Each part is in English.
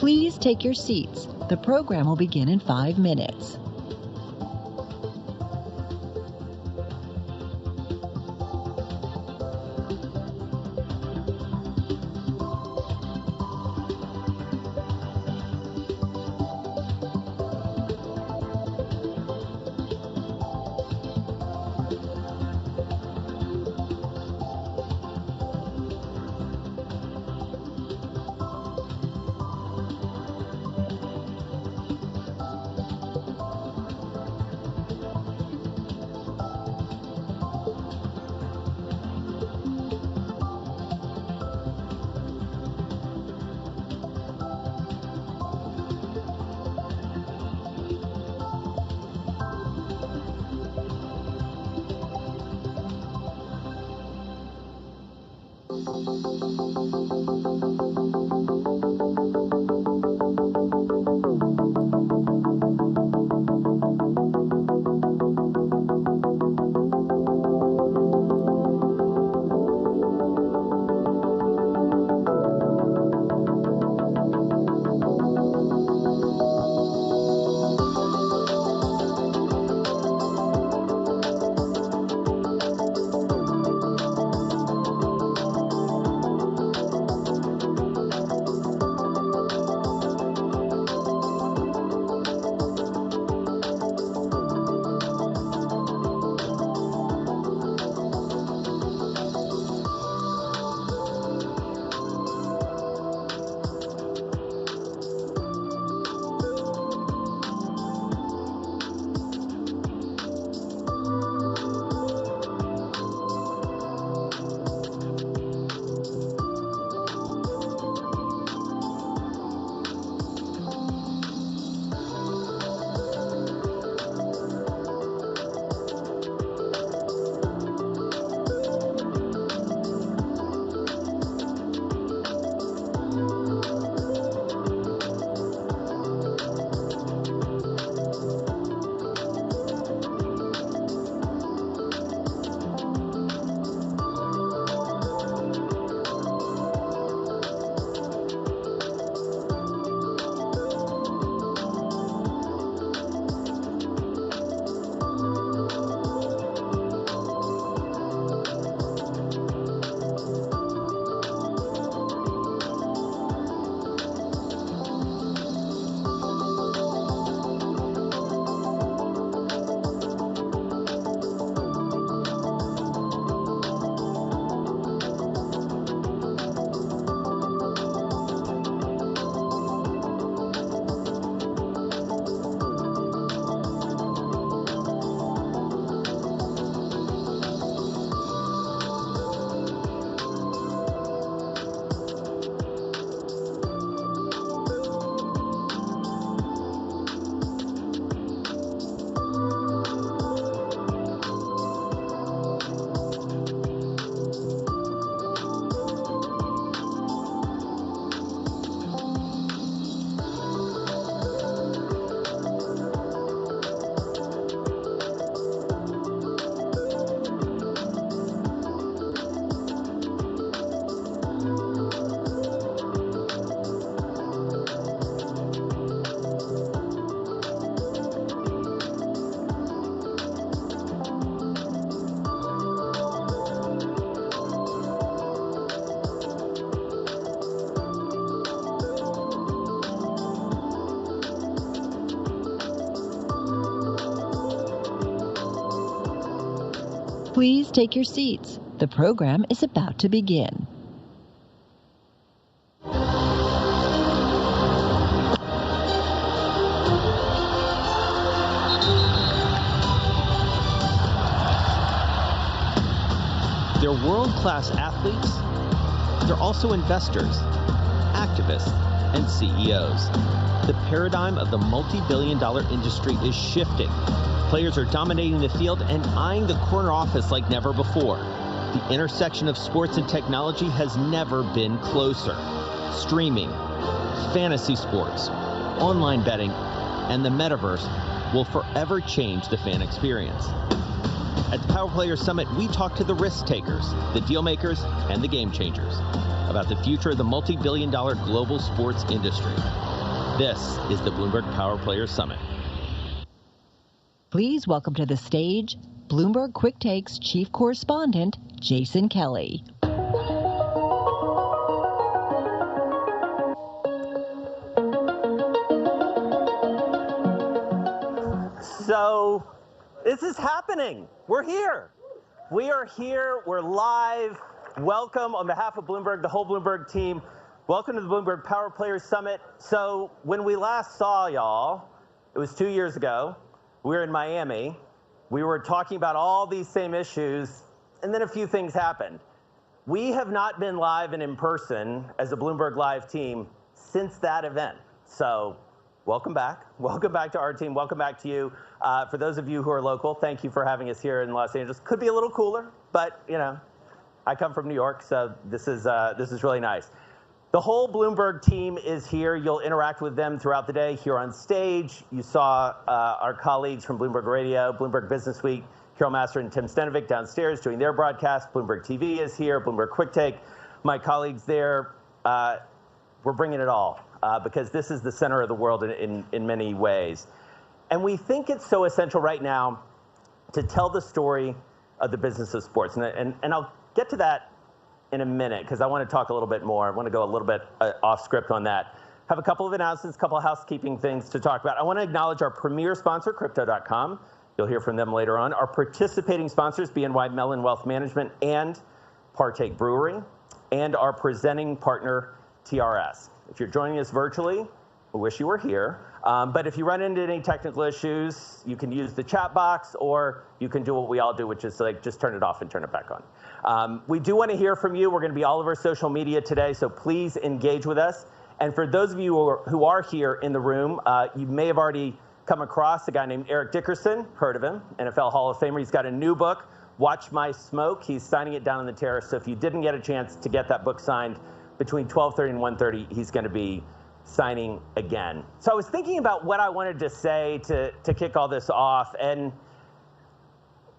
Please take your seats. The program will begin in 5 minutes. Please take your seats. The program is about to begin. They're world-class athletes. They're also investors, activists, and CEOs. The paradigm of the multi-billion-dollar industry is shifting. Players are dominating the field and eyeing the corner office like never before. The intersection of sports and technology has never been closer. Streaming, fantasy sports, online betting, and the metaverse will forever change the fan experience. At the Power Players Summit, we talk to the risk takers, the deal makers, and the game changers about the future of the multi-billion-dollar global sports industry. This is the Bloomberg Power Players Summit. Please welcome to the stage Bloomberg Quick Takes Chief Correspondent Jason Kelly. So, this is happening. We're here. We are here. We're live. Welcome on behalf of Bloomberg, the whole Bloomberg team. Welcome to the Bloomberg Power Players Summit. So, when we last saw y'all, it was 2 years ago. We were in Miami. We were talking about all these same issues, and then a few things happened. We have not been live and in person as a Bloomberg Live team since that event. So, welcome back. Welcome back to our team. Welcome back to you. For those of you who are local, thank you for having us here in Los Angeles. Could be a little cooler, but you know, I come from New York, so this is really nice. The whole Bloomberg team is here. You'll interact with them throughout the day here on stage. You saw our colleagues from Bloomberg Radio, Bloomberg Business Week, Carol Master and Tim Stenovic downstairs doing their broadcast. Bloomberg TV is here, Bloomberg Quick Take. My colleagues there, we're bringing it all because this is the center of the world in many ways. And we think it's so essential right now to tell the story of the business of sports. And I'll get to that in a minute because I want to talk a little bit more. I want to go a little bit off script on that. Have a couple of announcements, a couple of housekeeping things to talk about. I want to acknowledge our premier sponsor, Crypto.com. You'll hear from them later on. Our participating sponsors, BNY Mellon Wealth Management and Partake Brewery, and our presenting partner, TRS. If you're joining us virtually, we wish you were here. But if you run into any technical issues, you can use the chat box, or you can do what we all do, which is like just turn it off and turn it back on. We do want to hear from you. We're going to be all over social media today, so please engage with us. And for those of you who are here in the room, you may have already come across a guy named Eric Dickerson. Heard of him, NFL Hall of Famer. He's got a new book, Watch My Smoke. He's signing it down on the terrace. So if you didn't get a chance to get that book signed between 12:30 and 1:30, he's going to be signing again. So I was thinking about what I wanted to say to kick all this off, and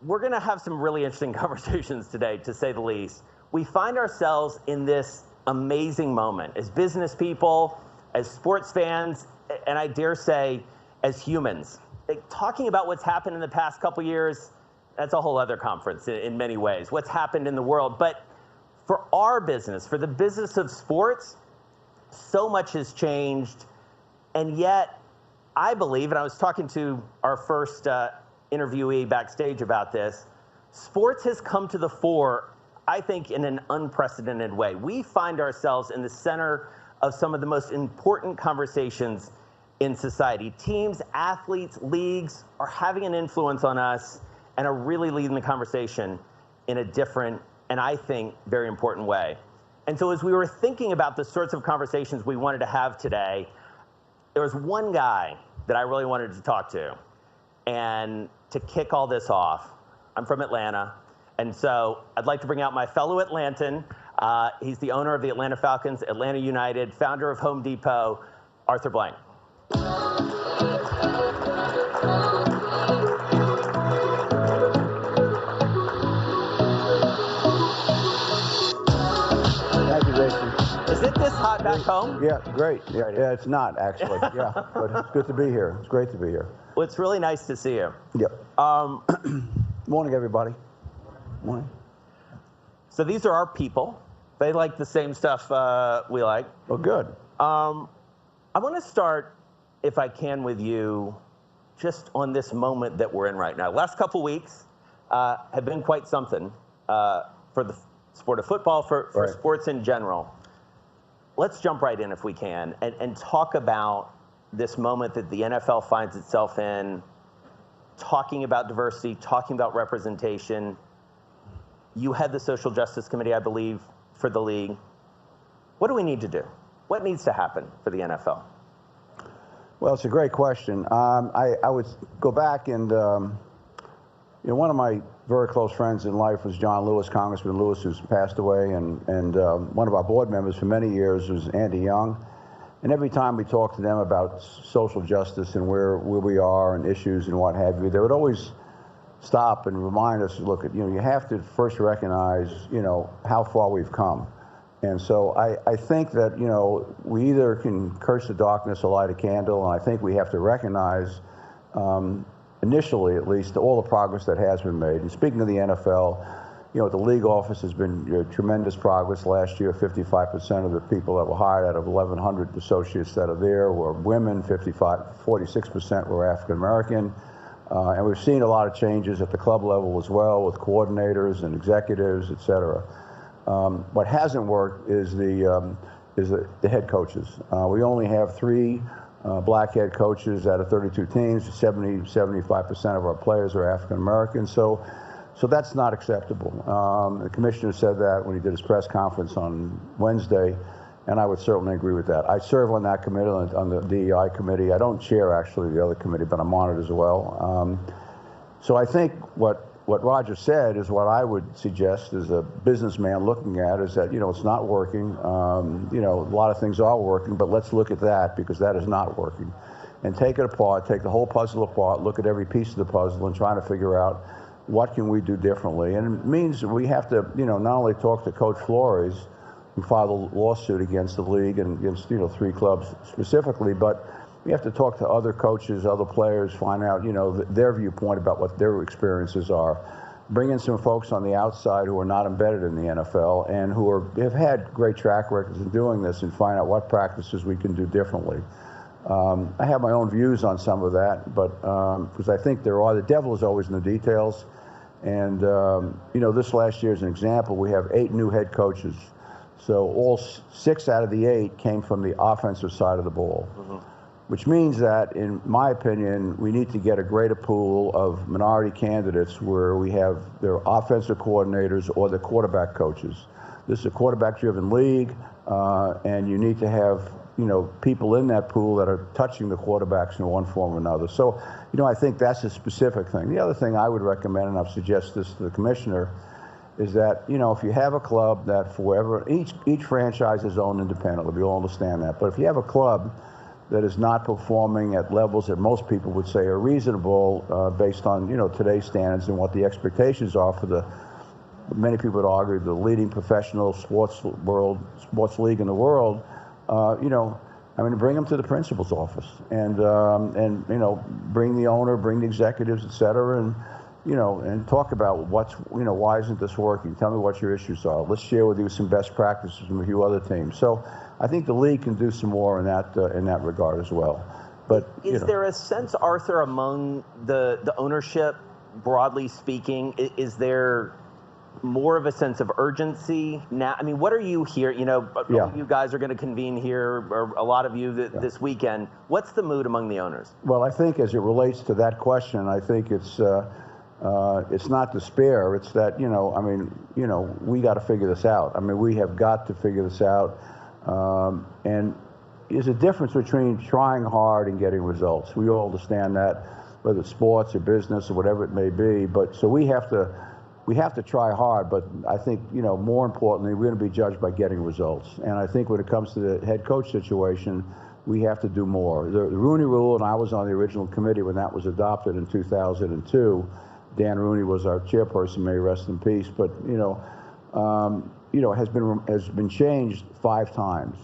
we're going to have some really interesting conversations today, to say the least. We find ourselves in this amazing moment as business people, as sports fans, and I dare say as humans. Talking about what's happened in the past couple years, that's a whole other conference in many ways, what's happened in the world. But for our business, for the business of sports, so much has changed, and yet I believe, and I was talking to our first interviewee backstage about this, sports has come to the fore, I think, in an unprecedented way. We find ourselves in the center of some of the most important conversations in society. Teams, athletes, leagues are having an influence on us and are really leading the conversation in a different and I think very important way. And so as we were thinking about the sorts of conversations we wanted to have today, there was one guy that I really wanted to talk to. And to kick all this off, I'm from Atlanta, and so I'd like to bring out my fellow Atlantan. He's the owner of the Atlanta Falcons, Atlanta United, founder of Home Depot, Arthur Blank. Is it this hot back home? Yeah, great. Yeah, it's not actually. Yeah, but it's good to be here. It's great to be here. Well, it's really nice to see you. Yep. Morning, everybody. Morning. So these are our people. They like the same stuff we like. Well, good. I want to start, if I can, with you, just on this moment that we're in right now. Last couple weeks have been quite something for the sport of football, for Right. sports in general. Let's jump right in if we can and talk about this moment that the NFL finds itself in, talking about diversity, talking about representation. You had the Social Justice Committee, I believe, for the league. What do we need to do? What needs to happen for the NFL? Well, it's a great question. I would go back and, one of my very close friends in life was John Lewis, Congressman Lewis, who's passed away, and one of our board members for many years was Andy Young. And every time we talked to them about social justice and where we are and issues and what have you, they would always stop and remind us, look, you have to first recognize, how far we've come. And so I think that, we either can curse the darkness or light a candle, and I think we have to recognize, initially at least, all the progress that has been made. And speaking of the NFL, the league office has been tremendous progress. Last year, 55% of the people that were hired out of 1,100 associates that are there were women, 46% were African American. And we've seen a lot of changes at the club level as well, with coordinators and executives, et cetera. What hasn't worked is the head coaches. We only have 3 black head coaches out of 32 teams. 75% of our players are African American. So that's not acceptable. The commissioner said that when he did his press conference on Wednesday, and I would certainly agree with that. I serve on that committee, on the DEI committee. I don't chair actually the other committee, but I'm on it as well. So I think what Roger said is what I would suggest as a businessman looking at is that, it's not working. A lot of things are working, but let's look at that, because that is not working. And take it apart, take the whole puzzle apart, look at every piece of the puzzle and try to figure out what can we do differently. And it means we have to, not only talk to Coach Flores, who filed a lawsuit against the league and against, 3 clubs specifically, but we have to talk to other coaches, other players, find out, their viewpoint about what their experiences are. Bring in some folks on the outside who are not embedded in the NFL and who have had great track records in doing this, and find out what practices we can do differently. I have my own views on some of that, but because I think the devil is always in the details. And, this last year, as an example, we have 8 new head coaches. So all 6 out of the 8 came from the offensive side of the ball. Mm-hmm. Which means that, in my opinion, we need to get a greater pool of minority candidates where we have their offensive coordinators or the quarterback coaches. This is a quarterback-driven league, and you need to have, people in that pool that are touching the quarterbacks in one form or another. So, I think that's a specific thing. The other thing I would recommend, and I've suggested this to the commissioner, is that, if you have a club that, for whatever, each franchise is owned independently, we all understand that. But if you have a club that is not performing at levels that most people would say are reasonable, based on today's standards and what the expectations are for many people would argue, the leading professional sports league in the world, bring them to the principal's office and bring the owner, bring the executives, et cetera, and talk about why isn't this working? Tell me what your issues are. Let's share with you some best practices from a few other teams. So I think the league can do some more in that regard as well. But is there a sense, Arthur, among the ownership, broadly speaking, is there more of a sense of urgency now? I mean, what are you hearing? You guys are going to convene here, or a lot of you this weekend. What's the mood among the owners? Well, I think as it relates to that question, I think it's not despair. It's that, we got to figure this out. I mean, we have got to figure this out. And there's a difference between trying hard and getting results. We all understand that, whether it's sports or business or whatever it may be. But so we have to try hard. But I think, more importantly, we're going to be judged by getting results. And I think when it comes to the head coach situation, we have to do more. The Rooney Rule, and I was on the original committee when that was adopted in 2002. Dan Rooney was our chairperson, may he rest in peace. But has been changed 5 times.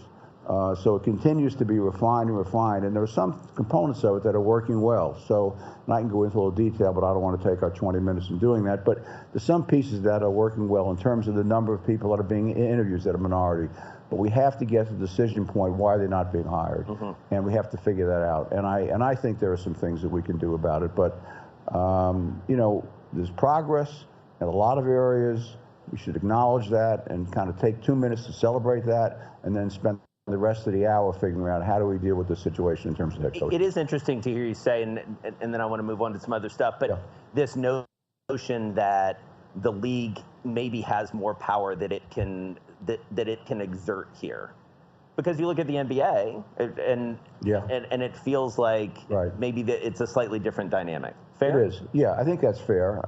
So it continues to be refined and refined, and there are some components of it that are working well. So, and I can go into a little detail, but I don't want to take our 20 minutes in doing that. But there's some pieces that are working well in terms of the number of people that are being interviewed that are minority. But we have to get to the decision point, why they're not being hired, and we have to figure that out. And I think there are some things that we can do about it. But there's progress in a lot of areas. We should acknowledge that and kind of take 2 minutes to celebrate that, and then spend the rest of the hour figuring out how do we deal with the situation in terms of head coaching. It is interesting to hear you say, and then I want to move on to some other stuff, but this notion that the league maybe has more power that it can exert here. Because you look at the NBA, and it feels like maybe it's a slightly different dynamic. Fair? It is. Yeah, I think that's fair.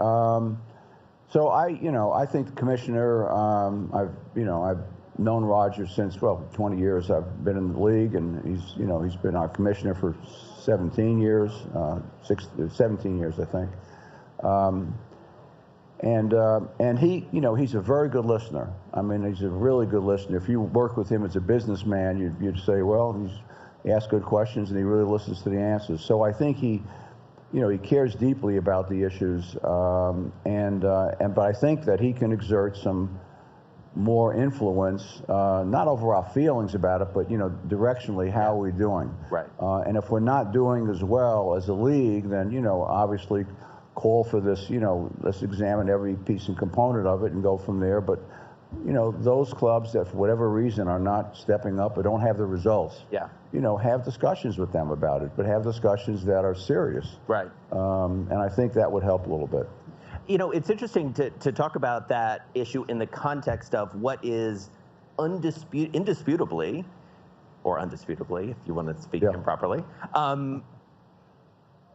So I think the commissioner, I've known Roger since 20 years. I've been in the league, and he's been our commissioner for 17 years, 17 years, I think. And he, he's a very good listener. I mean, he's a really good listener. If you work with him as a businessman, you'd say, well, he asks good questions and he really listens to the answers. So I think he cares deeply about the issues, but I think that he can exert some more influence, not over our feelings about it, but directionally, how are we doing? Right. And if we're not doing as well as a league, then obviously call for this. Let's examine every piece and component of it and go from there. But those clubs that for whatever reason are not stepping up or don't have the results, have discussions with them about it, but have discussions that are serious. Right. And I think that would help a little bit. It's interesting to talk about that issue in the context of what is indisputably, if you want to speak improperly, an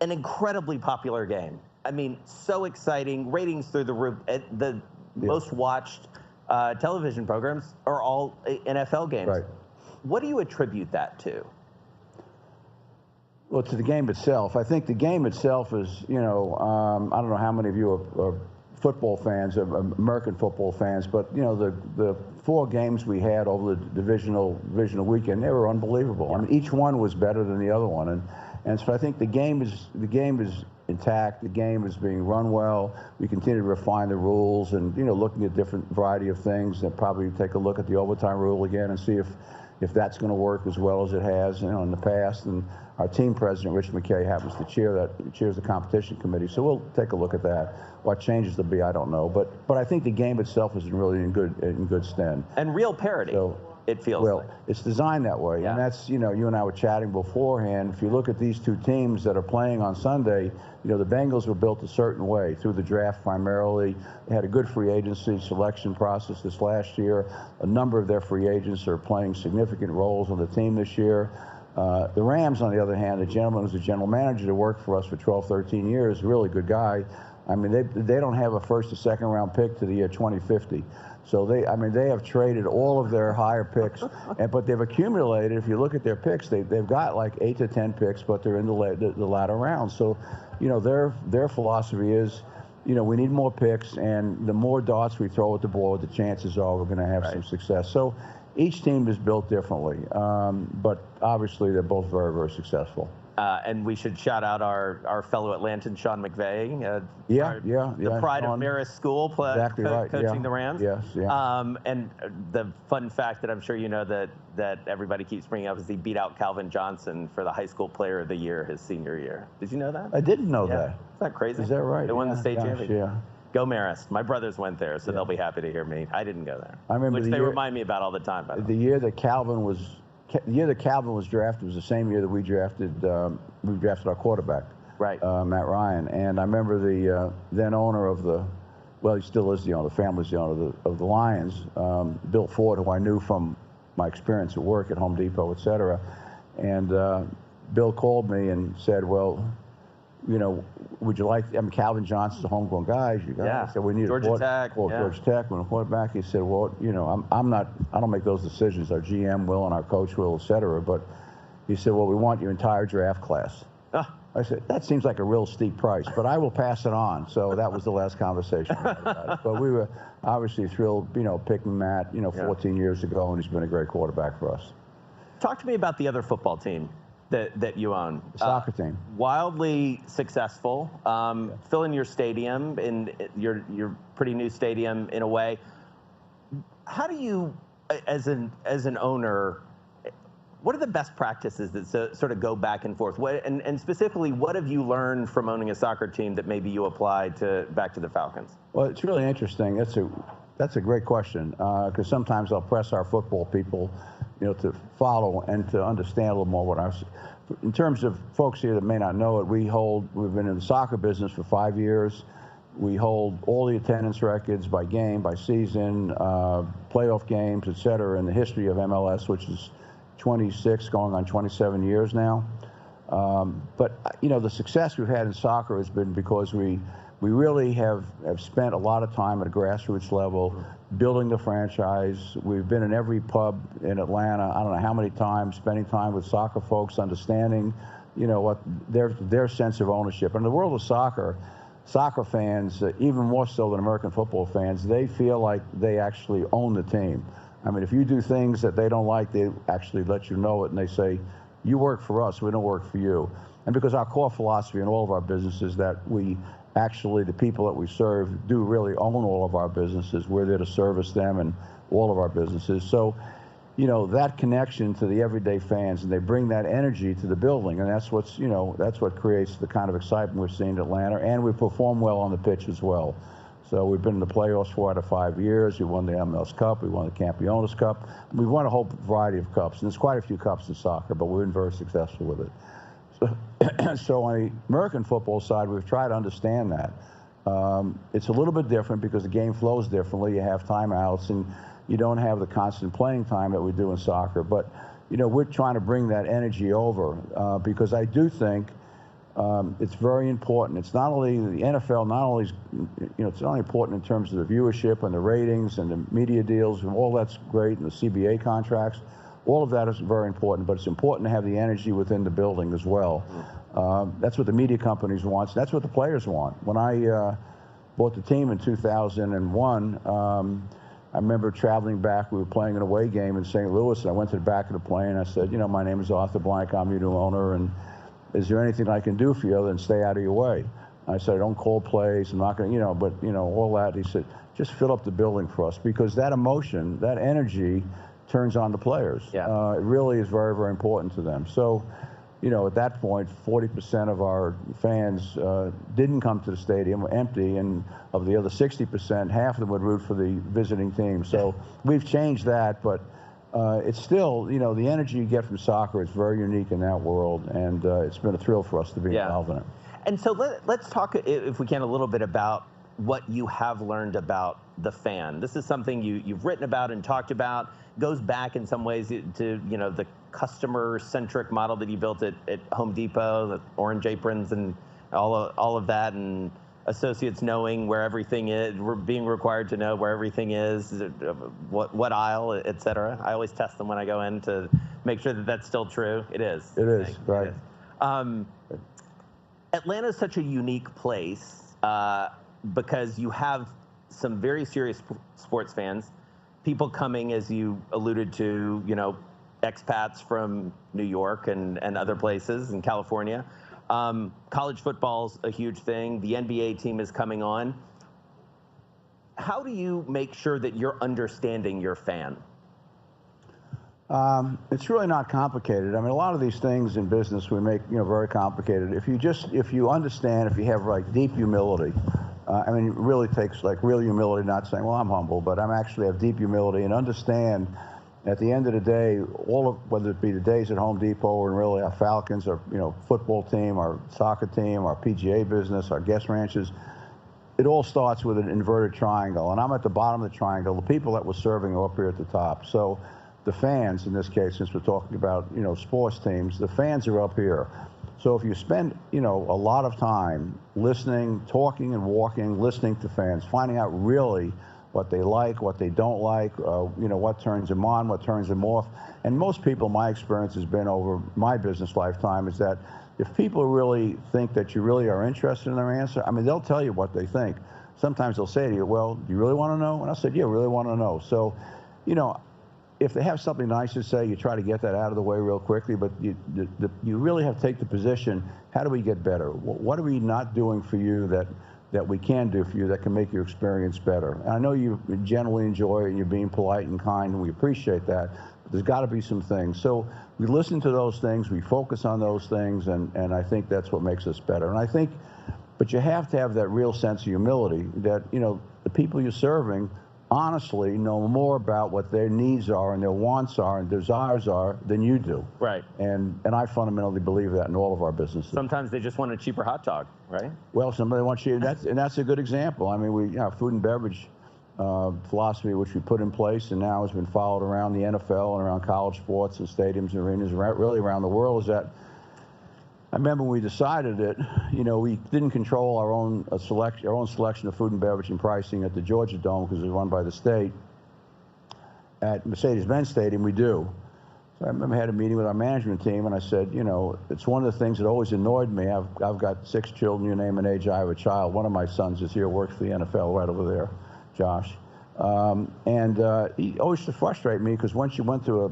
incredibly popular game. I mean, so exciting, ratings through the roof. The most watched television programs are all NFL games. Right. What do you attribute that to? Well, to the game itself. I think the game itself is, I don't know how many of you are football fans, American football fans, but, the 4 games we had over the divisional weekend, they were unbelievable. Yeah. I mean, each one was better than the other one. And so I think the game is intact. The game is being run well. We continue to refine the rules and, looking at different variety of things, and probably take a look at the overtime rule again and see if that's going to work as well as it has, in the past. And our team president, Rich McKay, happens to chairs the competition committee. So we'll take a look at that. What changes there'll be, I don't know. But I think the game itself is really in good stead. And real parity. So, it feels like. It's designed that way. Yeah. And that's, you and I were chatting beforehand. If you look at these 2 teams that are playing on Sunday, the Bengals were built a certain way through the draft primarily. They had a good free agency selection process this last year. A number of their free agents are playing significant roles on the team this year. The Rams, on the other hand, the gentleman who's the general manager that worked for us for 12, 13 years, really good guy. I mean, they don't have a first or second round pick to the year 2050. So they have traded all of their higher picks, but they've accumulated. If you look at their picks, they've got like 8 to 10 picks, but they're in the latter rounds. So, their philosophy is, we need more picks, and the more darts we throw at the ball, the chances are we're going to have some success. So, each team is built differently, but obviously they're both very, very successful. And we should shout out our fellow Atlantan, Sean McVay. The pride of Marist School, exactly right. coaching the Rams. Yes, yeah. And the fun fact that I'm sure you know that everybody keeps bringing up is he beat out Calvin Johnson for the High School Player of the Year his senior year. Did you know that? I didn't know that. Isn't that crazy? Is that right? They won the state championship. Yeah. Go Marist. My brothers went there, so they'll be happy to hear me. I didn't go there. I remember which they remind me about all the time. The year that Calvin was drafted was the same year that we drafted our quarterback, right? Matt Ryan. And I remember the then owner of he still is the owner, the family's the owner of the Lions, Bill Ford, who I knew from my experience at work at Home Depot, et cetera. And Bill called me and said, well, would you like? Calvin Johnson's a homegrown guy. I said we need Georgia Tech. Georgia Tech. When a quarterback, he said, well, I'm not. I don't make those decisions. Our GM will and our coach will, et cetera. But he said, well, we want your entire draft class. I said, that seems like a real steep price, but I will pass it on. So that was the last conversation we had about it. But we were obviously thrilled, picking Matt, 14 years ago, and he's been a great quarterback for us. Talk to me about the other football team that you own. The soccer team. Wildly successful. Filling your stadium, in your pretty new stadium in a way. How do you, as an owner, what are the best practices that sort of go back and forth? And specifically, what have you learned from owning a soccer team that maybe you apply back to the Falcons? Well, it's really interesting. That's a great question, because sometimes I'll press our football people, to follow and to understand a little more what I was. In terms of folks here that may not know it, we've been in the soccer business for 5 years. We hold all the attendance records by game, by season, playoff games, et cetera, in the history of MLS, which is 26, going on 27 years now. But the success we've had in soccer has been because we really have spent a lot of time at a grassroots level building the franchise. We've been in every pub in Atlanta, I don't know how many times, spending time with soccer folks, understanding, what their sense of ownership. In the world of soccer, soccer fans, even more so than American football fans, they feel like they actually own the team. I mean, if you do things that they don't like, they actually let you know it, and they say, you work for us, we don't work for you. And because our core philosophy in all of our businesses that we actually, the people that we serve, do really own all of our businesses. We're there to service them and all of our businesses. So, you know, that connection to the everyday fans, and they bring that energy to the building, and that's what's, you know, that's what creates the kind of excitement we're seeing in Atlanta, and we perform well on the pitch as well. So we've been in the playoffs 4 out of 5 years. We won the MLS Cup. We won the Campeones Cup. We've won a whole variety of cups, and there's quite a few cups in soccer, but we've been very successful with it. So on the American football side, we've tried to understand that. It's a little bit different because the game flows differently. You have timeouts, and you don't have the constant playing time that we do in soccer. But, you know, we're trying to bring that energy over because I do think it's very important. It's not only the NFL, not only, you know, it's not only important in terms of the viewership and the ratings and the media deals, and all that's great, and the CBA contracts. All of that is very important, but it's important to have the energy within the building as well. That's what the media companies want. That's what the players want. When I bought the team in 2001, I remember traveling back. We were playing an away game in St. Louis, and I went to the back of the plane. I said, you know, my name is Arthur Blank. I'm your new owner, and is there anything I can do for you other than stay out of your way? I said, I don't call plays. I'm not going to, you know, but, you know, all that. He said, just fill up the building for us, because that emotion, that energy turns on the players. Yeah. It really is very, very important to them. So, you know, at that point, 40% of our fans didn't come to the stadium, were empty, and of the other 60%, half of them would root for the visiting team. So we've changed that, but it's still, you know, the energy you get from soccer is very unique in that world, and it's been a thrill for us to be involved in it. And so let's talk, if we can, a little bit about what you have learned about the fan. This is something you've written about and talked about. Goes back in some ways to, you know, the customer-centric model that you built at Home Depot, the orange aprons and all of that, and associates knowing where everything is, being required to know where everything is, what aisle, et cetera. I always test them when I go in to make sure that that's still true. It is. It is, right. It is. Atlanta is such a unique place because you have some very serious sports fans, people coming, as you alluded to, you know, expats from New York and other places in California. College football's a huge thing. The NBA team is coming on. How do you make sure that you're understanding your fan? It's really not complicated. I mean, a lot of these things in business we make, you know, very complicated. If you understand, if you have like deep humility, I mean, it really takes like real humility, not saying, well, I'm humble, but I'm actually have deep humility and understand at the end of the day, all of, whether it be the days at Home Depot or really our Falcons, our, you know, football team, our soccer team, our PGA business, our guest ranches, it all starts with an inverted triangle. And I'm at the bottom of the triangle. The people that we're serving are up here at the top. So the fans, in this case, since we're talking about, you know, sports teams, the fans are up here. So if you spend, you know, a lot of time listening, talking and walking, listening to fans, finding out really what they like, what they don't like, you know, what turns them on, what turns them off. And most people, my experience has been over my business lifetime, is that if people really think that you really are interested in their answer, I mean, they'll tell you what they think. Sometimes they'll say to you, well, do you really want to know? And I said, yeah, I really want to know. So, you know, if they have something nice to say, you try to get that out of the way real quickly, but you really have to take the position, how do we get better? What are we not doing for you that we can do for you that can make your experience better? And I know you generally enjoy it and you're being polite and kind, and we appreciate that, but there's got to be some things. So we listen to those things, we focus on those things, and I think that's what makes us better. And I think, but you have to have that real sense of humility that, you know, the people you're serving honestly know more about what their needs are and their wants are and desires are than you do. Right. And I fundamentally believe that in all of our businesses. Sometimes they just want a cheaper hot dog, right? Well, somebody wants you, and that's a good example. I mean, we, you know, food and beverage philosophy, which we put in place and now has been followed around the NFL and around college sports and stadiums and arenas, really around the world, is that I remember when we decided it, you know, we didn't control our own selection of food and beverage and pricing at the Georgia Dome because it was run by the state. At Mercedes-Benz Stadium, we do. I remember I had a meeting with our management team, and I said, you know, it's one of the things that always annoyed me. I've got 6 children, you name an age, I have a child. One of my sons is here, works for the NFL right over there, Josh. He always used to frustrate me because once you went to a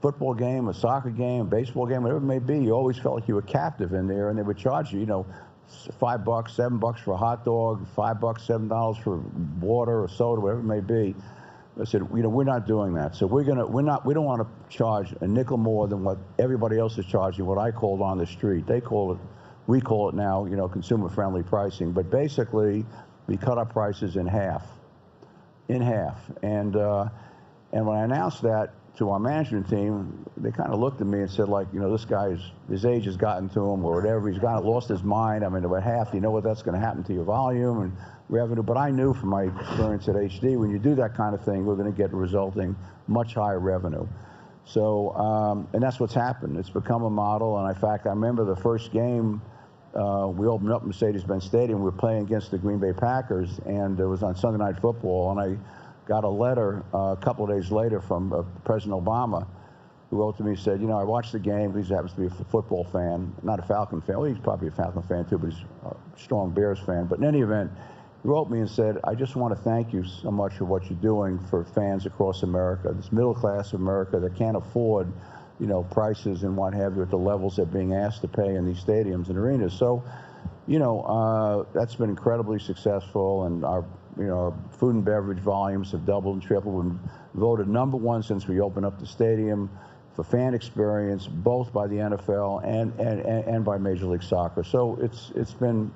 football game, a soccer game, a baseball game, whatever it may be, you always felt like you were captive in there, and they would charge you, you know, $5, $7 for a hot dog, $5, $7 for water or soda, whatever it may be. I said, you know, we're not doing that. So we don't want to charge a nickel more than what everybody else is charging, what I called on the street. We call it now, you know, consumer-friendly pricing. But basically, we cut our prices in half. And when I announced that to our management team, they kind of looked at me and said, like, you know, this guy's, his age has gotten to him or whatever. He's kind of lost his mind. I mean, about half, you know what that's going to happen to your volume and revenue. But I knew from my experience at HD, when you do that kind of thing, we're going to get resulting much higher revenue. So, and that's what's happened. It's become a model. And in fact, I remember the first game, we opened up Mercedes-Benz Stadium. We were playing against the Green Bay Packers, and it was on Sunday Night Football. And I got a letter a couple of days later from President Obama, who wrote to me and said, you know, I watched the game. He happens to be a football fan, not a Falcon fan. Well, he's probably a Falcon fan too, but he's a strong Bears fan. But in any event, he wrote me and said, I just want to thank you so much for what you're doing for fans across America, this middle class of America that can't afford, you know, prices and what have you at the levels they're being asked to pay in these stadiums and arenas. So, you know, that's been incredibly successful, and our food and beverage volumes have doubled and tripled. We've voted #1 since we opened up the stadium for fan experience, both by the NFL and by Major League Soccer. So it's been,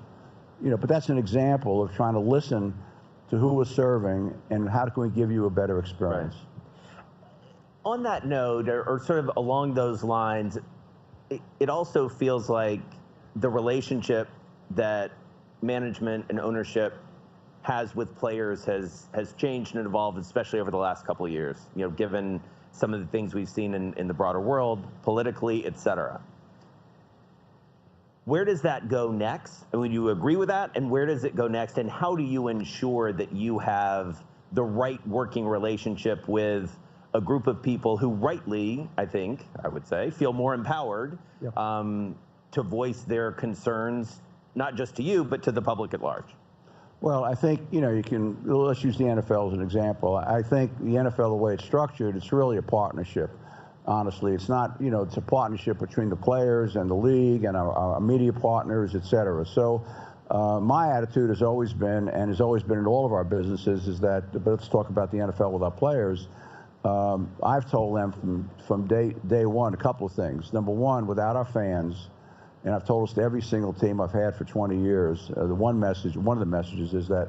you know, but that's an example of trying to listen to who we're serving and how can we give you a better experience. Right. On that note, or sort of along those lines, it also feels like the relationship that management and ownership has with players has changed and evolved, especially over the last couple of years, you know, given some of the things we've seen in the broader world, politically, et cetera. Where does that go next? And would you agree with that? And where does it go next? And how do you ensure that you have the right working relationship with a group of people who rightly, I would say, feel more empowered to voice their concerns, not just to you, but to the public at large? Well, I think, you know, let's use the NFL as an example. I think the NFL, the way it's structured, it's really a partnership, honestly. It's not, you know, it's a partnership between the players and the league and our media partners, et cetera. So my attitude has always been, and has always been in all of our businesses, is that, but let's talk about the NFL with our players. I've told them from day one a couple of things. Number one, without our fans, and I've told this to every single team I've had for 20 years, one of the messages is that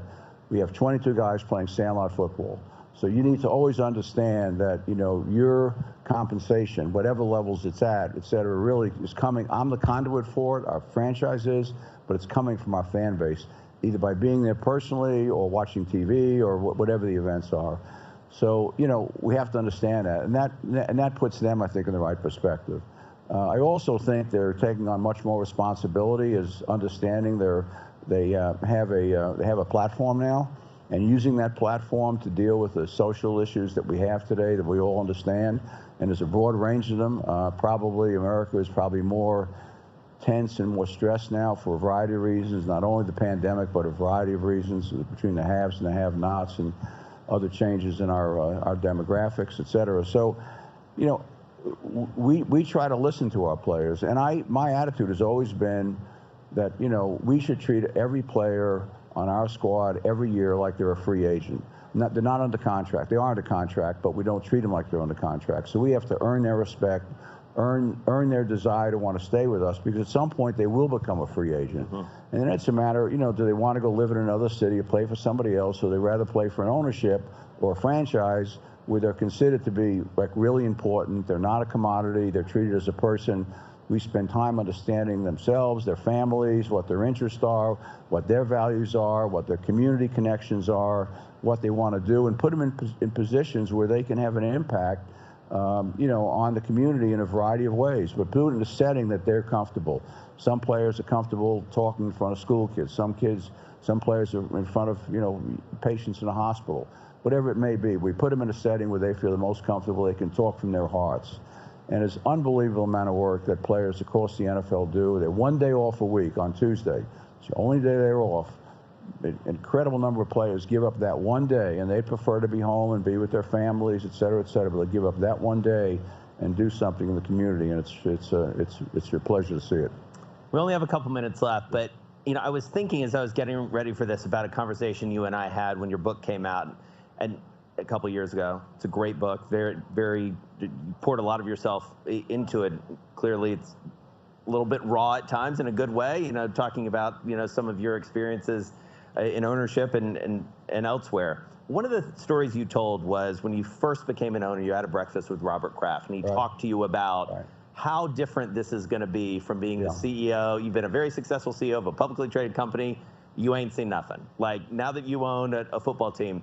we have 22 guys playing sandlot football. So you need to always understand that, you know, your compensation, whatever levels it's at, et cetera, really is coming. I'm the conduit for it, our franchise is, but it's coming from our fan base, either by being there personally or watching TV or whatever the events are. So, you know, we have to understand that, and that puts them, I think, in the right perspective. I also think they're taking on much more responsibility, as understanding they have a platform now, and using that platform to deal with the social issues that we have today that we all understand. And there's a broad range of them. Probably America is probably more tense and more stressed now for a variety of reasons, not only the pandemic, but a variety of reasons between the haves and the have-nots and other changes in our demographics, et cetera. So, you know, we try to listen to our players, and my attitude has always been that, you know, we should treat every player on our squad every year like they're a free agent. They're not under contract. They are under contract, but we don't treat them like they're under contract. So we have to earn their respect, earn their desire to want to stay with us, because at some point they will become a free agent. And then it's a matter, you know, do they want to go live in another city or play for somebody else, or they rather play for an ownership or a franchise where they're considered to be like really important. They're not a commodity. They're treated as a person. We spend time understanding themselves, their families, what their interests are, what their values are, what their community connections are, what they want to do, and put them in positions where they can have an impact, you know, on the community in a variety of ways, but do it in a setting that they're comfortable. Some players are comfortable talking in front of school kids. Some players are in front of, you know, patients in a hospital. Whatever it may be, we put them in a setting where they feel the most comfortable. They can talk from their hearts. And it's unbelievable amount of work that players across the NFL do. They're 1 day off a week on Tuesday. It's the only day they're off. An incredible number of players give up that 1 day, and they prefer to be home and be with their families, et cetera, but they give up that 1 day and do something in the community, and it's your pleasure to see it. We only have a couple minutes left, but I was thinking as I was getting ready for this about a conversation you and I had when your book came out, and a couple years ago. It's a great book. You poured a lot of yourself into it. Clearly, it's a little bit raw at times in a good way. Talking about some of your experiences in ownership and elsewhere. One of the stories you told was when you first became an owner, you had a breakfast with Robert Kraft, and he talked to you about how different this is going to be from being the CEO. You've been a very successful CEO of a publicly traded company. You ain't seen nothing. Like, now that you own a football team,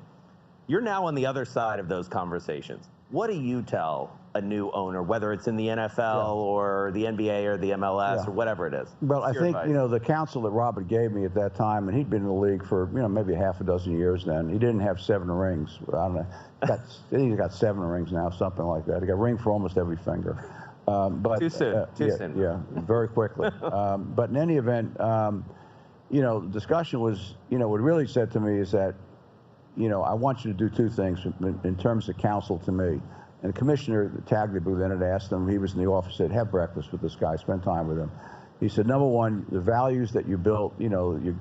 you're now on the other side of those conversations. What do you tell a new owner, whether it's in the NFL or the NBA or the MLS or whatever it is? Well, I think, the counsel that Robert gave me at that time, and he'd been in the league for, maybe half a dozen years then. He didn't have 7 rings. I don't know. I think he's got 7 rings now, something like that. He got a ring for almost every finger. But Too soon. Too soon. Yeah, very quickly. But in any event, the discussion was, what he really said to me is that, I want you to do 2 things in terms of counsel to me. And Commissioner Tagliabue then had asked him, he was in the office, said, have breakfast with this guy, spend time with him. He said, number one, the values that you built, your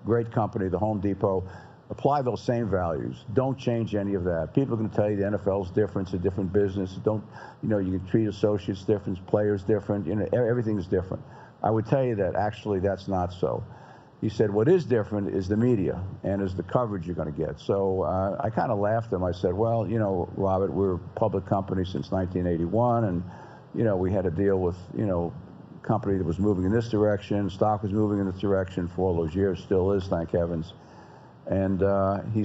great company, the Home Depot, apply those same values. Don't change any of that. People are going to tell you the NFL's different, it's a different business. You can treat associates different, players different, everything's different. I would tell you that actually that's not so. He said, what is different is the media and is the coverage you're going to get. So I kind of laughed at him. I said, well, Robert, we're a public company since 1981, and, we had to deal with, a company that was moving in this direction. Stock was moving in this direction for all those years, still is, thank heavens. And he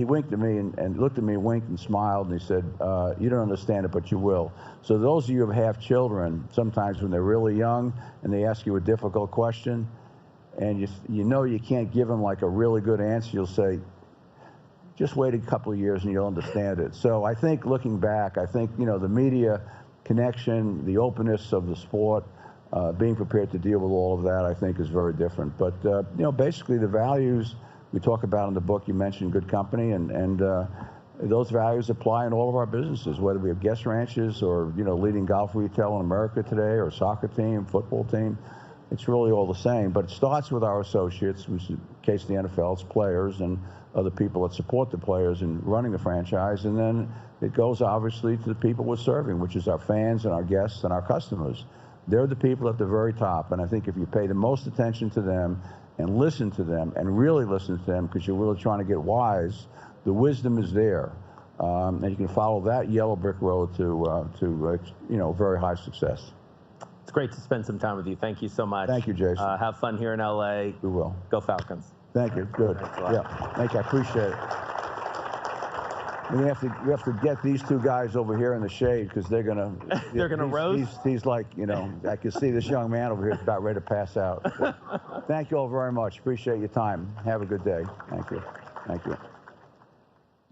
winked at me and looked at me, winked and smiled, and he said, you don't understand it, but you will. So those of you who have children, sometimes when they're really young and they ask you a difficult question, and you can't give them like a really good answer, you'll say, just wait a couple of years and you'll understand it. So I think looking back, the media connection, the openness of the sport, being prepared to deal with all of that, I think is very different. But, basically the values we talk about in the book, you mentioned good company, and those values apply in all of our businesses, whether we have guest ranches or, leading golf retail in America today, or soccer team, football team. It's really all the same, but it starts with our associates, which in the case of the NFL, it's players and other people that support the players in running the franchise, and then it goes obviously to the people we're serving, which is our fans and our guests and our customers. They're the people at the very top, and I think if you pay the most attention to them and listen to them and really listen to them, because you're really trying to get wise, the wisdom is there, and you can follow that yellow brick road to very high success. It's great to spend some time with you. Thank you so much. Thank you, Jason. Have fun here in LA. We will. Go Falcons. Thank you. Good. Yeah. Thank you. I appreciate it. We have to get these 2 guys over here in the shade, because they're gonna roast. He's like, I can see this young man over here is about ready to pass out. Thank you all very much. Appreciate your time. Have a good day. Thank you. Thank you.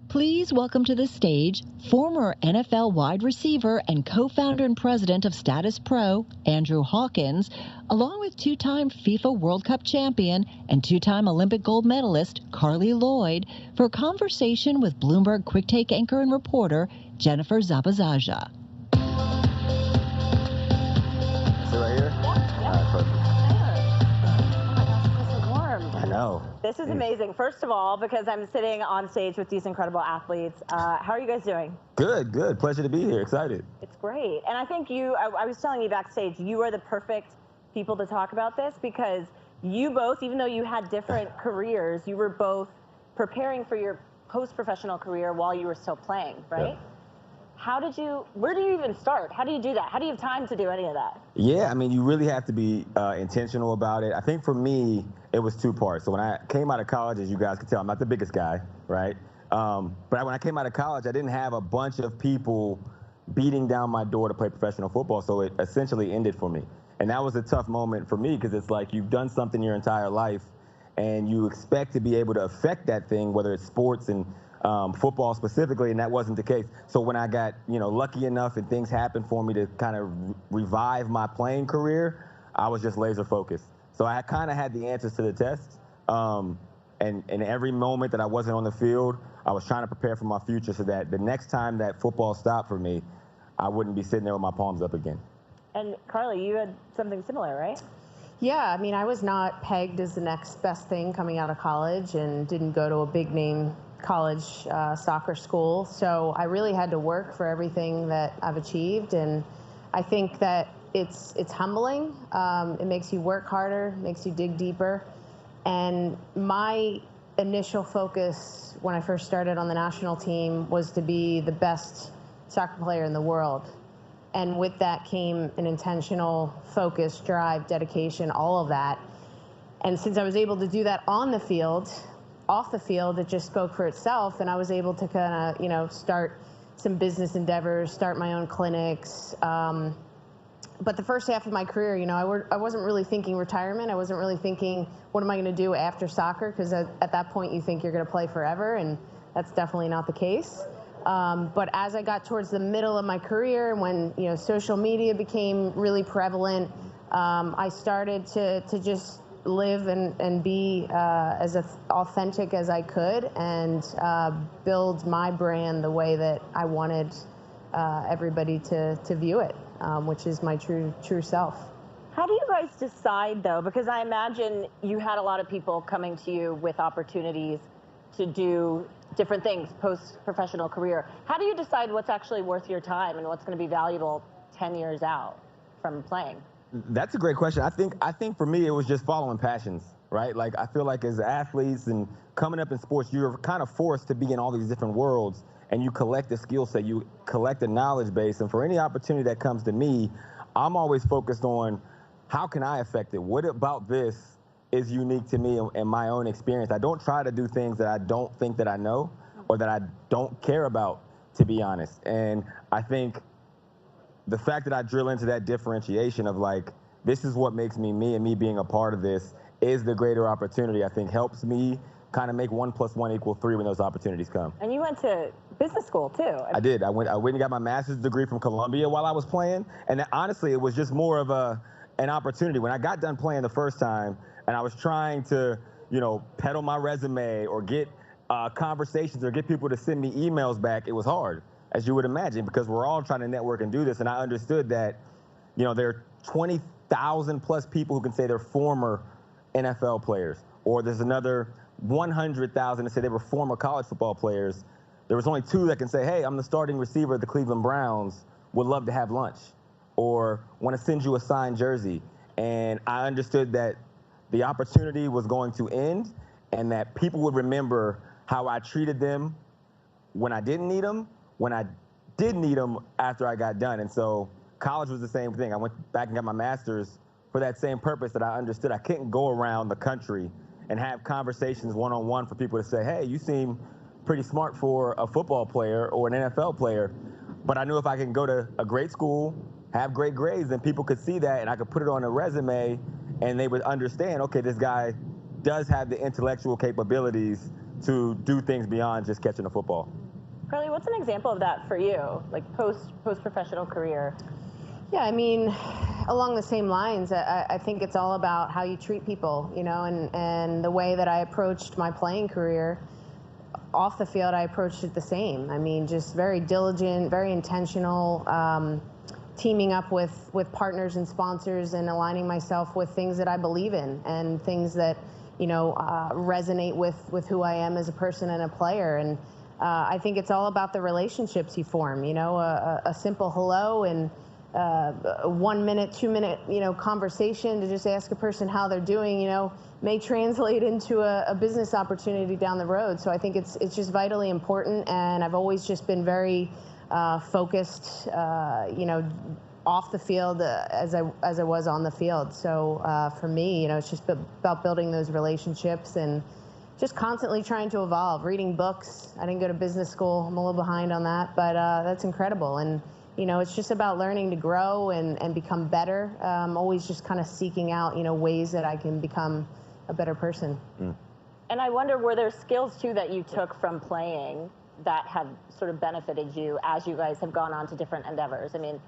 Please welcome to the stage former NFL wide receiver and co-founder and president of Status Pro, Andrew Hawkins, along with 2-time FIFA World Cup champion and 2-time Olympic gold medalist Carly Lloyd, for a conversation with Bloomberg Quick Take anchor and reporter Jennifer Zabazaja. Is it right here? Yeah. All right, perfect. I know. This is amazing. First of all, because I'm sitting on stage with these incredible athletes. How are you guys doing? Good, good. Pleasure to be here. Excited. It's great. And I think I was telling you backstage, you are the perfect people to talk about this, because you both, even though you had different careers, you were both preparing for your post-professional career while you were still playing, right? Yeah. Where do you even start? How do you do that? How do you have time to do any of that? Yeah, I mean, you really have to be intentional about it. I think for me, it was 2 parts. So when I came out of college, as you guys can tell, I'm not the biggest guy, right? But when I came out of college, I didn't have a bunch of people beating down my door to play professional football, so it essentially ended for me. And that was a tough moment for me, because it's like you've done something your entire life, and you expect to be able to affect that thing, whether it's sports and football specifically, and that wasn't the case. So when I got, lucky enough and things happened for me to kind of revive my playing career, I was just laser focused. So I kind of had the answers to the tests. And every moment that I wasn't on the field, I was trying to prepare for my future so that the next time that football stopped for me, I wouldn't be sitting there with my palms up again. And Carly, you had something similar, right? Yeah, I mean, I was not pegged as the next best thing coming out of college and didn't go to a big name college soccer school. So I really had to work for everything that I've achieved. And I think that it's humbling. It makes you work harder, makes you dig deeper. And my initial focus when I first started on the national team was to be the best soccer player in the world. And with that came an intentional focus, drive, dedication, all of that. And since I was able to do that on the field, off the field, it just spoke for itself. And I was able to kind of, start some business endeavors, start my own clinics. But the first half of my career, I wasn't really thinking retirement. I wasn't really thinking, what am I going to do after soccer? Because at that point, you think you're going to play forever, and that's definitely not the case. But as I got towards the middle of my career, when social media became really prevalent, I started to just live and be as authentic as I could, and build my brand the way that I wanted everybody to view it. Which is my true self. How do you guys decide, though? Because I imagine you had a lot of people coming to you with opportunities to do different things post-professional career. How do you decide what's actually worth your time and what's going to be valuable 10 years out from playing? That's a great question. I think for me, it was just following passions, right? Like, I feel like as athletes and coming up in sports, you're kind of forced to be in all these different worlds. And you collect the skill set, you collect the knowledge base. And for any opportunity that comes to me, I'm always focused on how can I affect it? What about this is unique to me and my own experience? I don't try to do things that I don't think that I know or that I don't care about, to be honest. And I think the fact that I drill into that differentiation of like, this is what makes me me, and me being a part of this is the greater opportunity, I think helps me kind of make 1 + 1 = 3 when those opportunities come. And you went to business school too. I did. I went and got my master's degree from Columbia while I was playing. And honestly, it was just more of an opportunity. When I got done playing the first time and I was trying to, peddle my resume or get conversations or get people to send me emails back, it was hard, as you would imagine, because we're all trying to network and do this. And I understood that, there are 20,000 plus people who can say they're former NFL players, or there's another 100,000 to say they were former college football players. There was only 2 that can say, hey, I'm the starting receiver of the Cleveland Browns, would love to have lunch, or want to send you a signed jersey. And I understood that the opportunity was going to end and that people would remember how I treated them when I didn't need them, when I did need them after I got done. And so college was the same thing. I went back and got my master's for that same purpose, that I understood I couldn't go around the country and have conversations one-on-one for people to say, hey, you seem pretty smart for a football player or an NFL player. But I knew if I can go to a great school, have great grades, then people could see that and I could put it on a resume and they would understand, okay, this guy does have the intellectual capabilities to do things beyond just catching a football. Carly, what's an example of that for you, like post-professional career? Yeah, I mean, along the same lines, I think it's all about how you treat people, and the way that I approached my playing career. Off the field, I approached it the same. I mean, just very diligent, very intentional, teaming up with partners and sponsors and aligning myself with things that I believe in and things that, resonate with who I am as a person and a player. And I think it's all about the relationships you form, a simple hello and 1 minute, 2 minute, conversation to just ask a person how they're doing, may translate into a business opportunity down the road. So I think it's just vitally important, and I've always just been very focused, off the field as I was on the field. So for me, it's just about building those relationships and just constantly trying to evolve, reading books. I didn't go to business school. I'm a little behind on that, but that's incredible. And it's just about learning to grow and become better. Always just kind of seeking out, ways that I can become a better person. And I wonder, were there skills too that you took from playing that have sort of benefited you as you guys have gone on to different endeavors? I mean,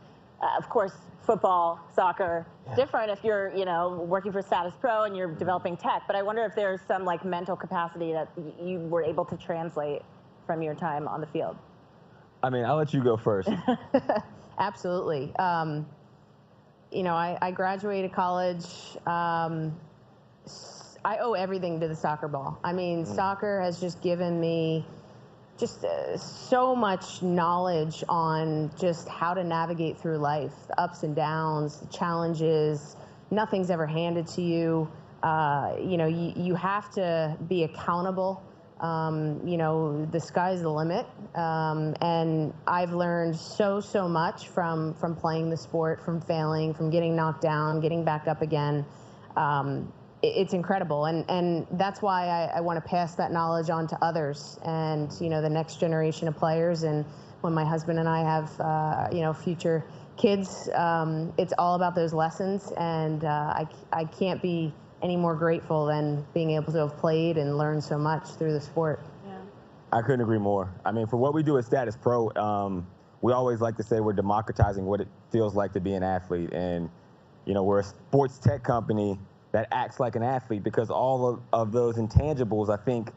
of course, football, soccer, different if you're, working for Status Pro and you're developing tech. But I wonder if there's some like mental capacity that you were able to translate from your time on the field. I mean, I'll let you go first. Absolutely. I graduated college. I owe everything to the soccer ball. I mean, soccer has just given me just so much knowledge on just how to navigate through life, the ups and downs, the challenges. Nothing's ever handed to you. You have to be accountable. The sky's the limit. And I've learned so much from playing the sport, from failing, from getting knocked down, getting back up again. It's incredible, and that's why I want to pass that knowledge on to others, and the next generation of players. And when my husband and I have future kids, it's all about those lessons, and I can't be any more grateful than being able to have played and learned so much through the sport. Yeah. I couldn't agree more. I mean, for what we do at Status Pro, we always like to say we're democratizing what it feels like to be an athlete, and we're a sports tech company that acts like an athlete, because all of those intangibles, I think,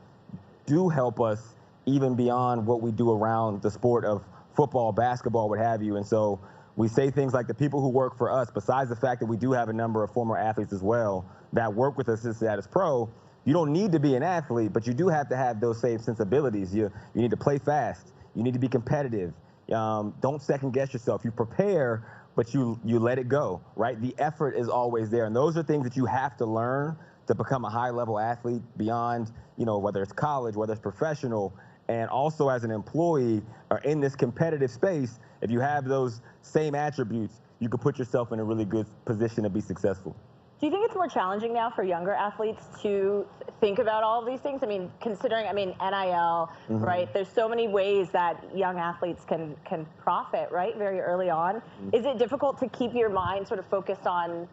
do help us even beyond what we do around the sport of football, basketball, what have you. And so we say things like the people who work for us, besides the fact that we do have a number of former athletes as well that work with us at Status Pro, you don't need to be an athlete, but you do have to have those same sensibilities. You need to play fast. You need to be competitive. Don't second guess yourself. You prepare, but you let it go, right? The effort is always there. And those are things that you have to learn to become a high-level athlete beyond, whether it's college, whether it's professional, and also as an employee or in this competitive space. If you have those same attributes, you can put yourself in a really good position to be successful. Do you think it's more challenging now for younger athletes to think about all of these things? I mean, considering, NIL, right? There's so many ways that young athletes can profit, right, very early on. Is it difficult to keep your mind sort of focused on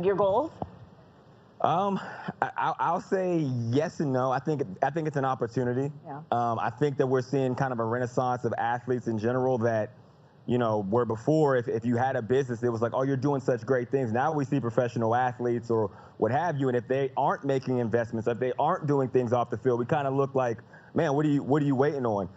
your goals? I'll say yes and no. I think it's an opportunity. Yeah. I think that we're seeing kind of a renaissance of athletes in general that, where before, if you had a business, it was like, oh, you're doing such great things. Now we see professional athletes or what have you, and if they aren't making investments, if they aren't doing things off the field, we kind of look like, man, what are you waiting on?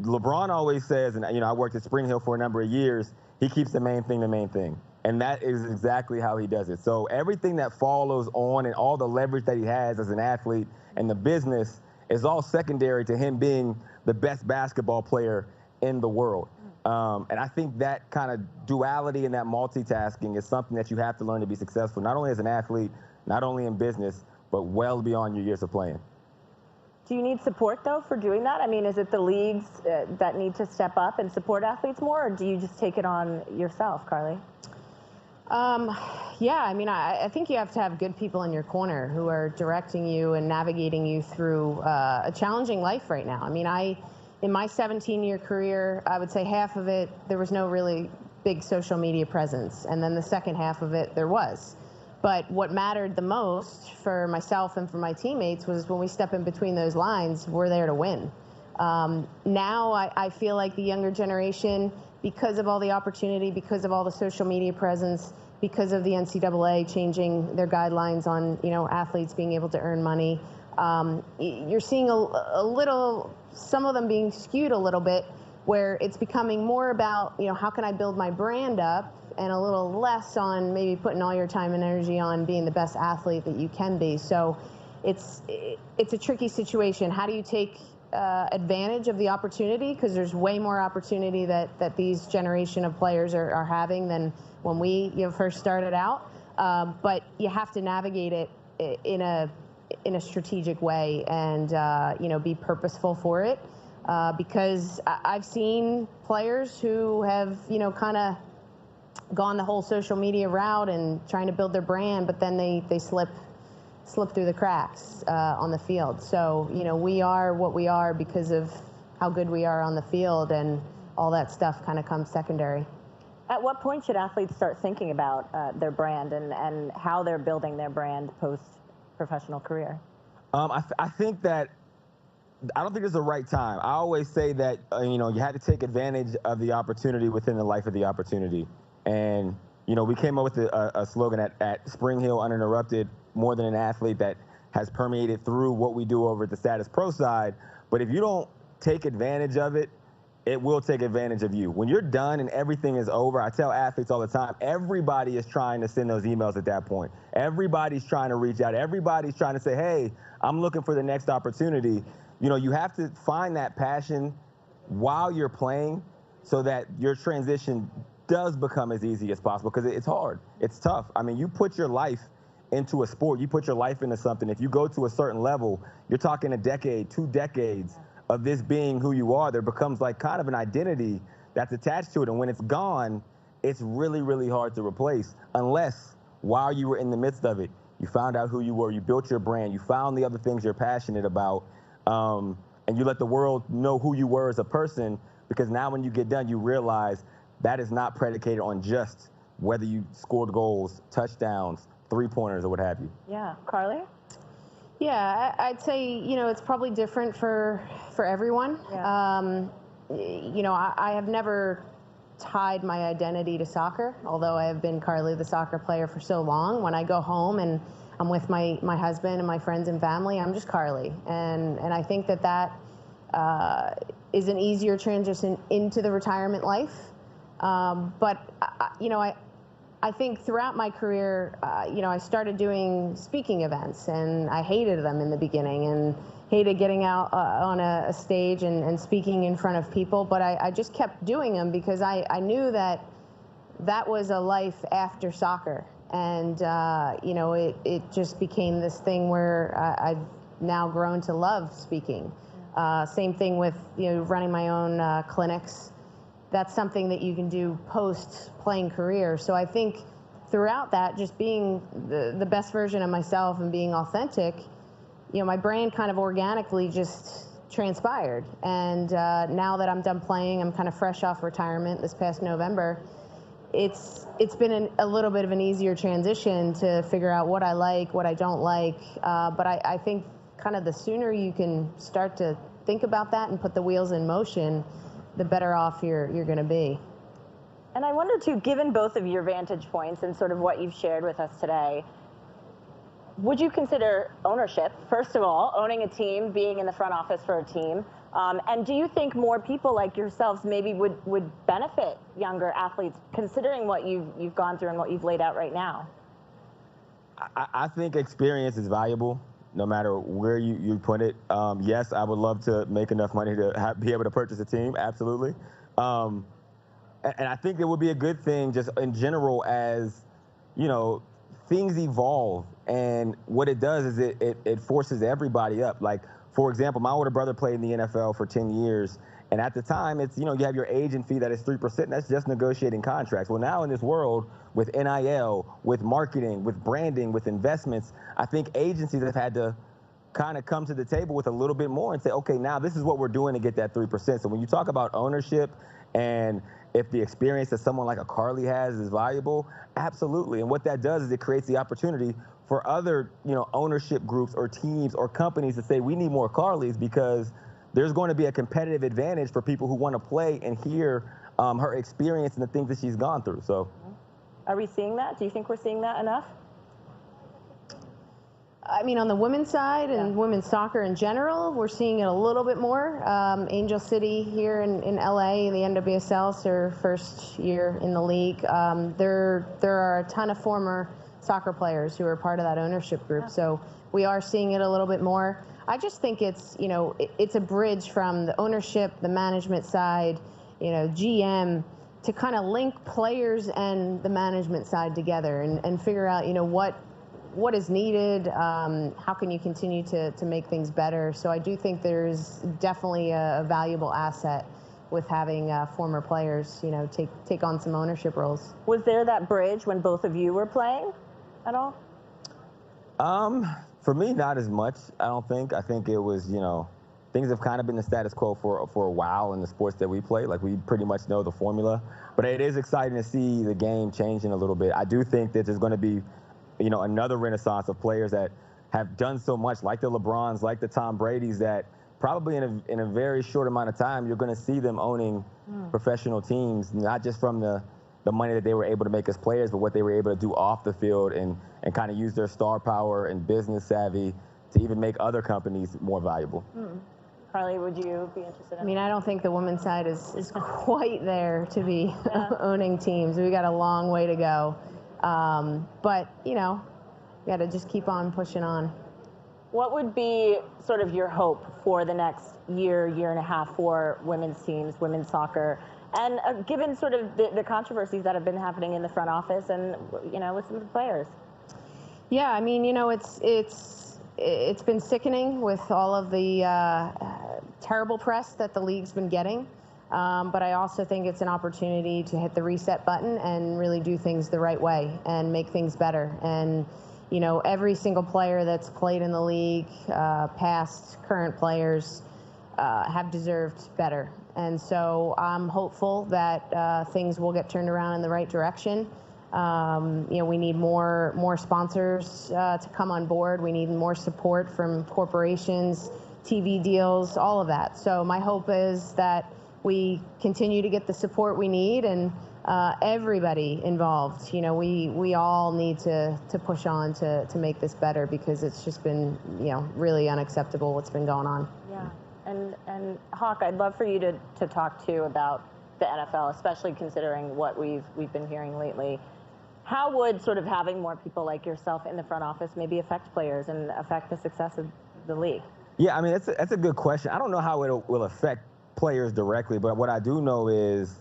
LeBron always says, and I worked at Spring Hill for a number of years, he keeps the main thing the main thing. And that is exactly how he does it. So everything that follows on and all the leverage that he has as an athlete and the business is all secondary to him being the best basketball player in the world. And I think that kind of duality and that multitasking is something that you have to learn to be successful, not only as an athlete, not only in business, but well beyond your years of playing. Do you need support, though, for doing that? I mean, is it the leagues that need to step up and support athletes more, or do you just take it on yourself, Carly? Yeah, I think you have to have good people in your corner who are directing you and navigating you through a challenging life right now. In my 17-year career, I would say half of it, there was no really big social media presence. And then the second half of it, there was. But what mattered the most for myself and for my teammates was when we step in between those lines, we're there to win. Now I feel like the younger generation, because of all the opportunity, because of all the social media presence, because of the NCAA changing their guidelines on, athletes being able to earn money, you're seeing a little, some of them being skewed a little bit, where it's becoming more about, how can I build my brand up, and a little less on maybe putting all your time and energy on being the best athlete that you can be. So it's a tricky situation. How do you take advantage of the opportunity? Because there's way more opportunity that these generation of players are having than when we first started out. But you have to navigate it in a strategic way and be purposeful for it. Because I've seen players who have kind of gone the whole social media route and trying to build their brand, but then they slip through the cracks on the field. So we are what we are because of how good we are on the field, and all that stuff kind of comes secondary. At what point should athletes start thinking about their brand and how they're building their brand post-professional career? I think that I don't think it's the right time. I always say that, you had to take advantage of the opportunity within the life of the opportunity. And, we came up with a slogan at Spring Hill Uninterrupted, more than an athlete, that has permeated through what we do over at the Status Pro side. But if you don't take advantage of it, it will take advantage of you. When you're done and everything is over, I tell athletes all the time, everybody is trying to send those emails at that point. Everybody's trying to reach out. Everybody's trying to say, hey, I'm looking for the next opportunity. You have to find that passion while you're playing so that your transition does become as easy as possible, because it's hard. It's tough. I mean, you put your life into a sport. You put your life into something. If you go to a certain level, you're talking a decade, 2 decades of this being who you are. There becomes like kind of an identity that's attached to it. And when it's gone, it's really, really hard to replace, unless while you were in the midst of it, you found out who you were, you built your brand, you found the other things you're passionate about, and you let the world know who you were as a person, because now when you get done, you realize that is not predicated on just whether you scored goals, touchdowns, three-pointers, or what have you. Yeah. Carly? Yeah, I'd say, it's probably different for everyone. Yeah. I have never tied my identity to soccer, although I have been Carly the soccer player for so long. When I go home and I'm with my husband and my friends and family, I'm just Carly. And I think that is an easier transition into the retirement life. But I think throughout my career, I started doing speaking events, and I hated them in the beginning and hated getting out on a stage and speaking in front of people. But I just kept doing them because I knew that was a life after soccer. And, it just became this thing where I've now grown to love speaking. Same thing with, running my own clinics. That's something that you can do post-playing career. So I think throughout that, just being the best version of myself and being authentic, my brand kind of organically just transpired. And now that I'm done playing, I'm kind of fresh off retirement this past November, it's been a little bit of an easier transition to figure out what I like, what I don't like. But I think kind of the sooner you can start to think about that and put the wheels in motion, the better off you're going to be. And I wonder, too, given both of your vantage points and sort of what you've shared with us today, would you consider ownership, first of all, owning a team, being in the front office for a team? And do you think more people like yourselves maybe would benefit younger athletes, considering what you've gone through and what you've laid out right now? I think experience is valuable, no matter where you put it. Yes, I would love to make enough money to be able to purchase a team, absolutely. And I think it would be a good thing just in general as, things evolve. And what it does is it forces everybody up. Like, for example, my older brother played in the NFL for 10 years. And at the time, it's, you have your agent fee that is 3%. And that's just negotiating contracts. Well, now in this world with NIL, with marketing, with branding, with investments, I think agencies have had to kind of come to the table with a little bit more and say, okay, now this is what we're doing to get that 3%. So when you talk about ownership and if the experience that someone like a Carly has is valuable, absolutely. And what that does is it creates the opportunity for other, ownership groups or teams or companies to say, we need more Carlys, because there's going to be a competitive advantage for people who want to play and hear her experience and the things that she's gone through. So, are we seeing that? Do you think we're seeing that enough? I mean, on the women's side and women's soccer in general, we're seeing it a little bit more. Angel City here in LA, the NWSL, it's their first year in the league. There are a ton of former soccer players who are part of that ownership group. So we are seeing it a little bit more. I just think it's, it's a bridge from the ownership, the management side, GM, to kind of link players and the management side together and figure out, what is needed, how can you continue to make things better. So I do think there's definitely a valuable asset with having former players, take on some ownership roles. Was there that bridge when both of you were playing at all? For me, not as much, I don't think. I think it was, things have kind of been the status quo for a while in the sports that we play. Like, we pretty much know the formula. But it is exciting to see the game changing a little bit. I do think that there's going to be, another renaissance of players that have done so much, like the LeBrons, like the Tom Bradys, that probably in a very short amount of time, you're going to see them owning professional teams, not just from the money that they were able to make as players, but what they were able to do off the field and kind of use their star power and business savvy to even make other companies more valuable. Carly, would you be interested in I mean, I don't think the women's side is quite there to be owning teams. We got a long way to go. But, you know, we got to just keep on pushing on. What would be sort of your hope for the next year, year and a half for women's teams, women's soccer? And given sort of the controversies that have been happening in the front office and, you know, with some of the players. Yeah, I mean, you know, it's been sickening with all of the terrible press that the league's been getting. But I also think it's an opportunity to hit the reset button and really do things the right way and make things better. And, you know, every single player that's played in the league, past, current players, have deserved better. And so I'm hopeful that things will get turned around in the right direction. You know, we need more sponsors to come on board. We need more support from corporations, TV deals, all of that. So my hope is that we continue to get the support we need, and everybody involved. You know, we all need to push on to make this better, because it's just been, you know, really unacceptable what's been going on. Yeah, and Hawk, I'd love for you to talk too about the NFL, especially considering what we've been hearing lately. How would sort of having more people like yourself in the front office maybe affect players and affect the success of the league? Yeah, I mean, that's a good question. I don't know how it will affect players directly, but what I do know is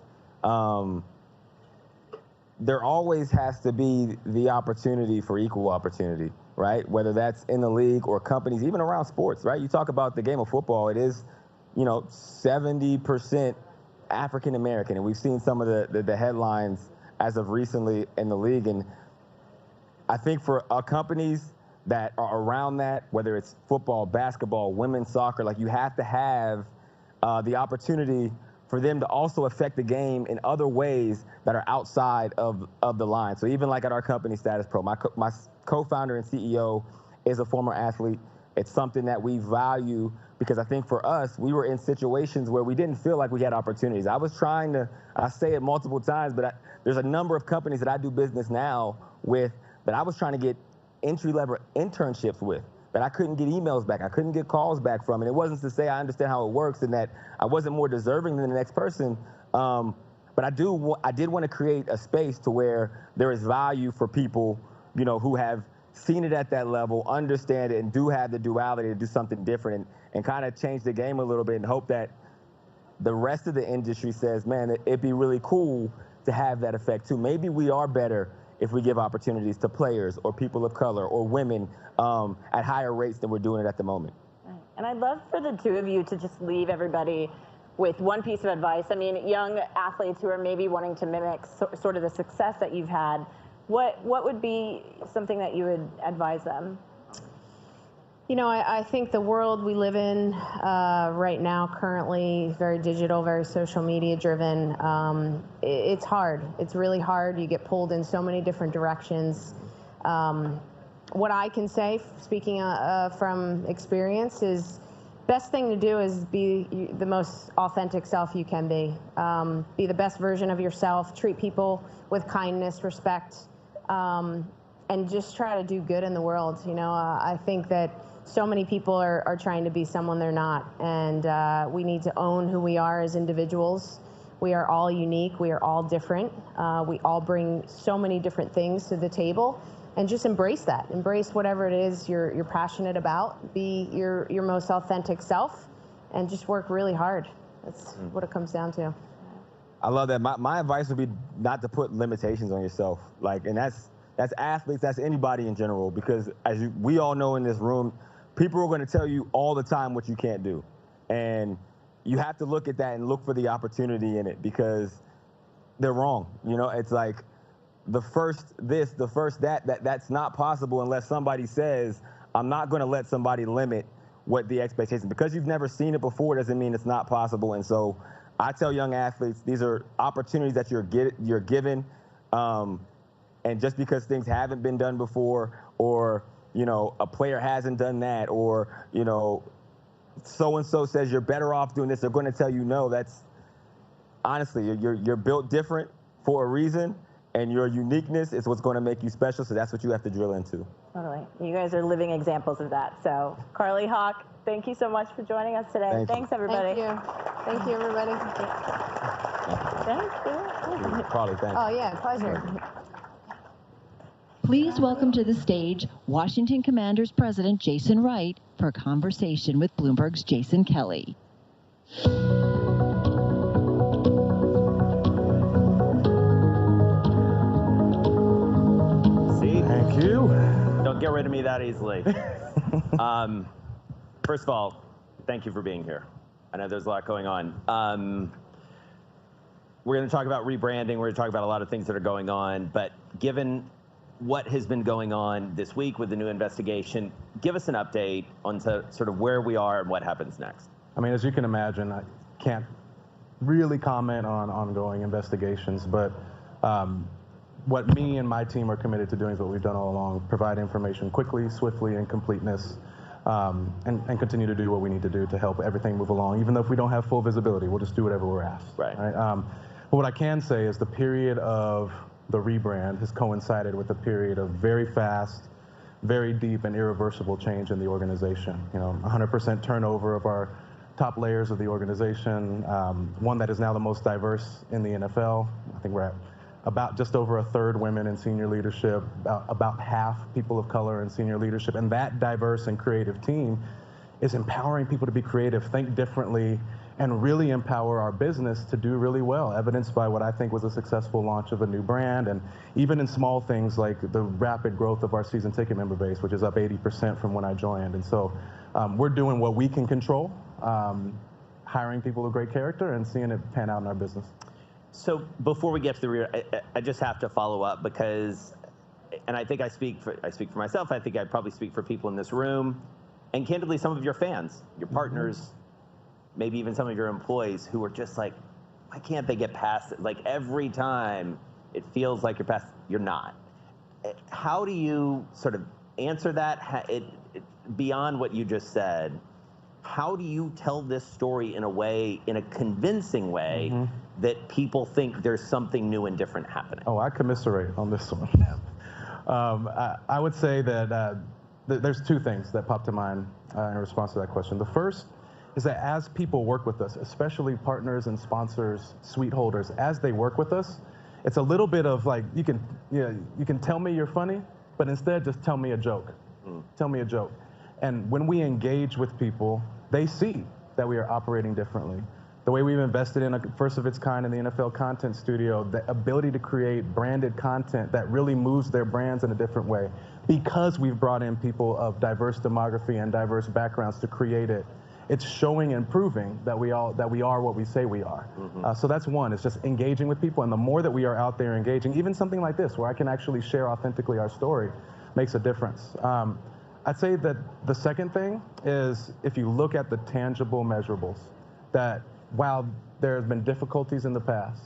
there always has to be the opportunity for equal opportunity, right? Whether that's in the league or companies, even around sports, right? You talk about the game of football, it is, you know, 70% African American, and we've seen some of the headlines as of recently in the league. And I think for companies that are around that, whether it's football, basketball, women's soccer, like, you have to have the opportunity for them to also affect the game in other ways that are outside of the line. So even like at our company, Status Pro, my co-founder and CEO is a former athlete. It's something that we value, because I think for us, we were in situations where we didn't feel like we had opportunities. I say it multiple times, but there's a number of companies that I do business now with that I was trying to get entry-level internships with, that I couldn't get emails back, I couldn't get calls back from. And it wasn't to say I understand how it works and that I wasn't more deserving than the next person, but I did want to create a space to where there is value for people, you know, who have seen it at that level, understand it, and do have the duality to do something different and kind of change the game a little bit, and hope that the rest of the industry says, man, it'd be really cool to have that effect too. Maybe we are better if we give opportunities to players or people of color or women at higher rates than we're doing it at the moment. And I'd love for the two of you to just leave everybody with one piece of advice. I mean, young athletes who are maybe wanting to mimic sort of the success that you've had, what would be something that you would advise them? You know, I think the world we live in right now, currently, very digital, very social media driven. It's hard. It's really hard. You get pulled in so many different directions. What I can say, speaking from experience, is best thing to do is be the most authentic self you can be. Be the best version of yourself. Treat people with kindness, respect, and just try to do good in the world. You know, I think that so many people are trying to be someone they're not, and we need to own who we are as individuals. We are all unique. We are all different. We all bring so many different things to the table, and just embrace that. Embrace whatever it is you're passionate about. Be your most authentic self, and just work really hard. That's what it comes down to. I love that. My advice would be not to put limitations on yourself. Like, and that's athletes, that's anybody in general, because as we all know in this room, people are going to tell you all the time what you can't do. And you have to look at that and look for the opportunity in it, because they're wrong. You know, it's like the first this, the first that's not possible unless somebody says, I'm not going to let somebody limit what the expectation. Because you've never seen it before doesn't mean it's not possible. And so I tell young athletes, these are opportunities that you're given. And just because things haven't been done before, or a player hasn't done that, or, so-and-so says you're better off doing this, they're going to tell you no. That's, honestly, you're built different for a reason, and your uniqueness is what's going to make you special, so that's what you have to drill into. Totally. You guys are living examples of that. So, Carly Hawk, thank you so much for joining us today. Thanks, everybody. Thank you, everybody. Thank you. Carly, thanks. Oh, yeah, pleasure. Please welcome to the stage Washington Commanders President Jason Wright for a conversation with Bloomberg's Jason Kelly. Thank you. Don't get rid of me that easily. First of all, thank you for being here. I know there's a lot going on. We're going to talk about rebranding. We're going to talk about a lot of things that are going on. But given what has been going on this week with the new investigation, give us an update on sort of where we are and what happens next. I mean, as you can imagine, I can't really comment on ongoing investigations, but what me and my team are committed to doing is what we've done all along: provide information quickly, swiftly, and completeness, and continue to do what we need to do to help everything move along. Even though if we don't have full visibility, we'll just do whatever we're asked. Right. But what I can say is the period of the rebrand has coincided with a period of very fast, very deep, and irreversible change in the organization. 100% turnover of our top layers of the organization, one that is now the most diverse in the NFL. I think we're at about just over a third women in senior leadership, about half people of color in senior leadership. And that diverse and creative team is empowering people to be creative, think differently, and really empower our business to do really well, evidenced by what I think was a successful launch of a new brand, and even in small things like the rapid growth of our season ticket member base, which is up 80% from when I joined. And so we're doing what we can control, hiring people of great character and seeing it pan out in our business. So before we get to the rear, I just have to follow up because, and I think I speak for myself, I think I probably speak for people in this room, and candidly some of your fans, your partners, maybe even some of your employees who are just like, why can't they get past it? Like every time it feels like you're past, you're not. How do you sort of answer that? Beyond what you just said, how do you tell this story in a convincing way, that people think there's something new and different happening? Oh, I commiserate on this one. I would say that there's two things that pop to mind in response to that question. The first is that as people work with us, especially partners and sponsors, suite holders, as they work with us, it's a little bit of like, you can tell me you're funny, but instead just tell me a joke. Tell me a joke. And when we engage with people, they see that we are operating differently. The way we've invested in a first of its kind in the NFL content studio, the ability to create branded content that really moves their brands in a different way, because we've brought in people of diverse demography and diverse backgrounds to create it. It's showing and proving that we are what we say we are. So that's one, it's just engaging with people. And the more that we are out there engaging, even something like this, where I can actually share authentically our story, makes a difference. I'd say that the second thing is, if you look at the tangible measurables, that while there have been difficulties in the past,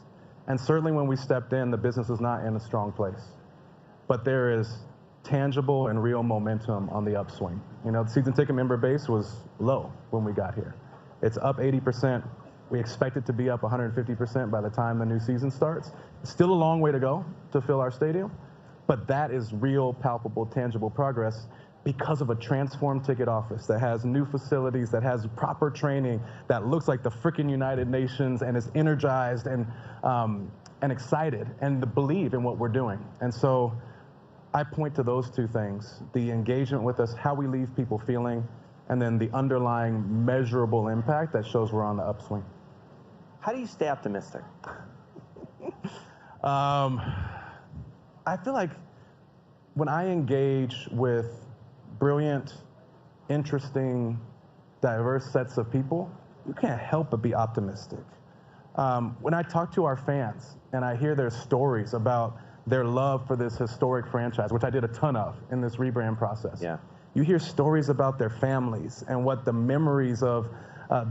and certainly when we stepped in, the business was not in a strong place, but there is tangible and real momentum on the upswing. The season ticket member base was low when we got here. It's up 80%. We expect it to be up 150% by the time the new season starts. It's still a long way to go to fill our stadium, but that is real, palpable, tangible progress because of a transformed ticket office that has new facilities, that has proper training, that looks like the frickin' United Nations, and is energized and excited and to believe in what we're doing. And so I point to those two things: the engagement with us, how we leave people feeling, and then the underlying measurable impact that shows we're on the upswing. How do you stay optimistic? I feel like when I engage with brilliant, interesting, diverse sets of people, you can't help but be optimistic. When I talk to our fans and I hear their stories about their love for this historic franchise, which I did a ton of in this rebrand process. Yeah. You hear stories about their families and what the memories of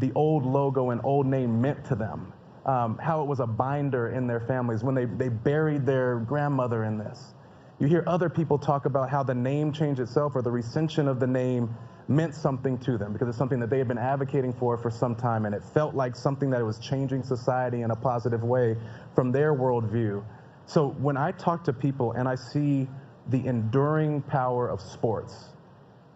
the old logo and old name meant to them, how it was a binder in their families when they buried their grandmother in this. You hear other people talk about how the name change itself or the recension of the name meant something to them because it's something that they had been advocating for some time, and it felt like something that was changing society in a positive way from their worldview. So when I talk to people and I see the enduring power of sports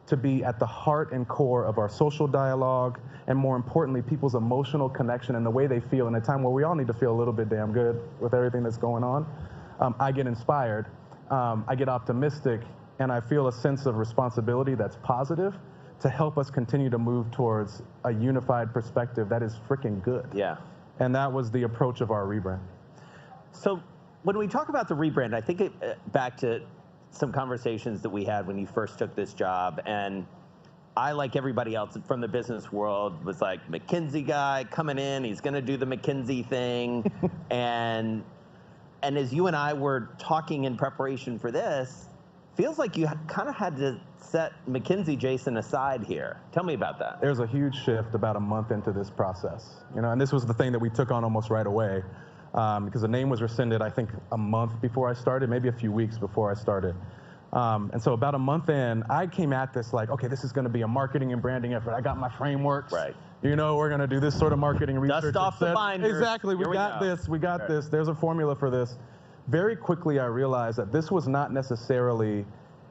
to be at the heart and core of our social dialogue, and more importantly, people's emotional connection and the way they feel in a time where we all need to feel a little bit damn good with everything that's going on, I get inspired, I get optimistic, and I feel a sense of responsibility that's positive to help us continue to move towards a unified perspective that is freaking good. Yeah. And that was the approach of our rebrand. So when we talk about the rebrand, I think back to some conversations that we had when you first took this job, and I, like everybody else from the business world, was like, McKinsey guy coming in, he's going to do the McKinsey thing. and as you and I were talking in preparation for this, feels like you kind of had to set McKinsey Jason aside here. Tell me about that. There's a huge shift about a month into this process, and this was the thing that we took on almost right away, because the name was rescinded, I think, a month before I started, maybe a few weeks before I started. And so about a month in, I came at this like, okay, this is going to be a marketing and branding effort. I got my frameworks. Right. We're going to do this sort of marketing research. Dust off the binders. Exactly. We got this. There's a formula for this. Very quickly, I realized that this was not necessarily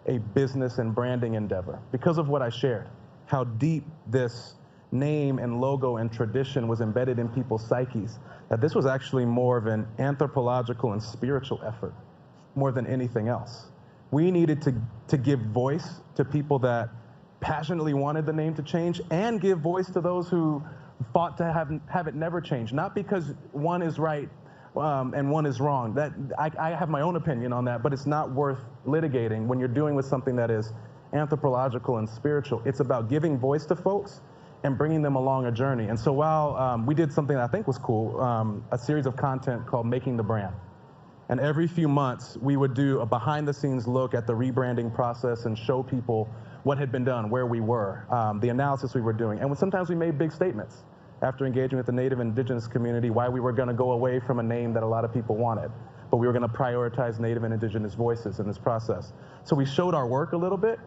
a business and branding endeavor because of what I shared, how deep this name and logo and tradition was embedded in people's psyches, that this was actually more of an anthropological and spiritual effort more than anything else. We needed to give voice to people that passionately wanted the name to change and give voice to those who fought to have it never change, not because one is right and one is wrong. That I have my own opinion on that, but it's not worth litigating when you're dealing with something that is anthropological and spiritual. It's about giving voice to folks and bringing them along a journey. And so while we did something that I think was cool, a series of content called Making the Brand. And every few months, we would do a behind-the-scenes look at the rebranding process and show people what had been done, where we were, the analysis we were doing. And sometimes we made big statements after engaging with the Native and Indigenous community, why we were going to go away from a name that a lot of people wanted. But we were going to prioritize Native and Indigenous voices in this process. So we showed our work a little bit,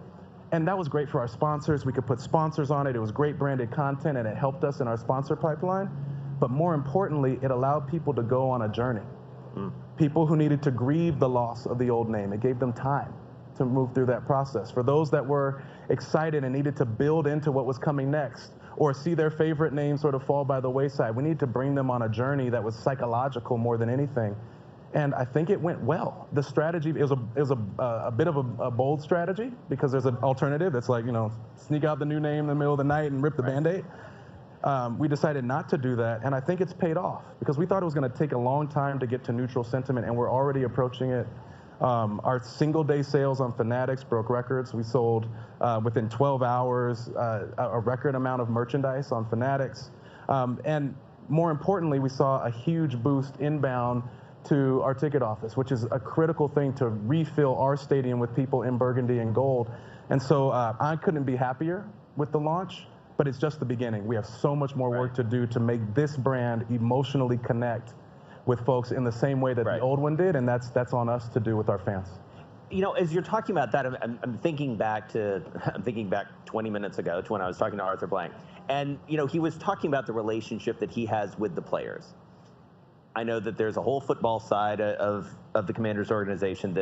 and that was great for our sponsors. We could put sponsors on it. It was great branded content, and it helped us in our sponsor pipeline. But more importantly, it allowed people to go on a journey. People who needed to grieve the loss of the old name. It gave them time to move through that process. For those that were excited and needed to build into what was coming next, or see their favorite name sort of fall by the wayside, we need to bring them on a journey that was psychological more than anything. And I think it went well. The strategy is a bit of a bold strategy because there's an alternative that's like, sneak out the new name in the middle of the night and rip the Band-Aid. We decided not to do that, and I think it's paid off because we thought it was going to take a long time to get to neutral sentiment, and we're already approaching it. Our single-day sales on Fanatics broke records. We sold within 12 hours a record amount of merchandise on Fanatics, and more importantly, we saw a huge boost inbound to our ticket office, which is a critical thing to refill our stadium with people in burgundy and gold. And so I couldn't be happier with the launch. But it's just the beginning. We have so much more work to do to make this brand emotionally connect with folks in the same way that the old one did, and that's on us to do with our fans. As you're talking about that, I'm thinking back 20 minutes ago to when I was talking to Arthur Blank, and he was talking about the relationship that he has with the players. I know that there's a whole football side of the Commanders organization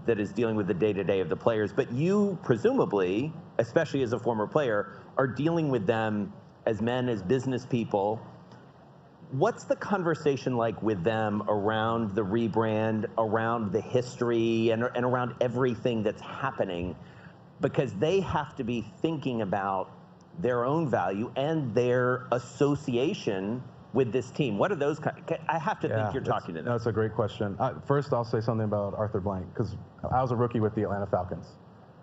that is dealing with the day-to-day of the players, but you presumably, especially as a former player, are dealing with them as men, as business people. What's the conversation like with them around the rebrand, around the history, and around everything that's happening? Because they have to be thinking about their own value and their association with this team. What are those I have to think you're talking to them. That's a great question. First, I'll say something about Arthur Blank, because I was a rookie with the Atlanta Falcons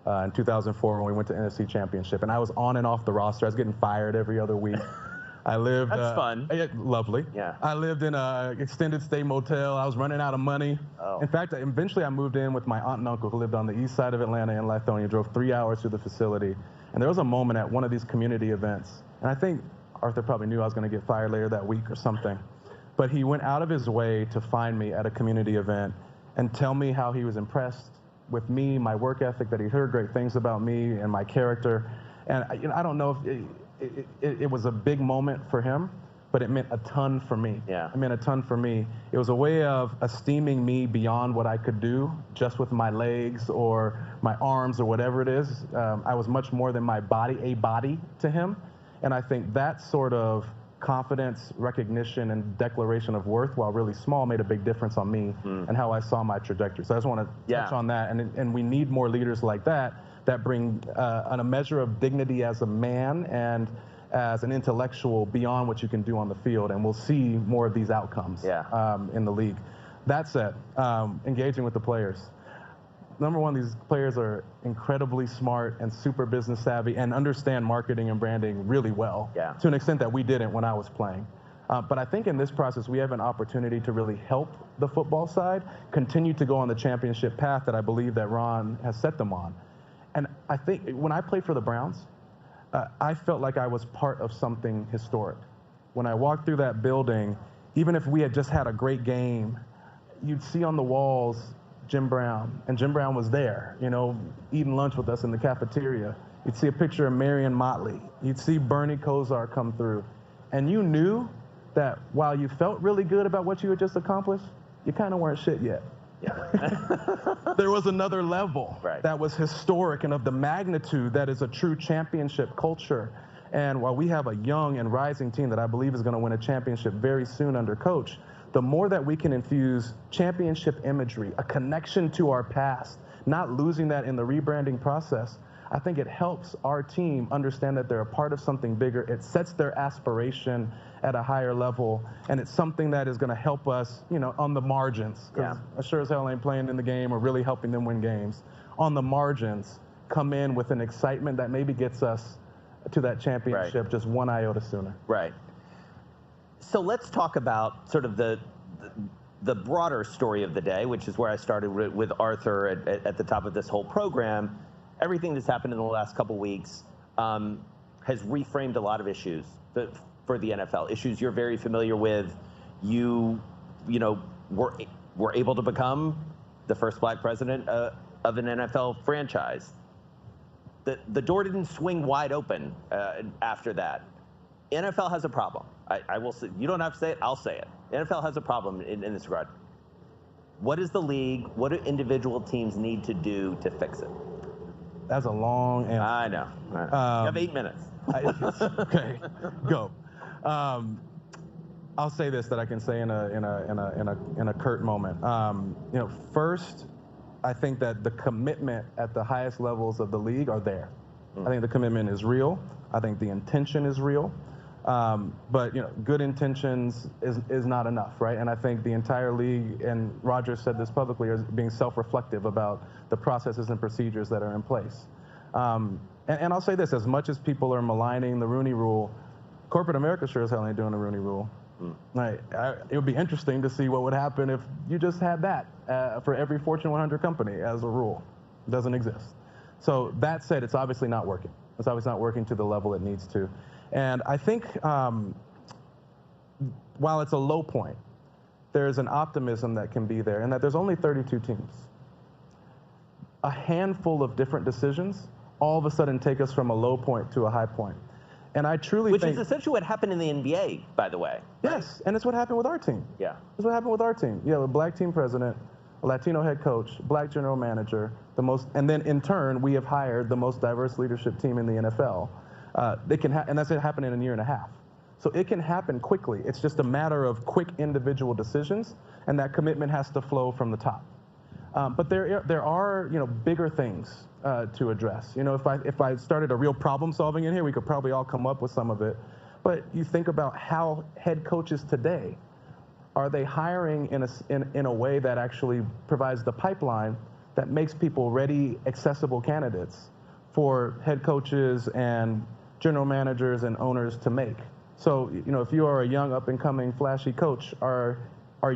in 2004 when we went to NFC Championship, and I was on and off the roster. I was getting fired every other week. I lived. That's fun. Lovely. Yeah. I lived in an extended stay motel. I was running out of money. Oh. In fact, eventually I moved in with my aunt and uncle who lived on the east side of Atlanta in Lithonia, drove 3 hours to the facility. And there was a moment at one of these community events, and I think Arthur probably knew I was going to get fired later that week or something. But he went out of his way to find me at a community event and tell me how he was impressed with me, my work ethic, that he heard great things about me and my character. And I don't know if it was a big moment for him, but it meant a ton for me. Yeah. It meant a ton for me. It was a way of esteeming me beyond what I could do just with my legs or my arms or whatever it is. I was much more than a body to him. And I think that sort of confidence, recognition, and declaration of worth, while really small, made a big difference on me and how I saw my trajectory. So I just want to touch on that. And we need more leaders like that bring a measure of dignity as a man and as an intellectual beyond what you can do on the field. And we'll see more of these outcomes in the league. That said, engaging with the players. Number one, these players are incredibly smart and super business savvy and understand marketing and branding really well, to an extent that we didn't when I was playing. But I think in this process, we have an opportunity to really help the football side continue to go on the championship path that I believe that Ron has set them on. And I think when I played for the Browns, I felt like I was part of something historic. When I walked through that building, even if we had just had a great game, you'd see on the walls Jim Brown, and Jim Brown was there, eating lunch with us in the cafeteria. You'd see a picture of Marion Motley. You'd see Bernie Kosar come through. And you knew that while you felt really good about what you had just accomplished, you kind of weren't shit yet. There was another level that was historic and of the magnitude that is a true championship culture. And while we have a young and rising team that I believe is going to win a championship very soon under coach, the more that we can infuse championship imagery, a connection to our past, not losing that in the rebranding process, I think it helps our team understand that they're a part of something bigger. It sets their aspiration at a higher level, and it's something that is going to help us, on the margins. I sure as hell ain't playing in the game or really helping them win games. On the margins, come in with an excitement that maybe gets us to that championship just one iota sooner. Right. So let's talk about sort of the broader story of the day, which is where I started with Arthur at the top of this whole program. Everything that's happened in the last couple weeks has reframed a lot of issues for the NFL. Issues you're very familiar with. You were able to become the first black president of an NFL franchise. The door didn't swing wide open after that. NFL has a problem. I will say, you don't have to say it, I'll say it. The NFL has a problem in this regard. What is the league, what do individual teams need to do to fix it? That's a long answer. I know. You have 8 minutes. Okay, go. I'll say this that I can say in a curt moment. First, I think that the commitment at the highest levels of the league are there. I think the commitment is real. I think the intention is real. But good intentions is not enough, right? And I think the entire league, and Roger said this publicly, is being self-reflective about the processes and procedures that are in place. And I'll say this: as much as people are maligning the Rooney Rule, corporate America sure as hell ain't doing the Rooney Rule. It would be interesting to see what would happen if you just had that for every Fortune 100 company as a rule. It doesn't exist. So that said, it's obviously not working. It's obviously not working to the level it needs to. And I think while it's a low point, there's an optimism that can be there, and that there's only 32 teams. A handful of different decisions all of a sudden take us from a low point to a high point. And I truly think... Which is essentially what happened in the NBA, by the way. Yes, and it's what happened with our team. Yeah. It's what happened with our team. You have a black team president, a Latino head coach, black general manager, and then in turn, we have hired the most diverse leadership team in the NFL. And that's happened in a year and a half. So it can happen quickly. It's just a matter of quick individual decisions, and that commitment has to flow from the top. But there are bigger things to address. If I started a real problem solving in here, we could probably all come up with some of it. But you think about how head coaches today, are they hiring in a way that actually provides the pipeline that makes people ready, accessible candidates for head coaches and general managers and owners to make? So, if you are a young, up-and-coming, flashy coach, are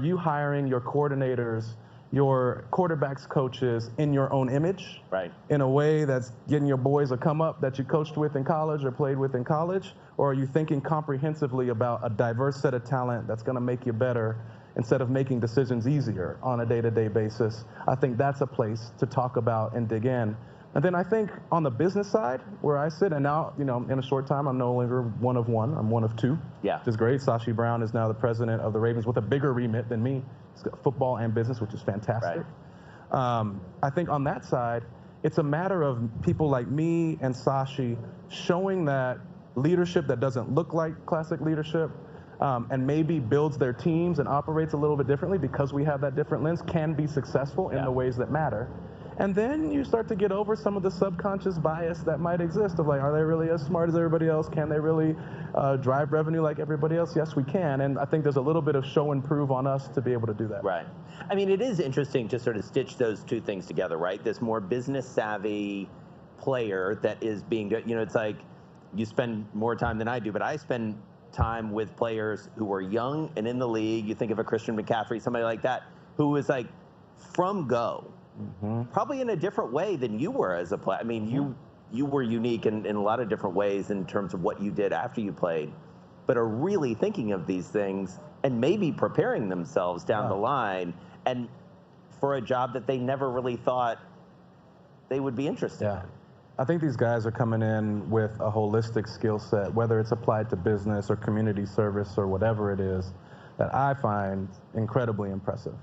you hiring your coordinators, your quarterbacks coaches in your own image? Right. In a way that's getting your boys a come up that you coached with in college or played with in college? Or are you thinking comprehensively about a diverse set of talent that's going to make you better instead of making decisions easier on a day-to-day basis. I think that's a place to talk about and dig in. And then I think on the business side, where I sit, and now, you know, in a short time, I'm no longer one of one, I'm one of two, which is great. Sashi Brown is now the president of the Ravens with a bigger remit than me. He's got football and business, which is fantastic. I think on that side, it's a matter of people like me and Sashi showing that leadership that doesn't look like classic leadership, and maybe builds their teams and operates a little bit differently because we have that different lens, can be successful in the ways that matter. And then you start to get over some of the subconscious bias that might exist of like, are they really as smart as everybody else? Can they really drive revenue like everybody else? Yes, we can. And I think there's a little bit of show and prove on us to be able to do that. Right. I mean, it is interesting to sort of stitch those two things together, right? This more business savvy player that is being, you know, it's like you spend more time than I do, but I spend time with players who are young and in the league. You think of a Christian McCaffrey, somebody like that, who was like from go. Probably in a different way than you were as a player. I mean, you were unique in a lot of different ways in terms of what you did after you played, but are really thinking of these things and maybe preparing themselves down the line and for a job that they never really thought they would be interested in. I think these guys are coming in with a holistic skill set, whether it's applied to business or community service or whatever it is, that I find incredibly impressive.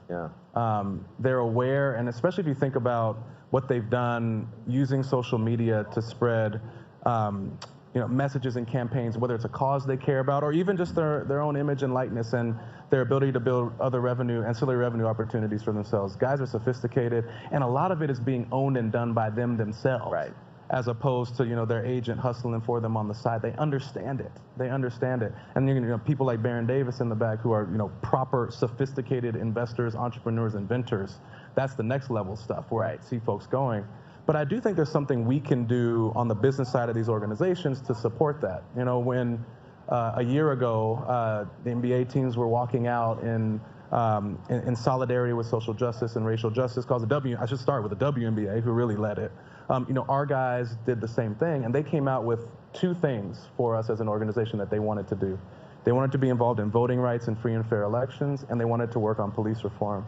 They're aware, and especially if you think about what they've done using social media to spread you know, messages and campaigns, whether it's a cause they care about or even just their own image and likeness and their ability to build other revenue, ancillary revenue opportunities for themselves. Guys are sophisticated, and a lot of it is being owned and done by them themselves. As opposed to, you know, their agent hustling for them on the side. They understand it. They understand it. And you know, people like Baron Davis in the back who are, you know, proper, sophisticated investors, entrepreneurs, inventors. That's the next level stuff where I see folks going. But I do think there's something we can do on the business side of these organizations to support that. You know, when a year ago, the NBA teams were walking out in solidarity with social justice and racial justice, called I should start with the WNBA, who really led it. You know, our guys did the same thing, and they came out with two things for us as an organization that they wanted to do. They wanted to be involved in voting rights and free and fair elections, and they wanted to work on police reform.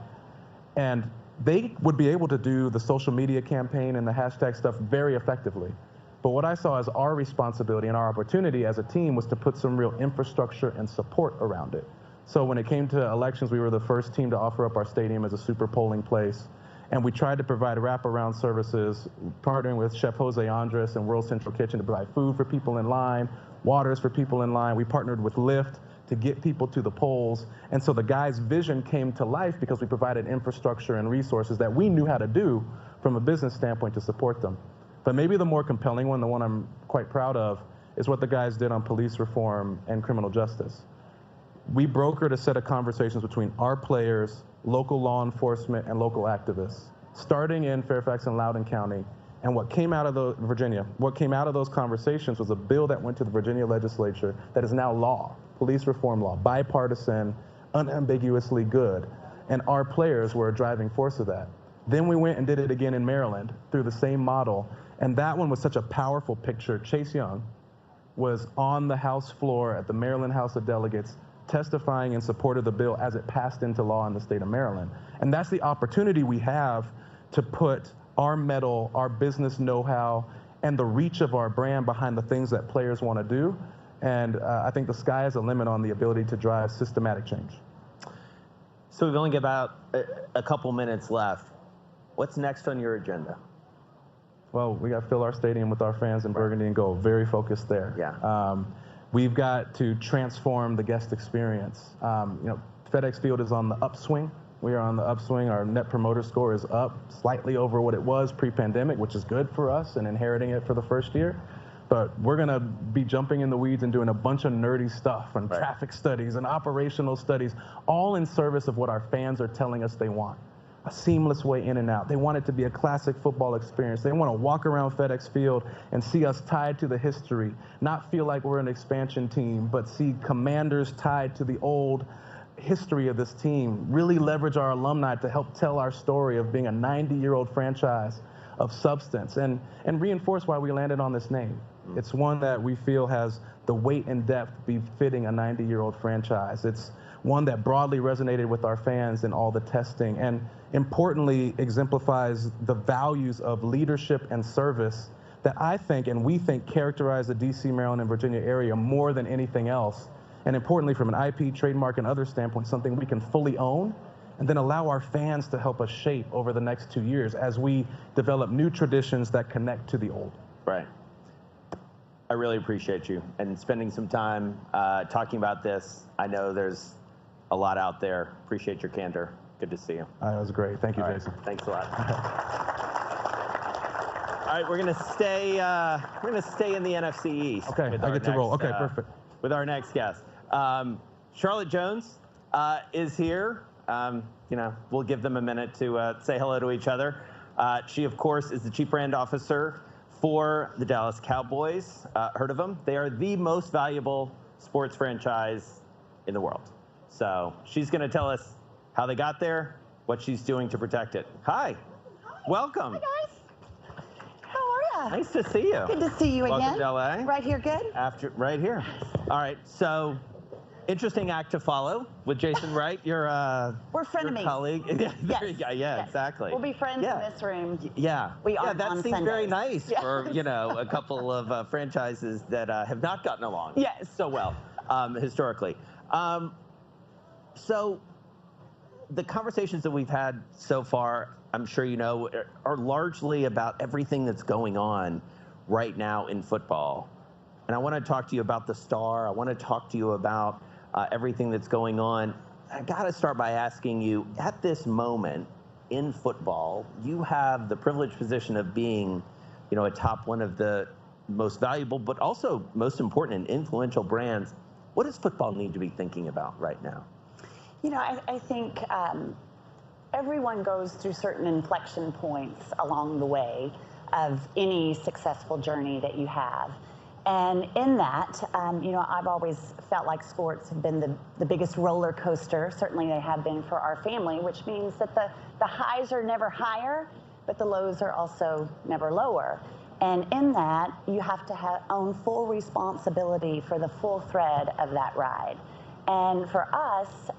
And they would be able to do the social media campaign and the hashtag stuff very effectively. But what I saw as our responsibility and our opportunity as a team was to put some real infrastructure and support around it. So when it came to elections, we were the first team to offer up our stadium as a super polling place. And we tried to provide wraparound services, partnering with Chef Jose Andres and World Central Kitchen to provide food for people in line, waters for people in line. We partnered with Lyft to get people to the polls. And so the guys' vision came to life because we provided infrastructure and resources that we knew how to do from a business standpoint to support them. But maybe the more compelling one, the one I'm quite proud of, is what the guys did on police reform and criminal justice. We brokered a set of conversations between our players, local law enforcement, and local activists, starting in Fairfax and Loudoun County. And what came out of what came out of those conversations was a bill that went to the Virginia legislature that is now law, police reform law, bipartisan, unambiguously good. And our players were a driving force of that. Then we went and did it again in Maryland through the same model. And that one was such a powerful picture. Chase Young was on the House floor at the Maryland House of Delegates testifying in support of the bill as it passed into law in the state of Maryland. And that's the opportunity we have to put our mettle, our business know-how, and the reach of our brand behind the things that players want to do. And I think the sky is the limit on the ability to drive systematic change. So we've only got about a couple minutes left. What's next on your agenda? Well, we got to fill our stadium with our fans in burgundy and gold. Very focused there. We've got to transform the guest experience. You know, FedEx Field is on the upswing. We are on the upswing. Our net promoter score is up slightly over what it was pre-pandemic, which is good for us and inheriting it for the first year. But we're going to be jumping in the weeds and doing a bunch of nerdy stuff and traffic studies and operational studies, all in service of what our fans are telling us they want. A seamless way in and out. They want it to be a classic football experience. They want to walk around FedEx Field and see us tied to the history, not feel like we're an expansion team, but see Commanders tied to the old history of this team, really leverage our alumni to help tell our story of being a 90-year-old franchise of substance and reinforce why we landed on this name. It's one that we feel has the weight and depth befitting a 90-year-old franchise. It's one that broadly resonated with our fans in all the testing, and importantly exemplifies the values of leadership and service that I think and we think characterize the DC, Maryland, and Virginia area more than anything else. And importantly, from an IP, trademark, and other standpoint, something we can fully own and then allow our fans to help us shape over the next 2 years as we develop new traditions that connect to the old. Right. I really appreciate you and spending some time talking about this. I know there's a lot out there. Appreciate your candor. Good to see you. That was great. Thank you, All Jason. Right. Thanks a lot. All right, we're gonna stay in the NFC East. Okay, I get to roll. Okay, perfect. With our next guest, Charlotte Jones is here. We'll give them a minute to say hello to each other. She, of course, is the Chief Brand Officer for the Dallas Cowboys. Heard of them? They are the most valuable sports franchise in the world. So she's going to tell us how they got there, what she's doing to protect it. Hi. Welcome. Hi, guys. How are you? Nice to see you. Good to see you Welcome again. to LA. Right here, good? Right here. All right, so interesting act to follow with Jason Wright, your We're frenemies. your colleague. Yeah, there you go. Yeah, Yes. exactly. We'll be friends Yeah. in this room. Yeah. We are that on seems very Sundays. nice Yeah. for a couple of franchises that have not gotten along so well historically. So the conversations that we've had so far, I'm sure you know, are largely about everything that's going on right now in football. And I want to talk to you about the star. I want to talk to you about everything that's going on. I got to start by asking you, at this moment in football, you have the privileged position of being, atop one of the most valuable, but also most important and influential brands. What does football need to be thinking about right now? I think everyone goes through certain inflection points along the way of any successful journey that you have. And in that, I've always felt like sports have been the biggest roller coaster. Certainly they have been for our family, which means that the highs are never higher, but the lows are also never lower. And in that, you have to own full responsibility for the full thread of that ride. And for us,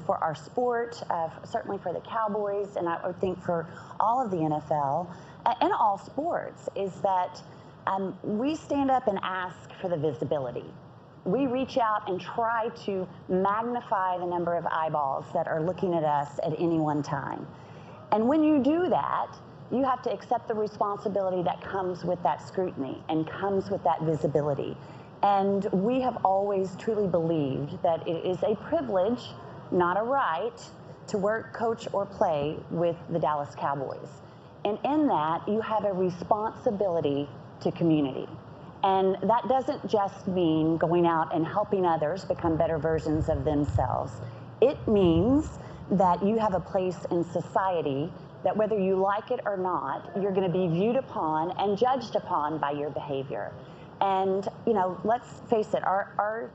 for our sport, certainly for the Cowboys, and I would think for all of the NFL, and all sports, is that we stand up and ask for the visibility. We reach out and try to magnify the number of eyeballs that are looking at us at any one time. And when you do that, you have to accept the responsibility that comes with that scrutiny and comes with that visibility. And we have always truly believed that it is a privilege, not a right, to work, coach, or play with the Dallas Cowboys. And in that, you have a responsibility to community. And that doesn't just mean going out and helping others become better versions of themselves. It means that you have a place in society that whether you like it or not, you're going to be viewed upon and judged upon by your behavior. And, let's face it, our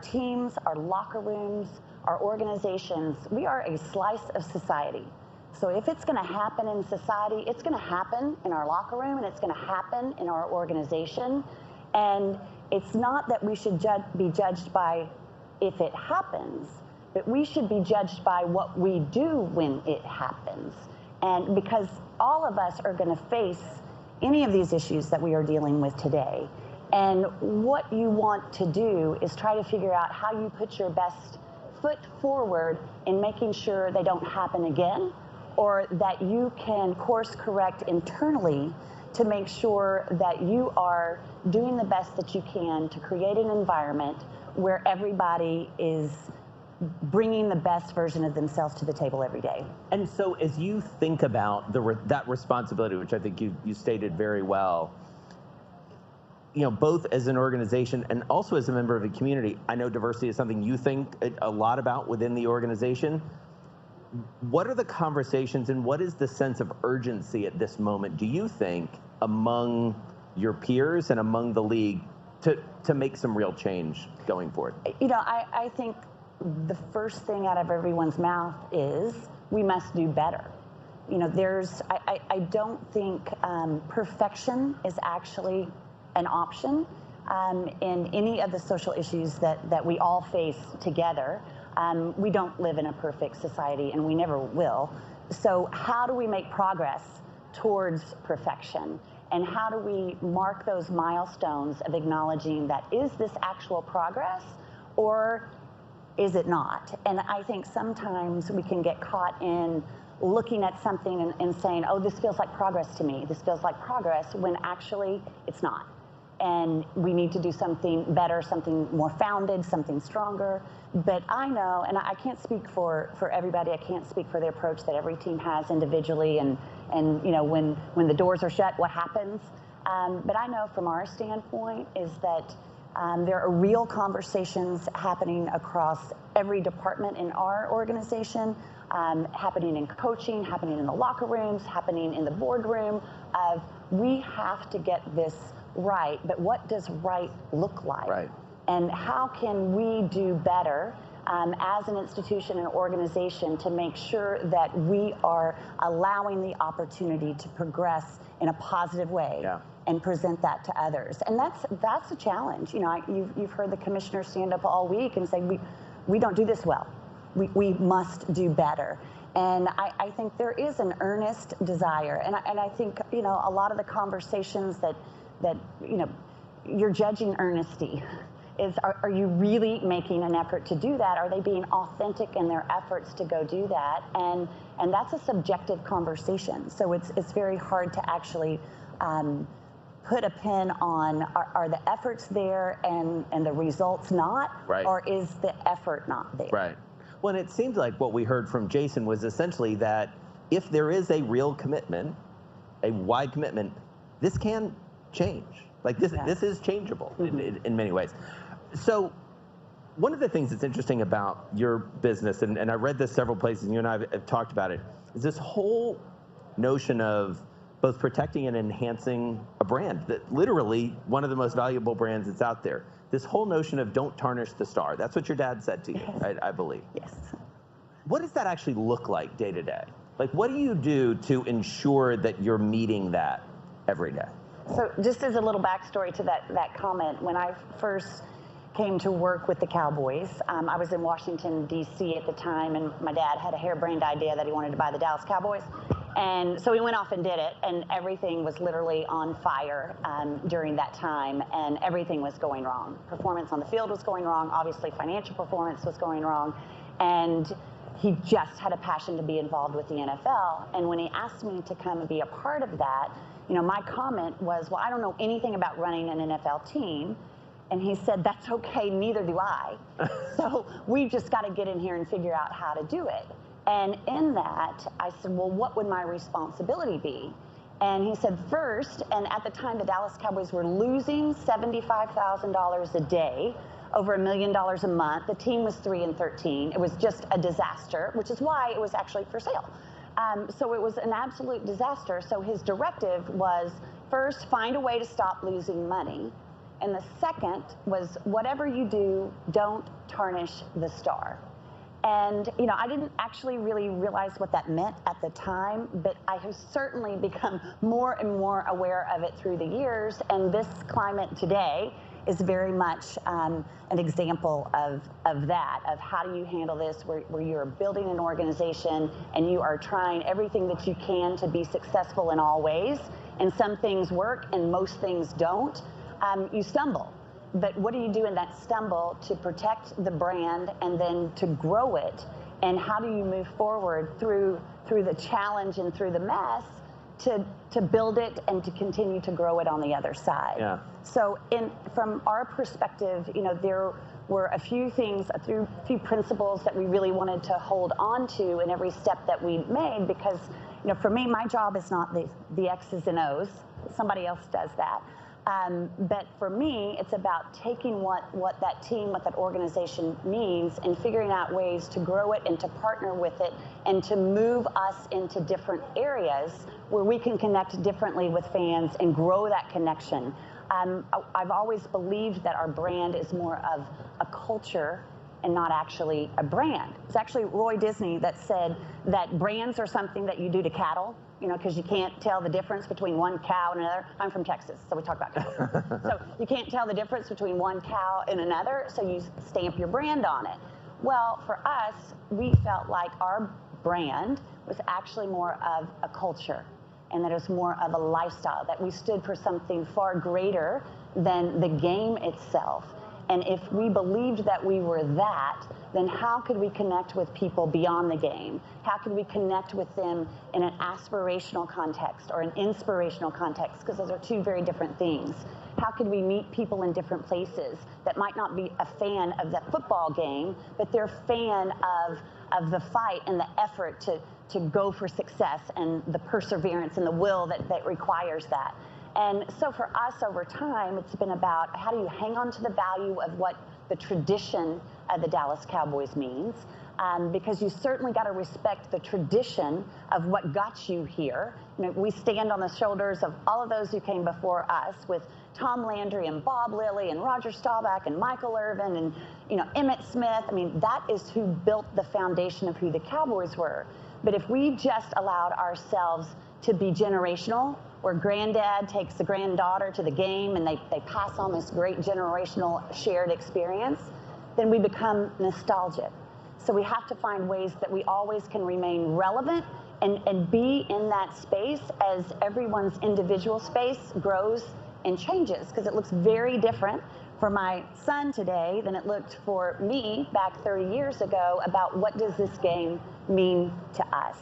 teams, our locker rooms, our organizations, we are a slice of society. So if it's going to happen in society, it's going to happen in our locker room, and it's going to happen in our organization. And it's not that we should be judged by if it happens, but we should be judged by what we do when it happens. And because all of us are going to face any of these issues that we are dealing with today. And what you want to do is try to figure out how you put your best foot forward in making sure they don't happen again, or that you can course correct internally to make sure that you are doing the best that you can to create an environment where everybody is bringing the best version of themselves to the table every day. And so as you think about that responsibility, which I think you stated very well, both as an organization and also as a member of a community, I know diversity is something you think a lot about within the organization. What are the conversations and what is the sense of urgency at this moment, do you think, among your peers and among the league to make some real change going forward? I think the first thing out of everyone's mouth is we must do better. I don't think perfection is actually an option in any of the social issues that we all face together. We don't live in a perfect society, and we never will. So how do we make progress towards perfection? And how do we mark those milestones of acknowledging that is this actual progress or is it not? And I think sometimes we can get caught in looking at something and saying, oh, this feels like progress to me. This feels like progress, when actually it's not. And we need to do something better, something more founded, something stronger. But I know, and I can't speak for everybody, I can't speak for the approach that every team has individually, and you know, when the doors are shut, what happens? But I know from our standpoint is that there are real conversations happening across every department in our organization, happening in coaching, happening in the locker rooms, happening in the boardroom. We have to get this right, but what does right look like? Right. And how can we do better as an institution and organization to make sure that we are allowing the opportunity to progress in a positive way and present that to others? And that's a challenge. You know, you've heard the commissioner stand up all week and say, we don't do this well. We must do better. And I think there is an earnest desire. And I think, you know, a lot of the conversations that you know, you're judging earnesty. Are you really making an effort to do that? Are they being authentic in their efforts to go do that? And that's a subjective conversation. So it's very hard to actually put a pin on, are the efforts there and the results not? Right. Or is the effort not there? Right. Well, and it seemed like what we heard from Jason was essentially that if there is a real commitment, a wide commitment, this can change. Like this is changeable in many ways. So one of the things that's interesting about your business, and I read this several places, and you and I have talked about it, is this whole notion of both protecting and enhancing a brand, that literally one of the most valuable brands that's out there. This whole notion of don't tarnish the star. That's what your dad said to you, I believe. Yes. What does that actually look like day to day? Like, what do you do to ensure that you're meeting that every day? So just as a little backstory to that comment, when I first came to work with the Cowboys, I was in Washington, D.C. at the time, and my dad had a harebrained idea that he wanted to buy the Dallas Cowboys. And so we went off and did it, and everything was literally on fire during that time, and everything was going wrong. Performance on the field was going wrong. Obviously, financial performance was going wrong. And he just had a passion to be involved with the NFL. And when he asked me to come and be a part of that, you know, my comment was, well, I don't know anything about running an NFL team. And he said, that's okay, neither do I. So we've just got to get in here and figure out how to do it. And in that, I said, well, what would my responsibility be? And he said, first, and at the time the Dallas Cowboys were losing $75,000 a day, over $1 million a month. The team was 3-13. It was just a disaster, which is why it was actually for sale. So it was an absolute disaster. So his directive was, first, find a way to stop losing money. And the second was, whatever you do, don't tarnish the star. And, you know, I didn't actually really realize what that meant at the time, but I have certainly become more and more aware of it through the years. And this climate today is very much an example of that, of how do you handle this, where you're building an organization and you are trying everything that you can to be successful in all ways. And some things work and most things don't. You stumble. But what do you do in that stumble to protect the brand and then to grow it? And how do you move forward through the challenge and through the mess to build it and to continue to grow it on the other side? Yeah. So from our perspective, you know, there were a few things, a few principles that we really wanted to hold on to in every step that we made, because, you know, for me, my job is not the X's and O's. Somebody else does that. But for me, it's about taking what that team, what that organization means, and figuring out ways to grow it and to partner with it and to move us into different areas where we can connect differently with fans and grow that connection. I've always believed that our brand is more of a culture and not actually a brand. It's actually Roy Disney that said that brands are something that you do to cattle, you know, because you can't tell the difference between one cow and another. I'm from Texas, so we talk about cows. So you can't tell the difference between one cow and another, so you stamp your brand on it. Well, for us, we felt like our brand was actually more of a culture, and that it was more of a lifestyle, that we stood for something far greater than the game itself. And if we believed that we were that, then how could we connect with people beyond the game? How could we connect with them in an aspirational context or an inspirational context? Because those are two very different things. How could we meet people in different places that might not be a fan of the football game, but they're a fan of the fight and the effort to go for success and the perseverance and the will that requires that. And so for us over time, it's been about how do you hang on to the value of what the tradition of the Dallas Cowboys means, because you certainly got to respect the tradition of what got you here. You know, we stand on the shoulders of all of those who came before us, with Tom Landry and Bob Lilly and Roger Staubach and Michael Irvin and, you know, Emmitt Smith. I mean, that is who built the foundation of who the Cowboys were. But if we just allowed ourselves to be generational, where granddad takes the granddaughter to the game and they pass on this great generational shared experience, then we become nostalgic. So we have to find ways that we always can remain relevant and be in that space as everyone's individual space grows and changes, because it looks very different for my son today than it looked for me back 30 years ago about what does this game mean to us.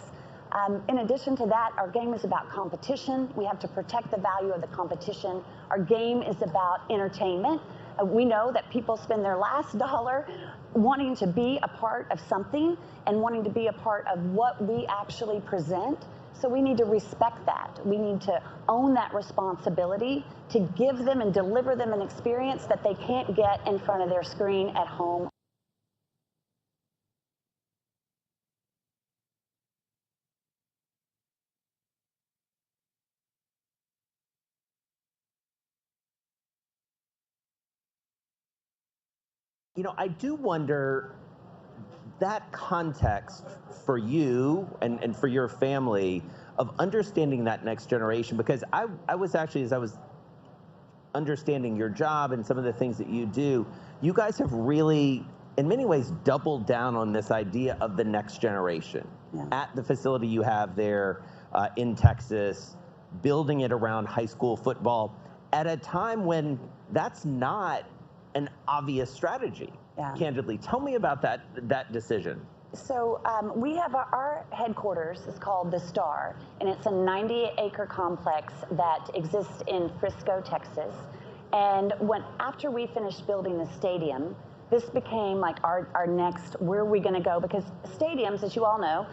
In addition to that, our game is about competition. We have to protect the value of the competition. Our game is about entertainment. We know that people spend their last dollar wanting to be a part of something and wanting to be a part of what we actually present. So we need to respect that. We need to own that responsibility to give them and deliver them an experience that they can't get in front of their screen at home. You know, I do wonder that context for you and for your family of understanding that next generation, because I was actually, as I was understanding your job and some of the things that you do, you guys have really, in many ways, doubled down on this idea of the next generation. Yeah. At the facility you have there in Texas, building it around high school football at a time when that's not an obvious strategy. Yeah. Candidly, tell me about that decision. So we have our headquarters is called The Star, and it's a 90-acre complex that exists in Frisco, Texas. And after we finished building the stadium, this became like our next, where are we going to go? Because stadiums, as you all know,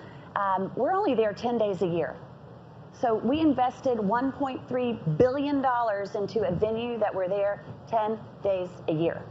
we're only there 10 days a year. So we invested $1.3 billion into a venue that we're there 10 days a year.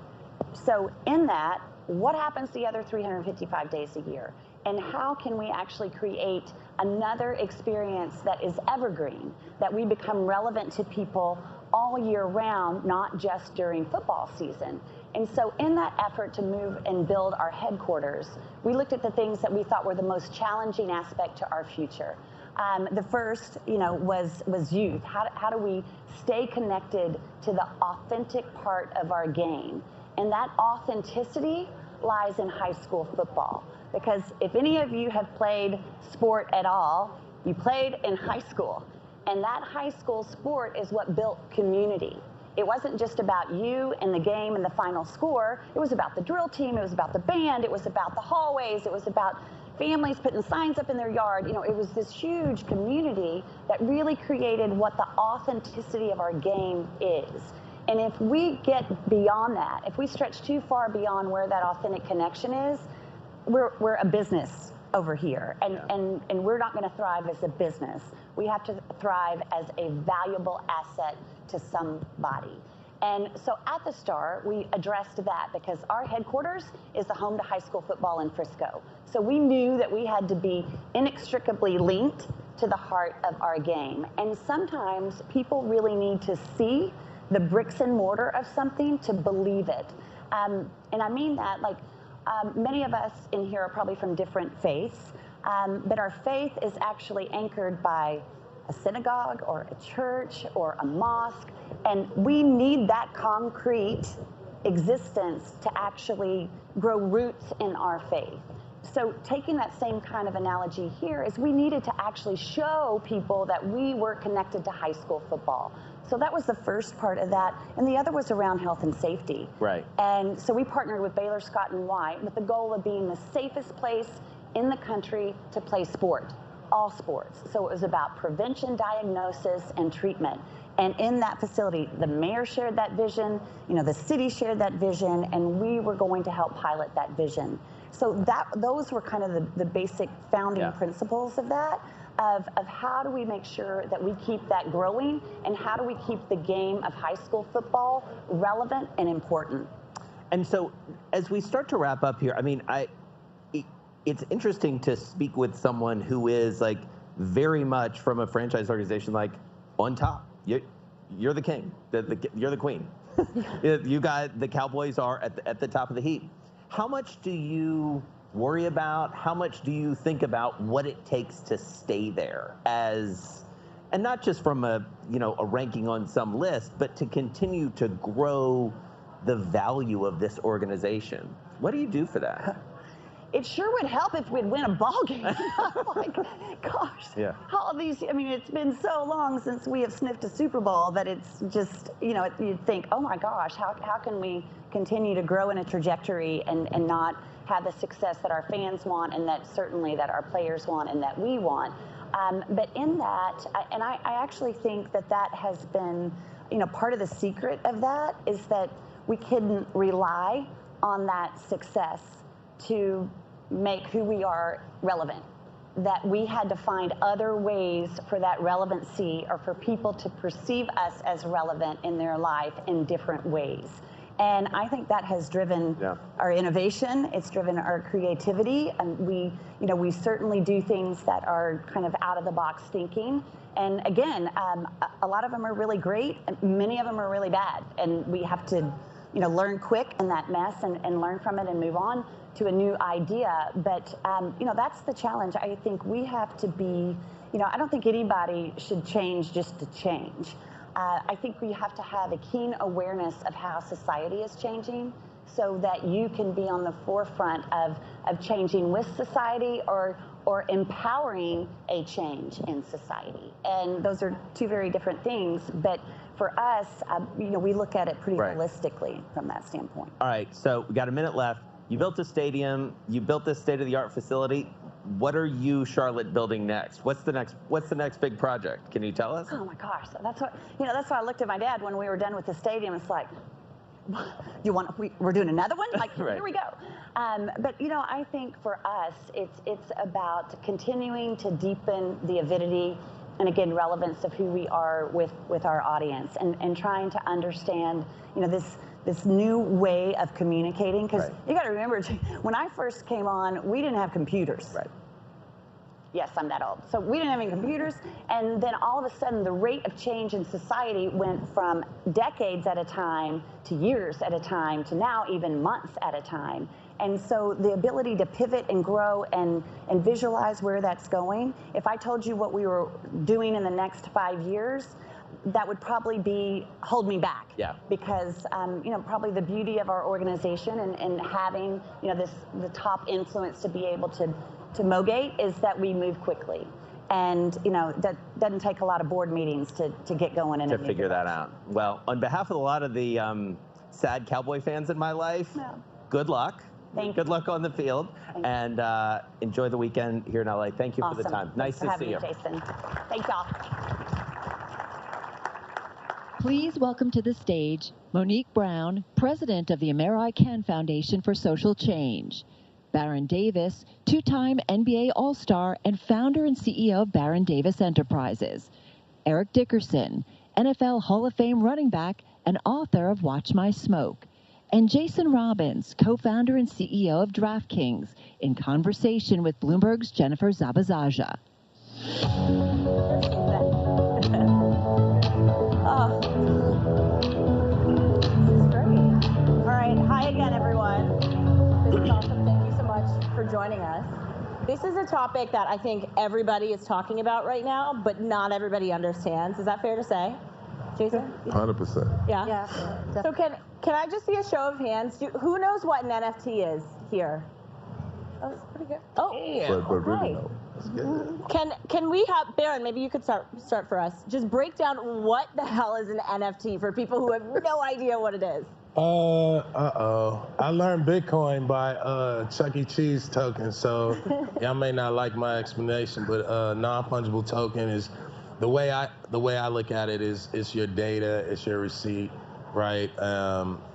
So in that, what happens the other 355 days a year? And how can we actually create another experience that is evergreen, that we become relevant to people all year round, not just during football season? And so in that effort to move and build our headquarters, we looked at the things that we thought were the most challenging aspect to our future. The first, was youth. How do we stay connected to the authentic part of our game? And that authenticity lies in high school football. Because if any of you have played sport at all, you played in high school. And that high school sport is what built community. It wasn't just about you and the game and the final score. It was about the drill team. It was about the band. It was about the hallways. It was about families putting signs up in their yard. It was this huge community that really created what the authenticity of our game is. And if we get beyond that, if we stretch too far beyond where that authentic connection is, we're a business over here, and we're not going to thrive as a business. We have to thrive as a valuable asset to somebody. And so at the Star, we addressed that because our headquarters is the home to high school football in Frisco. So we knew that we had to be inextricably linked to the heart of our game. And sometimes people really need to see the bricks and mortar of something to believe it. And I mean that, many of us in here are probably from different faiths, but our faith is actually anchored by a synagogue or a church or a mosque, and we need that concrete existence to actually grow roots in our faith. So taking that same kind of analogy here is we needed to actually show people that we were connected to high school football. So that was the first part of that. And the other was around health and safety. Right. And so we partnered with Baylor, Scott & White with the goal of being the safest place in the country to play sport, all sports. So it was about prevention, diagnosis, and treatment. And in that facility, the mayor shared that vision, the city shared that vision, and we were going to help pilot that vision. So those were kind of the basic founding principles of that, of how do we make sure that we keep that growing, and how do we keep the game of high school football relevant and important. And so as we start to wrap up here, I mean, it's interesting to speak with someone who is like very much from a franchise organization, like on top. You're the king, you're the queen. You got, the Cowboys are at the top of the heap. How much do you worry about? How much do you think about what it takes to stay there and not just from a ranking on some list, but to continue to grow the value of this organization? What do you do for that? It sure would help if we'd win a ball game. Like, gosh, all these, I mean, it's been so long since we have sniffed a Super Bowl that it's just, you'd think, oh my gosh, how can we continue to grow in a trajectory and not have the success that our fans want, and that certainly that our players want and that we want. But in that, I actually think that has been, part of the secret of that is that we couldn't rely on that success to make who we are relevant. That we had to find other ways for that relevancy, or for people to perceive us as relevant in their life in different ways. And I think that has driven our innovation. It's driven our creativity, and we certainly do things that are kind of out of the box thinking. And again, a lot of them are really great, and many of them are really bad. And we have to, learn quick in that mess and learn from it and move on to a new idea. But that's the challenge. I think we have to be, I don't think anybody should change just to change. I think we have to have a keen awareness of how society is changing, so that you can be on the forefront of changing with society, or empowering a change in society. And those are two very different things. But for us, we look at it pretty holistically from that standpoint. All right, so we got a minute left. You built a stadium. You built this state-of-the-art facility. What are you, Charlotte, building next? What's the next big project? Can you tell us? Oh my gosh, that's why I looked at my dad when we were done with the stadium. It's like, we're doing another one? Like, here we go. But I think for us, it's about continuing to deepen the avidity and, again, relevance of who we are with our audience, and trying to understand, this new way of communicating. Because you got to remember, when I first came on, we didn't have computers. Right. Yes, I'm that old. So we didn't have any computers, and then all of a sudden the rate of change in society went from decades at a time to years at a time to now even months at a time. And so the ability to pivot and grow and visualize where that's going, if I told you what we were doing in the next 5 years, that would probably hold me back. Yeah. Because probably the beauty of our organization and having the top influence to be able to mogate is that we move quickly, and that doesn't take a lot of board meetings to get going and to figure that out. Well, on behalf of a lot of the sad Cowboy fans in my life, good luck. Good luck on the field, and enjoy the weekend here in LA. Thank you for the time. Nice to see you, Jason. Thanks, y'all. Please welcome to the stage Monique Brown, president of the AmeriCAN Foundation for Social Change. Baron Davis, two-time NBA All-Star and founder and CEO of Baron Davis Enterprises. Eric Dickerson, NFL Hall of Fame running back and author of Watch My Smoke. And Jason Robbins, co-founder and CEO of DraftKings, in conversation with Bloomberg's Jennifer Zabazaja. Oh, this is great. All right, hi again, everyone. This is awesome. Thank you so much for joining us. This is a topic that I think everybody is talking about right now, but not everybody understands. Is that fair to say? Jason? 100%. Yeah. Yeah. So can I just see a show of hands? Who knows what an NFT is here? Oh, that's pretty good. Oh, But really, okay. no. That's good. Can we have Baron? Maybe you could start for us. Just break down what the hell is an NFT for people who have no idea what it is. I learned Bitcoin by Chuck E. Cheese token, so y'all may not like my explanation, but non-fungible token is the way I look at it is it's your data, it's your receipt, right?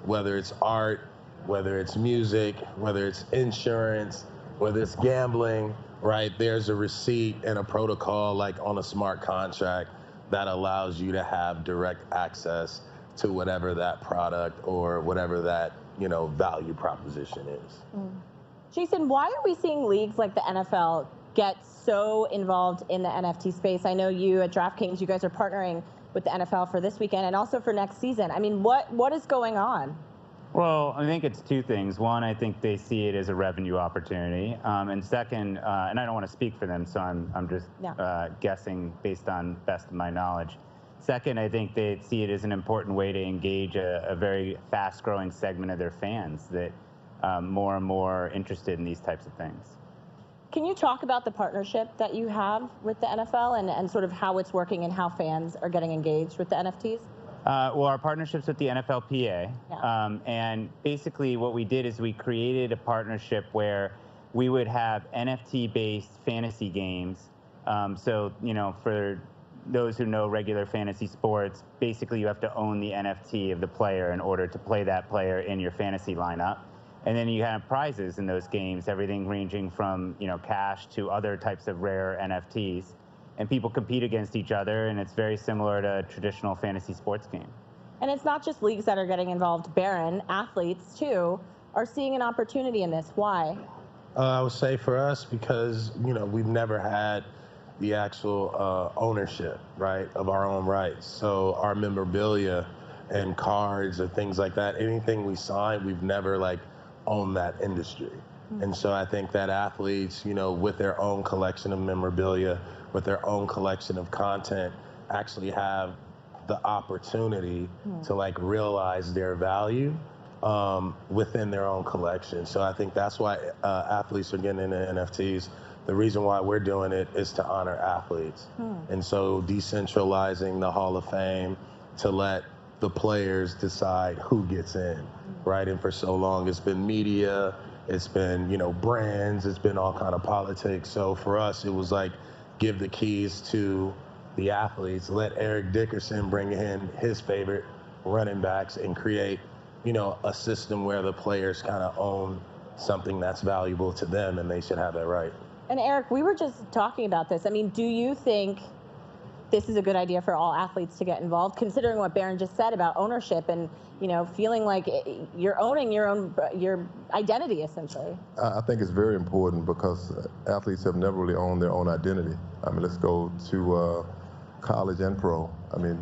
Whether it's art, whether it's music, whether it's insurance, whether it's gambling, right? There's a receipt and a protocol like on a smart contract that allows you to have direct access to whatever that product or whatever that, value proposition is. Jason, why are we seeing leagues like the NFL get so involved in the NFT space? I know you at DraftKings, you guys are partnering with the NFL for this weekend and also for next season. I mean, what is going on? Well, I think it's two things. One, I think they see it as a revenue opportunity, and second, and I don't want to speak for them, so I'm just guessing based on best of my knowledge. Second, I think they see it as an important way to engage a very fast-growing segment of their fans that more and more interested in these types of things. Can you talk about the partnership that you have with the NFL and sort of how it's working and how fans are getting engaged with the NFTs? Well, our partnership's with the NFLPA, and basically what we did is we created a partnership where we would have NFT-based fantasy games. So, for those who know regular fantasy sports, basically you have to own the NFT of the player in order to play that player in your fantasy lineup. And then you have prizes in those games, everything ranging from, cash to other types of rare NFTs. And people compete against each other, and it's very similar to a traditional fantasy sports game. And it's not just leagues that are getting involved, Baron. Athletes, too, are seeing an opportunity in this. Why? I would say for us, because, we've never had the actual ownership, right, of our own rights. So our memorabilia and cards or things like that, anything we sign, we've never, owned that industry. And so I think that athletes, with their own collection of memorabilia, with their own collection of content, actually have the opportunity to realize their value within their own collection. So I think that's why athletes are getting into NFTs. The reason why we're doing it is to honor athletes. And so decentralizing the Hall of Fame to let the players decide who gets in, right? And for so long, it's been media, it's been, brands, it's been all kind of politics. So for us, it was give the keys to the athletes, let Eric Dickerson bring in his favorite running backs and create, a system where the players kind of own something that's valuable to them and they should have that right. And Eric, we were just talking about this. I mean, do you think this is a good idea for all athletes to get involved, considering what Baron just said about ownership and, feeling like you're owning your identity, essentially? I think it's very important because athletes have never really owned their own identity. I mean, let's go to college and pro. I mean,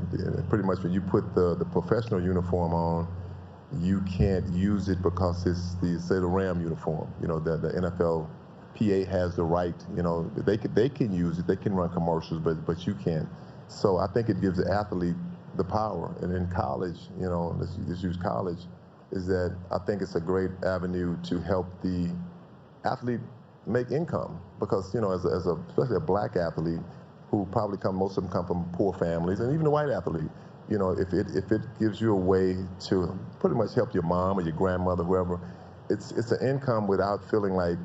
pretty much when you put the professional uniform on, you can't use it because it's the Ram uniform. The NFLPA has the right. They can use it. They can run commercials, but you can't. So I think it gives the athlete the power. And in college, let's use college, is that I think it's a great avenue to help the athlete make income because, especially a black athlete who probably most of them come from poor families, and even a white athlete, if it gives you a way to pretty much help your mom or your grandmother, whoever, it's an income without feeling like,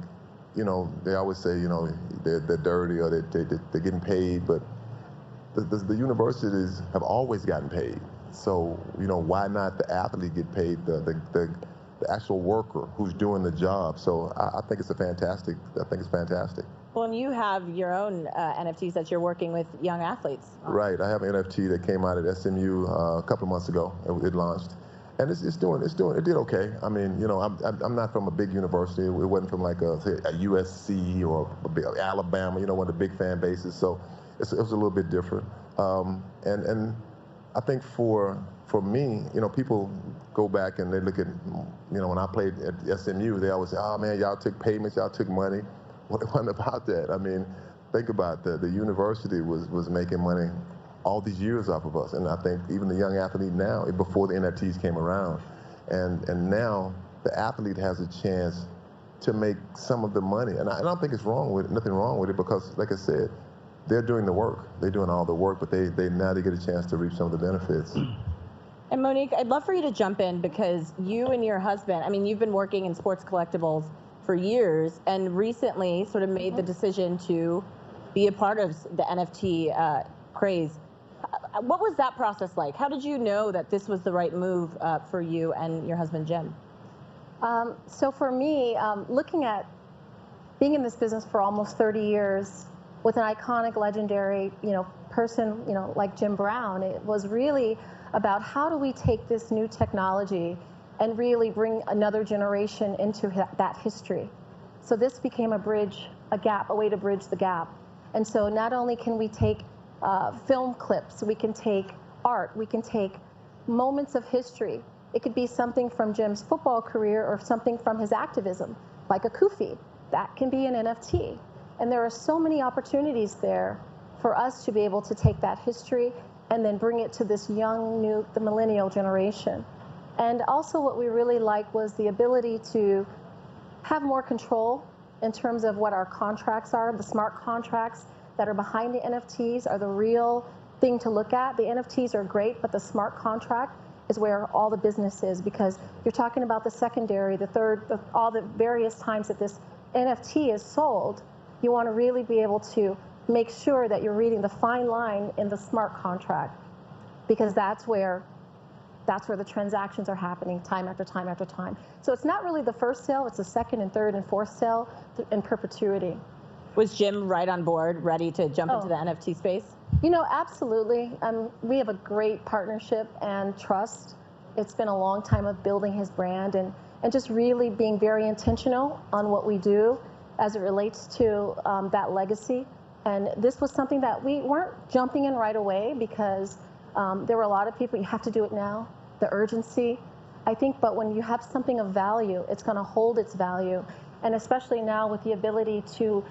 they always say, they're dirty or they're getting paid, but the universities have always gotten paid. So, why not the athlete get paid, the actual worker who's doing the job? So I think it's fantastic. Well, and you have your own NFTs that you're working with young athletes on. Right. I have an NFT that came out at SMU a couple of months ago. It launched. And it did okay. I mean, I'm not from a big university. It wasn't from say a USC or a big Alabama, one of the big fan bases. So it was a little bit different. And I think for me, people go back and they look at, when I played at SMU, they always say, oh man, y'all took payments, y'all took money. Well, it wasn't about that. I mean, think about that. The university was making money all these years off of us. And I think even the young athlete now, before the NFTs came around, and now the athlete has a chance to make some of the money. And I don't think it's wrong with it, nothing wrong with it, because like I said, they're doing the work. They're doing all the work, but they now they get a chance to reap some of the benefits. And Monique, I'd love for you to jump in, because you and your husband, I mean, you've been working in sports collectibles for years and recently sort of made the decision to be a part of the NFT craze. What was that process like? How did you know that this was the right move for you and your husband, Jim? So for me, looking at being in this business for almost 30 years with an iconic, legendary, person, like Jim Brown, it was really about how do we take this new technology and really bring another generation into that history. So this became a bridge, a gap, a way to bridge the gap. And so not only can we take film clips, we can take art, we can take moments of history. It could be something from Jim's football career or something from his activism, like a kufi. That can be an NFT. And there are so many opportunities there for us to be able to take that history and then bring it to this young, the millennial generation. And also what we really liked was the ability to have more control in terms of what our contracts are. The smart contracts that are behind the NFTs are the real thing to look at. The NFTs are great, but the smart contract is where all the business is, because you're talking about the secondary, the third, all the various times that this NFT is sold. You want to really be able to make sure that you're reading the fine line in the smart contract, because that's where the transactions are happening time after time after time. So it's not really the first sale, it's the second and third and fourth sale in perpetuity. Was Jim right on board, ready to jump into the NFT space? Absolutely. We have a great partnership and trust. It's been a long time of building his brand and just really being very intentional on what we do as it relates to that legacy. And this was something that we weren't jumping in right away, because there were a lot of people, you have to do it now, the urgency. I think, but when you have something of value, it's going to hold its value. And especially now with the ability to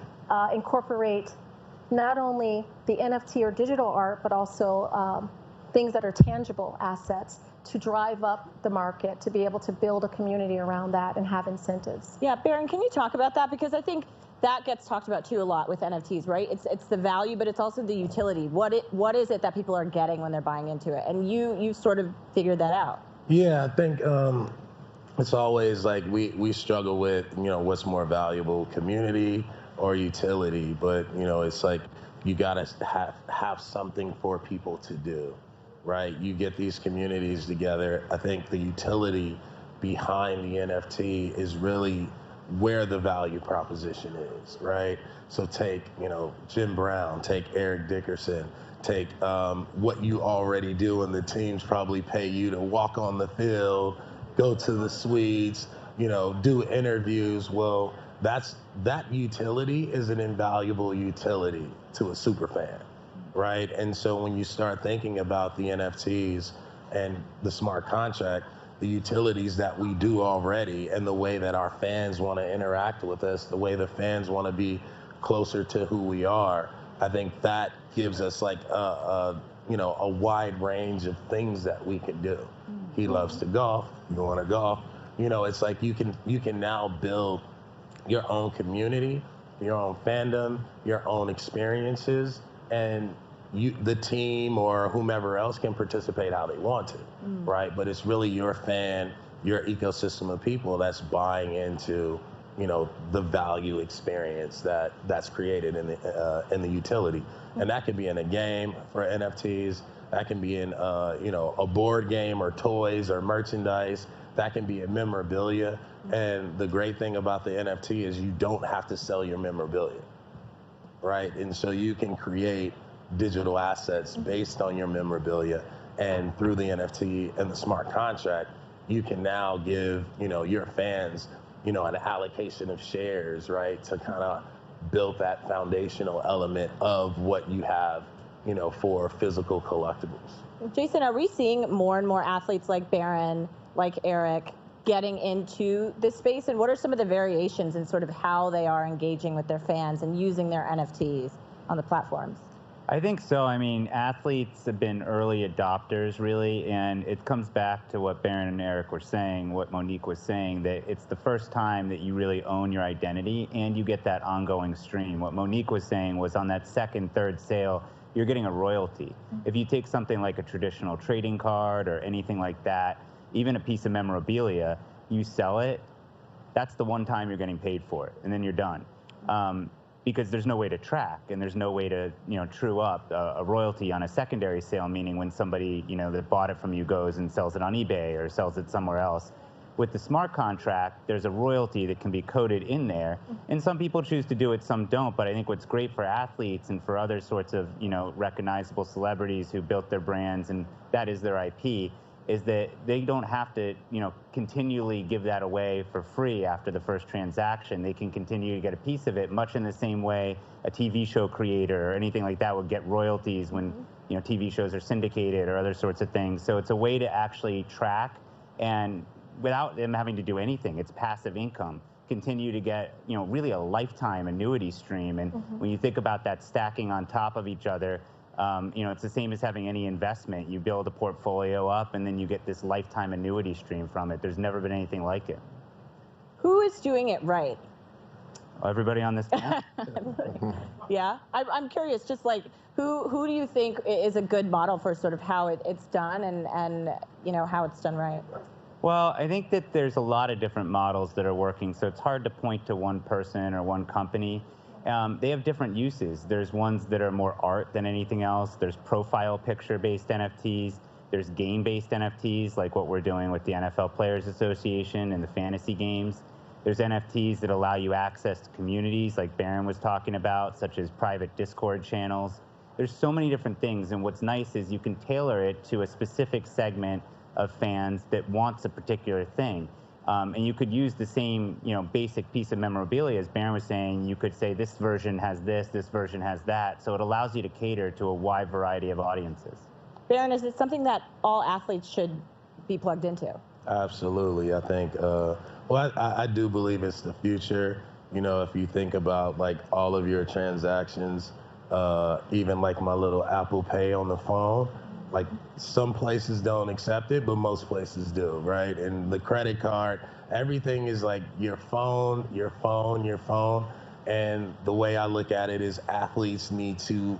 incorporate not only the NFT or digital art, but also things that are tangible assets to drive up the market, to be able to build a community around that and have incentives. Yeah, Baron, can you talk about that? Because I think that gets talked about too a lot with NFTs, right? It's the value, but it's also the utility. What is it that people are getting when they're buying into it? And you sort of figured that out. Yeah, I think it's always like we struggle with, what's more valuable, community or utility. But, it's like you got to have something for people to do, right? You get these communities together. I think the utility behind the NFT is really where the value proposition is, right? So take, Jim Brown, take Eric Dickerson, take what you already do, and the teams probably pay you to walk on the field, go to the suites, do interviews. Well, that utility is an invaluable utility to a super fan, right? And so when you start thinking about the NFTs and the smart contract, the utilities that we do already, and the way that our fans want to interact with us, the way the fans want to be closer to who we are, I think that gives us like a wide range of things that we can do. He loves to golf. You want to golf. It's like you can now build your own community, your own fandom, your own experiences, and the team or whomever else can participate how they want to, right? But it's really your fan, your ecosystem of people that's buying into, the value experience that's created in the utility, and that could be in a game for NFTs. That can be in a board game or toys or merchandise. That can be in memorabilia. And the great thing about the NFT is you don't have to sell your memorabilia, right? And so you can create digital assets based on your memorabilia, and through the NFT and the smart contract, you can now give your fans an allocation of shares, right, to kind of build that foundational element of what you have for physical collectibles. Jason, are we seeing more and more athletes like Baron, like Eric, getting into this space? And what are some of the variations in sort of how they are engaging with their fans and using their NFTs on the platforms? I think so. I mean, athletes have been early adopters, really, and it comes back to what Baron and Eric were saying, what Monique was saying, that it's the first time that you really own your identity and you get that ongoing stream. What Monique was saying was on that second, third sale, you're getting a royalty. If you take something like a traditional trading card or anything like that, even a piece of memorabilia, you sell it, that's the one time you're getting paid for it, and then you're done. Because there's no way to track and there's no way to, true up a royalty on a secondary sale, meaning when somebody, that bought it from you goes and sells it on eBay or sells it somewhere else. With the smart contract, there's a royalty that can be coded in there, and some people choose to do it, some don't. But I think what's great for athletes and for other sorts of, recognizable celebrities who built their brands and that is their IP, is that they don't have to, continually give that away for free after the first transaction. They can continue to get a piece of it, much in the same way a TV show creator or anything like that would get royalties when, TV shows are syndicated or other sorts of things. So it's a way to actually track and without them having to do anything, it's passive income, continue to get, really a lifetime annuity stream. And when you think about that stacking on top of each other, it's the same as having any investment. You build a portfolio up, and then you get this lifetime annuity stream from it. There's never been anything like it. Who is doing it right? Everybody on this panel? Yeah, I'm curious. Just like who do you think is a good model for sort of how it's done and how it's done right? Well, I think that there's a lot of different models that are working, so it's hard to point to one person or one company. They have different uses. There's ones that are more art than anything else. There's profile picture-based NFTs. There's game-based NFTs, like what we're doing with the NFL Players Association and the fantasy games. There's NFTs that allow you access to communities, like Baron was talking about, such as private Discord channels. There's so many different things, and what's nice is you can tailor it to a specific segment of fans that wants a particular thing. And you could use the same, basic piece of memorabilia, as Baron was saying. You could say this version has this version has that. So it allows you to cater to a wide variety of audiences. Baron, is it something that all athletes should be plugged into? Absolutely. I think, I do believe it's the future. If you think about like all of your transactions, even like my little Apple Pay on the phone, like some places don't accept it, but most places do, right? And the credit card, everything is like your phone. And the way I look at it is athletes need to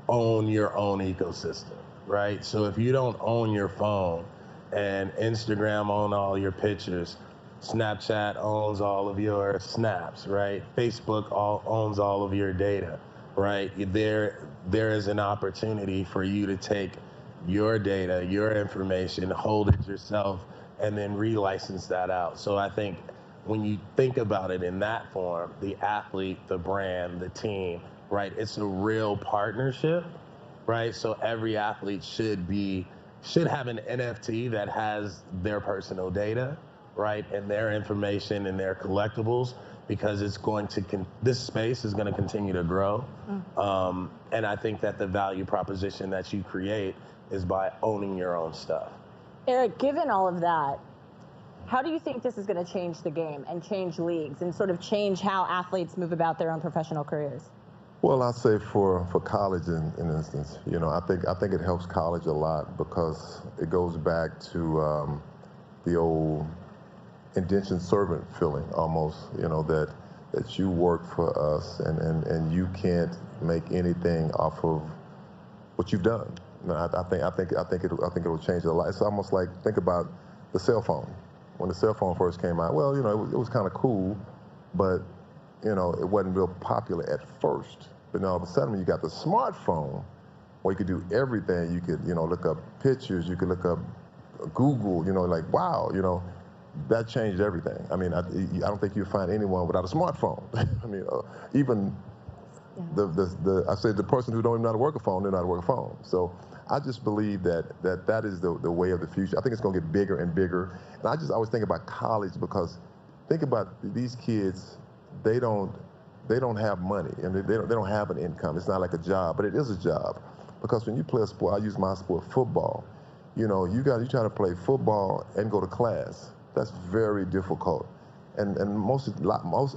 own your own ecosystem, right? So if you don't own your phone and Instagram own all your pictures, Snapchat owns all of your snaps, right? Facebook owns all of your data, right? There is an opportunity for you to take your data, your information, hold it yourself, and then relicense that out. So I think when you think about it in that form, the athlete, the brand, the team, right? It's a real partnership, right? So every athlete should have an NFT that has their personal data, right? And their information and their collectibles, because this space is going to continue to grow. And I think that the value proposition that you create is by owning your own stuff. Eric, given all of that, how do you think this is going to change the game and change leagues and sort of change how athletes move about their own professional careers? Well, I'd say for college, in instance, I think it helps college a lot because it goes back to the old indentured servant feeling, almost. That you work for us and you can't make anything off of what you've done. I think it'll change a lot. It's almost like, think about the cell phone. When the cell phone first came out, well, it was kind of cool, but it wasn't real popular at first. But then all of a sudden, when you got the smartphone, where you could do everything, you could look up pictures, you could look up Google, like wow, that changed everything. I mean, I don't think you'd find anyone without a smartphone. I mean, even I say the person who don't even know how to work a phone, they know how to work a phone. So I just believe that is the way of the future. I think it's going to get bigger and bigger. And I just always think about college, because think about these kids, they don't have money and they don't have an income. It's not like a job, but it is a job, because when you play a sport, I use my sport, football. You try to play football and go to class. That's very difficult. And most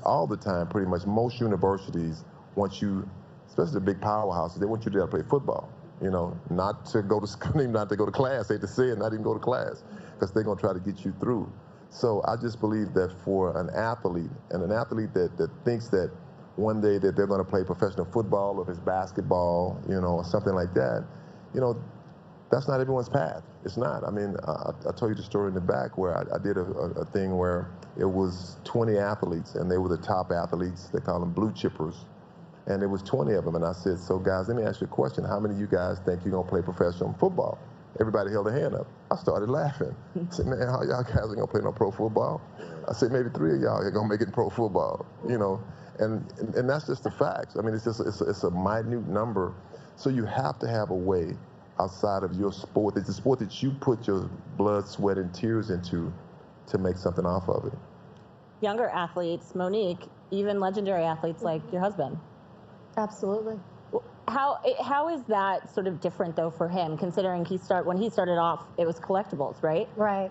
all the time, pretty much most universities, once you especially the big powerhouses, they want you to play football. You know, not to go to not to go to class. They hate to say it, not even go to class, because they're gonna try to get you through. So I just believe that for an athlete, and an athlete that thinks that one day that they're going to play professional football or if it's basketball, you know, or something like that, you know, that's not everyone's path. It's not. I mean, I told you the story in the back where I did a thing where it was 20 athletes, and they were the top athletes. They call them blue chippers. And there was 20 of them, and I said, so guys, let me ask you a question. How many of you guys think you're going to play professional football? Everybody held their hand up. I started laughing. I said, man, how y'all guys are going to play no pro football? I said, maybe 3 of y'all are going to make it in pro football, you know. And that's just the facts. I mean, it's a minute number. So you have to have a way outside of your sport. It's a sport that you put your blood, sweat, and tears into to make something off of it. Younger athletes, Monique, even legendary athletes like your husband. Absolutely. How is that sort of different though for him, considering when he started off, it was collectibles, right? Right.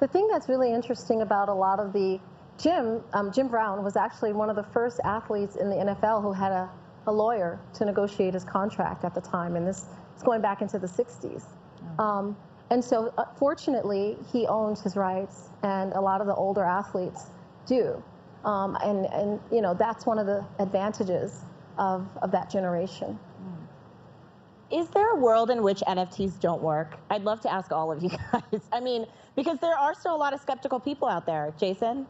The thing that's really interesting about a lot of the Jim Brown was actually one of the first athletes in the NFL who had a lawyer to negotiate his contract at the time, and this is going back into the 60s. And so, fortunately, he owns his rights, and a lot of the older athletes do. And you know, that's one of the advantages of that generation. Is there a world in which NFTs don't work? I'd love to ask all of you guys. I mean, because there are still a lot of skeptical people out there. Jason?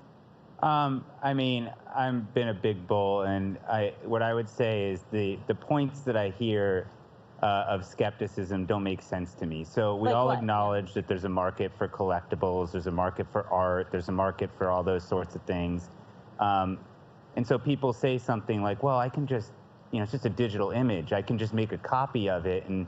I mean, I've been a big bull, and what I would say is the points that I hear of skepticism don't make sense to me. So we all acknowledge that there's a market for collectibles, there's a market for art, there's a market for all those sorts of things. And so people say something like, well, I can just, you know, it's just a digital image. I can just make a copy of it, and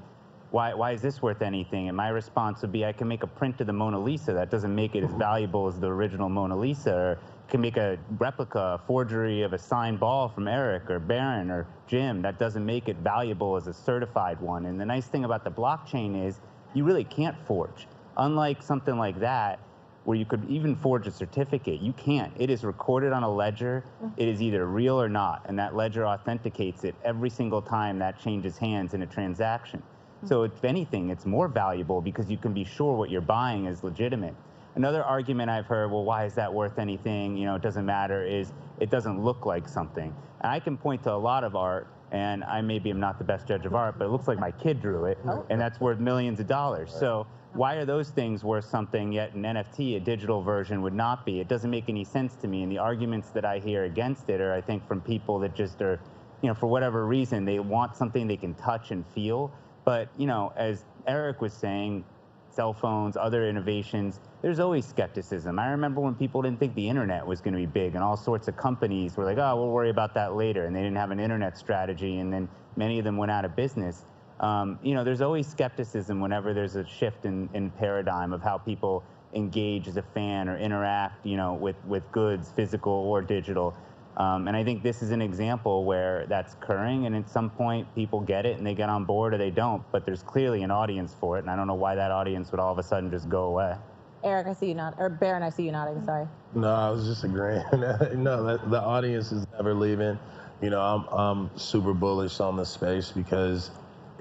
why is this worth anything? And my response would be, I can make a print of the Mona Lisa. That doesn't make it as valuable as the original Mona Lisa. Or can make a replica, a forgery of a signed ball from Eric or Barron or Jim. That doesn't make it valuable as a certified one. And the nice thing about the blockchain is you really can't forge. Unlike something like that, where you could even forge a certificate, you can't. It is recorded on a ledger. It is either real or not, and that ledger authenticates it every single time that changes hands in a transaction. So if anything, it's more valuable because you can be sure what you're buying is legitimate. Another argument I've heard, well, why is that worth anything? You know, it doesn't matter, is it doesn't look like something. And I can point to a lot of art, and I maybe am not the best judge of art, but it looks like my kid drew it, and that's worth millions of dollars. So why are those things worth something, yet an NFT, a digital version, would not be? It doesn't make any sense to me. And the arguments that I hear against it are, I think, from people that just are, you know, for whatever reason, they want something they can touch and feel. But, you know, as Eric was saying, cell phones, other innovations, there's always skepticism. I remember when people didn't think the internet was going to be big, and all sorts of companies were like, oh, we'll worry about that later. And they didn't have an internet strategy, and then many of them went out of business. You know, there's always skepticism whenever there's a shift in paradigm of how people engage as a fan or interact, you know, with goods, physical or digital. And I think this is an example where that's occurring, and at some point people get it and they get on board, or they don't. But there's clearly an audience for it, and I don't know why that audience would all of a sudden just go away. Eric, I see you nodding, or Barron, I see you nodding, sorry. No, I was just agreeing. No, the audience is never leaving. You know, I'm super bullish on the space because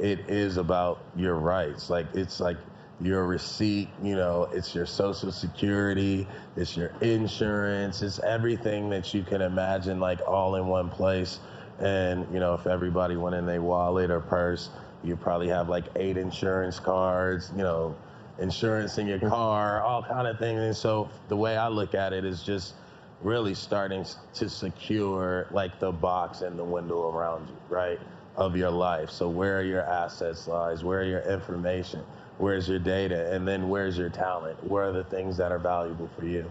it is about your rights. Like, it's like your receipt, you know, it's your Social Security, it's your insurance, it's everything that you can imagine, like, all in one place. And, you know, if everybody went in their wallet or purse, you probably have like 8 insurance cards, you know, insurance in your car, all kind of things. And so the way I look at it is just really starting to secure like the box and the window around you, right, of your life. So where are your assets lies? Where are your information? Where's your data? And then where's your talent? Where are the things that are valuable for you?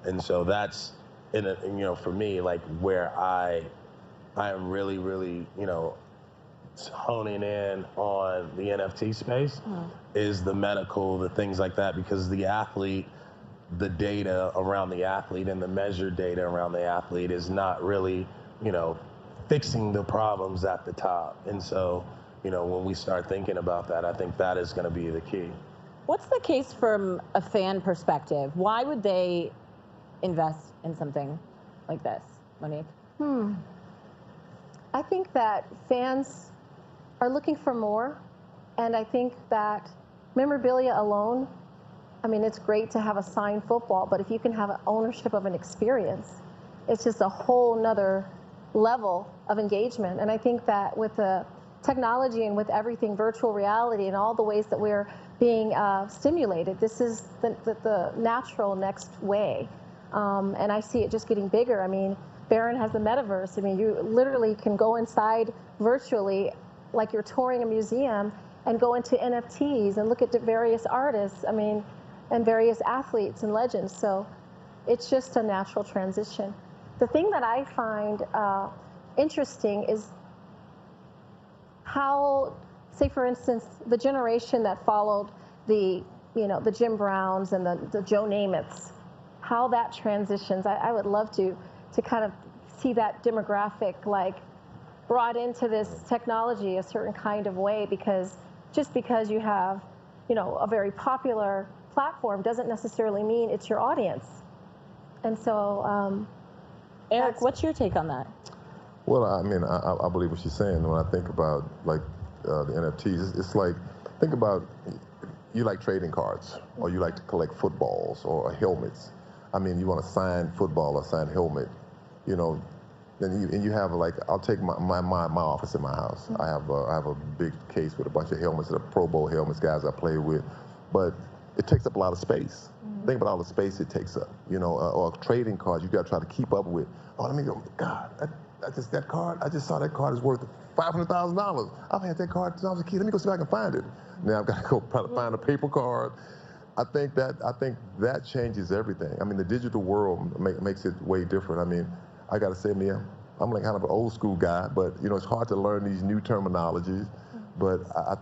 And so that's, you know, for me, like where I am really, really, you know, honing in on the NFT space is the medical, the things like that, because the athlete, the data around the athlete and the measured data around the athlete is not really, you know, fixing the problems at the top. And so, you know, when we start thinking about that, I think that is going to be the key. What's the case from a fan perspective? Why would they invest in something like this, Monique? I think that fans are looking for more, and I think that memorabilia alone, I mean, it's great to have a signed football, but if you can have an ownership of an experience, it's just a whole nother level of engagement. And I think that with the technology and with everything virtual reality and all the ways that we're being stimulated, this is the natural next way. And I see it just getting bigger. I mean, Barron has the metaverse. I mean, you literally can go inside virtually like you're touring a museum and go into NFTs and look at the various artists, I mean, and various athletes and legends. So it's just a natural transition. The thing that I find interesting is how, say for instance, the generation that followed the Jim Browns and the Joe Namaths, how that transitions. I would love to kind of see that demographic like brought into this technology a certain kind of way, because just because you have, a very popular platform doesn't necessarily mean it's your audience. And so, Eric, what's your take on that? Well, I mean, I believe what she's saying. When I think about like the NFTs, it's like, think about, you like trading cards, or you like to collect footballs or helmets. I mean, you want a signed football or signed helmet, and you have like, I'll take my office in my house. I have a big case with a bunch of helmets, the Pro Bowl helmets, guys I play with, but it takes up a lot of space. Think about all the space it takes up, or trading cards you got to try to keep up with. Oh, let me go, God, I just saw that card is worth $500,000. I've had that card since I was a kid. Let me go see if I can find it. Now I've got to go probably find a paper card. I think that changes everything. I mean, the digital world makes it way different. I mean, I got to say, Mia, I'm like kind of an old school guy, but it's hard to learn these new terminologies. But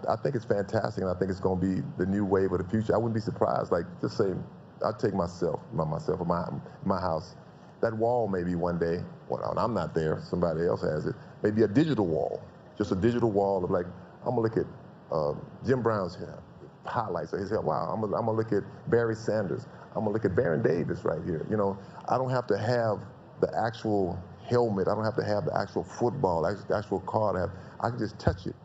I think it's fantastic, and I think it's going to be the new wave of the future. I wouldn't be surprised. Like, just say, I'll take myself, or my house. That wall maybe one day, well, I'm not there, somebody else has it, maybe a digital wall, just a digital wall of like, I'm gonna look at Jim Brown's highlights of his hair. Wow, I'm gonna look at Barry Sanders. I'm gonna look at Baron Davis right here. I don't have to have the actual helmet. I don't have to have the actual football, the actual card. I can just touch it,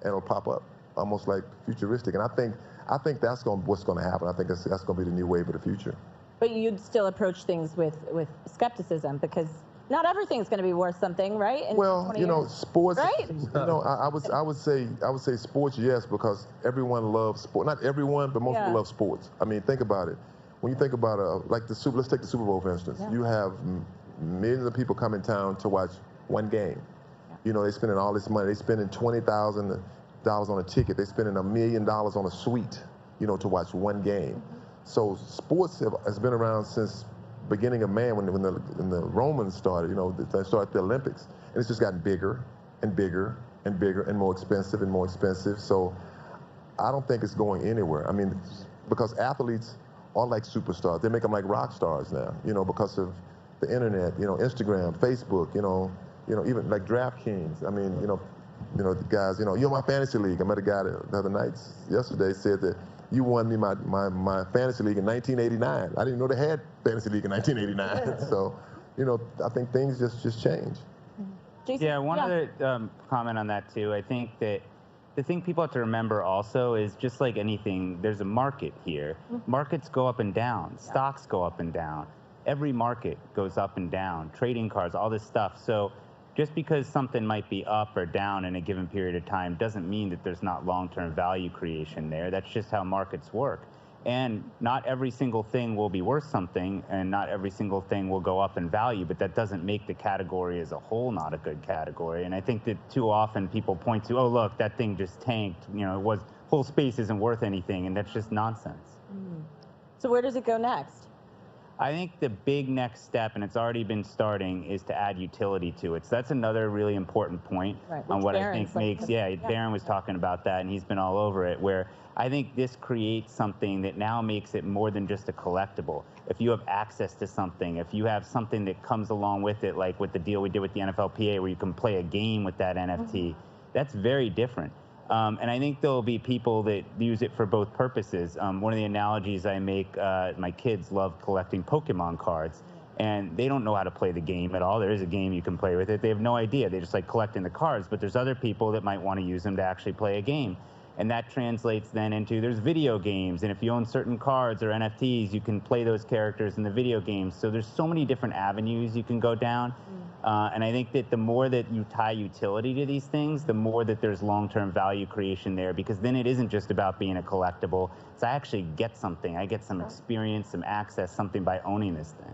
and it'll pop up, almost like futuristic. And I think that's what's going to happen. I think that's going to be the new wave of the future. But you'd still approach things with skepticism, because not everything's going to be worth something, right? Well, sports. Right? I would say sports, yes, because everyone loves sport. Not everyone, but most people love sports. I mean, think about it. When you think about like let's take the Super Bowl for instance. Yeah. You have millions of people come in town to watch one game. Yeah. They're spending all this money. They're spending $20,000 on a ticket. They're spending $1 million on a suite, to watch one game. Mm-hmm. So sports has been around since beginning of man, when the Romans started. They started the Olympics, and it's just gotten bigger and bigger and bigger and more expensive and more expensive. So I don't think it's going anywhere. I mean, because athletes are like superstars. They make them like rock stars now. Because of the internet. Instagram, Facebook. Even like DraftKings. I mean, the guys. You're my fantasy league. I met a guy the other night, yesterday, said that you won me my fantasy league in 1989. I didn't know they had fantasy league in 1989. So, I think things just change. Jason? Yeah, one other comment on that too. I think that the thing people have to remember also is, just like anything, there's a market here. Mm-hmm. Markets go up and down. Yeah. Stocks go up and down. Every market goes up and down. Trading cards, all this stuff. So just because something might be up or down in a given period of time doesn't mean that there's not long-term value creation there. That's just how markets work. And not every single thing will be worth something, and not every single thing will go up in value, but that doesn't make the category as a whole not a good category. And I think that too often people point to, oh, look, that thing just tanked. Whole space isn't worth anything, and that's just nonsense. Mm. So where does it go next? I think the big next step, and it's already been starting, is to add utility to it. So that's another really important point on what Barron's I think makes, Barron was talking about that, and he's been all over it, where I think this creates something that now makes it more than just a collectible. If you have access to something, if you have something that comes along with it, like with the deal we did with the NFLPA, where you can play a game with that NFT, that's very different. And I think there'll be people that use it for both purposes. One of the analogies I make, my kids love collecting Pokemon cards. and they don't know how to play the game at all. There is a game you can play with it. They have no idea. They just like collecting the cards, but there's other people that might want to use them to actually play a game. And that translates then into there's video games, and if you own certain cards or NFTs, you can play those characters in the video games. So there's so many different avenues you can go down. And I think that the more that you tie utility to these things, the more that there's long-term value creation there, because then it isn't just about being a collectible. It's I actually get something. I get some experience, some access, something by owning this thing.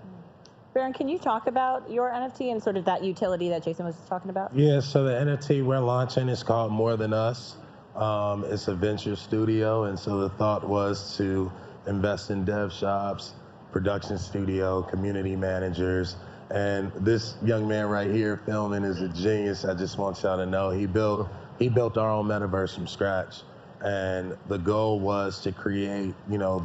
Baron, can you talk about your NFT and sort of that utility that Jason was talking about? Yeah, so the NFT we're launching is called More Than Us. It's a venture studio, and so the thought was to invest in dev shops, production studio, community managers, and this young man right here filming is a genius. I just want y'all to know he built our own metaverse from scratch, and the goal was to create,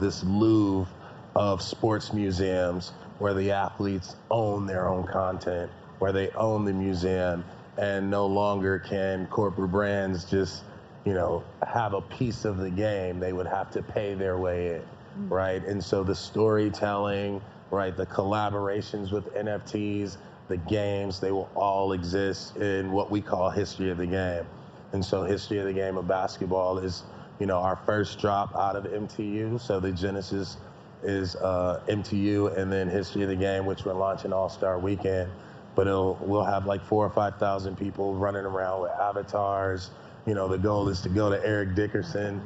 this Louvre of sports museums where the athletes own their own content, where they own the museum, and no longer can corporate brands just have a piece of the game. They would have to pay their way in, right? And so the storytelling, right, the collaborations with NFTs, the games, they will all exist in what we call history of the game. And so history of the game of basketball is, our first drop out of MTU. So the genesis is MTU, and then history of the game, which we're launching All-Star Weekend. But we'll have like 4,000 or 5,000 people running around with avatars. The goal is to go to Eric Dickerson,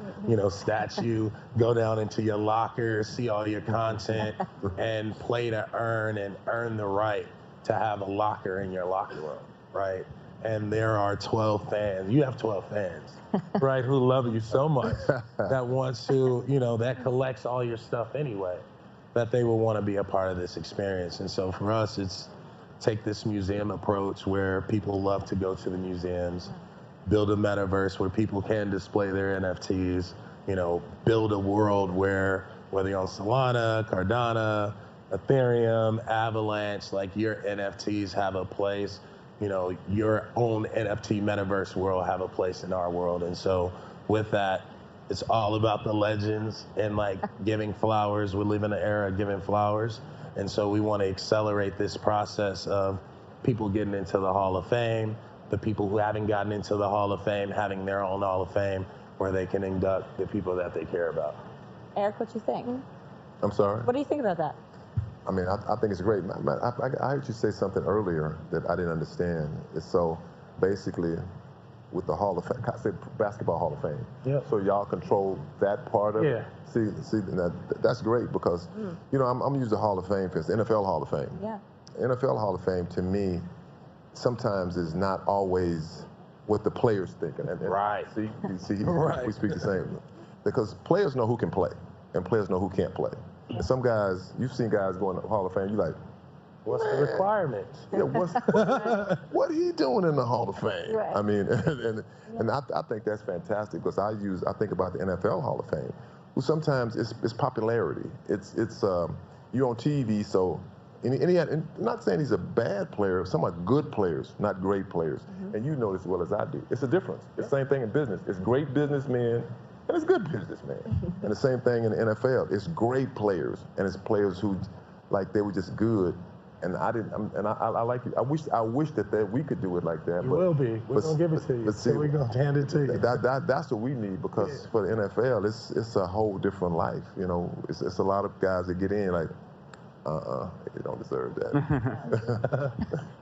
statue, go down into your locker, see all your content, and play to earn the right to have a locker in your locker room, right? And there are 12 fans. You have 12 fans, right, who love you so much that wants to, that collects all your stuff anyway, that they will want to be a part of this experience. And so for us, it's take this museum approach where people love to go to the museums, build a metaverse where people can display their NFTs, build a world where, whether you're on Solana, Cardano, Ethereum, Avalanche, like your NFTs have a place, your own NFT metaverse world have a place in our world. And so with that, it's all about the legends and like giving flowers. We live in an era of giving flowers. And so we want to accelerate this process of people getting into the Hall of Fame, the people who haven't gotten into the Hall of Fame having their own Hall of Fame where they can induct the people that they care about. Eric, what you think? I'm sorry? What do you think about that? I mean, I think it's great. I heard you say something earlier that I didn't understand. So basically, with the Hall of Fame, I said Basketball Hall of Fame. Yeah. So y'all control that part of it? See, that's great because, I'm going to use the Hall of Fame for instance, NFL Hall of Fame. Yeah. NFL Hall of Fame, to me, sometimes is not always what the players think. And right. See, right. We speak the same. Because players know who can play, and players know who can't play. And some guys, you've seen guys go in the Hall of Fame, you're like, what's the requirement? Yeah, what are he doing in the Hall of Fame? Right. I mean, and I think that's fantastic because I think about the NFL Hall of Fame, who sometimes it's popularity. It's you're on TV, so and not saying he's a bad player, some are good players, not great players. And you know this as well as I do. It's a difference. It's the same thing in business. It's great businessmen and it's good businessmen. And the same thing in the NFL. It's great players and it's players who, like, they were just good. And I like it. I wish that we could do it like that. You will be. We're gonna give it to you. But see, we're gonna hand it to you. That's what we need because for the NFL, it's a whole different life. It's a lot of guys that get in like, they don't deserve that.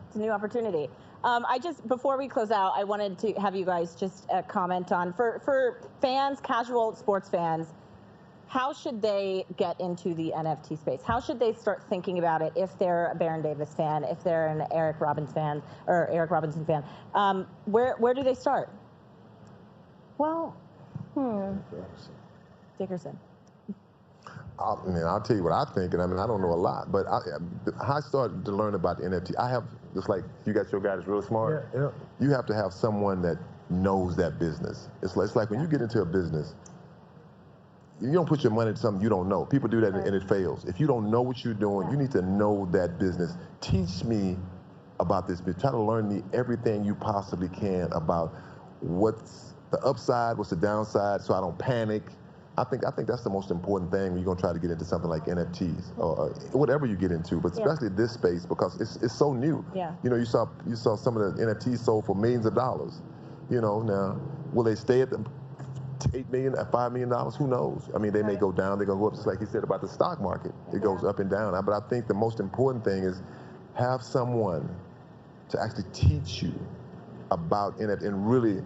It's a new opportunity. Before we close out, I wanted to have you guys just comment on, for fans, casual sports fans, how should they get into the NFT space? How should they start thinking about it if they're a Baron Davis fan, if they're an Eric Robinson fan? Where do they start? Well, Dickerson. I'll tell you what I think, and I don't know a lot, but I started to learn about the NFT. I have, just like you got your guy that's real smart, you have to have someone that knows that business. It's like when you get into a business, you don't put your money into something you don't know. People do that and it fails. If you don't know what you're doing, you need to know that business. Teach me about this business. Try to learn me everything you possibly can about what's the upside, what's the downside, so I don't panic. I think that's the most important thing when you're going to try to get into something like NFTs or whatever you get into, but especially this space because it's so new. Yeah. You know, you saw some of the NFTs sold for millions of dollars. You know, now will they stay at the $8 million, $5 million? Who knows? I mean, they may go down. They're going to go up, just like you said about the stock market. It goes up and down. But I think the most important thing is have someone to actually teach you about NFT and really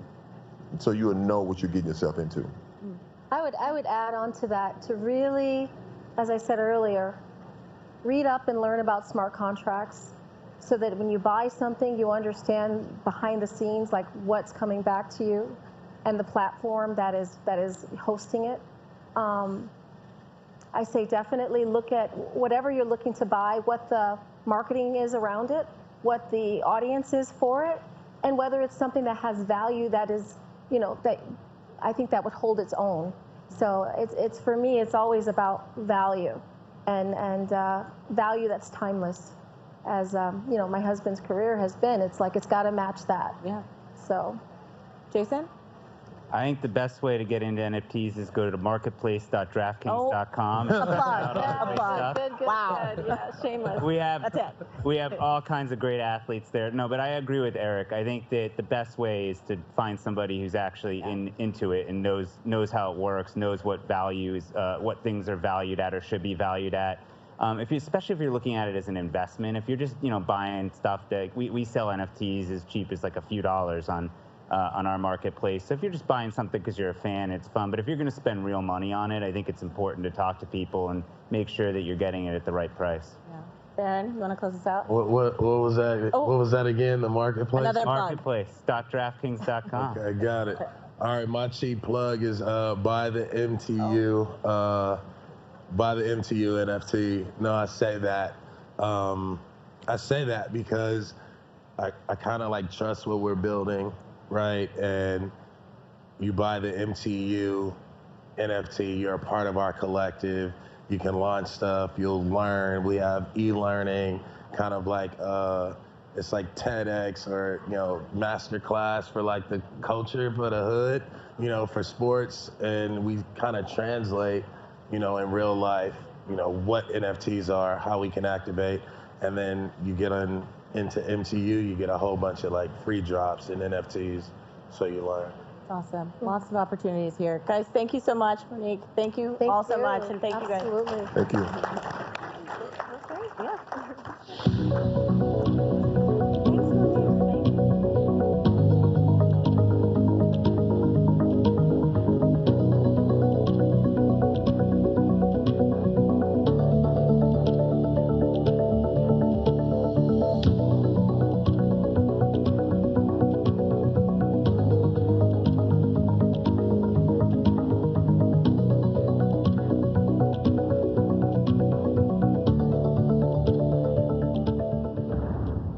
so you'll know what you're getting yourself into. I would add on to that to really, as I said earlier, read up and learn about smart contracts so that when you buy something, you understand behind the scenes, like what's coming back to you and the platform that is hosting it. I say definitely look at whatever you're looking to buy, what the marketing is around it, what the audience is for it, and whether it's something that has value that is, you know, that I think that would hold its own. So it's for me, it's always about value and value that's timeless. As you know, my husband's career has been, it's like it's got to match that. Yeah. So, Jason? I think the best way to get into NFTs is go to marketplace.draftkings.com. Applaud. Good, wow. good. Yeah, shameless. That's it. We have all kinds of great athletes there. No, but I agree with Eric. I think that the best way is to find somebody who's actually into it and knows how it works, knows what values, what things are valued at or should be valued at. Especially if you're looking at it as an investment, if you're just buying stuff that we sell NFTs as cheap as like a few dollars on our marketplace. So if you're just buying something because you're a fan, it's fun. But if you're going to spend real money on it, I think it's important to talk to people and make sure that you're getting it at the right price. Yeah. Aaron, you want to close this out? What was that? Oh. What was that again? The marketplace? Another plug. Marketplace.draftkings.com. Okay, got it. All right, my cheap plug is buy the MTU. Buy the MTU NFT. No, I say that. Because I kind of like trust what we're building, right? And you buy the MTU NFT, you're a part of our collective. You can launch stuff, you'll learn. We have e-learning, kind of like it's like TEDx or masterclass for like the culture for the hood, for sports, and we kind of translate, in real life, what NFTs are, how we can activate, and then you get into MTU, you get a whole bunch of like free drops in NFTs, so you learn. Awesome. Lots of opportunities here. Guys, thank you so much. Monique, thank you all so much, and thank you guys. Absolutely. Thank you.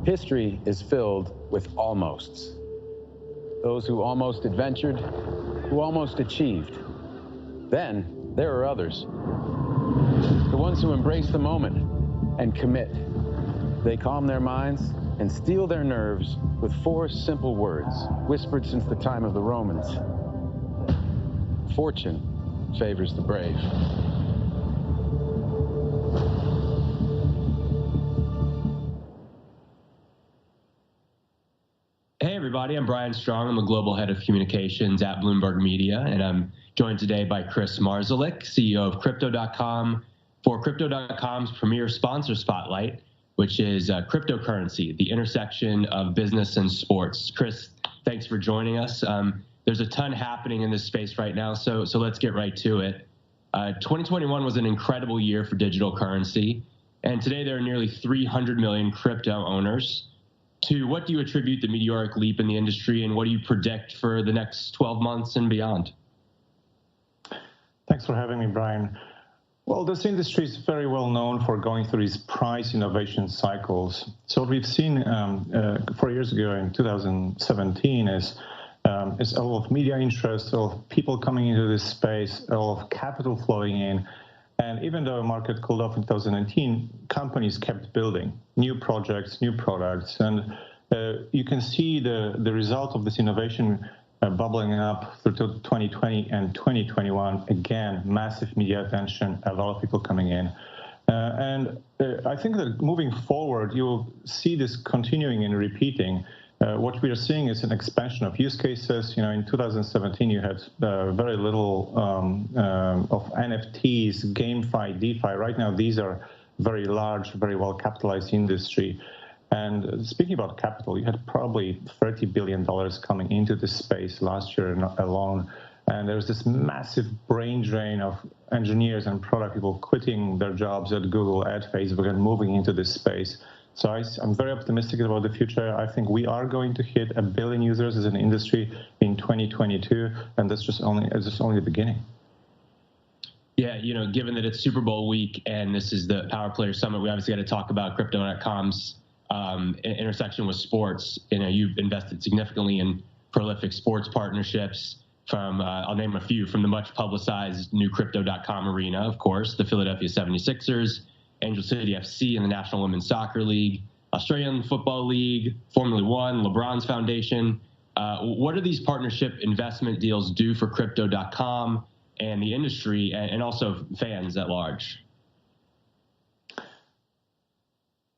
History is filled with almosts. Those who almost adventured, who almost achieved. Then there are others. The ones who embrace the moment and commit. They calm their minds and steel their nerves with 4 simple words, whispered since the time of the Romans. Fortune favors the brave. Hey everybody, I'm Brian Strong. I'm the Global Head of Communications at Bloomberg Media, and I'm joined today by Chris Marszalek, CEO of Crypto.com, for Crypto.com's premier sponsor spotlight, which is cryptocurrency, the intersection of business and sports. Chris, thanks for joining us. There's a ton happening in this space right now, so let's get right to it. 2021 was an incredible year for digital currency, and today there are nearly 300 million crypto owners. To what do you attribute the meteoric leap in the industry, and what do you predict for the next 12 months and beyond? Thanks for having me, Brian. Well, this industry is very well known for going through these price innovation cycles. So what we've seen 4 years ago in 2017 is a lot of media interest, a lot of people coming into this space, a lot of capital flowing in. And even though the market cooled off in 2019, companies kept building new projects, new products. And you can see the result of this innovation bubbling up through 2020 and 2021. Again, massive media attention, a lot of people coming in. I think that moving forward, you'll see this continuing and repeating. What we are seeing is an expansion of use cases. In 2017, you had very little of NFTs, GameFi, DeFi. Right now, these are very large, very well-capitalized industry. And speaking about capital, you had probably $30 billion coming into this space last year alone. And there's this massive brain drain of engineers and product people quitting their jobs at Google, at Facebook, and moving into this space. So I'm very optimistic about the future. I think we are going to hit 1 billion users as an industry in 2022, and that's just only the beginning. Yeah, given that it's Super Bowl week and this is the Power Player Summit, we obviously got to talk about Crypto.com's intersection with sports. You've invested significantly in prolific sports partnerships. I'll name a few, from the much publicized new Crypto.com arena, of course, the Philadelphia 76ers, Angel City FC and the National Women's Soccer League, Australian Football League, Formula One, LeBron's Foundation. What do these partnership investment deals do for Crypto.com and the industry and also fans at large?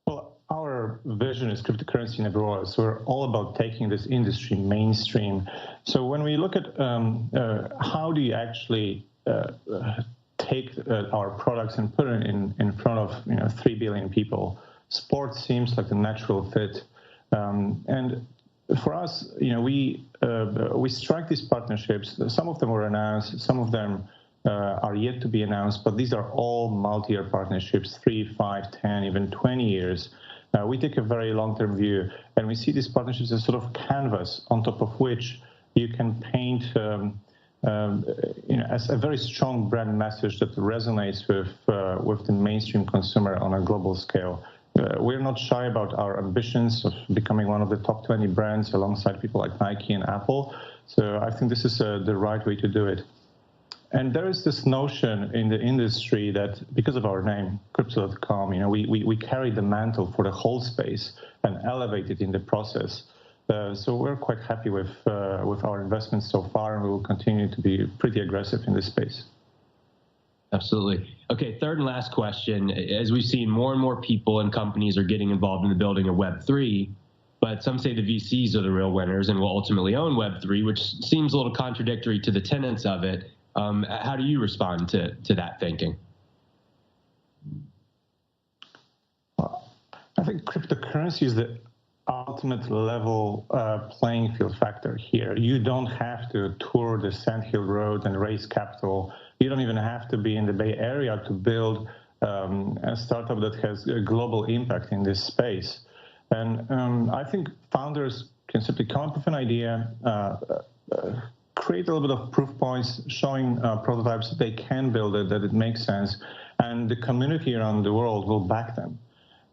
Well, our vision is cryptocurrency never was. So we're all about taking this industry mainstream. So when we look at how do you actually take our products and put it in front of 3 billion people, sports seems like the natural fit. And for us, we strike these partnerships. Some of them were announced, some of them are yet to be announced, but these are all multi-year partnerships, 3, 5, 10, even 20 years. We take a very long-term view, and we see these partnerships as sort of canvas on top of which you can paint as a very strong brand message that resonates with the mainstream consumer on a global scale. We're not shy about our ambitions of becoming one of the top 20 brands alongside people like Nike and Apple. So I think this is the right way to do it. And there is this notion in the industry that because of our name, Crypto.com, we carry the mantle for the whole space and elevate it in the process. So we're quite happy with our investments so far, and we will continue to be pretty aggressive in this space. Absolutely. Okay, third and last question. As we've seen, more and more people and companies are getting involved in the building of Web3, but some say the VCs are the real winners and will ultimately own Web3, which seems a little contradictory to the tenets of it. How do you respond to that thinking? Well, I think cryptocurrency is the ultimate level playing field factor here. You don't have to tour the Sand Hill Road and raise capital. You don't even have to be in the Bay Area to build a startup that has a global impact in this space. And I think founders can simply come up with an idea, create a little bit of proof points, showing prototypes that they can build it, that it makes sense, and the community around the world will back them.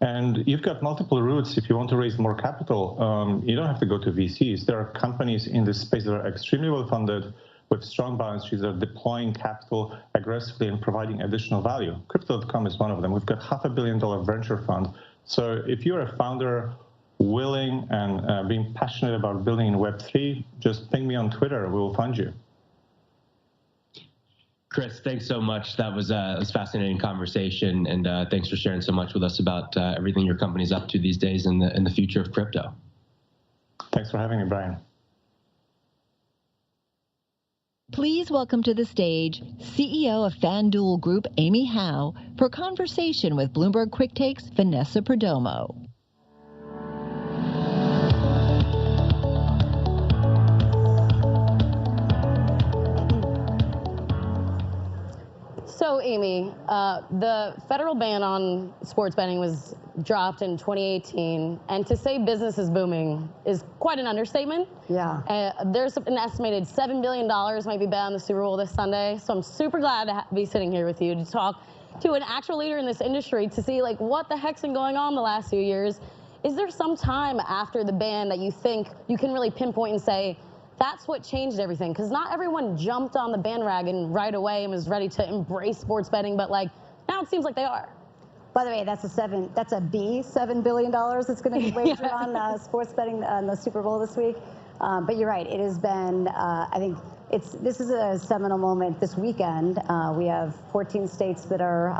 And you've got multiple routes. If you want to raise more capital, you don't have to go to VCs. There are companies in this space that are extremely well funded with strong balance sheets that are deploying capital aggressively and providing additional value. Crypto.com is one of them. We've got $500 million venture fund. So if you're a founder willing and being passionate about building in Web3, just ping me on Twitter. We will fund you. Chris, thanks so much. That was a fascinating conversation, and thanks for sharing so much with us about everything your company's up to these days and the future of crypto. Thanks for having me, Brian. Please welcome to the stage CEO of FanDuel Group, Amy Howe, for conversation with Bloomberg Quick Takes, Vanessa Perdomo. So, Amy, the federal ban on sports betting was dropped in 2018, and to say business is booming is quite an understatement. Yeah. There's an estimated $7 billion might be bet on the Super Bowl this Sunday, so I'm super glad to be sitting here with you to talk to an actual leader in this industry to see, like, what the heck's been going on the last few years. Is there some time after the ban that you think you can really pinpoint and say, that's what changed everything? Because not everyone jumped on the bandwagon right away and was ready to embrace sports betting, but like now it seems like they are. By the way, that's $7 billion that's going to be wagered on sports betting on the Super Bowl this week. But you're right. It has been, I think, this is a seminal moment this weekend. We have 14 states that are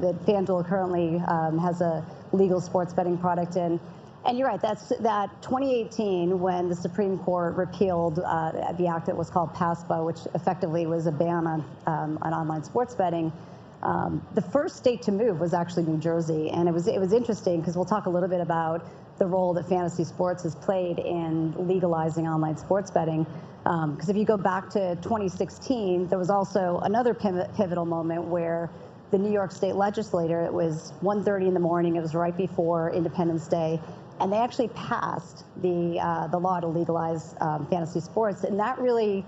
that FanDuel currently has a legal sports betting product in. And you're right, that 2018, when the Supreme Court repealed the act that was called PASPA, which effectively was a ban on online sports betting, the first state to move was actually New Jersey. And it was interesting because we'll talk a little bit about the role that fantasy sports has played in legalizing online sports betting. Because if you go back to 2016, there was also another pivotal moment where the New York State legislature, it was 1:30 in the morning, it was right before Independence Day, and they actually passed the law to legalize fantasy sports, and that really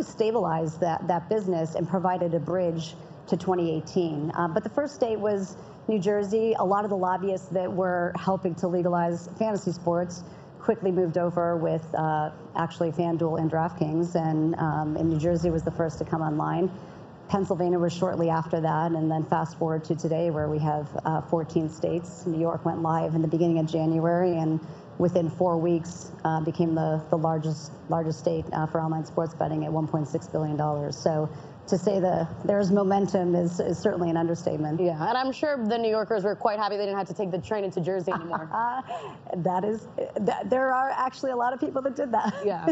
stabilized that business and provided a bridge to 2018. But the first state was New Jersey. A lot of the lobbyists that were helping to legalize fantasy sports quickly moved over with actually FanDuel and DraftKings, and New Jersey was the first to come online. Pennsylvania was shortly after that, and then fast forward to today where we have 14 states. New York went live in the beginning of January, and within 4 weeks became the largest state for online sports betting at $1.6 billion. So to say there's momentum is certainly an understatement. Yeah, and I'm sure the New Yorkers were quite happy they didn't have to take the train into Jersey anymore. There are actually a lot of people that did that. Yeah.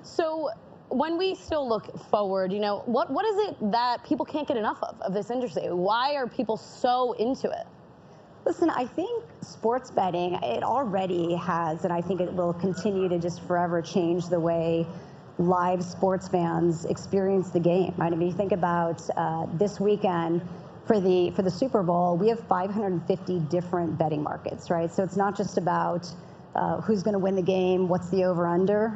So when we still look forward, what is it that people can't get enough of this industry? Why are people so into it? Listen, I think sports betting, it already has, and I think it will continue to just forever change the way live sports fans experience the game, right? I mean, you think about this weekend for the Super Bowl, we have 550 different betting markets, right? So it's not just about who's going to win the game, what's the over/under.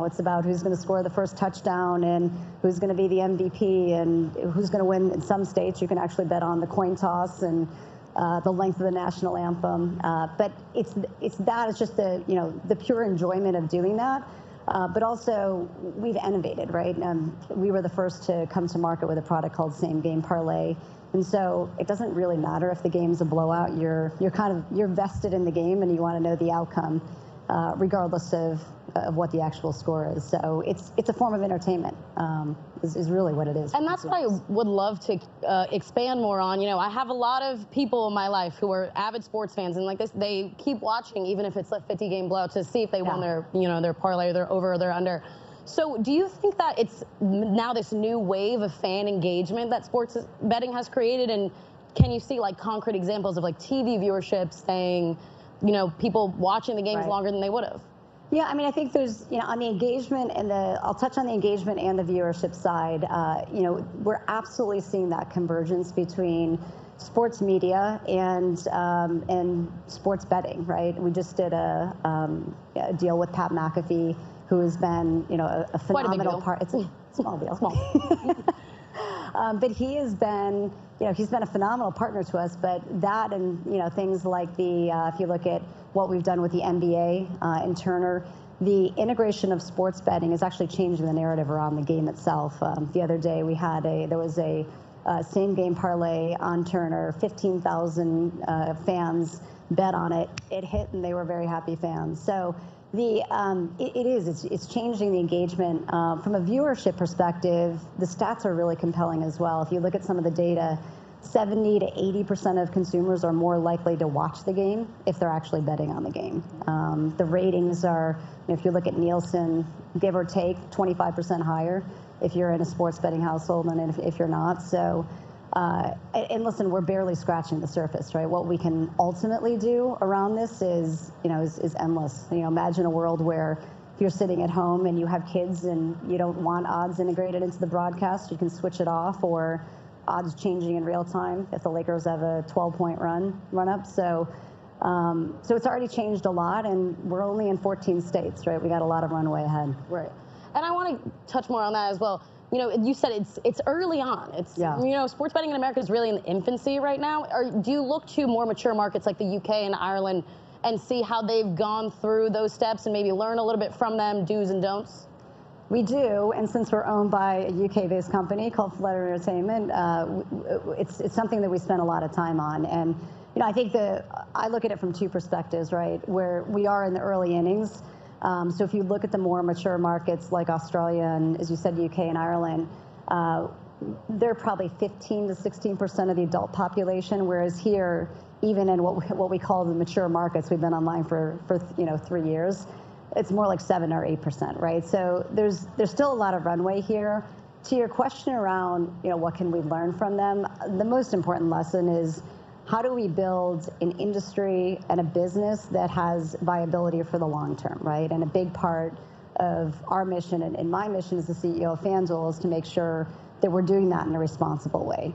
It's about who's going to score the first touchdown and who's going to be the MVP and who's going to win. In some states, you can actually bet on the coin toss and the length of the national anthem. But it's just the pure enjoyment of doing that. But also, we've innovated, right? We were the first to come to market with a product called Same Game Parlay. And so it doesn't really matter if the game's a blowout. You're vested in the game and you want to know the outcome, regardless of what the actual score is. So it's a form of entertainment, is really what it is. And that's what I would love to expand more on. I have a lot of people in my life who are avid sports fans, and like this, they keep watching even if it's a 50-game blowout to see if they won their parlay, their over or their under. So do you think that it's now this new wave of fan engagement that sports betting has created? And can you see like concrete examples of like TV viewership staying, people watching the games longer than they would have? Yeah, I mean, I think there's, on the engagement and I'll touch on the engagement and the viewership side. We're absolutely seeing that convergence between sports media and sports betting, right? We just did a deal with Pat McAfee, who has been, a phenomenal part. It's a small deal. But he has been, he's been a phenomenal partner to us. But that and, things like if you look at what we've done with the NBA and Turner, the integration of sports betting is actually changing the narrative around the game itself. The other day there was a same game parlay on Turner, 15,000 fans bet on it. It hit and they were very happy fans. So it's changing the engagement. From a viewership perspective, the stats are really compelling as well. If you look at some of the data, 70 to 80% of consumers are more likely to watch the game if they're actually betting on the game. The ratings are, if you look at Nielsen, give or take 25% higher if you're in a sports betting household than if you're not. So, and listen, we're barely scratching the surface, right? What we can ultimately do around this is endless. Imagine a world where if you're sitting at home and you have kids and you don't want odds integrated into the broadcast, you can switch it off, or odds changing in real time if the Lakers have a 12-point run up. So it's already changed a lot, and we're only in 14 states, right? We got a lot of runway ahead. Right. And I want to touch more on that as well. You said it's early on. Sports betting in America is really in the infancy right now. Do you look to more mature markets like the UK and Ireland and see how they've gone through those steps and maybe learn a little bit from them, do's and don'ts? We do, and since we're owned by a UK-based company called Flutter Entertainment, it's something that we spend a lot of time on. And I think I look at it from two perspectives, right? Where we are in the early innings. So if you look at the more mature markets like Australia and, as you said, UK and Ireland, they're probably 15 to 16% of the adult population, whereas here, even in what we call the mature markets, we've been online for 3 years, it's more like 7 or 8%, right? So there's still a lot of runway here. To your question around, what can we learn from them, the most important lesson is, how do we build an industry and a business that has viability for the long term, right? And a big part of our mission and my mission as the CEO of FanDuel is to make sure that we're doing that in a responsible way.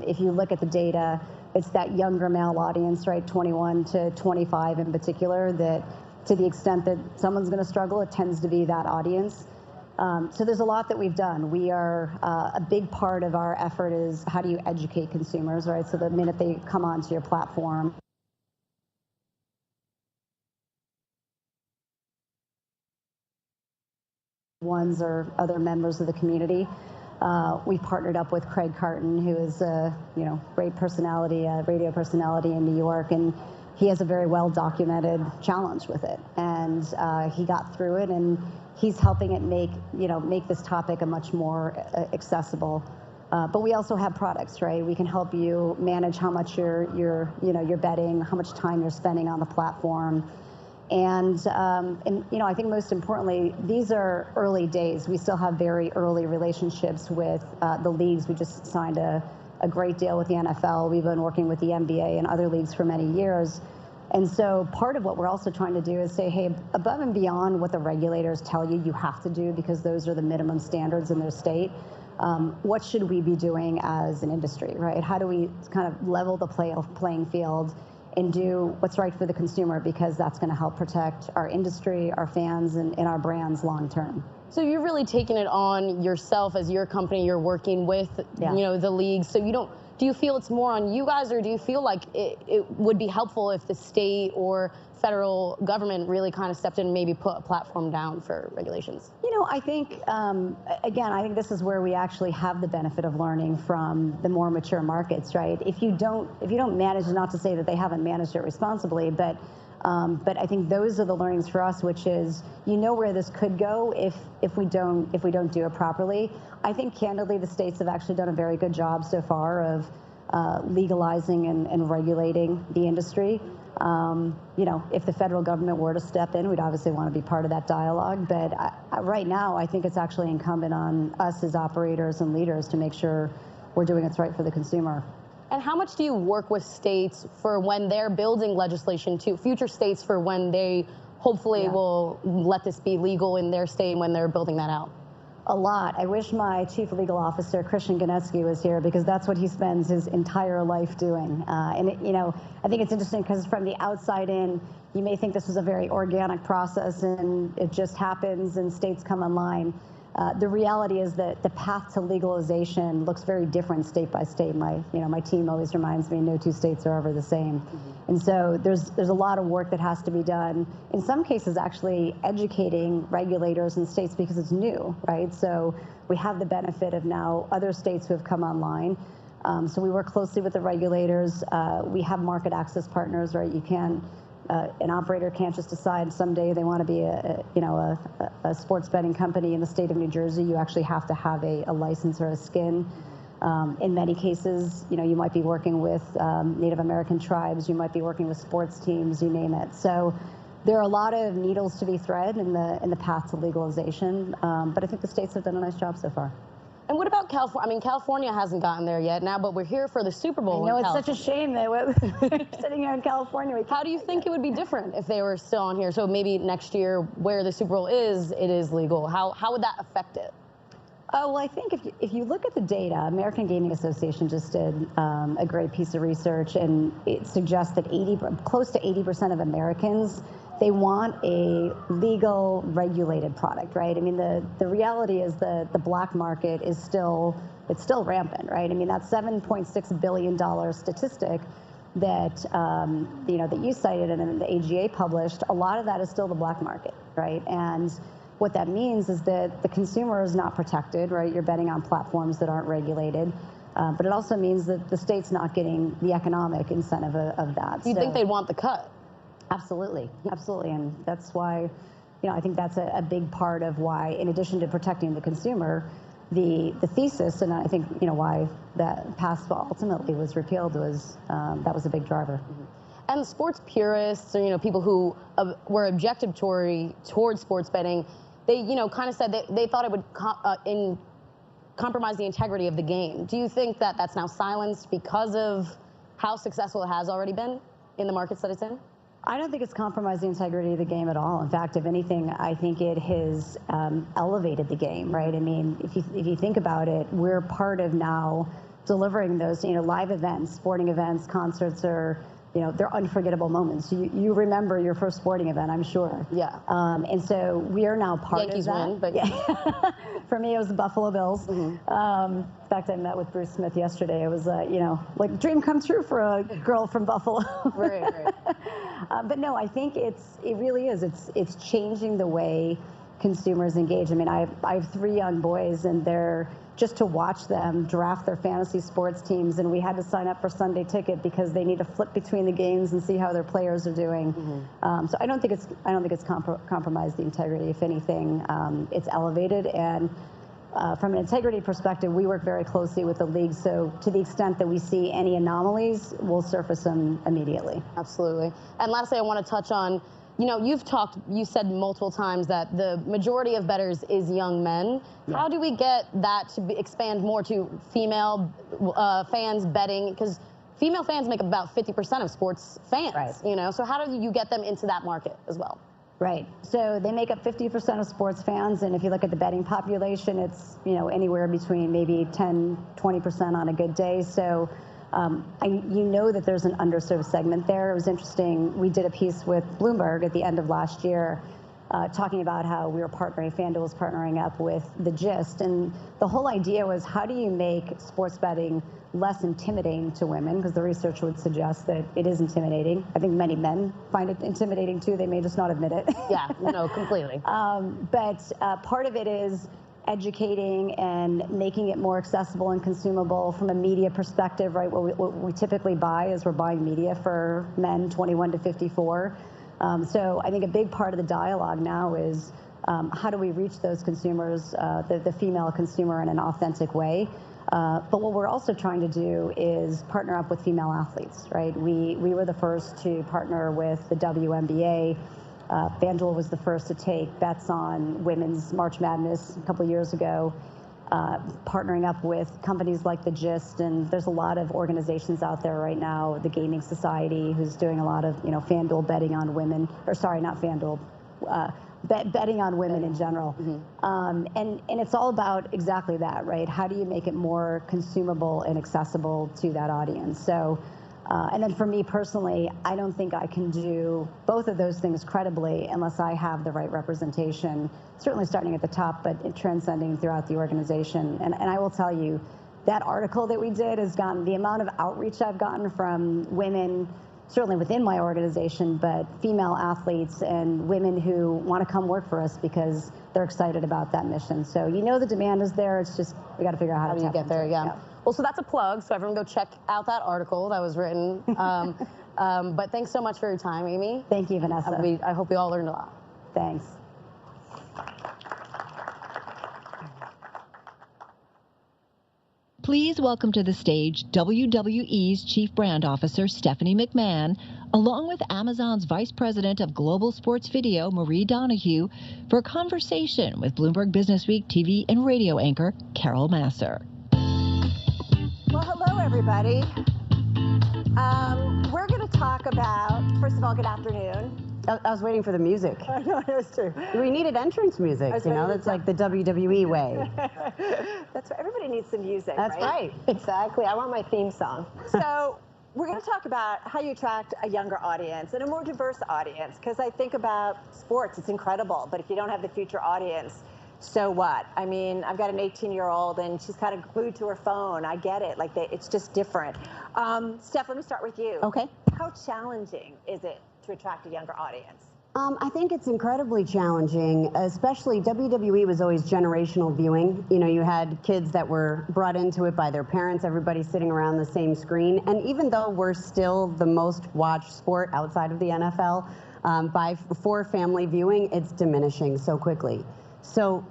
If you look at the data, it's that younger male audience, right, 21 to 25 in particular, that to the extent that someone's going to struggle, it tends to be that audience. So there's a lot that we've done. We are, a big part of our effort is, how do you educate consumers, right? So the minute they come onto your platform, ones or other members of the community. We partnered up with Craig Carton, who is a great personality, a radio personality in New York, and he has a very well documented challenge with it. And he got through it, and he's helping it make this topic a much more accessible. But we also have products, right? We can help you manage how much you're betting, how much time you're spending on the platform. And I think most importantly, these are early days. We still have very early relationships with the leagues. We just signed a great deal with the NFL. We've been working with the NBA and other leagues for many years. And so part of what we're also trying to do is say, hey, above and beyond what the regulators tell you have to do, because those are the minimum standards in their state, what should we be doing as an industry, right? How do we kind of level the playing field and do what's right for the consumer, because that's going to help protect our industry, our fans, and our brands long term. So you're really taking it on yourself as your company. You're working with, the leagues. So do you feel it's more on you guys, or do you feel like it would be helpful if the state or federal government really kind of stepped in and maybe put a platform down for regulations? I think, again, I think this is where we actually have the benefit of learning from the more mature markets, right? If you don't manage, not to say that they haven't managed it responsibly, but I think those are the learnings for us, which is, where this could go if we don't do it properly. I think, candidly, the states have actually done a very good job so far of legalizing and regulating the industry. If the federal government were to step in, we'd obviously want to be part of that dialogue. But right now, I think it's actually incumbent on us as operators and leaders to make sure we're doing what's right for the consumer. And how much do you work with states for when they're building legislation to future states for when they hopefully will let this be legal in their state when they're building that out? A lot. I wish my chief legal officer, Christian Ganetsky, was here, because that's what he spends his entire life doing. I think it's interesting because from the outside in, you may think this was a very organic process and it just happens and states come online. The reality is that the path to legalization looks very different state by state. My team always reminds me, no two states are ever the same. And so there's a lot of work that has to be done. In some cases, actually educating regulators in states, because it's new, right? So we have the benefit of now other states who have come online. So we work closely with the regulators. We have market access partners, right? An operator can't just decide someday they want to be a sports betting company in the state of New Jersey. You actually have to have a license or a skin. In many cases, you might be working with Native American tribes. You might be working with sports teams. You name it. So there are a lot of needles to be thread in the path to legalization. But I think the states have done a nice job so far. And what about California? I mean, California hasn't gotten there yet now, but we're here for the Super Bowl. I know, it's such a shame that we're sitting here in California. How do you think it would be different if they were still on here? So maybe next year, where the Super Bowl is, it is legal. How would that affect it? Oh, well, I think if you look at the data, American Gaming Association just did a great piece of research, and it suggests that close to 80% of Americans, they want a legal, regulated product, right? I mean, the reality is the black market is still rampant, right? I mean, that $7.6 billion statistic that that you cited and the AGA published, a lot of that is still the black market, right? And what that means is that the consumer is not protected, right? You're betting on platforms that aren't regulated. But it also means that the state's not getting the economic incentive of that. You think they'd want the cut? Absolutely, absolutely, and that's why, I think that's a big part of why, in addition to protecting the consumer, the thesis, and I think, why that PASPA ultimately was repealed was, that was a big driver. And the sports purists, or people who were objectory towards sports betting, they kind of said they thought it would compromise the integrity of the game. Do you think that that's now silenced because of how successful it has already been in the markets that it's in? I don't think it's compromised the integrity of the game at all. In fact, if anything, I think it has elevated the game, right? I mean, if you think about it, we're part of now delivering those, live events, sporting events, concerts are, they're unforgettable moments. You remember your first sporting event, I'm sure. Yeah. And so we are now part Yankees of that. win, but yeah. For me, it was the Buffalo Bills. In fact, I met with Bruce Smith yesterday. It was, like a dream come true for a girl from Buffalo. Right. But no, I think it really is. It's changing the way consumers engage. I mean, I have 3 young boys, and they're just to watch them draft their fantasy sports teams, and we had to sign up for Sunday Ticket because they need to flip between the games and see how their players are doing. So I don't think it's compromised the integrity. If anything, it's elevated. And from an integrity perspective, we work very closely with the league. So to the extent that we see any anomalies, we'll surface them immediately. Absolutely. And lastly, I want to touch on, you said multiple times that the majority of bettors is young men. Yeah. How do we get that to expand more to female fans betting? Because female fans make about 50% of sports fans, right. So how do you get them into that market as well? Right. So they make up 50% of sports fans, and if you look at the betting population, it's anywhere between maybe 10, 20% on a good day. So that there's an underserved segment there. It was interesting. We did a piece with Bloomberg at the end of last year talking about how we were FanDuel was partnering up with The Gist. And the whole idea was, how do you make sports betting less intimidating to women? Because the research would suggest that it is intimidating. I think many men find it intimidating too. They may just not admit it. Yeah, no, completely. But part of it is educating and making it more accessible and consumable from a media perspective, right? What we typically buy is we're buying media for men 21 to 54. So I think a big part of the dialogue now is how do we reach those consumers, the female consumer, in an authentic way? But what we're also trying to do is partner up with female athletes, right? We were the first to partner with the WNBA. FanDuel was the first to take bets on women's March Madness a couple years ago, partnering up with companies like The Gist, and there's a lot of organizations out there right now, the Gaming Society, who's doing a lot of, FanDuel betting on women, or sorry, not FanDuel, betting on women in general. And it's all about exactly that, right? How do you make it more consumable and accessible to that audience? So, and then for me personally, I don't think I can do both of those things credibly unless I have the right representation, certainly starting at the top, but transcending throughout the organization. And I will tell you, that article that we did has gotten, the amount of outreach I've gotten from women, certainly within my organization, but female athletes and women who want to come work for us because they're excited about that mission. So the demand is there. It's just, we got to figure out how to get there. Yeah. Well, so that's a plug. So everyone go check out that article that was written. But thanks so much for your time, Amy. Thank you, Vanessa. I hope we all learned a lot. Thanks. Please welcome to the stage WWE's Chief Brand Officer, Stephanie McMahon, along with Amazon's Vice President of Global Sports Video, Marie Donahue, for a conversation with Bloomberg Businessweek TV and radio anchor, Carol Masser. Well, hello, everybody. We're going to talk about, first of all, good afternoon. I was waiting for the music. I know, it was true. We needed entrance music, that's like the WWE way. That's right. Everybody needs some music, That's right. Exactly. I want my theme song. So we're going to talk about how you attract a younger audience and a more diverse audience, because I think about sports, it's incredible, but if you don't have the future audience, so what? I mean, I've got an 18-year-old, and she's kind of glued to her phone. I get it. It's just different. Steph, let me start with you. Okay. How challenging is it to attract a younger audience? I think it's incredibly challenging, especially WWE was always generational viewing. You know, you had kids that were brought into it by their parents, everybody sitting around the same screen. And even though we're still the most watched sport outside of the NFL, for family viewing, it's diminishing so quickly. So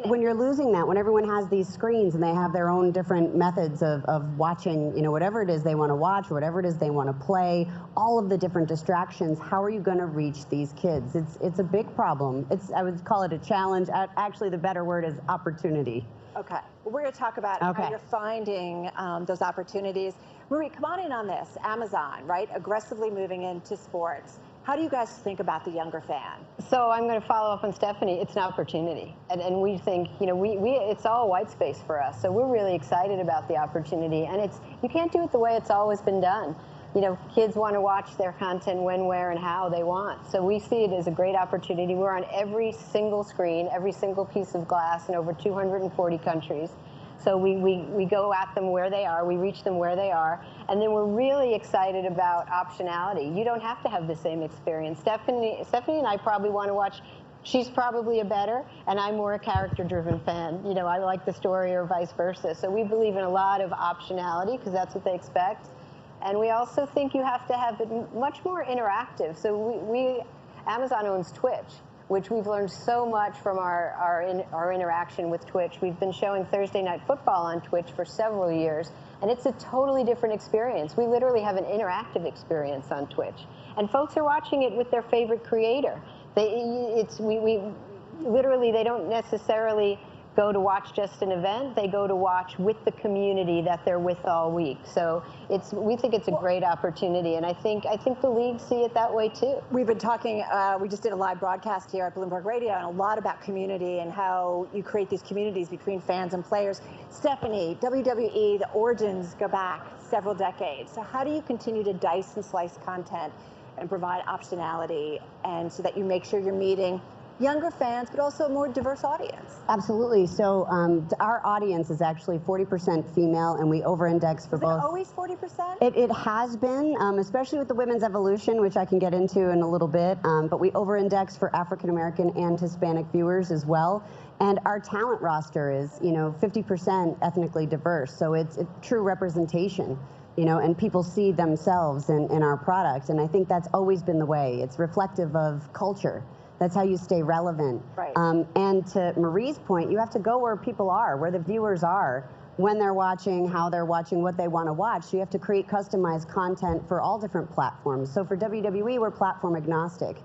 when you're losing that, when everyone has these screens and they have their own different methods of watching, you know, whatever it is they want to watch, or whatever it is they want to play, all of the different distractions, how are you going to reach these kids? It's a big problem. I would call it a challenge. Actually, the better word is opportunity. Okay. Well, we're going to talk about how you're finding those opportunities. Marie, come on in on this. Amazon, right? Aggressively moving into sports. How do you guys think about the younger fan? So I'm going to follow up on Stephanie. It's an opportunity. And we think, you know, it's all white space for us. So we're really excited about the opportunity. And you can't do it the way it's always been done. You know, kids want to watch their content when, where, and how they want. So we see it as a great opportunity. We're on every single screen, every single piece of glass in over 240 countries. So we go at them where they are, we reach them where they are, and then we're really excited about optionality. You don't have to have the same experience. Stephanie and I probably want to watch, she's probably a better, and I'm more a character-driven fan. You know, I like the story or vice versa. So we believe in a lot of optionality because that's what they expect. And we also think you have to have it much more interactive. So Amazon owns Twitch, which we've learned so much from our interaction with Twitch. We've been showing Thursday Night Football on Twitch for several years, and it's a totally different experience. We literally have an interactive experience on Twitch, and folks are watching it with their favorite creator. Literally, they don't necessarily go to watch just an event. They go to watch with the community that they're with all week. So we think it's a great opportunity, and I think the league see it that way too. We've been talking, we just did a live broadcast here at Bloomberg Radio, and a lot about community and how you create these communities between fans and players. Stephanie, WWE, the origins go back several decades. So how do you continue to dice and slice content and provide optionality, and so that you make sure you're meeting younger fans, but also a more diverse audience? Absolutely. So our audience is actually 40% female, and we over-index for both. Is it always 40%? It has been, especially with the women's evolution, which I can get into in a little bit. But we over-index for African American and Hispanic viewers as well. And our talent roster is, 50% ethnically diverse. So it's a true representation. And people see themselves in our product. And I think that's always been the way. It's reflective of culture. That's how you stay relevant. Right. And to Marie's point, you have to go where people are, where the viewers are, when they're watching, how they're watching, what they want to watch. So you have to create customized content for all different platforms. So for WWE, we're platform agnostic.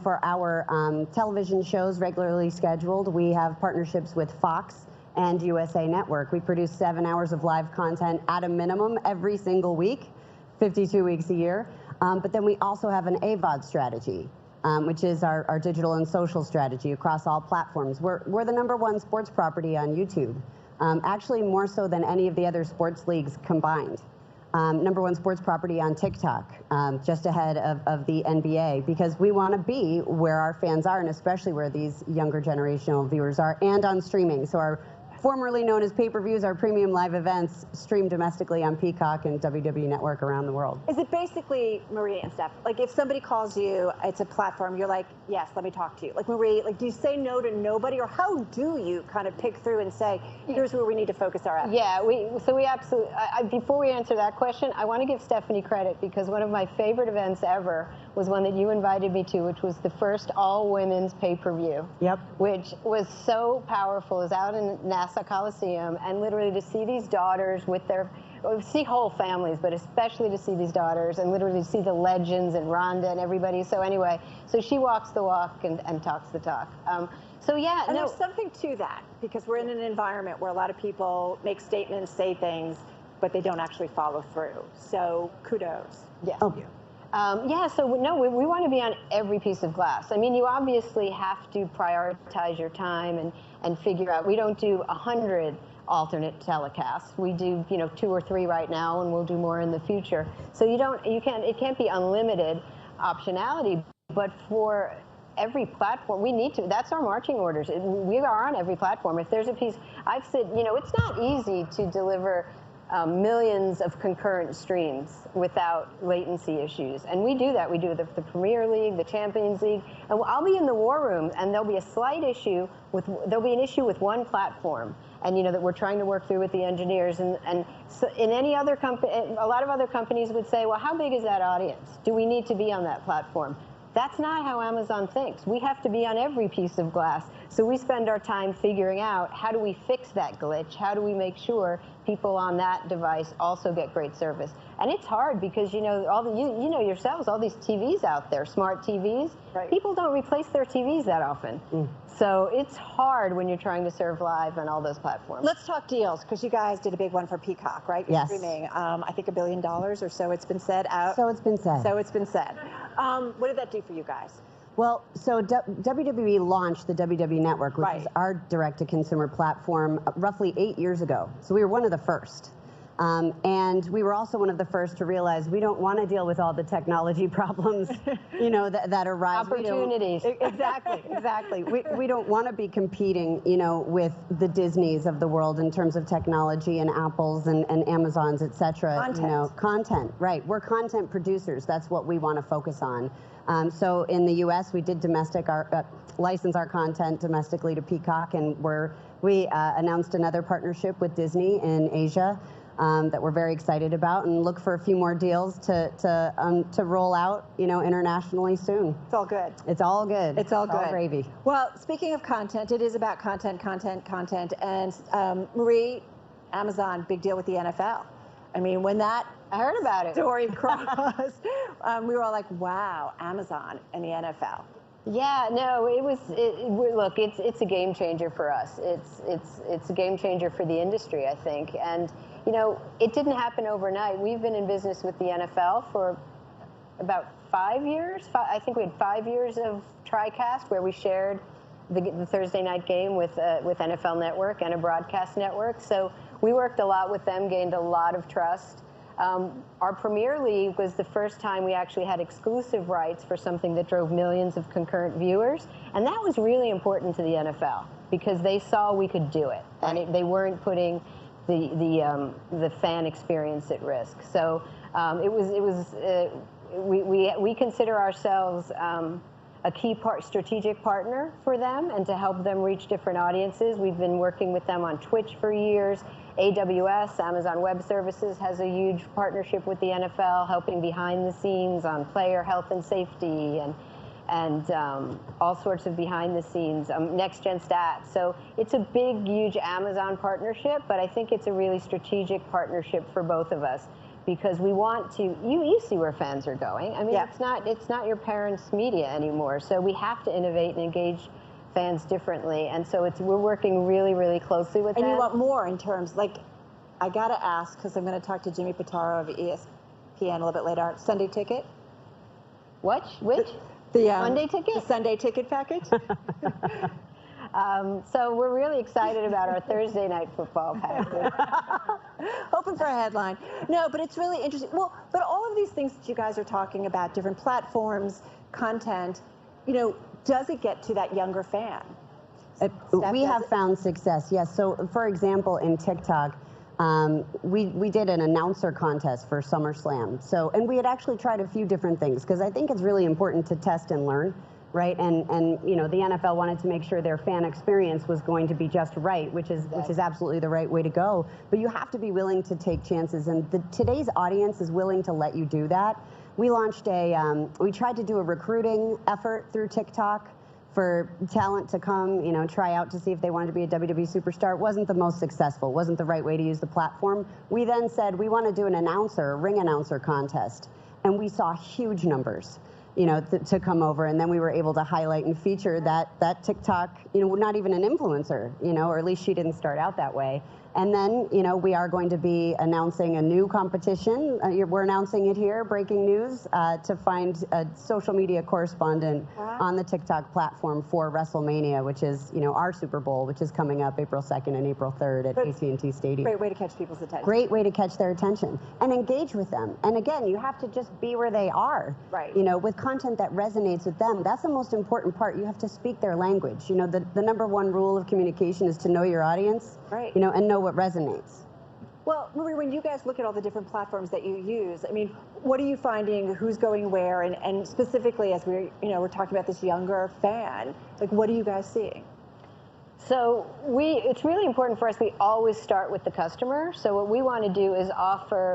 For our television shows regularly scheduled, we have partnerships with Fox and USA Network. We produce 7 hours of live content at a minimum every single week, 52 weeks a year. But then we also have an AVOD strategy. Which is our digital and social strategy across all platforms. We're the #1 sports property on YouTube, actually more so than any of the other sports leagues combined. #1 sports property on TikTok, just ahead of the NBA, because we want to be where our fans are, and especially where these younger generational viewers are, and on streaming. So our formerly known as pay-per-views, our premium live events stream domestically on Peacock and WWE Network around the world. Is it basically, Marie and Steph, like if somebody calls you, it's a platform, you're like, yes, let me talk to you. Like Marie, do you say no to nobody, or how do you kind of pick through and say, here's where we need to focus our efforts? Yeah, we absolutely, before we answer that question, I want to give Stephanie credit, because one of my favorite events ever was one that you invited me to, which was the first all-women's pay-per-view. Yep. Which was so powerful. It was out in Nassau Coliseum, and literally to see these daughters with see whole families, but especially to see these daughters, and literally to see the legends and Rhonda and everybody. So anyway, so she walks the walk and talks the talk. So yeah, and there's something to that, because we're in an environment where a lot of people make statements, say things, but they don't actually follow through. So kudos. Yes. Oh. Yeah, so no, we want to be on every piece of glass. I mean, you obviously have to prioritize your time and figure out. We don't do 100 alternate telecasts. We do, 2 or 3 right now, and we'll do more in the future. So it can't be unlimited optionality, but for every platform, we need to. That's our marching orders. We are on every platform. If there's a piece, I've said, it's not easy to deliver millions of concurrent streams without latency issues. And we do that. We do the Premier League, the Champions League, and I'll be in the war room, and there'll be a slight issue with an issue with one platform, and that we're trying to work through with the engineers. And so in any other company, a lot of other companies would say, well, how big is that audience? Do we need to be on that platform? That's not how Amazon thinks. We have to be on every piece of glass. So we spend our time figuring out, how do we fix that glitch? How do we make sure people on that device also get great service? And it's hard because, you know yourselves, all these TVs out there, smart TVs, people don't replace their TVs that often. So it's hard when you're trying to serve live on all those platforms. Let's talk deals, because you guys did a big one for Peacock, right? You're Yes. streaming, I think $1 billion or so it's been said out. So it's been said. So it's been said. What did that do for you guys? Well, so WWE launched the WWE Network, which is our direct-to-consumer platform, roughly 8 years ago. So we were one of the first. And we were also one of the first to realize we don't want to deal with all the technology problems, that arise. Opportunities. Exactly. We don't want to be competing, with the Disneys of the world in terms of technology and Apples and Amazons, et cetera. Content, right. We're content producers. That's what we want to focus on. So in the U.S., we did license our content domestically to Peacock, and we announced another partnership with Disney in Asia that we're very excited about, and look for a few more deals to roll out, internationally soon. It's all good. It's all good. It's all good. All gravy. Well, speaking of content, it is about content. And Marie, Amazon, big deal with the NFL. I mean, when that I heard about it. story crossed, we were all like, wow, Amazon and the NFL. Yeah, no, look, it's a game changer for us. It's a game changer for the industry, I think. And, it didn't happen overnight. We've been in business with the NFL for about 5 years. I think we had 5 years of TriCast, where we shared the Thursday night game with NFL Network and a broadcast network. So we worked a lot with them, gained a lot of trust. Our Premier League was the first time we actually had exclusive rights for something that drove millions of concurrent viewers. And that was really important to the NFL, because they saw we could do it. And they weren't putting the fan experience at risk. So we consider ourselves a key strategic partner for them, and to help them reach different audiences. We've been working with them on Twitch for years. AWS, Amazon Web Services, has a huge partnership with the NFL, helping behind the scenes on player health and safety, and all sorts of behind the scenes, next gen stats. So it's a big, huge Amazon partnership, but I think it's a really strategic partnership for both of us, because we want to, you see where fans are going. I mean, it's not your parents' media anymore. So we have to innovate and engage fans differently. And so we're working really, really closely with them. And you want more in terms, I got to ask, because I'm going to talk to Jimmy Pitaro of ESPN a little bit later. Sunday ticket? Which? The Monday ticket? The Sunday ticket package? So we're really excited about our Thursday night football package. Hoping for a headline. No, but it's really interesting. Well, but all of these things that you guys are talking about, different platforms, content, does it get to that younger fan? We have found success, yes. So, for example, in TikTok, we did an announcer contest for SummerSlam. So, and we had actually tried a few different things, because I think it's really important to test and learn, right? And the NFL wanted to make sure their fan experience was going to be just right, which is absolutely the right way to go. But you have to be willing to take chances, and today's audience is willing to let you do that. We launched we tried to do a recruiting effort through TikTok for talent to come, try out to see if they wanted to be a WWE superstar. It wasn't the most successful, wasn't the right way to use the platform. We then said, we want to do a ring announcer contest. And we saw huge numbers, to come over. And then we were able to highlight and feature that TikTok, not even an influencer, or at least she didn't start out that way. And then, we are going to be announcing a new competition. We're announcing it here, breaking news, to find a social media correspondent on the TikTok platform for WrestleMania, which is, our Super Bowl, which is coming up April 2nd and April 3rd at AT&T Stadium. Great way to catch people's attention. Great way to catch their attention and engage with them. And again, you have to just be where they are. Right. With content that resonates with them. That's the most important part. You have to speak their language. The number one rule of communication is to know your audience. Right. And know what resonates. Well, Marie, when you guys look at all the different platforms that you use, I mean, what are you finding? Who's going where? And specifically, as we're talking about this younger fan, like, what are you guys seeing? So it's really important for us. We always start with the customer. So what we want to do is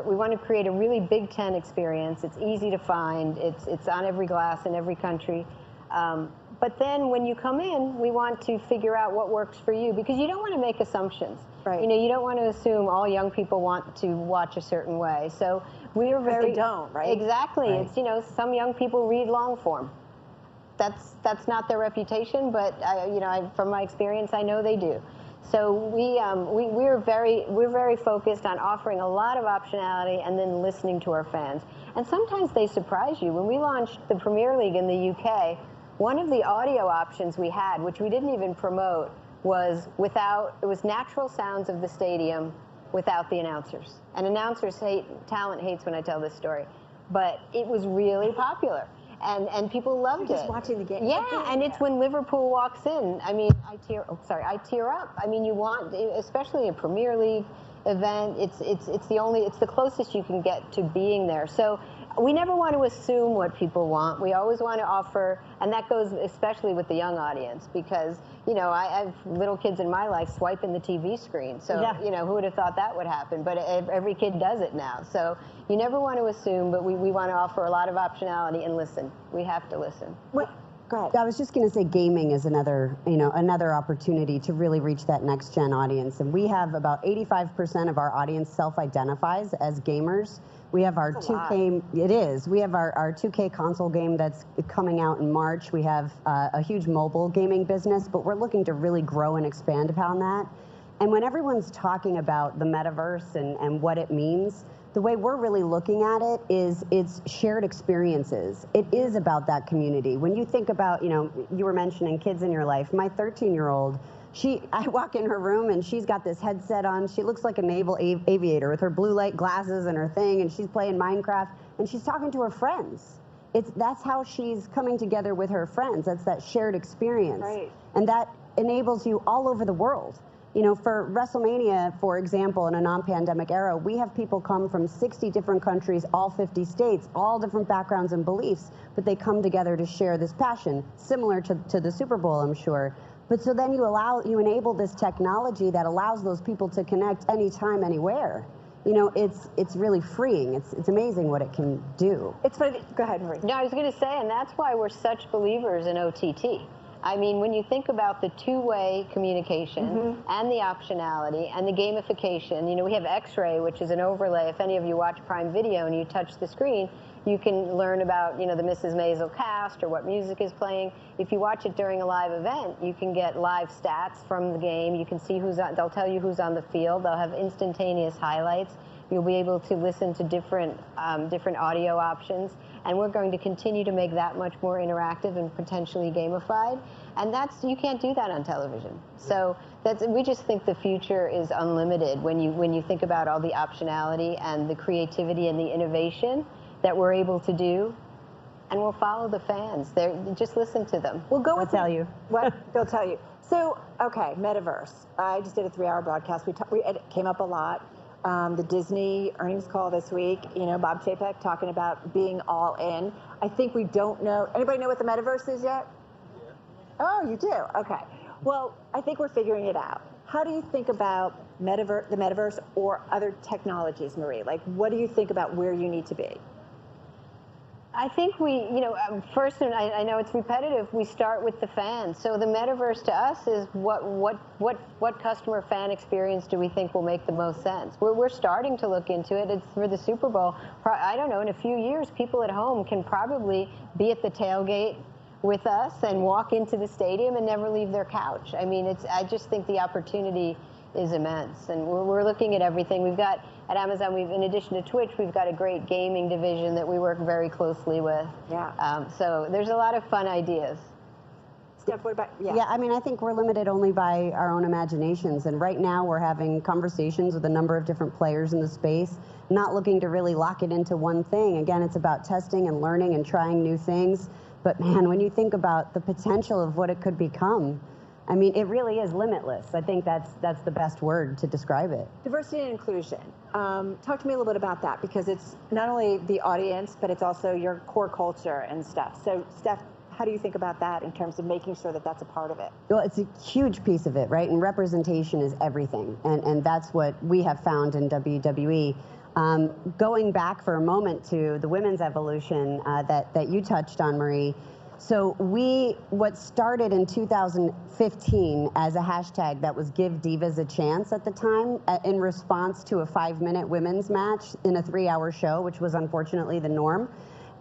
we want to create a really Big Ten experience. It's easy to find. It's on every glass in every country. But then when you come in, we want to figure out what works for you, because you don't want to make assumptions. Right. You don't want to assume all young people want to watch a certain way. So we are very. They don't, right? Exactly. Right. It's some young people read long form. That's not their reputation, but from my experience, I know they do. So we're very focused on offering a lot of optionality and then listening to our fans. And sometimes they surprise you. When we launched the Premier League in the UK, one of the audio options we had, which we didn't even promote, was natural sounds of the stadium without the announcers. And talent hates when I tell this story, but it was really popular. And people loved it. Just watching the game. Yeah, and it's when Liverpool walks in. I mean, I tear up. I mean, you want, especially a Premier League event, it's the closest you can get to being there. So we never want to assume what people want. We always want to offer, and that goes especially with the young audience, because I have little kids in my life swiping the TV screen. So who would have thought that would happen? But every kid does it now. So you never want to assume, but we want to offer a lot of optionality and listen. We have to listen. Go ahead. I was just going to say gaming is another opportunity to really reach that next gen audience. And we have about 85% of our audience self-identifies as gamers. We have our 2K, it is. We have our 2K console game that's coming out in March. We have a huge mobile gaming business, but we're looking to really grow and expand upon that. And when everyone's talking about the metaverse and what it means, the way we're really looking at it is it's shared experiences. It is about that community. When you think about, you were mentioning kids in your life. My 13-year-old, I walk in her room and she's got this headset on. She looks like a naval aviator with her blue light glasses and her thing, and she's playing Minecraft and she's talking to her friends. That's how she's coming together with her friends. That's that shared experience. Right. And that enables you all over the world. For WrestleMania, for example, in a non-pandemic era, we have people come from 60 different countries, all 50 states, all different backgrounds and beliefs, but they come together to share this passion, similar to the Super Bowl, I'm sure. But so then you enable this technology that allows those people to connect anytime, anywhere. It's really freeing. It's amazing what it can do. It's funny. Go ahead, Marie. No, I was going to say, and that's why we're such believers in OTT. I mean, when you think about the two-way communication and the optionality and the gamification, we have X-Ray, which is an overlay. If any of you watch Prime Video and you touch the screen, you can learn about, the Mrs. Maisel cast or what music is playing. If you watch it during a live event, you can get live stats from the game. You can see they'll tell you who's on the field. They'll have instantaneous highlights. You'll be able to listen to different audio options. And we're going to continue to make that much more interactive and potentially gamified. And you can't do that on television. So we just think the future is unlimited when you think about all the optionality and the creativity and the innovation that we're able to do. And we'll follow the fans. Just listen to them. We'll go They'll tell you. What? They'll tell you. So, okay, metaverse. I just did a 3-hour broadcast. It came up a lot. The Disney earnings call this week, Bob Chapek talking about being all in. I think we don't know. Anybody know what the metaverse is yet? Yeah. Oh, you do? Okay. Well, I think we're figuring it out. How do you think about the metaverse or other technologies, Marie? Like, what do you think about where you need to be? I think first, and I know it's repetitive, we start with the fans. So the metaverse to us is what customer fan experience do we think will make the most sense? We're starting to look into it. It's for the Super Bowl. I don't know, in a few years, people at home can probably be at the tailgate with us and walk into the stadium and never leave their couch. I mean, I just think the opportunity is immense, and we're looking at everything. We've got at Amazon, in addition to Twitch, we've got a great gaming division that we work very closely with. Yeah. So there's a lot of fun ideas. Steph, what about Yeah, I mean, I think we're limited only by our own imaginations, and right now we're having conversations with a number of different players in the space, not looking to really lock it into one thing. Again, it's about testing and learning and trying new things. But man, when you think about the potential of what it could become, I mean, it really is limitless. I think that's the best word to describe it. Diversity and inclusion. Talk to me a little bit about that, because it's not only the audience, but it's also your core culture and stuff. So, Steph, how do you think about that in terms of making sure that that's a part of it? Well, it's a huge piece of it, right? And representation is everything. And that's what we have found in WWE. Going back for a moment to the women's evolution that you touched on, Marie. So what started in 2015 as a hashtag that was Give Divas a Chance at the time, in response to a 5-minute women's match in a 3-hour show, which was unfortunately the norm.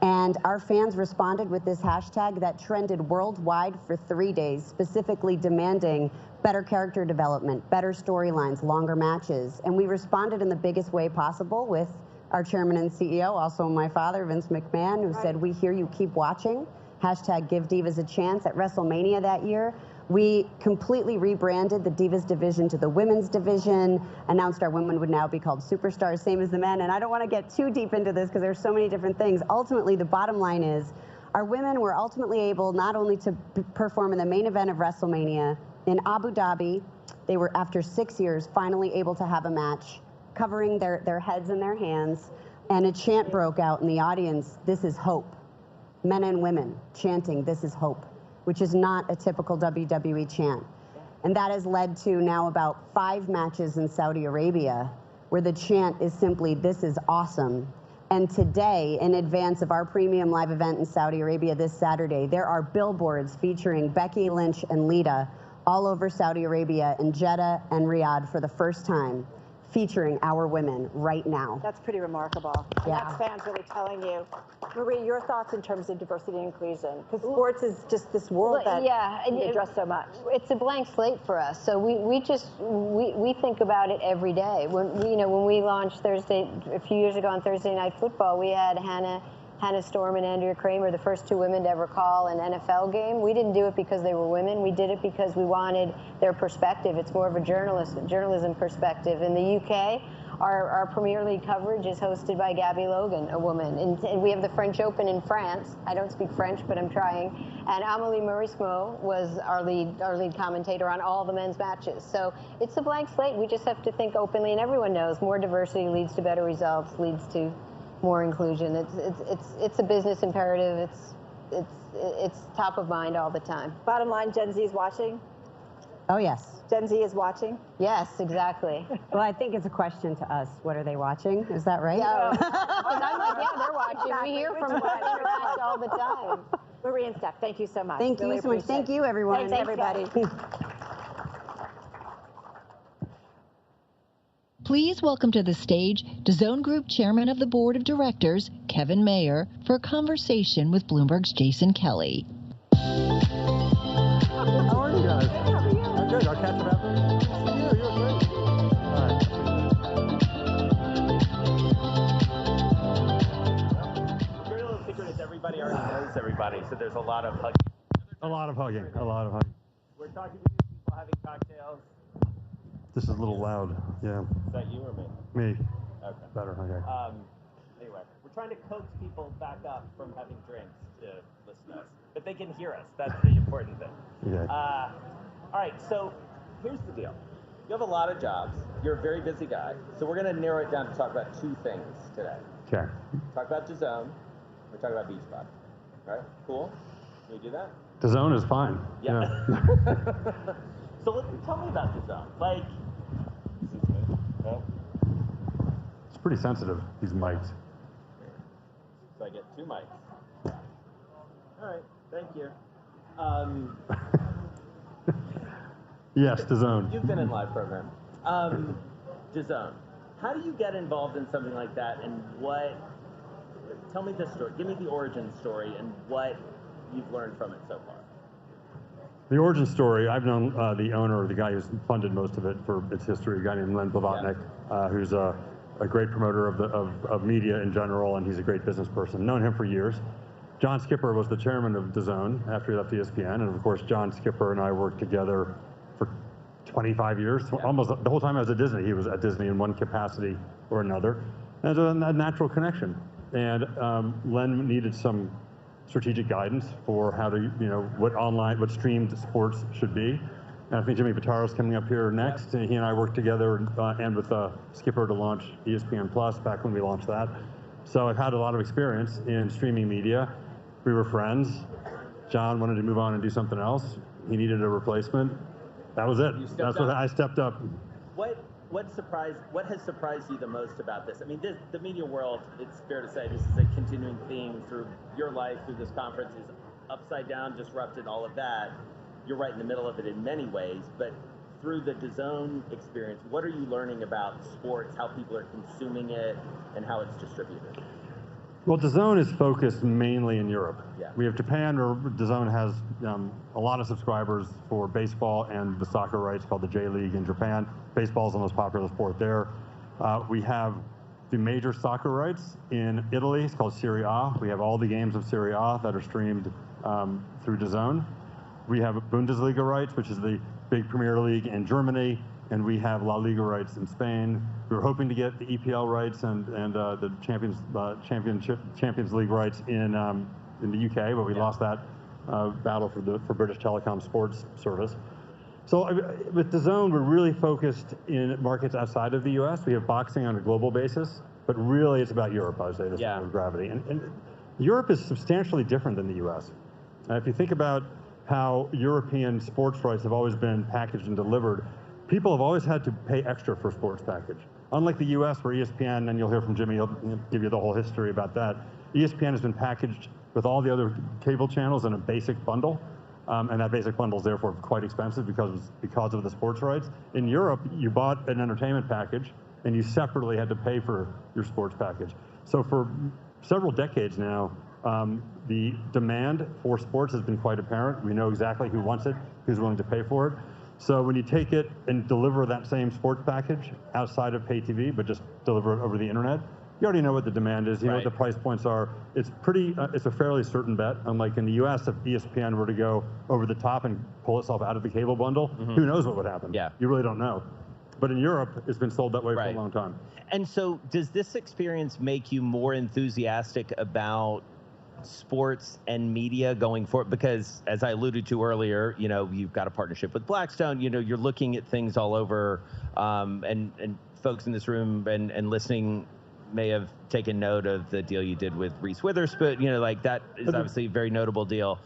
And our fans responded with this hashtag that trended worldwide for 3 days, specifically demanding better character development, better storylines, longer matches. And we responded in the biggest way possible with our chairman and CEO, also my father, Vince McMahon, who said, "We hear you, keep watching." Hashtag Give Divas a Chance. At WrestleMania that year, we completely rebranded the Divas division to the women's division, announced our women would now be called Superstars, same as the men. And I don't want to get too deep into this because there's so many different things. Ultimately, the bottom line is our women were ultimately able not only to perform in the main event of WrestleMania in Abu Dhabi, they were, after 6 years, finally able to have a match covering their heads and their hands. And a chant broke out in the audience, "This is hope." Men and women chanting, "This is hope," which is not a typical WWE chant. And that has led to now about 5 matches in Saudi Arabia where the chant is simply, "This is awesome." And today, in advance of our premium live event in Saudi Arabia this Saturday, there are billboards featuring Becky Lynch and Lita all over Saudi Arabia in Jeddah and Riyadh for the first time, featuring our women right now. That's pretty remarkable. And Yeah. that's fans really telling you. Marie, your thoughts in terms of diversity and inclusion? Because sports is just this world that you address so much. It's a blank slate for us, so we think about it every day. When we launched Thursday, a few years ago on Thursday Night Football, we had Hannah Storm and Andrea Kramer, the first 2 women to ever call an NFL game. We didn't do it because they were women. We did it because we wanted their perspective. It's more of a journalism perspective. In the UK, our Premier League coverage is hosted by Gabby Logan, a woman. And we have the French Open in France. I don't speak French, but I'm trying. And Amélie Mauresmo was our lead commentator on all the men's matches. So it's a blank slate. We just have to think openly, and everyone knows more diversity leads to better results, leads to more inclusion. It's a business imperative. It's top of mind all the time. Bottom line, Gen Z is watching? Oh, yes. Gen Z is watching? Yes, exactly. Well, I think it's a question to us. What are they watching? Is that right? Yeah. I'm like, yeah, they're watching. We hear from them all the time. Marie and Steph, thank you so much. Thank you so much. Thank you, everyone. Thanks, everybody. Please welcome to the stage DAZN Group Chairman of the Board of Directors, Kevin Mayer, for a conversation with Bloomberg's Jason Kelly. How are you guys? I'm good. I'll catch up after. You're great. All right. The very little secret is everybody already knows everybody, so there's a lot of hugging. A lot of hugging. A lot of hugging. We're talking to people having cocktails. This is a little loud. Yeah. Is that you or me? Me. Okay. Better. Okay. Anyway, we're trying to coax people back up from having drinks to listen to us, but they can hear us. That's the important thing. Yeah. All right, so here's the deal. You have a lot of jobs. You're a very busy guy, so we're going to narrow it down to talk about 2 things today. Okay. Talk about DAZN. We're talking about Beachbody. All right, cool. Can we do that? DAZN is fine. Yeah. So tell me about DAZN. Like, It's pretty sensitive, these mics. so I get 2 mics. All right, thank you. Yes, DAZN. You've been in live program. DAZN. How do you get involved in something like that, and tell me this story. Give me the origin story and what you've learned from it so far. The origin story, I've known the owner, the guy who's funded most of it for its history, a guy named Len Blavatnik, who's a great promoter of media in general, and he's a great business person. Known him for years. John Skipper was the chairman of DAZN after he left ESPN, and of course John Skipper and I worked together for 25 years, almost the whole time I was at Disney. He was at Disney in one capacity or another. And there's a natural connection. And Len needed some strategic guidance for how to, what streamed sports should be. And I think Jimmy Pitaro's coming up here next. And he and I worked together and with Skipper to launch ESPN Plus back when we launched that. So I've had a lot of experience in streaming media. We were friends. John wanted to move on and do something else. He needed a replacement. That was it. That's what I stepped up. What has surprised you the most about this? I mean, the media world, it's fair to say this is a continuing theme through your life, through this conference, is upside down, disrupted, all of that. You're right in the middle of it in many ways, but through the DAZN experience, what are you learning about sports, how people are consuming it, and how it's distributed? Well, DAZN is focused mainly in Europe. Yeah. We have Japan, where DAZN has a lot of subscribers for baseball and the soccer rights called the J-League in Japan. Baseball is the most popular sport there. We have the major soccer rights in Italy. It's called Serie A. We have all the games of Serie A that are streamed through DAZN. We have Bundesliga rights, which is the big Premier League in Germany, and we have La Liga rights in Spain. We were hoping to get the EPL rights and the Champions League rights in the UK, but we lost that battle for British Telecom Sports Service. So with DAZN, we're really focused in markets outside of the US. We have boxing on a global basis, but really it's about Europe, I would say, the center of gravity. And Europe is substantially different than the US. If you think about how European sports rights have always been packaged and delivered, people have always had to pay extra for sports package. Unlike the US, where ESPN, and you'll hear from Jimmy, he'll give you the whole history about that, ESPN has been packaged with all the other cable channels in a basic bundle, and that basic bundle is therefore quite expensive because of the sports rights. In Europe, you bought an entertainment package, and you separately had to pay for your sports package. So for several decades now, the demand for sports has been quite apparent. We know exactly who wants it, who's willing to pay for it. So when you take it and deliver that same sports package outside of pay TV, but just deliver it over the internet, you already know what the demand is. You know what the price points are. It's it's a fairly certain bet. Unlike in the US, if ESPN were to go over the top and pull itself out of the cable bundle, who knows what would happen? Yeah. You really don't know. But in Europe, it's been sold that way for a long time. And so does this experience make you more enthusiastic about sports and media going forward? Because as I alluded to earlier, you know, you've got a partnership with Blackstone, you know, you're looking at things all over, and folks in this room and listening may have taken note of the deal you did with Reese Witherspoon, you know, like that is obviously a very notable deal.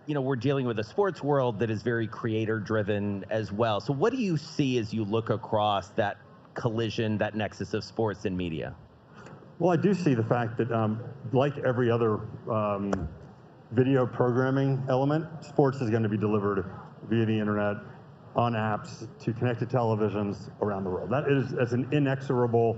You know, we're dealing with a sports world that is very creator driven as well. So what do you see as you look across that collision, that nexus of sports and media? Well, I do see the fact that, like every other video programming element, sports is going to be delivered via the internet, on apps, to connected televisions around the world. That's an inexorable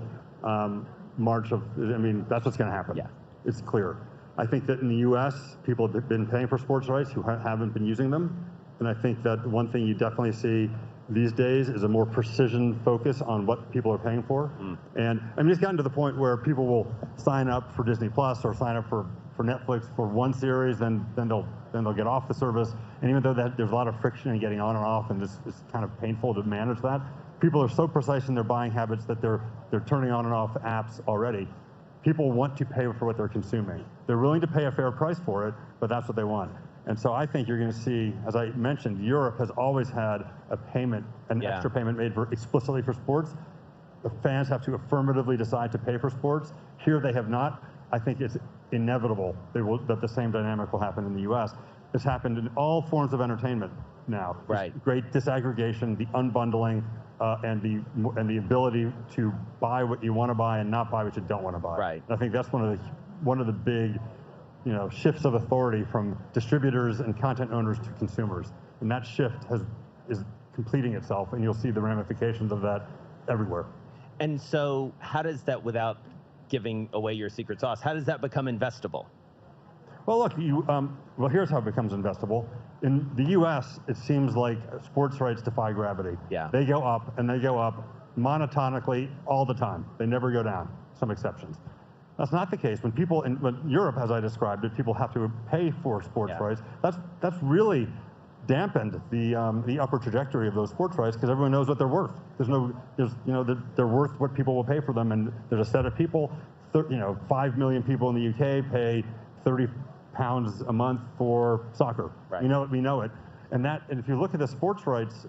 march of, I mean, that's what's going to happen. Yeah. It's clear. I think that in the US, people have been paying for sports rights who haven't been using them. And I think that one thing you definitely see these days is a more precision focus on what people are paying for. And I mean, it's gotten to the point where people will sign up for Disney Plus or sign up for Netflix for one series, then they'll get off the service. And even though there's a lot of friction in getting on and off, and it's kind of painful to manage that, people are so precise in their buying habits that they're turning on and off apps already. People want to pay for what they're consuming. They're willing to pay a fair price for it, but that's what they want. And so I think you're going to see, as I mentioned, Europe has always had a payment, an extra payment made explicitly for sports. The fans have to affirmatively decide to pay for sports. Here they have not. I think it's inevitable that the same dynamic will happen in the US. It's happened in all forms of entertainment now. Right. Great disaggregation, the unbundling, and the ability to buy what you want to buy and not buy what you don't want to buy. Right. And I think that's one of the big, you know, shifts of authority from distributors and content owners to consumers. And that shift is completing itself, and you'll see the ramifications of that everywhere. And so how does that, without giving away your secret sauce, how does that become investable? Well, look, well, here's how it becomes investable. In the US, it seems like sports rights defy gravity. Yeah. They go up, and they go up monotonically all the time. They never go down, some exceptions. That's not the case. When Europe, as I described it, people have to pay for sports rights. That's really dampened the upper trajectory of those sports rights, because everyone knows what they're worth. They're worth what people will pay for them, and there's a set of people. 5 million people in the UK pay £30 a month for soccer. Right. We know it. And if you look at the sports rights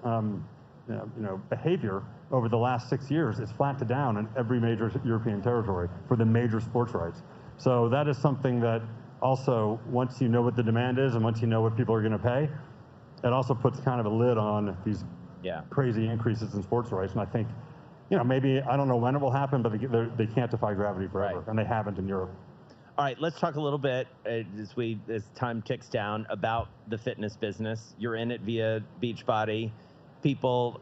behavior over the last 6 years, it's flat to down in every major European territory for the major sports rights. So that is something that also, once you know what the demand is and once you know what people are going to pay, it also puts kind of a lid on these crazy increases in sports rights. And I think, maybe, I don't know when it will happen, but they can't defy gravity forever, and they haven't in Europe. All right, let's talk a little bit as time ticks down about the fitness business. You're in it via Beachbody. People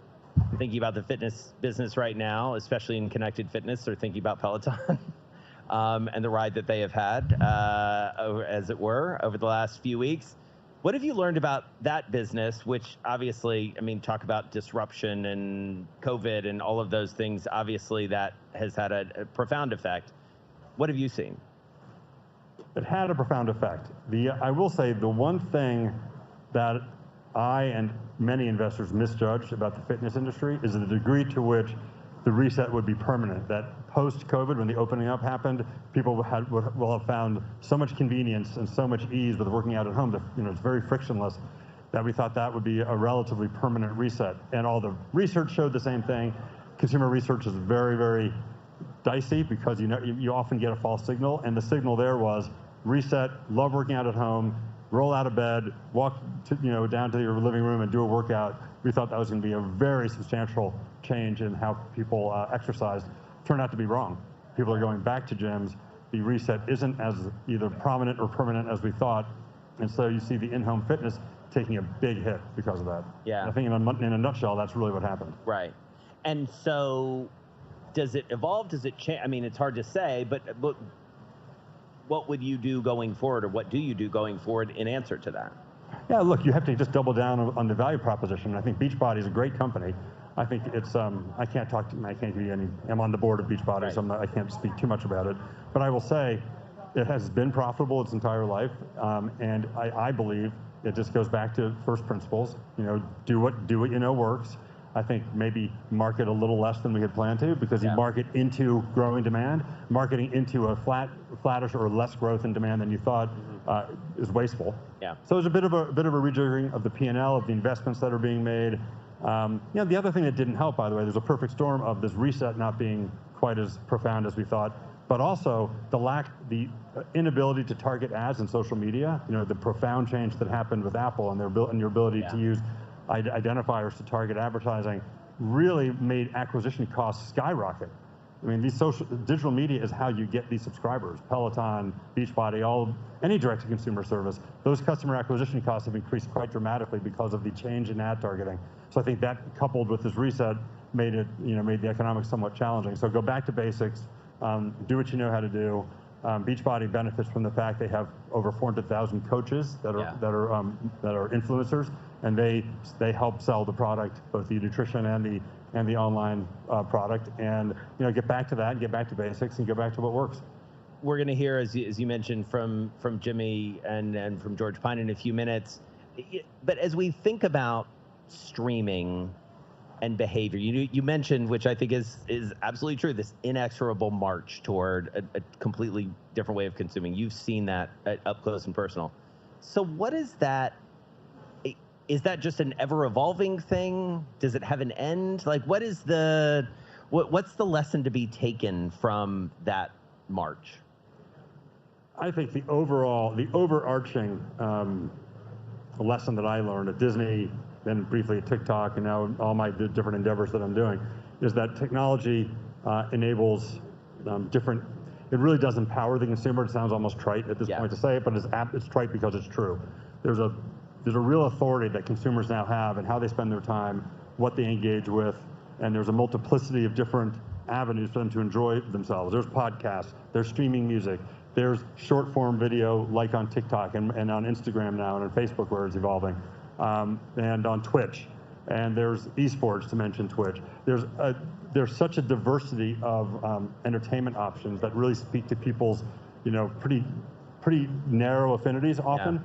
thinking about the fitness business right now, especially in connected fitness, are thinking about Peloton and the ride that they have had, as it were, over the last few weeks. What have you learned about that business, which obviously, talk about disruption and COVID and all of those things. Obviously, that has had a profound effect. What have you seen? It had a profound effect. I will say the one thing that I and many investors misjudged about the fitness industry is the degree to which the reset would be permanent. That post-COVID, when the opening up happened, people will have found so much convenience and so much ease with working out at home that it's very frictionless, that we thought that would be a relatively permanent reset. And all the research showed the same thing. Consumer research is very, very dicey because you often get a false signal, and the signal there was reset, love working out at home, roll out of bed, walk down to your living room and do a workout. We thought that was going to be a very substantial change in how people exercised. Turned out to be wrong. People are going back to gyms. The reset isn't as either prominent or permanent as we thought, and so you see the in-home fitness taking a big hit because of that. Yeah. I think in a nutshell, that's really what happened. Right. And so, does it evolve? Does it change? It's hard to say, but what would you do going forward, or what do you do going forward in answer to that? Yeah, look, you have to just double down on the value proposition. I think Beachbody is a great company. I think it's, I can't give you any, I'm on the board of Beachbody, right. So I can't speak too much about it. But I will say it has been profitable its entire life. And I believe it just goes back to first principles. Do what you know works. I think maybe market a little less than we had planned to, because you market into growing demand. Marketing into a flattish or less growth in demand than you thought is wasteful. Yeah. So there's a bit of a rejiggering of the P&L, of the investments that are being made. The other thing that didn't help, by the way, there's a perfect storm of this reset not being quite as profound as we thought, but also the inability to target ads in social media. The profound change that happened with Apple and your ability to use identifiers to target advertising really made acquisition costs skyrocket. Digital media is how you get these subscribers. Peloton, Beachbody, any direct-to-consumer service. Those customer acquisition costs have increased quite dramatically because of the change in ad targeting. So I think that, coupled with this reset, made the economics somewhat challenging. So go back to basics, do what you know how to do. Beachbody benefits from the fact they have over 400,000 coaches that are influencers, and they help sell the product, both the nutrition and the online product, and get back to that, get back to basics, and get back to what works. We're going to hear, as you mentioned, from Jimmy and from George Pine in a few minutes. But as we think about streaming and behavior, you mentioned, which I think is absolutely true, this inexorable march toward a completely different way of consuming. You've seen that up close and personal. So what is that? Is that just an ever-evolving thing? Does it have an end? What's the lesson to be taken from that march? I think the overarching lesson that I learned at Disney, then briefly at TikTok, and now all my different endeavors that I'm doing, is that technology enables it really does empower the consumer. It sounds almost trite at this point to say it, but it's trite because it's true. There's a real authority that consumers now have in how they spend their time, what they engage with, and there's a multiplicity of different avenues for them to enjoy themselves. There's podcasts, there's streaming music, there's short form video like on TikTok and on Instagram now, and on Facebook where it's evolving, and on Twitch, and there's esports, to mention Twitch. There's such a diversity of entertainment options that really speak to people's pretty narrow affinities often. Yeah.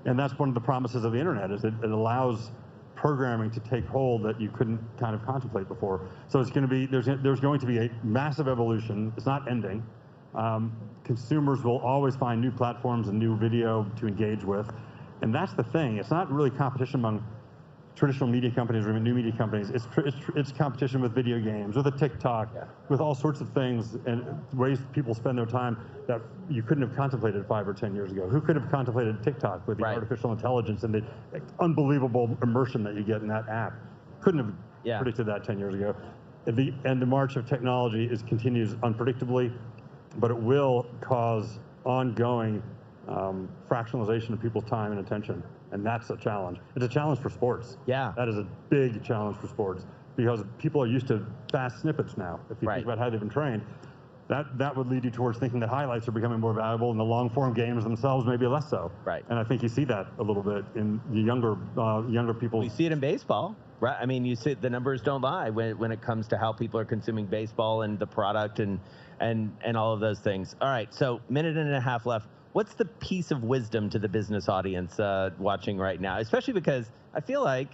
And that's one of the promises of the internet, is it allows programming to take hold that you couldn't kind of contemplate before. So there's going to be a massive evolution. It's not ending. Consumers will always find new platforms and new video to engage with. And that's the thing. It's not really competition among traditional media companies or new media companies. It's competition with video games, with a TikTok, with all sorts of things and ways people spend their time that you couldn't have contemplated 5 or 10 years ago. Who could have contemplated TikTok with the artificial intelligence and the unbelievable immersion that you get in that app? Couldn't have predicted that 10 years ago. And the march of technology continues unpredictably, but it will cause ongoing fractionalization of people's time and attention. And that's a challenge. It's a challenge for sports. Yeah. That is a big challenge for sports because people are used to fast snippets now. If you think about how they've been trained, that would lead you towards thinking that highlights are becoming more valuable and the long-form games themselves maybe less so. Right. And I think you see that a little bit in the younger people. We see it in baseball, right? I mean, you see the numbers don't lie when it comes to how people are consuming baseball and the product and all of those things. All right, so minute and a half left. What's the piece of wisdom to the business audience watching right now? Especially because I feel like,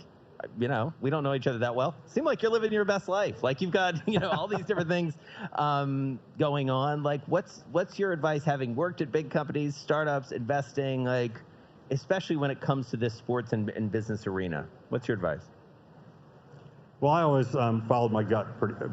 we don't know each other that well. Seem like you're living your best life. Like you've got, all these different things going on. Like what's your advice having worked at big companies, startups, investing, like, especially when it comes to this sports and business arena? What's your advice? Well, I always followed my gut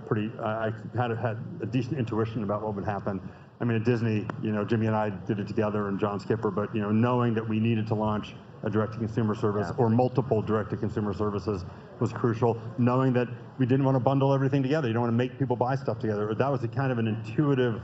pretty. I kind of had a decent intuition about what would happen. I mean, at Disney, Jimmy and I did it together, and John Skipper. But knowing that we needed to launch a direct-to-consumer service or multiple direct-to-consumer services was crucial. Knowing that we didn't want to bundle everything together. You don't want to make people buy stuff together. That was a kind of an intuitive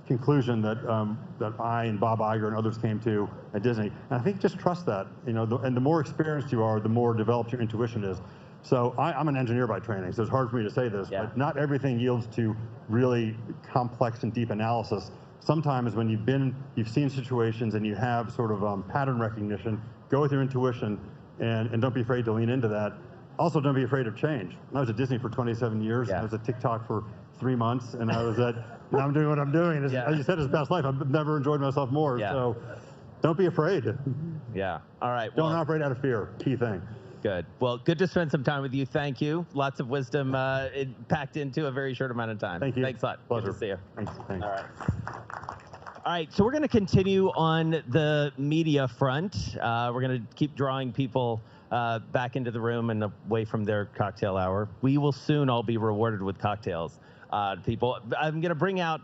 conclusion that I and Bob Iger and others came to at Disney. And I think just trust that. And the more experienced you are, the more developed your intuition is. So I'm an engineer by training, so it's hard for me to say this, but not everything yields to really complex and deep analysis. Sometimes when you've seen situations and you have sort of pattern recognition, go with your intuition and don't be afraid to lean into that. Also, don't be afraid of change. I was at Disney for 27 years. I was at TikTok for 3 months, and I was I'm doing what I'm doing. As you said, it's best life. I've never enjoyed myself more. So don't be afraid. Yeah. All right. Don't operate out of fear. Key thing. Good. Well, good to spend some time with you. Thank you. Lots of wisdom packed into a very short amount of time. Thank you. Thanks a lot. Pleasure. Good to see you. Thanks. All right. All right, so we're going to continue on the media front. We're going to keep drawing people back into the room and away from their cocktail hour. We will soon all be rewarded with cocktails, people. I'm going to bring out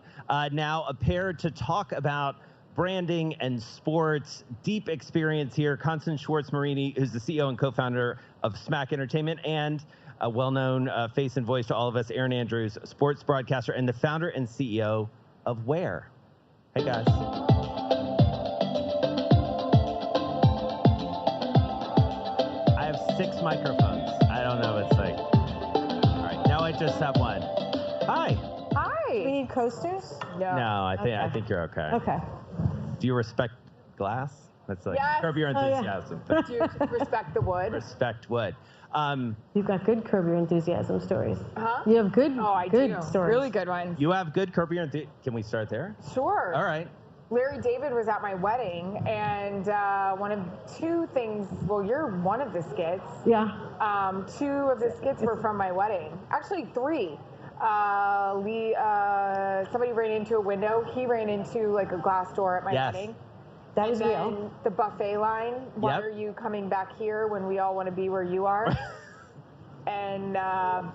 now a pair to talk about branding and sports. Deep experience here. Constance Schwartz-Marini, who's the CEO and co-founder of Smack Entertainment, and a well-known face and voice to all of us, Aaron Andrews, sports broadcaster and the founder and CEO of Where. Hey, guys. I have 6 microphones. I don't know if it's like... All right, now I just have one. Hi. Hi. Do we need coasters? No, I think you're okay. Okay. Do you respect glass? That's like curb your enthusiasm. Do you respect the wood? Respect wood. You've got good Curb Your Enthusiasm stories. Huh? You have good, good stories. Really good ones. You have good Curb Your Enthusiasm. Can we start there? Sure. All right. Larry David was at my wedding, and one of 2 things, well, you're one of the skits. Yeah. 2 of the skits were from my wedding. Actually, 3. Somebody ran into a window. He ran into like a glass door at my wedding. That was real. The buffet line. Why are you coming back here when we all want to be where you are? And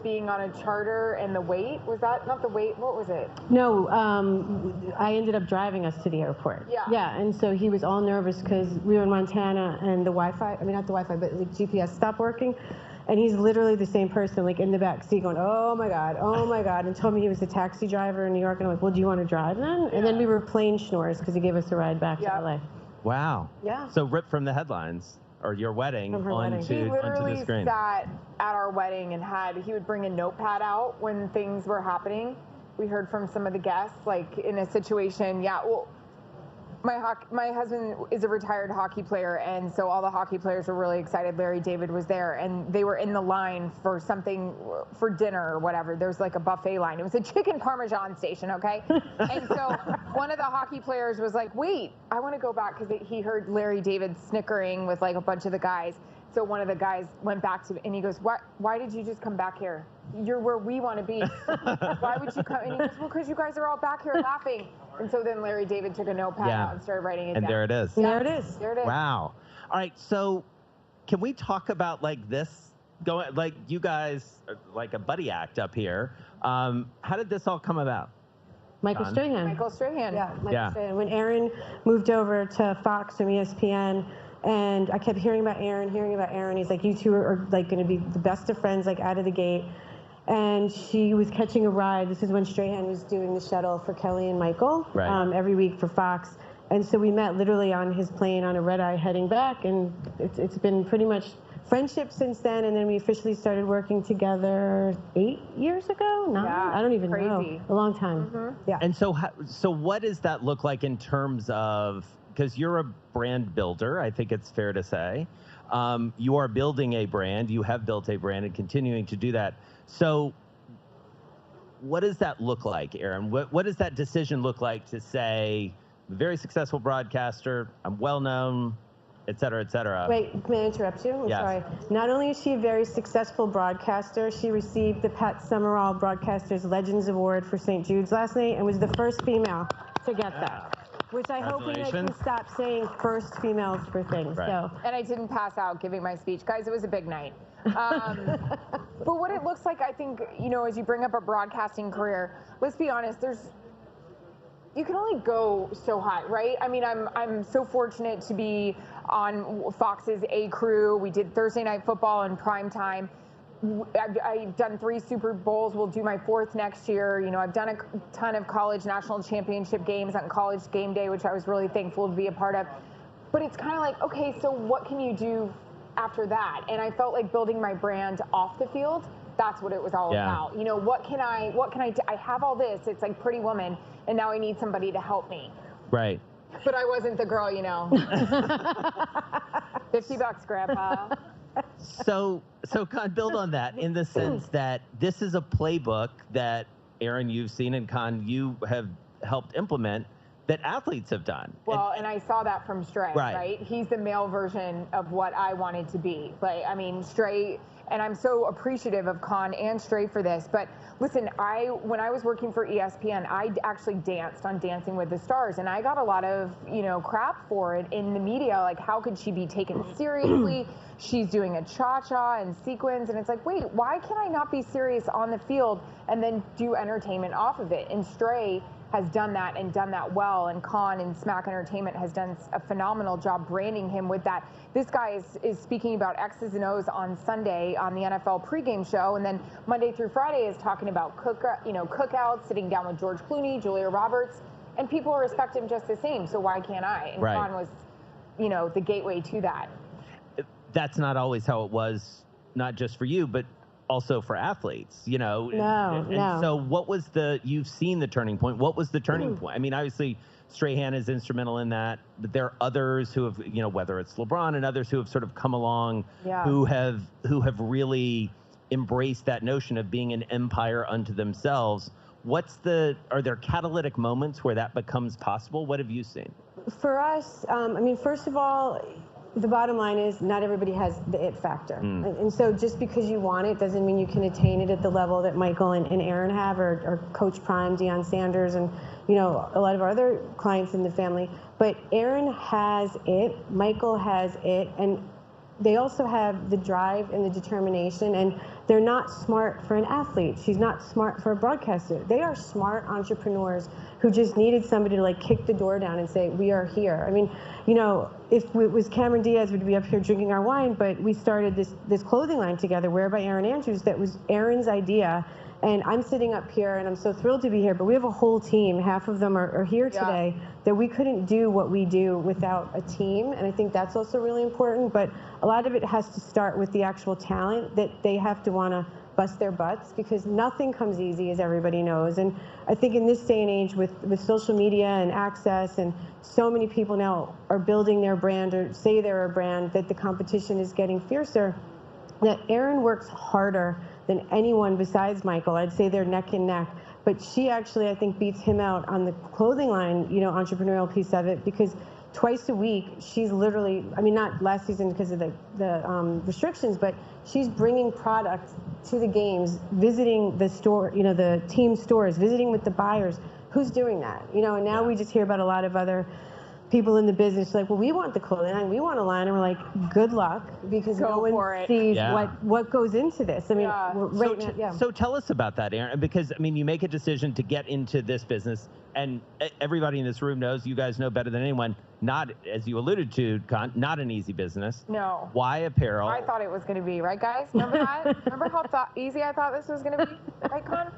being on a charter and the wait. Was that not the wait? What was it? No, I ended up driving us to the airport. Yeah. Yeah, and so he was all nervous because we were in Montana and the Wi-Fi, I mean, not the Wi-Fi, but the GPS stopped working. And he's literally the same person, like in the back seat going, oh my God, and told me he was a taxi driver in New York. And I'm like, well, do you want to drive then? And then we were plane schnorrs because he gave us a ride back to LA. Wow. Yeah. So ripped from the headlines or your wedding onto the screen. He sat at our wedding and he would bring a notepad out when things were happening. We heard from some of the guests, like in a situation, my husband is a retired hockey player, and so all the hockey players were really excited. Larry David was there, and they were in the line for something, for dinner or whatever. There was like a buffet line. It was a chicken parmesan station, okay? And so one of the hockey players was like, wait, I want to go back, because he heard Larry David snickering with like a bunch of the guys. So one of the guys went back to, and he goes, why did you just come back here? You're where we want to be. Why would you come? And he goes, well, because you guys are all back here laughing. And so then Larry David took a notepad out and started writing it down. And there it is. Yeah. There it is. There it is. Wow. All right, so can we talk about like this, like you guys, are like a buddy act up here. How did this all come about? Michael Strahan. Michael Strahan. Yeah, Michael Strahan. When Aaron moved over to Fox from ESPN, and I kept hearing about Aaron. He's like, you two are like going to be the best of friends, like out of the gate. And she was catching a ride. This is when Strahan was doing the shuttle for Kelly and Michael every week for Fox. And so we met literally on his plane on a red eye heading back, and it's been pretty much friendship since then. And then we officially started working together 8 years ago. 9? Yeah, I don't even crazy. know. A long time. Mm-hmm. Yeah. And so what does that look like in terms of, because you're a brand builder, I think it's fair to say. You are building a brand. You have built a brand and continuing to do that. So what does that look like, Aaron? What does that decision look like to say, very successful broadcaster, I'm well-known, et cetera, et cetera? Wait, may I interrupt you? I'm sorry. Not only is she a very successful broadcaster, she received the Pat Summerall Broadcasters Legends Award for St. Jude's last night and was the first female to get that. Which I hope we can stop saying first females for things. Right. So. And I didn't pass out giving my speech. Guys, it was a big night. But what it looks like, I think, you know, as you bring up a broadcasting career, let's be honest, you can only go so high, right? I mean, I'm so fortunate to be on Fox's A Crew. We did Thursday Night Football in prime time. I've done 3 Super Bowls. We'll do my 4th next year. You know, I've done a ton of college national championship games on College Game Day, which I was really thankful to be a part of. But it's kind of like, okay, so what can you do after that? And I felt like building my brand off the field. That's what it was all about. You know, what can I do? I have all this. It's like Pretty Woman, and now I need somebody to help me. Right. But I wasn't the girl, you know. $50, Grandpa. So kind of build on that in the sense that this is a playbook that, Aaron, you've seen, and Con, you have helped implement, that athletes have done. Well, and I saw that from Stray, Right. right? He's the male version of what I wanted to be. But I mean, Stray, and I'm so appreciative of Con and Stray for this. But listen, when I was working for ESPN, I actually danced on Dancing with the Stars, and I got a lot of, you know, crap for it in the media. Like, how could she be taken seriously? She's doing a cha-cha and sequins, and it's like, wait, why can I not be serious on the field and then do entertainment off of it? And Stray has done that and done that well, and Con and Smack Entertainment has done a phenomenal job branding him with that. This guy is speaking about X's and O's on Sunday on the NFL pregame show, and then Monday through Friday is talking about cookouts, sitting down with George Clooney, Julia Roberts, and people respect him just the same, so why can't I? And Con was, you know, the gateway to that. That's not always how it was, not just for you, but also for athletes, you know. No. So what was you've seen the turning point. What was the turning point? I mean, obviously, Strahan is instrumental in that, but there are others who have, you know, whether it's LeBron and others who have sort of come along, who have really embraced that notion of being an empire unto themselves. Are there catalytic moments where that becomes possible? What have you seen? For us, I mean, first of all, the bottom line is not everybody has the it factor. And so just because you want it doesn't mean you can attain it at the level that Michael and Aaron have, or Coach Prime, Deion Sanders, and, you know, a lot of our other clients in the family. But Aaron has it, Michael has it, and they also have the drive and the determination, and they're not smart for an athlete. She's not smart for a broadcaster. They are smart entrepreneurs who just needed somebody to like kick the door down and say, we are here. I mean, you know, if it was Cameron Diaz, we'd be up here drinking our wine, but we started this clothing line together, Wear by Aaron Andrews, that was Aaron's idea. And I'm sitting up here, and I'm so thrilled to be here, but we have a whole team. Half of them are here today, that we couldn't do what we do without a team, and I think that's also really important. But a lot of it has to start with the actual talent, that they have to want to bust their butts, because nothing comes easy, as everybody knows. And I think in this day and age, with social media and access, and so many people now are building their brand or say they're a brand, that the competition is getting fiercer, that Aaron works harder than anyone besides Michael. I'd say they're neck and neck. But she actually, I think, beats him out on the clothing line, you know, entrepreneurial piece of it, because twice a week, she's literally, I mean, not last season because of the restrictions, but she's bringing product to the games, visiting the store, you know, the team stores, visiting with the buyers. Who's doing that? You know, and now we just hear about a lot of other people in the business like, well, we want the clothing line, we want a line, and we're like, good luck, because no one sees what goes into this. I mean, So tell us about that, Aaron, because, I mean, you make a decision to get into this business, and everybody in this room knows, you guys know better than anyone, not, as you alluded to, Con, not an easy business. No. Why apparel? I thought it was going to be, right, guys? Remember that? Remember how easy I thought this was going to be? Right, Con?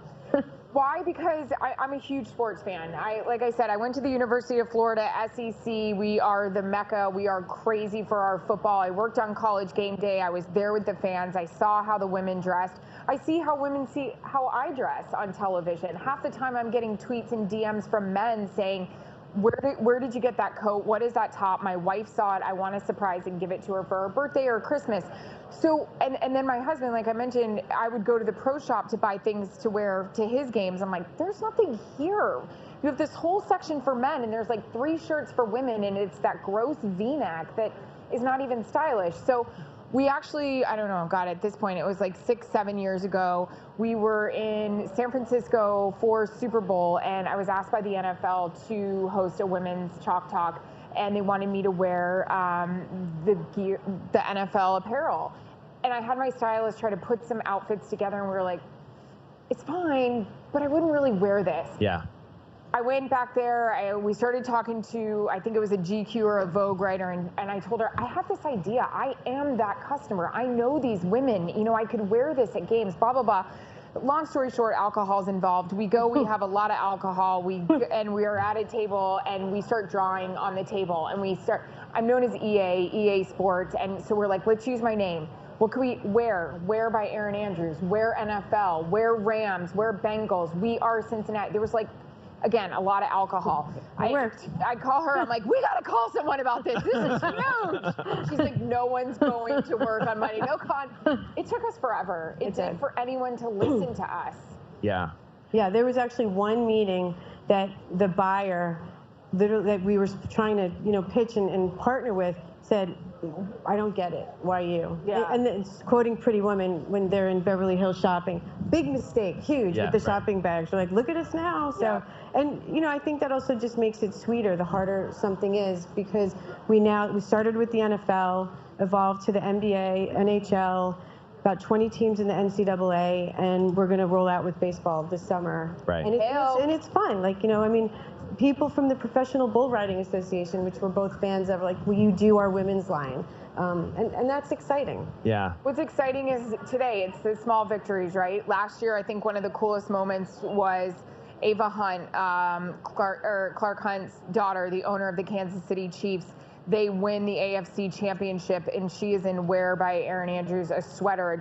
Why? Because I'm a huge sports fan. Like I said, I went to the University of Florida, SEC. We are the Mecca. We are crazy for our football. I worked on College Game Day. I was there with the fans. I saw how the women dressed. I see how women see how I dress on television. Half the time I'm getting tweets and DMs from men saying, where did you get that coat? What is that top? My wife saw it. I want to surprise and give it to her for her birthday or Christmas. So, and then my husband, like I mentioned, I would go to the pro shop to buy things to wear to his games. I'm like, there's nothing here. You have this whole section for men, and there's like 3 shirts for women, and it's that gross V-neck that is not even stylish. So we actually, I don't know, God, at this point, it was like 6-7 years ago. We were in San Francisco for Super Bowl, and I was asked by the NFL to host a women's Chalk Talk, and they wanted me to wear the NFL apparel. And I had my stylist try to put some outfits together, and we were like, it's fine, but I wouldn't really wear this. Yeah. I went back there, we started talking to, I think it was a GQ or a Vogue writer, and I told her, I have this idea. I am that customer. I know these women. You know, I could wear this at games, blah, blah, blah. Long story short, alcohol's involved. We go, we have a lot of alcohol, and we are at a table, and we start drawing on the table, and I'm known as EA Sports, and so we're like, let's use my name. What can we wear? Wear by Erin Andrews, wear NFL, wear Rams, wear Bengals, we are Cincinnati. There was like, again, a lot of alcohol. I call her, I'm like, we gotta call someone about this. This is huge. She's like, no one's going to work on Monday. No, Con. It took us forever. It did for anyone to listen to us. Yeah. Yeah, there was actually one meeting that the buyer, literally, that we were trying to, you know, pitch and partner with, said, I don't get it. Why you? Yeah. And then quoting Pretty Woman when they're in Beverly Hills shopping. Big mistake, huge, with the shopping bags. They're like, look at us now. So, and you know, I think that also just makes it sweeter the harder something is, because we started with the NFL, evolved to the NBA, NHL, about 20 teams in the NCAA, and we're going to roll out with baseball this summer. Right. And it's fun. Like, you know, I mean, people from the Professional Bull Riding Association, which we're both fans of, like, will you do our women's line? And that's exciting. Yeah. What's exciting is today, it's the small victories, right? Last year, I think one of the coolest moments was Ava Hunt, Clark Hunt's daughter, the owner of the Kansas City Chiefs. They win the AFC Championship, and she is in Wear by Erin Andrews, a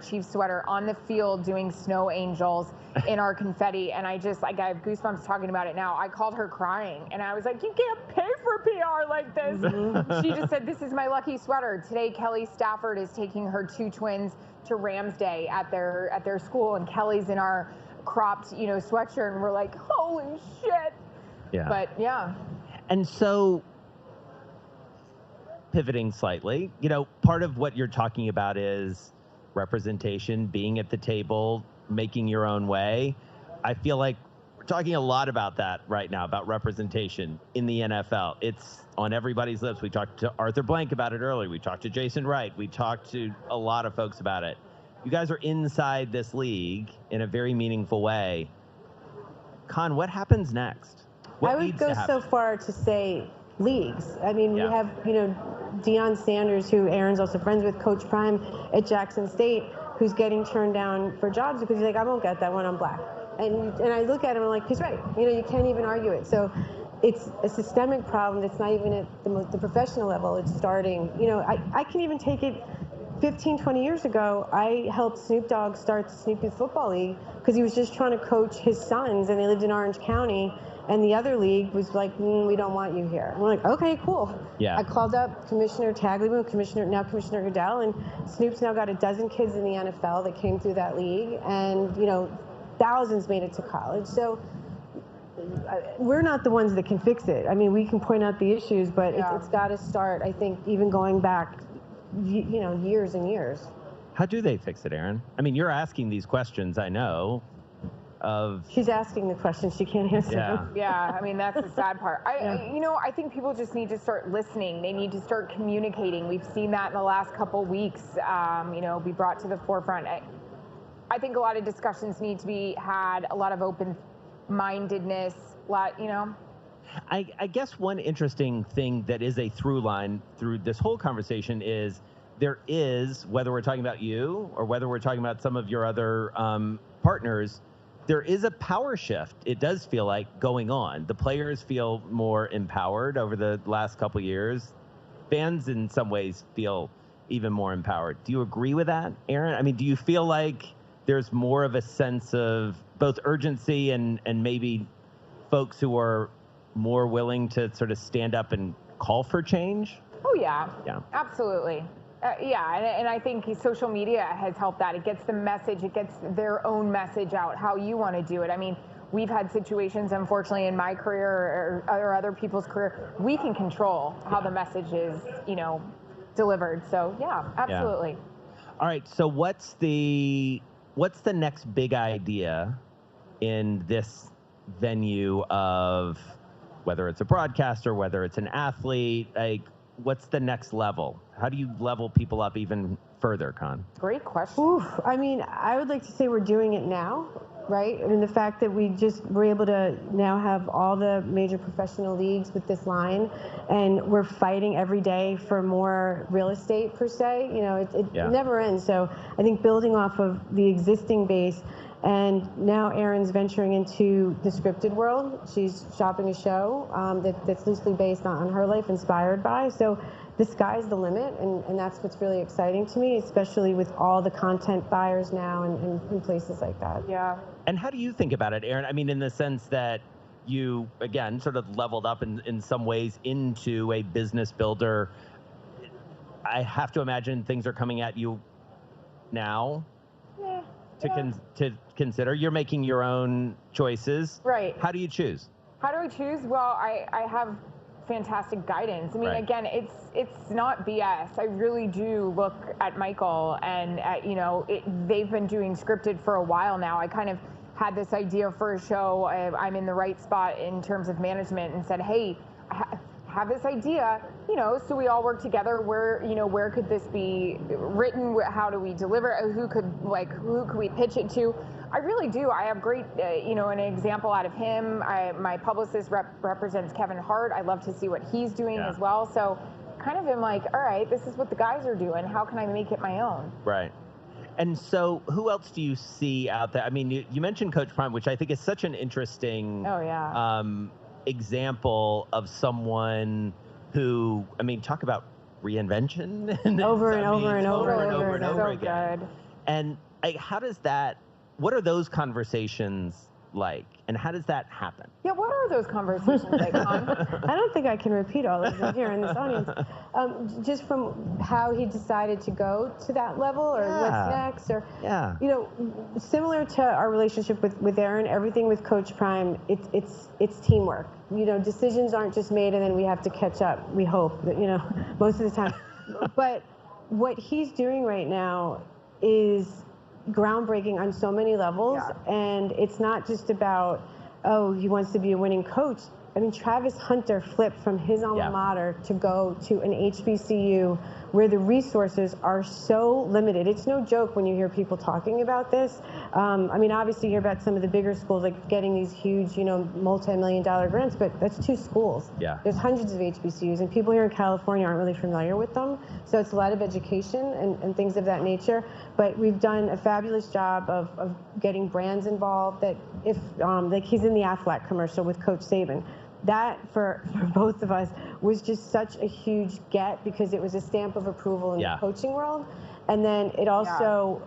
Chiefs sweater, on the field doing snow angels in our confetti. And I have goosebumps talking about it now. I called her crying, and I was like, you can't pay for PR like this. She just said, this is my lucky sweater. Today, Kelly Stafford is taking her 2 twins to Rams Day at their school, and Kelly's in our cropped, you know, sweatshirt, and we're like, holy shit. Yeah. But yeah. And so, pivoting slightly, you know, part of what you're talking about is representation, being at the table, making your own way. I feel like we're talking a lot about that right now, about representation in the NFL. It's on everybody's lips. We talked to Arthur Blank about it earlier. We talked to Jason Wright. We talked to a lot of folks about it. You guys are inside this league in a very meaningful way. Con, what happens next? What I would go so far to say leagues. I mean, we have, you know, Deion Sanders, who Aaron's also friends with, Coach Prime at Jackson State, who's getting turned down for jobs because he's like, I won't get that one, I'm black. And I look at him and I'm like, he's right. You know, you can't even argue it. So it's a systemic problem that's not even at the professional level. It's starting, you know, I can even take it 15, 20 years ago. I helped Snoop Dogg start the Snoop Youth Football League because he was just trying to coach his sons, and they lived in Orange County. And the other league was like, we don't want you here. And we're like, okay, cool. Yeah. I called up Commissioner Tagliabue, Commissioner Goodell, and Snoop's now got a dozen kids in the NFL that came through that league, and you know, thousands made it to college. So we're not the ones that can fix it. I mean, we can point out the issues, but it's got to start, I think, even going back, years and years. How do they fix it, Aaron? I mean, you're asking these questions, I know. She's asking the questions, she can't answer them. Yeah, I mean, that's the sad part. I think people just need to start listening. They need to start communicating. We've seen that in the last couple weeks, be brought to the forefront. I think a lot of discussions need to be had, a lot of open-mindedness, I guess one interesting thing that is a through line through this whole conversation is there is, whether we're talking about you or whether we're talking about some of your other partners, there is a power shift, it does feel like, going on. The players feel more empowered over the last couple of years. Fans, in some ways, feel even more empowered. Do you agree with that, Aaron? I mean, do you feel like there's more of a sense of both urgency and maybe folks who are more willing to sort of stand up and call for change? Oh, yeah. Absolutely. And I think social media has helped that. It gets the message, it gets their own message out, how you want to do it. I mean, we've had situations, unfortunately, in my career or other people's career, we can control how the message is, delivered. So, yeah, absolutely. Yeah. All right, so what's the next big idea in this venue of whether it's a broadcaster, whether it's an athlete, like, what's the next level? How do you level people up even further, Con? Great question. Oof, I mean, I would like to say we're doing it now, right? I mean, the fact that we're able to now have all the major professional leagues with this line, and we're fighting every day for more real estate, per se. It never ends. So I think building off of the existing base, and now Erin's venturing into the scripted world. She's shopping a show that's loosely based on her life, inspired by. So the sky's the limit, and that's what's really exciting to me, especially with all the content buyers now and places like that. Yeah. And how do you think about it, Aaron? I mean, in the sense that you, again, sort of leveled up in some ways into a business builder. I have to imagine things are coming at you now. To consider. You're making your own choices. Right. How do you choose? How do I choose? Well, I have fantastic guidance. I mean, again, it's not BS. I really do look at Michael and they've been doing scripted for a while now. I kind of had this idea for a show. I'm in the right spot in terms of management and said, hey, have this idea, so we all work together. Where could this be written? How do we deliver? Who could we pitch it to? I really do. I have great, an example out of him. My publicist represents Kevin Hart. I love to see what he's doing as well. So kind of am like, all right, this is what the guys are doing. How can I make it my own? Right. And so who else do you see out there? I mean, you mentioned Coach Prime, which I think is such an interesting example of someone who, I mean, talk about reinvention. over and over again. Good. And how does that, what are those conversations like? And how does that happen? Yeah, what are those conversations like, Con? I don't think I can repeat all of them here in this audience. Just from how he decided to go to that level, or what's next, or similar to our relationship with Aaron, everything with Coach Prime, it's teamwork. Decisions aren't just made and then we have to catch up. We hope that most of the time. But what he's doing right now is groundbreaking on so many levels, and it's not just about, he wants to be a winning coach. I mean, Travis Hunter flipped from his alma mater to go to an HBCU where the resources are so limited. It's no joke when you hear people talking about this. I mean, obviously you hear about some of the bigger schools like getting these huge, multi-million-dollar grants, but that's 2 schools. Yeah. There's hundreds of HBCUs, and people here in California aren't really familiar with them. So it's a lot of education and things of that nature. But we've done a fabulous job of getting brands involved. That if, like he's in the Aflac commercial with Coach Saban. That, for both of us, was just such a huge get, because it was a stamp of approval in the coaching world. And then it also,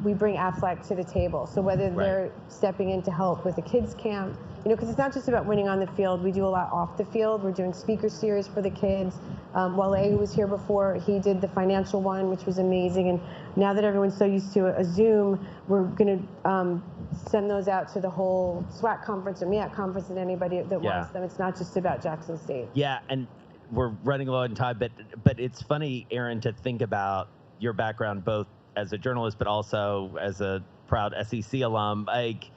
we bring Aflac to the table. So whether they're stepping in to help with a kids camp, because it's not just about winning on the field. We do a lot off the field. We're doing speaker series for the kids. Wale, who was here before, he did the financial one, which was amazing. And now that everyone's so used to a Zoom, we're going to send those out to the whole SWAC conference or MEAC conference and anybody that wants them. It's not just about Jackson State. Yeah, and we're running low on time, but it's funny, Aaron, to think about your background both as a journalist but also as a proud SEC alum. Like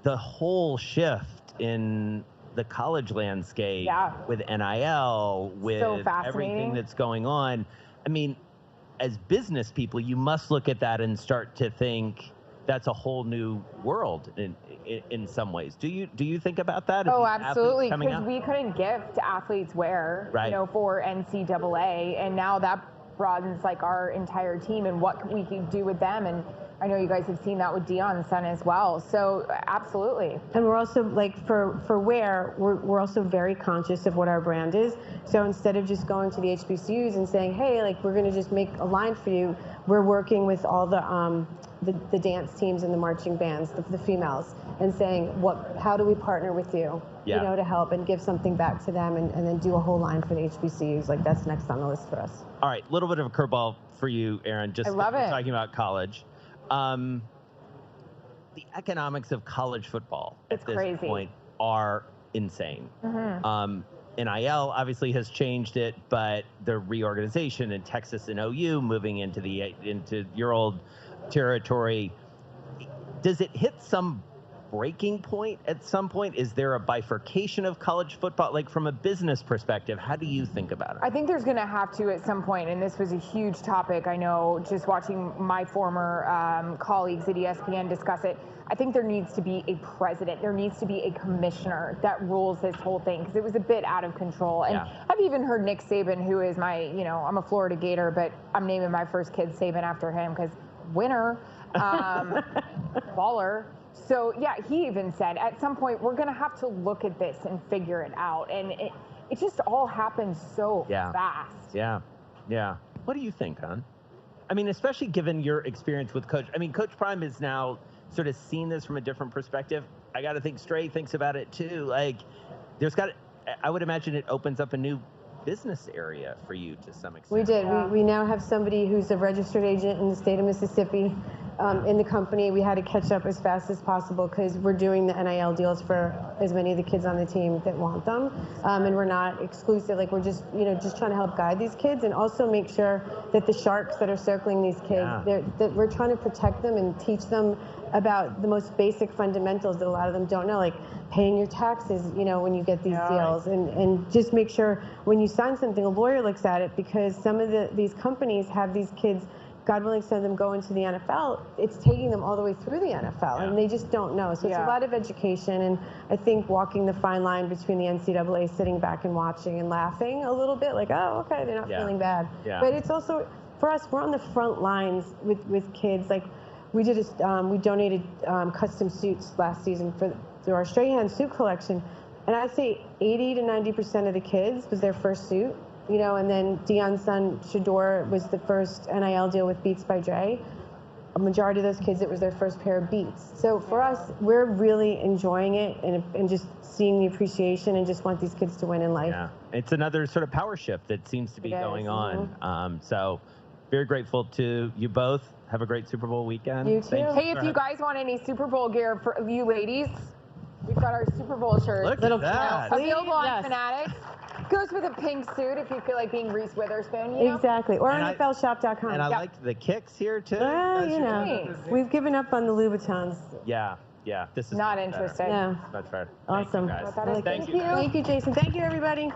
the whole shift in the college landscape with NIL, with everything that's going on. I mean, as business people, you must look at that and start to think that's a whole new world in some ways. Do you think about that? Oh, absolutely, because we couldn't gift athletes wear, for NCAA, and now that broadens like our entire team and what we can do with them. And I know you guys have seen that with Deion's son as well. So absolutely. And we're also like for wear, we're also very conscious of what our brand is. So instead of just going to the HBCUs and saying, hey, like we're going to just make a line for you, we're working with all the dance teams and the marching bands, the females, and saying how do we partner with you, to help and give something back to them, and then do a whole line for the HBCUs. Like that's next on the list for us. All right, a little bit of a curveball for you, Aaron. Just talking about college. The economics of college football at this point are insane. NIL obviously has changed it, but the reorganization in Texas and OU moving into your old territory, does it hit some breaking point at some point? Is there a bifurcation of college football? Like from a business perspective, how do you think about it? I think there's going to have to at some point, and this was a huge topic. I know just watching my former colleagues at ESPN discuss it. I think there needs to be a president. There needs to be a commissioner that rules this whole thing, because it was a bit out of control. And I've even heard Nick Saban, who is my, I'm a Florida Gator, but I'm naming my first kid Saban after him because winner, baller. So, yeah, he even said at some point we're going to have to look at this and figure it out. And it just all happens so fast. Yeah. What do you think, hon? I mean, especially given your experience with Coach. I mean, Coach Prime has now sort of seen this from a different perspective. I got to think Stray thinks about it, too. Like, I would imagine it opens up a new business area for you to some extent. We did. We now have somebody who's a registered agent in the state of Mississippi in the company. We had to catch up as fast as possible because we're doing the NIL deals for as many of the kids on the team that want them, and we're not exclusive. Like we're just trying to help guide these kids and also make sure that the sharks that are circling these kids, that we're trying to protect them and teach them about the most basic fundamentals that a lot of them don't know, like paying your taxes, when you get these deals, and just make sure when you sign something, a lawyer looks at it, because some of these companies have these kids, God willing, some of them go into the NFL. It's taking them all the way through the NFL, and they just don't know. So it's a lot of education, and I think walking the fine line between the NCAA sitting back and watching and laughing a little bit, like, oh, okay, they're not feeling bad. But it's also, for us, we're on the front lines with kids. Like, we donated custom suits last season through our Strahan suit collection, and I'd say 80 to 90% of the kids was their first suit, and then Deion's son Shador was the first NIL deal with Beats by Dre. A majority of those kids, it was their first pair of Beats. So for us, we're really enjoying it and just seeing the appreciation and just want these kids to win in life. Yeah, it's another sort of power shift that seems to be going on. So very grateful to you both. Have a great Super Bowl weekend. You too. Hey, if you guys want any Super Bowl gear for you ladies, we've got our Super Bowl shirts. Look at that. Available on Fanatics. Goes with a pink suit if you feel like being Reese Witherspoon. Exactly. Or NFLshop.com. And I liked the kicks here, too. We've given up on the Louboutins. Yeah. This is not interested. Yeah. That's right. Awesome. Thank you, Thank you, Jason. Thank you, everybody.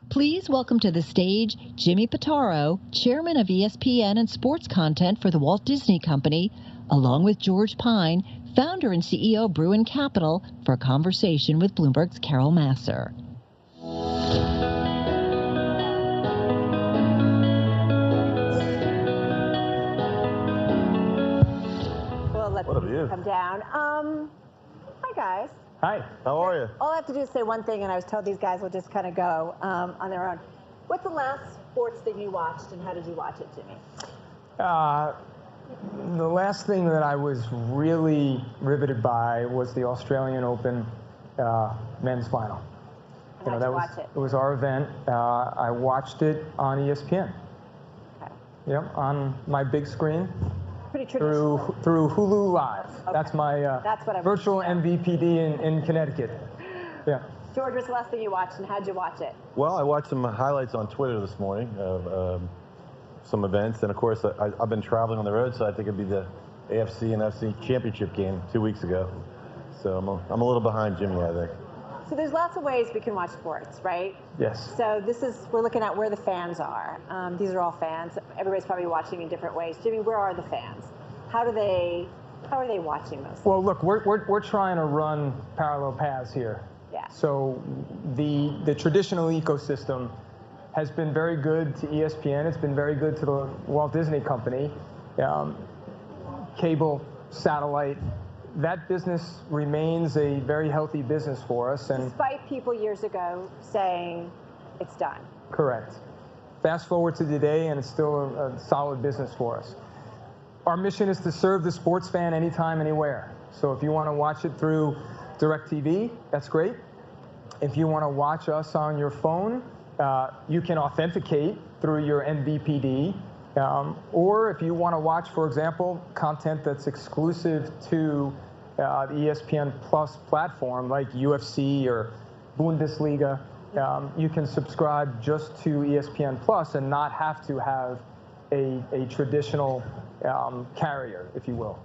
Please welcome to the stage Jimmy Pitaro, chairman of ESPN and sports content for the Walt Disney Company, along with George Pine, founder and CEO of Bruin Capital, for a conversation with Bloomberg's Carol Masser. Well, let me come down. Hi, guys. Hi, how are you? All I have to do is say one thing, and I was told these guys will just kind of go on their own. What's the last sports that you watched, and how did you watch it, Jimmy? The last thing that I was really riveted by was the Australian Open men's final. How'd you watch it? It was our event. I watched it on ESPN. Okay. Yep, on my big screen. through Hulu Live. Okay. That's my that's what virtual MVPD in Connecticut. Yeah. George, what's the last thing you watched, and how'd you watch it? Well, I watched some highlights on Twitter this morning of some events, and of course, I've been traveling on the road, so I think it'd be the AFC and FC championship game 2 weeks ago. So I'm a little behind Jimmy, I think. So there's lots of ways we can watch sports, right? Yes. So we're looking at where the fans are. These are all fans. Everybody's probably watching in different ways. Jimmy, where are the fans? How are they watching this? Well, look, we're trying to run parallel paths here. Yeah. So the traditional ecosystem has been very good to ESPN. It's been very good to the Walt Disney Company, cable, satellite. That business remains a very healthy business for us. And despite people years ago saying it's done. Correct. Fast forward to today, and it's still a solid business for us. Our mission is to serve the sports fan anytime, anywhere. So if you want to watch it through DirecTV, that's great. If you want to watch us on your phone, you can authenticate through your MVPD. Or if you want to watch, for example, content that's exclusive to the ESPN Plus platform, like UFC or Bundesliga, you can subscribe just to ESPN Plus and not have to have a traditional carrier, if you will.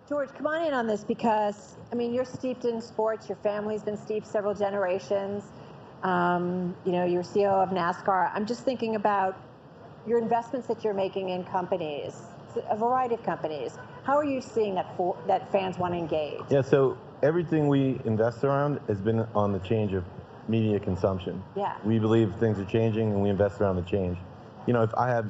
George, come on in on this because, I mean, you're steeped in sports. Your family's been steeped several generations. You're CEO of NASCAR. I'm just thinking about your investments that you're making in companies, a variety of companies. How are you seeing that fans want to engage? Yeah, so everything we invest around has been on the change of media consumption. Yeah. We believe things are changing, and we invest around the change. You know, if I have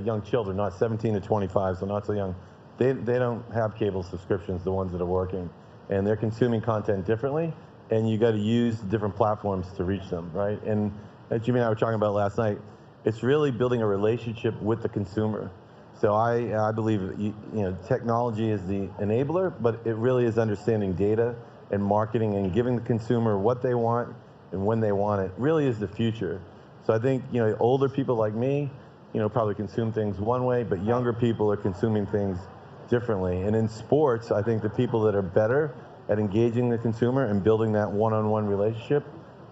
young children, not 17 to 25, so not so young, they don't have cable subscriptions, the ones that are working, and they're consuming content differently, and you got to use different platforms to reach them, right? And as Jimmy and I were talking about last night, it's really building a relationship with the consumer. So I believe technology is the enabler, but it really is understanding data and marketing and giving the consumer what they want and when they want it really is the future. So I think older people like me, probably consume things one way, but younger people are consuming things differently. And in sports, I think the people that are better at engaging the consumer and building that one-on-one relationship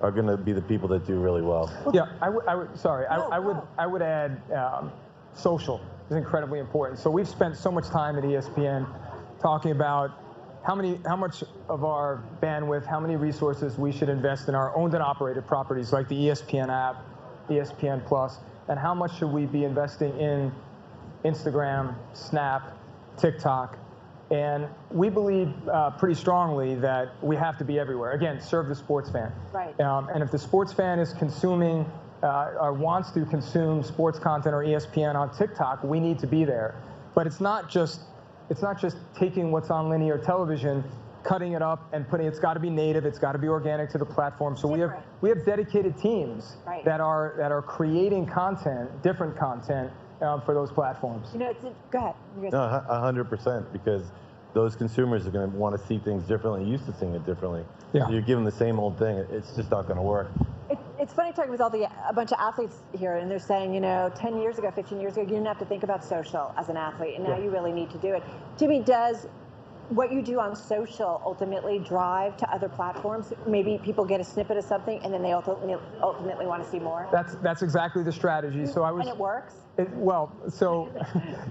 are going to be the people that do really well. Yeah, I would add social is incredibly important. So we've spent so much time at ESPN talking about how much of our bandwidth, how many resources we should invest in our owned and operated properties like the ESPN app, ESPN Plus, and how much should we be investing in Instagram, Snap, TikTok. And we believe pretty strongly that we have to be everywhere. Again, serve the sports fan. Right. And if the sports fan is consuming or wants to consume sports content or ESPN on TikTok, we need to be there. But it's not just taking what's on linear television, cutting it up and putting. It's got to be native. It's got to be organic to the platform. So we have dedicated teams that are creating content, different content for those platforms. Go ahead. No, 100%, because those consumers are going to want to see things differently, used to seeing it differently. Yeah. So you're giving the same old thing. It's just not going to work. It's funny talking with a bunch of athletes here, and they're saying, 10 years ago, 15 years ago, you didn't have to think about social as an athlete, and now you really need to do it. Jimmy, does what you do on social ultimately drive to other platforms? Maybe people get a snippet of something, and then they ultimately want to see more? That's exactly the strategy. So and it works?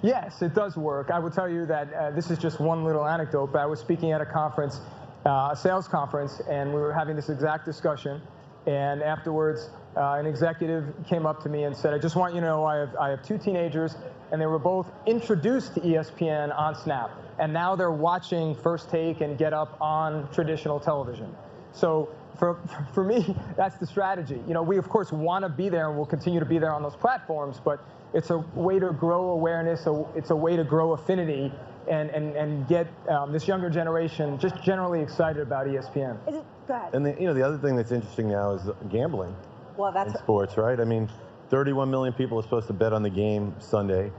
Yes, it does work. I will tell you that this is just one little anecdote, but I was speaking at a conference, a sales conference, and we were having this exact discussion. And afterwards, an executive came up to me and said, I just want you to know I have two teenagers, and they were both introduced to ESPN on Snap. And now they're watching First Take and Get Up on traditional television. So for me, that's the strategy. We, of course, want to be there, and we'll continue to be there on those platforms, but it's a way to grow awareness, it's a way to grow affinity, and get this younger generation just generally excited about ESPN. Go ahead. And the other thing that's interesting now is gambling. Well, that's in sports, right? I mean, 31 million people are supposed to bet on the game Sunday.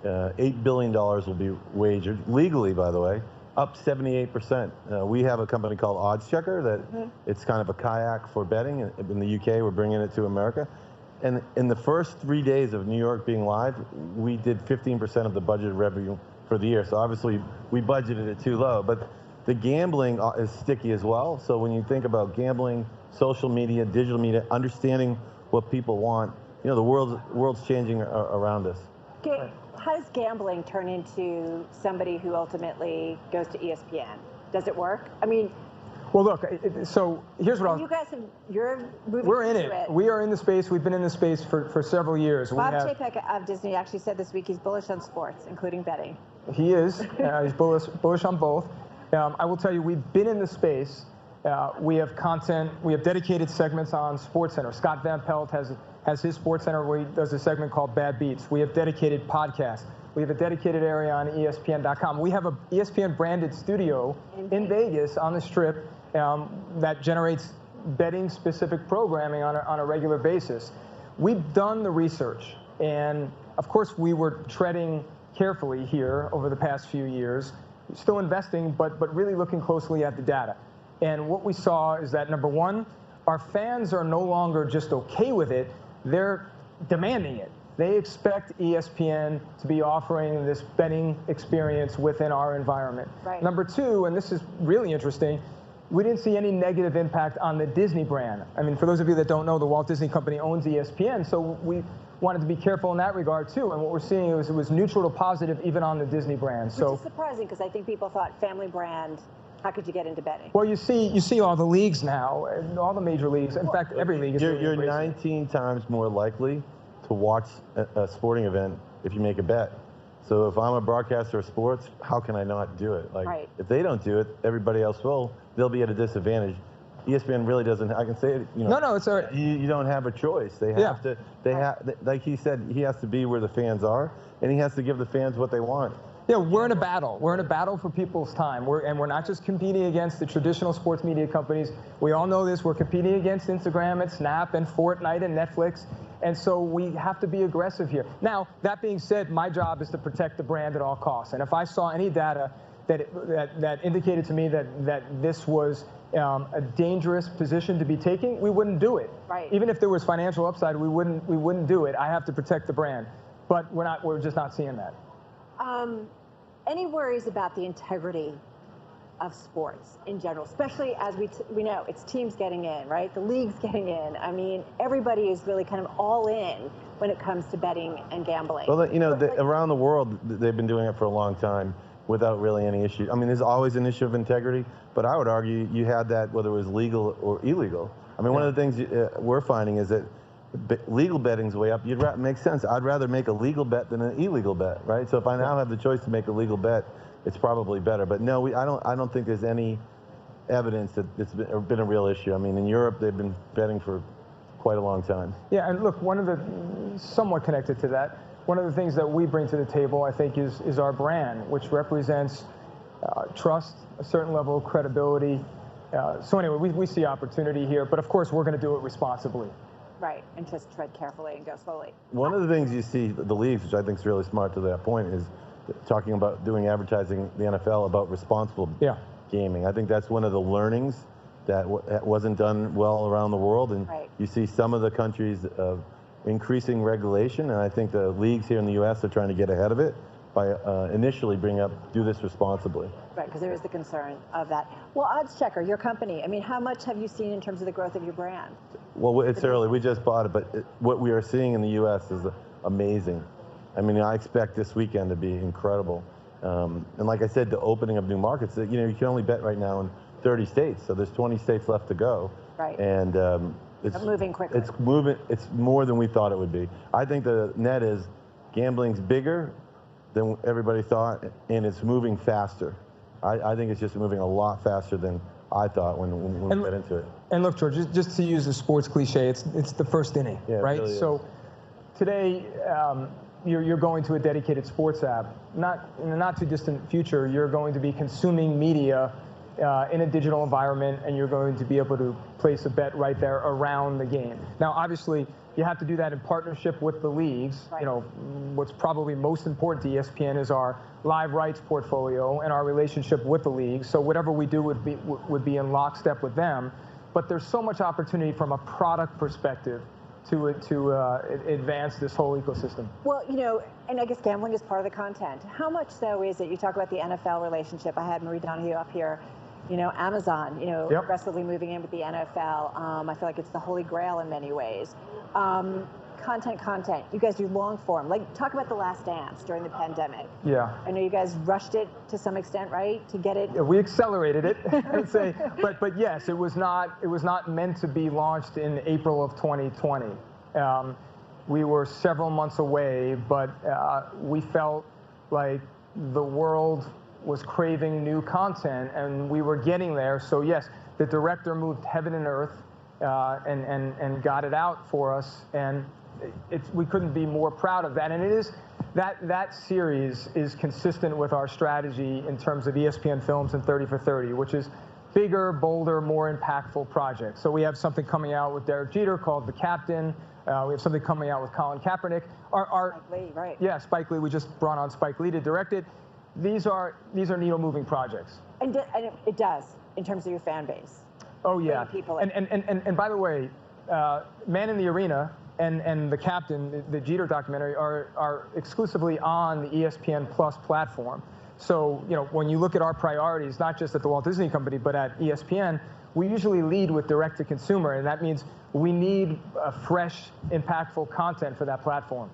$8 billion will be wagered legally, by the way, up 78%. We have a company called Odds Checker that it's kind of a kayak for betting. In the UK, we're bringing it to America. And in the first 3 days of New York being live, we did 15% of the budgeted revenue for the year. So obviously we budgeted it too low, but the gambling is sticky as well. So when you think about gambling, social media, digital media, understanding what people want, you know, the world's changing around us. Okay, how does gambling turn into somebody who ultimately goes to ESPN? Does it work? I mean, well, look. So here's what you guys you're moving. We're in it. We are in the space. We've been in the space for several years. Bob Chapek of Disney actually said this week he's bullish on sports, including betting. He is. He's bullish on both. I will tell you, we've been in the space. We have content. We have dedicated segments on SportsCenter. Scott Van Pelt has his SportsCenter where he does a segment called Bad Beats. We have dedicated podcasts. We have a dedicated area on ESPN.com. We have a ESPN branded studio in Vegas on the Strip that generates betting specific programming on a regular basis. We've done the research, and of course we were treading carefully here over the past few years, still investing, but really looking closely at the data. And what we saw is that, number one, our fans are no longer just okay with it, they're demanding it. They expect ESPN to be offering this betting experience within our environment. Right. Number two, and this is really interesting, we didn't see any negative impact on the Disney brand. I mean, for those of you that don't know, the Walt Disney Company owns ESPN, so we wanted to be careful in that regard too. And what we're seeing is it was neutral to positive even on the Disney brand. Which is surprising because I think people thought family brand. How could you get into betting? Well, you see all the leagues now, all the major leagues. In fact, every league is. You're 19 times more likely to watch a sporting event if you make a bet. So if I'm a broadcaster of sports, how can I not do it? Like, if they don't do it, everybody else will. They'll be at a disadvantage. ESPN really doesn't. I can say it. You know, no, it's all right. You don't have a choice. They have to. They have, like he said, he has to be where the fans are, and he has to give the fans what they want. Yeah, we're in a battle. We're in a battle for people's time. We're not just competing against the traditional sports media companies. We all know this. We're competing against Instagram and Snap and Fortnite and Netflix. And so we have to be aggressive here. Now, that being said, my job is to protect the brand at all costs. And if I saw any data that indicated to me that this was a dangerous position to be taking, we wouldn't do it. Right. Even if there was financial upside, we wouldn't do it. I have to protect the brand. But we're just not seeing that. Any worries about the integrity of sports in general, especially as we know it's teams getting in, right? The league's getting in. I mean, everybody is really kind of all in when it comes to betting and gambling. Well, you know, around the world, they've been doing it for a long time without really any issue. I mean, there's always an issue of integrity, but I would argue you had that whether it was legal or illegal. I mean, one of the things we're finding is that legal betting's way up. Makes sense. I'd rather make a legal bet than an illegal bet, right? So if I now have the choice to make a legal bet, it's probably better. But no, I don't think there's any evidence that it's been a real issue. I mean, in Europe, they've been betting for quite a long time. Yeah, and look, somewhat connected to that, one of the things that we bring to the table, I think, is our brand, which represents trust, a certain level of credibility. So anyway, we see opportunity here, but of course, we're going to do it responsibly. Right, and just tread carefully and go slowly. One of the things you see the leagues, which I think is really smart to that point, is talking about doing advertising, the NFL, about responsible gaming. I think that's one of the learnings that wasn't done well around the world, and you see some of the countries increasing regulation, and I think the leagues here in the U.S. are trying to get ahead of it by initially do this responsibly. Right, because there is the concern of that. Well, Odds Checker, your company, I mean, how much have you seen in terms of the growth of your brand? Well, it's early. We just bought it, but what we are seeing in the U.S. is amazing. I mean, I expect this weekend to be incredible. And like I said, the opening of new markets, you know, you can only bet right now in 30 states, so there's 20 states left to go. Right. And it's moving quickly. It's moving. It's more than we thought it would be. I think the net is gambling's bigger than everybody thought, and it's moving faster. I think it's just moving a lot faster than I thought when we got into it. And look, George, just to use the sports cliche, it's the first inning, right? Really so today, you're going to a dedicated sports app. Not in the not too distant future, you're going to be consuming media in a digital environment, and you're going to be able to place a bet right there around the game. Now, obviously, you have to do that in partnership with the leagues. Right. You know, what's probably most important to ESPN is our live rights portfolio and our relationship with the leagues. So whatever we do would be in lockstep with them. But there's so much opportunity from a product perspective to advance this whole ecosystem. Well, you know, and I guess gambling is part of the content. How much so is it? You talk about the NFL relationship. I had Marie Donahue up here. You know, Amazon, you know, aggressively moving in with the NFL. I feel like it's the holy grail in many ways. Content. You guys do long form. Like, talk about The Last Dance during the pandemic. Yeah. I know you guys rushed it to some extent, right? To get it. Yeah, we accelerated it, I would say. But yes, it was not meant to be launched in April of 2020. We were several months away, but we felt like the world was craving new content, and we were getting there. So yes, the director moved heaven and earth and got it out for us, and we couldn't be more proud of that. And it is that series is consistent with our strategy in terms of ESPN Films and 30 for 30, which is bigger, bolder, more impactful projects. So we have something coming out with Derek Jeter called The Captain. We have something coming out with Colin Kaepernick. Spike Lee, right? Yeah, Spike Lee. We just brought on Spike Lee to direct it. These are needle-moving projects. And it does in terms of your fan base. Oh yeah. People and by the way, Man in the Arena and The Captain, the Jeter documentary, are exclusively on the ESPN Plus platform. So, you know, when you look at our priorities, not just at the Walt Disney Company, but at ESPN, we usually lead with direct-to-consumer, and that means we need fresh, impactful content for that platform.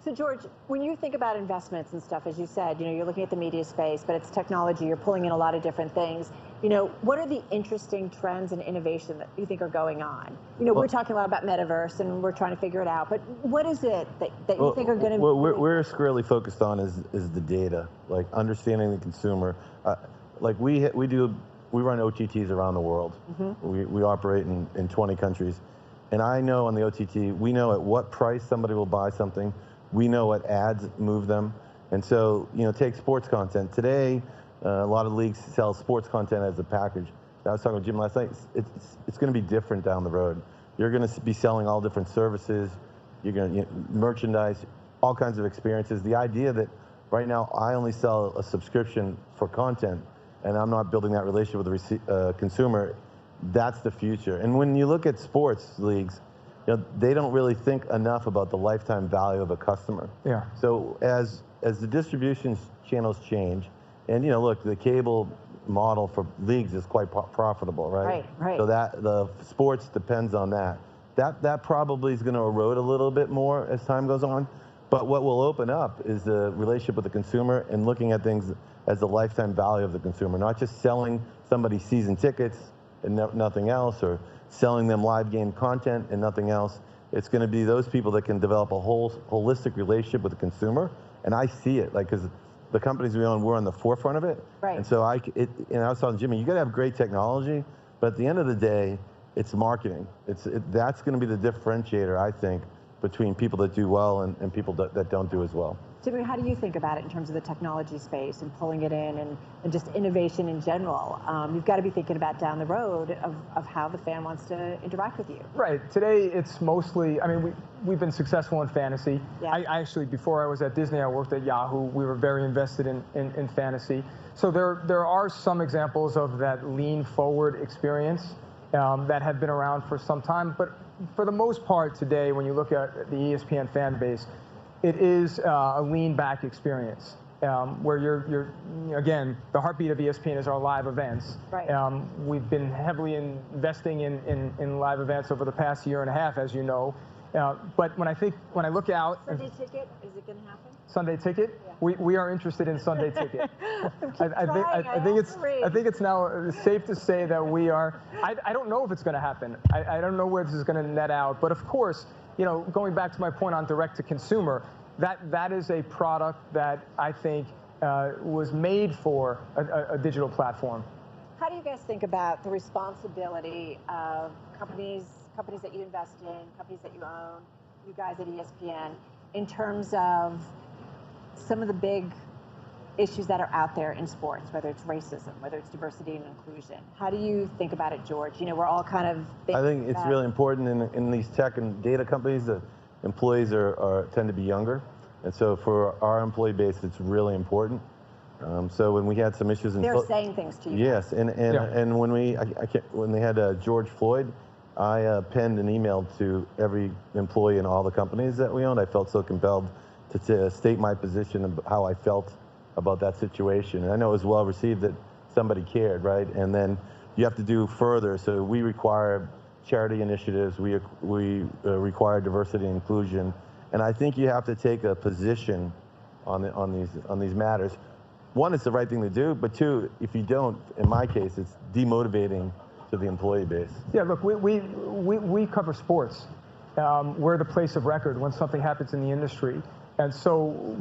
So, George, when you think about investments and stuff, as you said, you know, you're looking at the media space, but it's technology. You're pulling in a lot of different things. You know, what are the interesting trends and innovation that you think are going on? You know, we're talking a lot about metaverse, and we're trying to figure it out. But what is it that you think are going to? What we're squarely focused on is the data, like understanding the consumer. Like we run OTTs around the world. Mm-hmm. We operate in 20 countries, and I know on the OTT, we know at what price somebody will buy something. We know what ads move them. And so, you know, take sports content. Today, a lot of leagues sell sports content as a package. I was talking with Jim last night. It's going to be different down the road. You're going to be selling all different services. You're going to merchandise, all kinds of experiences. The idea that right now I only sell a subscription for content and I'm not building that relationship with the consumer, that's the future. And when you look at sports leagues, you know, they don't really think enough about the lifetime value of a customer. Yeah. So as the distribution channels change, and you know, look, the cable model for leagues is quite profitable, right? Right. So that the sports depends on that. That probably is going to erode a little bit more as time goes on. But what will open up is the relationship with the consumer and looking at things as the lifetime value of the consumer, not just selling somebody season tickets and nothing else, or selling them live game content and nothing else. It's going to be those people that can develop a holistic relationship with the consumer. And I see it, like, because the companies we own, we're on the forefront of it. Right. And so I was telling Jimmy, you got to have great technology, but at the end of the day, it's marketing. That's going to be the differentiator, I think, between people that do well and people that don't do as well. Jimmy, how do you think about it in terms of the technology space and pulling it in and just innovation in general? You've got to be thinking about down the road of how the fan wants to interact with you. Right. Today, it's mostly, I mean, we've been successful in fantasy. Yeah. I actually, before I was at Disney, I worked at Yahoo. We were very invested in fantasy. So there are some examples of that lean forward experience that have been around for some time. But for the most part today, when you look at the ESPN fan base, it is a lean back experience where you're again, the heartbeat of ESPN is our live events. Right. We've been heavily investing in live events over the past year and a half, as you know. But when I look out, Sunday Ticket, is it going to happen? Sunday Ticket, yeah. we are interested in Sunday Ticket. I think it's now safe to say that we are. I don't know if it's going to happen. I don't know where this is going to net out. But of course, you know, going back to my point on direct to consumer, that is a product that I think was made for a digital platform. How do you guys think about the responsibility of companies that you invest in, companies that you own, you guys at ESPN, in terms of some of the big issues that are out there in sports, whether it's racism, whether it's diversity and inclusion? How do you think about it, George? You know, we're all kind of I think it's really important in these tech and data companies, the employees tend to be younger. And so for our employee base, it's really important. So when we had some issues, they're saying things to you. Yes, and when they had George Floyd, I penned an email to every employee in all the companies that we owned. I felt so compelled to state my position of how I felt about that situation. And I know it was well received that somebody cared, right? And then you have to do further. So we require charity initiatives. We require diversity and inclusion. And I think you have to take a position on these matters. One, it's the right thing to do, but two, if you don't, in my case, it's demotivating to the employee base. Yeah, look, we cover sports. We're the place of record when something happens in the industry, and so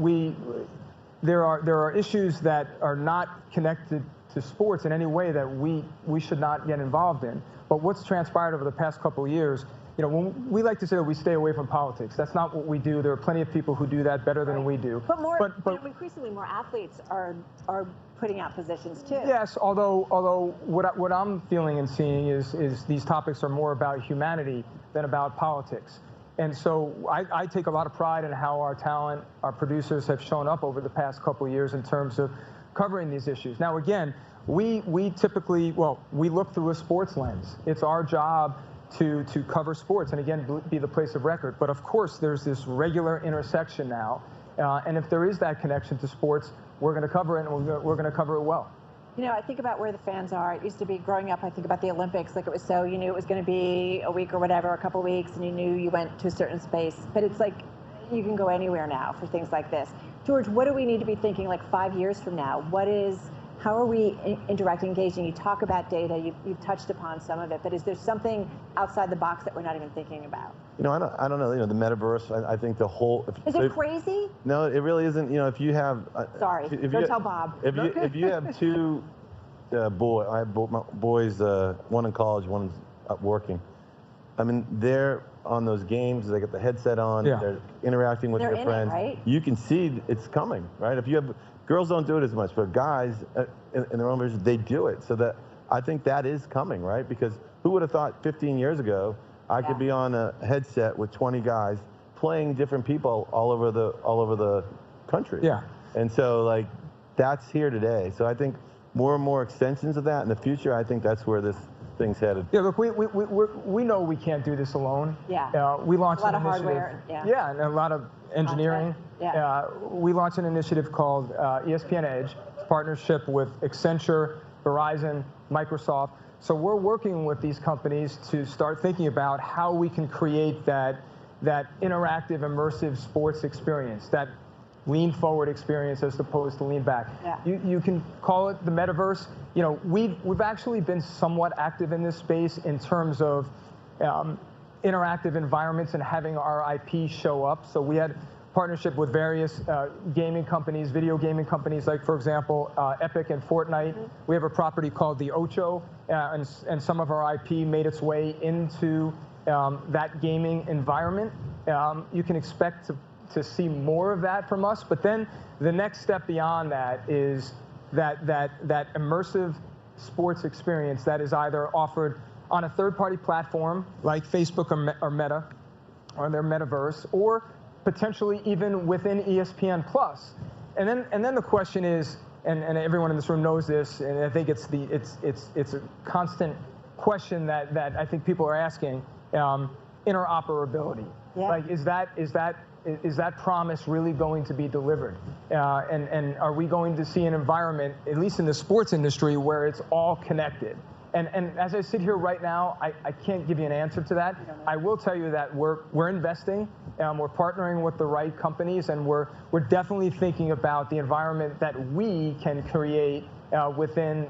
there are issues that are not connected to sports in any way that we should not get involved in. But what's transpired over the past couple of years, you know, when we like to say that we stay away from politics. That's not what we do. There are plenty of people who do that better than we do. But increasingly more athletes are putting out positions too. Yes, although what I'm feeling and seeing is these topics are more about humanity than about politics. And so I take a lot of pride in how our talent, our producers have shown up over the past couple of years in terms of covering these issues. Now, again, we typically, we look through a sports lens. It's our job to cover sports and, again, be the place of record. But, of course, there's this regular intersection now. And if there is that connection to sports, we're going to cover it, and we're going to cover it well. You know, I think about where the fans are. It used to be growing up, I think about the Olympics, like it was so, you knew it was going to be a week or whatever, a couple of weeks, and you knew you went to a certain space. But it's like you can go anywhere now for things like this. George, what do we need to be thinking like 5 years from now? How are we indirectly engaging? You talk about data, you've touched upon some of it, but is there something outside the box that we're not even thinking about? You know, I don't know. You know, the metaverse. I think the whole. Is it crazy? No, it really isn't. You know, if you have. Sorry, don't tell Bob. If you have two I have boys, one in college, one's working. I mean, they're on those games. They got the headset on. Yeah. They're interacting with their friends. Right? You can see it's coming, right? If you have girls don't do it as much, but guys in their own version, they do it. So that I think that is coming, right? Because who would have thought 15 years ago I could be on a headset with 20 guys playing different people all over the country? Yeah. And so like that's here today. So I think more and more extensions of that in the future. I think that's where this thing's headed. Yeah, look, we know we can't do this alone. Yeah. We launched a lot of hardware. Yeah, and a lot of engineering. Yeah. We launched an initiative called ESPN Edge, partnership with Accenture, Verizon, Microsoft. So we're working with these companies to start thinking about how we can create that interactive, immersive sports experience, that lean forward experience as opposed to lean back. Yeah. You can call it the metaverse. You know, we've actually been somewhat active in this space in terms of interactive environments and having our IP show up. So we had partnership with various gaming companies, video gaming companies, like, for example, Epic and Fortnite. Mm-hmm. We have a property called the Ocho, and some of our IP made its way into that gaming environment. You can expect to see more of that from us, but then the next step beyond that is that immersive sports experience that is either offered on a third-party platform like Facebook or Meta, or their metaverse, or potentially even within ESPN Plus. And then the question is, and everyone in this room knows this, and I think it's a constant question that I think people are asking, interoperability. Yeah. Like, is that promise really going to be delivered? And are we going to see an environment, at least in the sports industry, where it's all connected? And as I sit here right now, I can't give you an answer to that. I will tell you that we're investing, we're partnering with the right companies, and we're definitely thinking about the environment that we can create within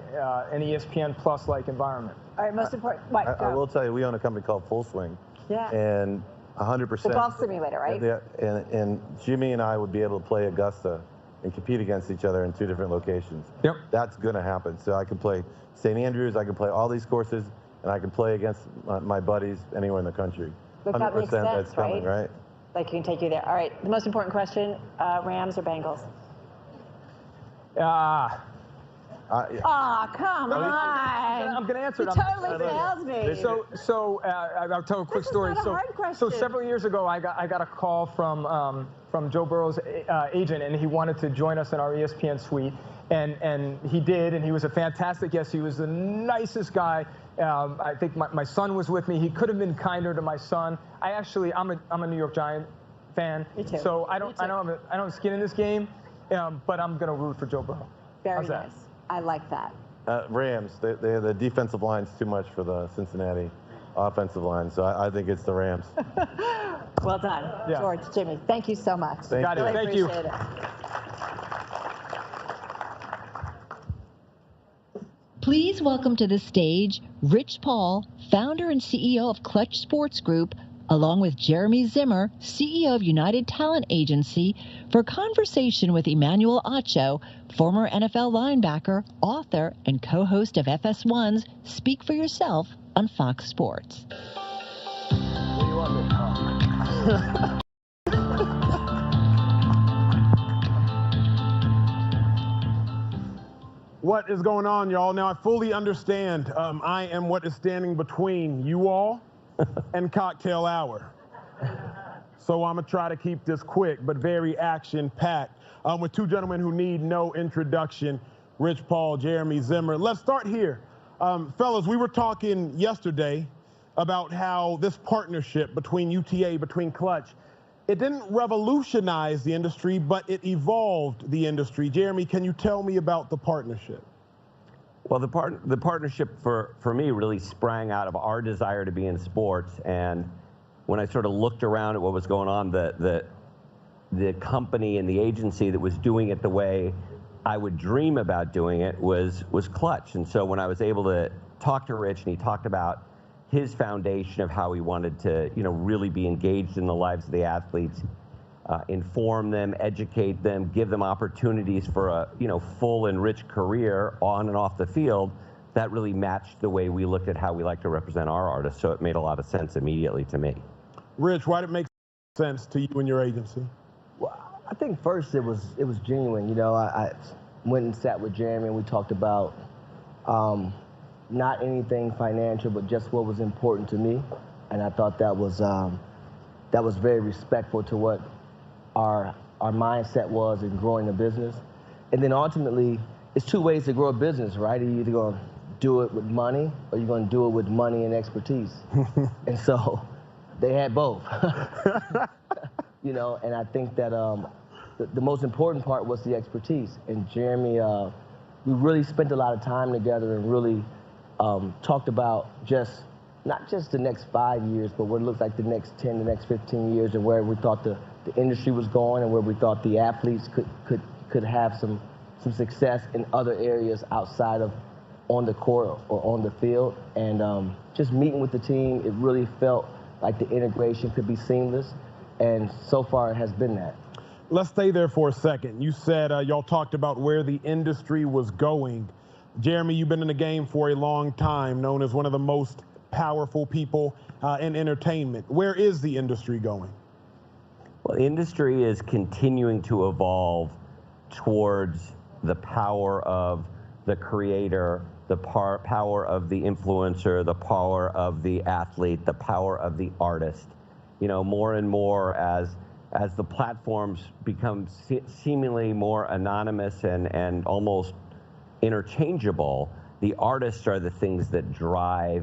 an ESPN Plus-like environment. All right, most important. I will tell you, we own a company called Full Swing. Yeah. And 100%. The golf simulator, right? Yeah, and Jimmy and I would be able to play Augusta and compete against each other in 2 different locations. Yep. That's going to happen. So I can play St. Andrews, I can play all these courses, and I can play against my buddies anywhere in the country. But that makes sense, that's coming, right? Like, you can take you there. All right, the most important question, Rams or Bengals? Come on. I'm going to answer it. He totally fails me. So I'll tell a quick story. This is not a hard question. So several years ago, I got a call from Joe Burrow's agent, and he wanted to join us in our ESPN suite. And he did, and he was a fantastic guest. He was the nicest guy I think my son was with me. He could have been kinder to my son. I'm a New York Giant fan. Me too. So I don't have skin in this game, but I'm going to root for Joe Burrow. Very nice. I like that. Rams. The defensive line's too much for the Cincinnati offensive line, so I think it's the Rams. Well done, Yeah. George, Jimmy. Thank you so much. Thank you. Really Thank you. appreciate it. Please welcome to the stage Rich Paul, founder and CEO of Clutch Sports Group, along with Jeremy Zimmer, CEO of United Talent Agency, for conversation with Emmanuel Acho, former NFL linebacker, author, and co-host of FS1's Speak for Yourself on Fox Sports. What is going on, y'all? Now, I fully understand I am what is standing between you all and cocktail hour. So I'm going to try to keep this quick, but very action-packed, with two gentlemen who need no introduction, Rich Paul, Jeremy Zimmer. Let's start here. Fellas, we were talking yesterday about how this partnership between UTA, between Clutch, it didn't revolutionize the industry, but it evolved the industry. Jeremy, can you tell me about the partnership? Well, the partnership for me really sprang out of our desire to be in sports. And when I sort of looked around at what was going on, the company and the agency that was doing it the way I would dream about doing it was Clutch. And so when I was able to talk to Rich and he talked about his foundation of how he wanted to, really be engaged in the lives of the athletes, inform them, educate them, give them opportunities for a, full and rich career on and off the field, that really matched the way we looked at how we like to represent our artists. So it made a lot of sense immediately to me. Rich, why did it make sense to you and your agency? Well, I think first it was genuine. I went and sat with Jeremy and we talked about not anything financial, but just what was important to me. And I thought that was very respectful to what our mindset was in growing a business. And then ultimately, it's two ways to grow a business, right? You're either going to do it with money or you're going to do it with money and expertise. And so they had both. And I think that the most important part was the expertise. And Jeremy, we really spent a lot of time together and really talked about not just the next 5 years, but what it looked like the next 10, the next 15 years, and where we thought the industry was going, and where we thought the athletes could have some success in other areas outside of on the court or on the field. And just meeting with the team, it really felt like the integration could be seamless, and so far it has been that. Let's stay there for a second. You said y'all talked about where the industry was going. Jeremy, you've been in the game for a long time, known as one of the most powerful people in entertainment. Where is the industry going? Well, the industry is continuing to evolve towards the power of the creator, the power of the influencer, the power of the athlete, the power of the artist. More and more as the platforms become seemingly more anonymous and almost interchangeable, the artists are the things that drive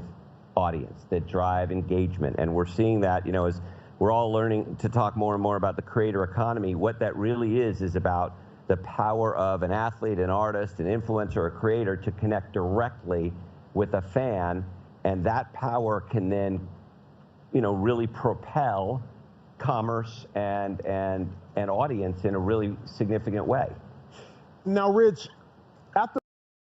audience, that drive engagement. And we're seeing that, as we're all learning to talk more and more about the creator economy, what that really is about the power of an athlete, an artist, an influencer, a creator to connect directly with a fan. And that power can then, really propel commerce and audience in a really significant way. Now, Rich, at the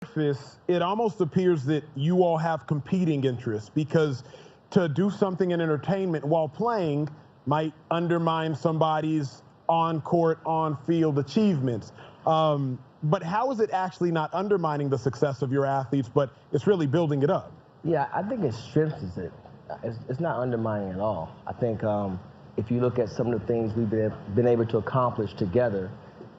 surface, it almost appears that you all have competing interests, because to do something in entertainment while playing might undermine somebody's on-court, on-field achievements. But how is it actually not undermining the success of your athletes, but it's really building it up? Yeah, I think it strengthens it. It's not undermining at all. I think if you look at some of the things we've been able to accomplish together,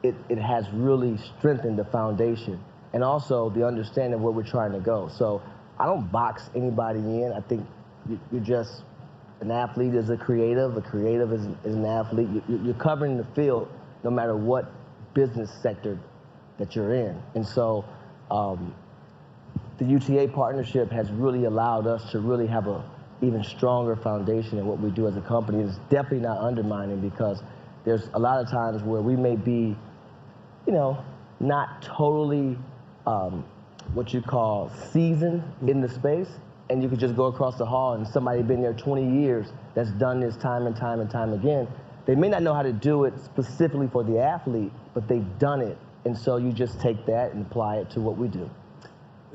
it has really strengthened the foundation and also the understanding of where we're trying to go. So I don't box anybody in. I think you're just an athlete is a creative is an athlete. You're covering the field no matter what business sector that you're in. And so the UTA partnership has really allowed us to really have a even stronger foundation in what we do as a company. It's definitely not undermining, because there's a lot of times where we may be, you know, not totally what you call seasoned in the space, and you could just go across the hall and somebody been there 20 years that's done this time and time and time again. They may not know how to do it specifically for the athlete, but they've done it. And so you just take that and apply it to what we do.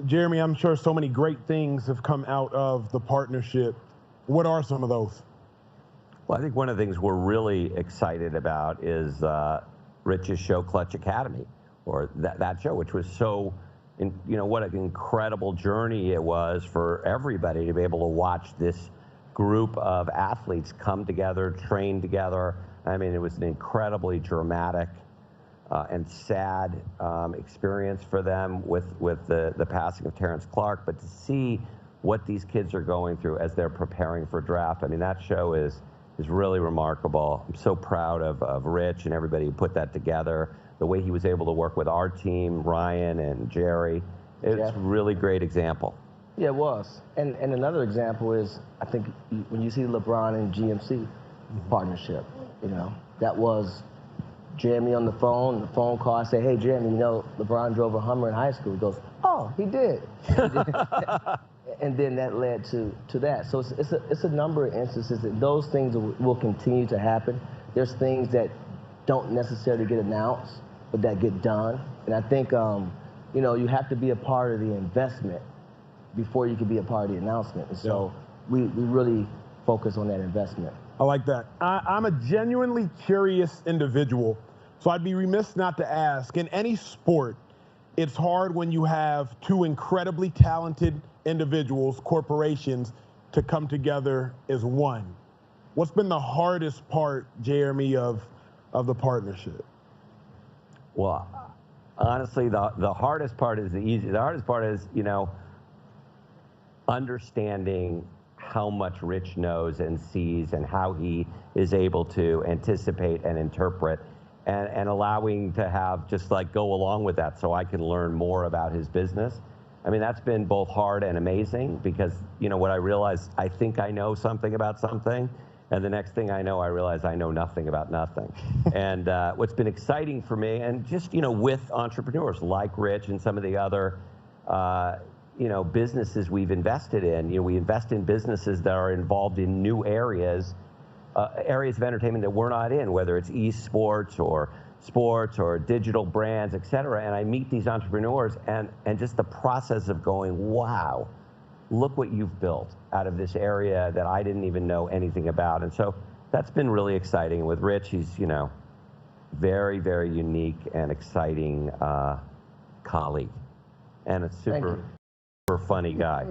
Jeremy, I'm sure so many great things have come out of the partnership. What are some of those? Well, I think one of the things we're really excited about is Rich's show, Clutch Academy, or that show, which was so, you know, what an incredible journey it was for everybody to be able to watch this group of athletes come together, train together. I mean, it was an incredibly dramatic and sad experience for them with the passing of Terrence Clark. But to see what these kids are going through as they're preparing for draft, I mean, that show is really remarkable. I'm so proud of Rich and everybody who put that together. The way he was able to work with our team, Ryan and Jerry, it's a really great example. Yeah, it was. And another example is, I think, when you see LeBron and GMC partnership, you know, that was Jeremy on the phone call. I say, hey, Jeremy, you know, LeBron drove a Hummer in high school. He goes, oh, he did. And then that led to that. So it's a number of instances that those things will continue to happen. There's things that don't necessarily get announced, but that get done. And I think, you know, you have to be a part of the investment before you can be a part of the announcement. And so we really focus on that investment. I like that. I'm a genuinely curious individual, so I'd be remiss not to ask. In any sport, it's hard when you have two incredibly talented individuals, corporations, to come together as one. What's been the hardest part, Jeremy, of the partnership? Well, honestly, the hardest part is the easy. The hardest part is, you know, understanding how much Rich knows and sees and how he is able to anticipate and interpret, and allowing to have just like go along with that so I can learn more about his business. I mean, that's been both hard and amazing, because, you know, what I realized, I think I know something about something, and the next thing I know, I realize I know nothing about nothing. And what's been exciting for me, and just, you know, with entrepreneurs like Rich and some of the other you know, businesses we've invested in. You know, we invest in businesses that are involved in new areas of entertainment that we're not in, whether it's esports or sports or digital brands, et cetera. And I meet these entrepreneurs, and just the process of going, wow, look what you've built out of this area that I didn't even know anything about. And so that's been really exciting. And with Rich, he's, you know, very, very unique and exciting colleague, and a super funny guy.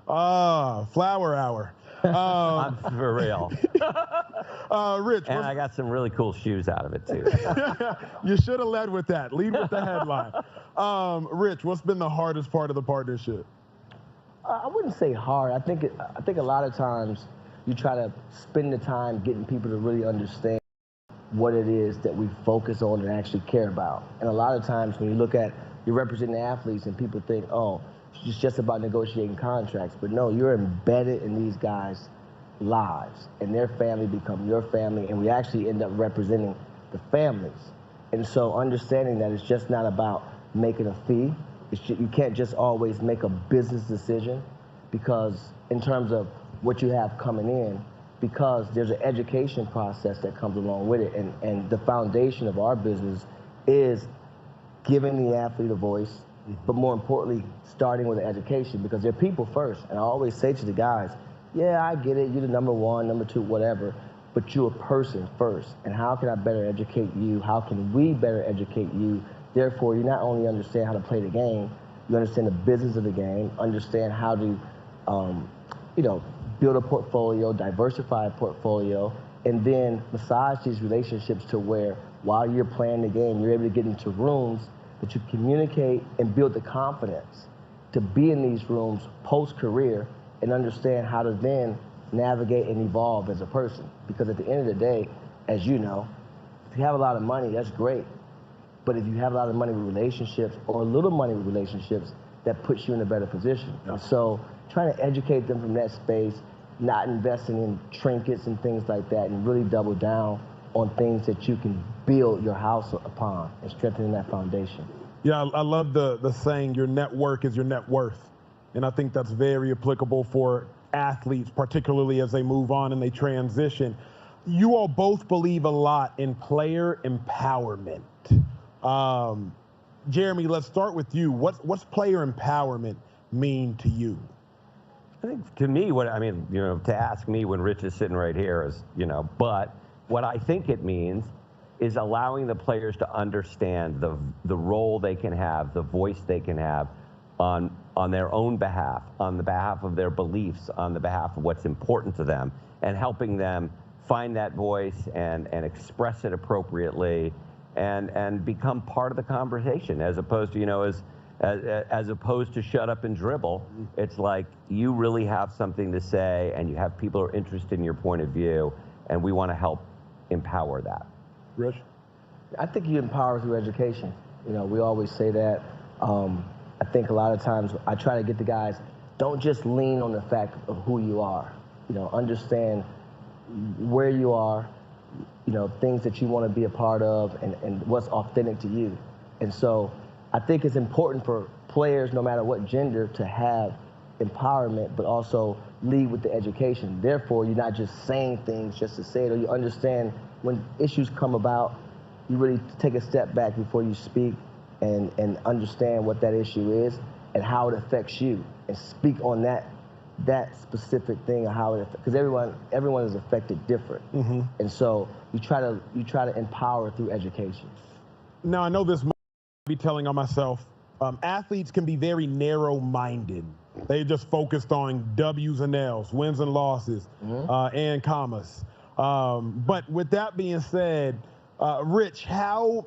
Flower Hour. I'm for real. Rich. And I got some really cool shoes out of it, too. You should have led with that. Lead with the headline. Rich, what's been the hardest part of the partnership? I wouldn't say hard. I think a lot of times you try to spend the time getting people to really understand what it is that we focus on and actually care about. And a lot of times when you look at, you're representing athletes and people think, oh, it's just about negotiating contracts. But no, you're embedded in these guys' lives, and their family become your family, and we actually end up representing the families. And so understanding that it's just not about making a fee. You can't just always make a business decision, because in terms of what you have coming in, because there's an education process that comes along with it. And the foundation of our business is giving the athlete a voice, but more importantly, starting with education, because they're people first. And I always say to the guys, yeah, I get it, you're the number one, number two, whatever, but you're a person first. And how can I better educate you? How can we better educate you? Therefore, you not only understand how to play the game, you understand the business of the game, understand how to, you know, build a portfolio, diversify a portfolio, and then massage these relationships to where while you're playing the game, you're able to get into rooms that you communicate and build the confidence to be in these rooms post-career and understand how to then navigate and evolve as a person. Because at the end of the day, as you know, if you have a lot of money, that's great. But if you have a lot of money with relationships or a little money with relationships, that puts you in a better position. And so trying to educate them from that space, not investing in trinkets and things like that, and really double down on things that you can build your house upon and strengthening that foundation. Yeah, I love the saying, your network is your net worth. And I think that's very applicable for athletes, particularly as they move on and they transition. You all both believe a lot in player empowerment. Jeremy, let's start with you. What's player empowerment mean to you? I think to me, to ask me when Rich is sitting right here is, but what I think it means is allowing the players to understand the role they can have, the voice they can have on their own behalf, on the behalf of their beliefs, on the behalf of what's important to them, and helping them find that voice and express it appropriately and become part of the conversation, as opposed to, as opposed to shut up and dribble. It's like you really have something to say and you have people who are interested in your point of view, and we want to help empower that. Rich? I think you empower through education. We always say that. I think a lot of times I try to get the guys, don't just lean on the fact of who you are. Understand where you are, things that you want to be a part of and what's authentic to you. And so I think it's important for players, no matter what gender, to have empowerment, but also lead with the education. Therefore, you're not just saying things just to say it, or you understand when issues come about, you really take a step back before you speak and understand what that issue is and how it affects you, and speak on that specific thing, or how it, because everyone is affected different. Mm-hmm. And so you try to empower through education. Now, I know this might be telling on myself. Athletes can be very narrow-minded. They just focused on W's and L's, wins and losses, and commas. But with that being said, Rich, how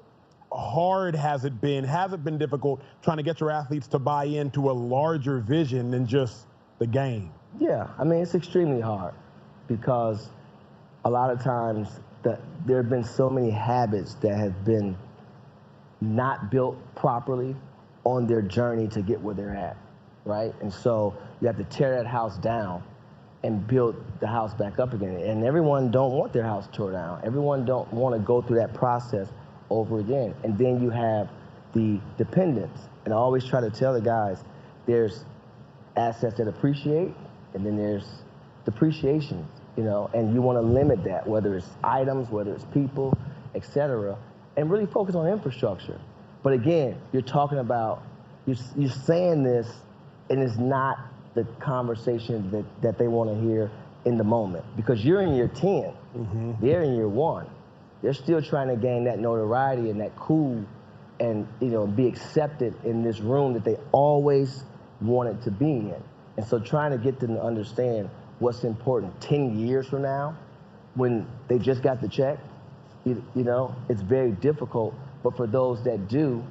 hard has it been? Has it been difficult trying to get your athletes to buy into a larger vision than just the game? Yeah, it's extremely hard, because a lot of times there have been so many habits that have been not built properly on their journey to get where they're at, right? And so you have to tear that house down and build the house back up again. And everyone don't want their house torn down. Everyone don't want to go through that process over again. And then you have the dependence. And I always try to tell the guys, there's assets that appreciate, and then there's depreciation, and you want to limit that, whether it's items, whether it's people, etc., and really focus on infrastructure. But again, you're talking about, you're saying this, and it's not the conversation that they want to hear in the moment, because you're in year 10, they're in year 1. They're still trying to gain that notoriety and that cool, and be accepted in this room that they always wanted to be in. And so trying to get them to understand what's important 10 years from now, when they just got the check, it's very difficult. But for those that do,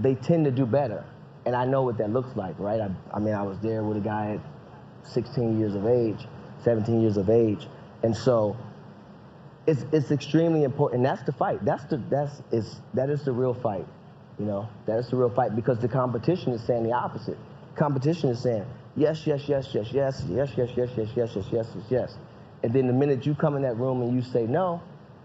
they tend to do better. And I know what that looks like, right? I was there with a guy at 16 years of age, 17 years of age. And so it's extremely important. And that's the fight. That is the real fight. That is the real fight, because the competition is saying the opposite. Competition is saying, yes, yes, yes, yes, yes, yes, yes, yes, yes, yes, yes, yes, yes, yes. And then the minute you come in that room and you say no,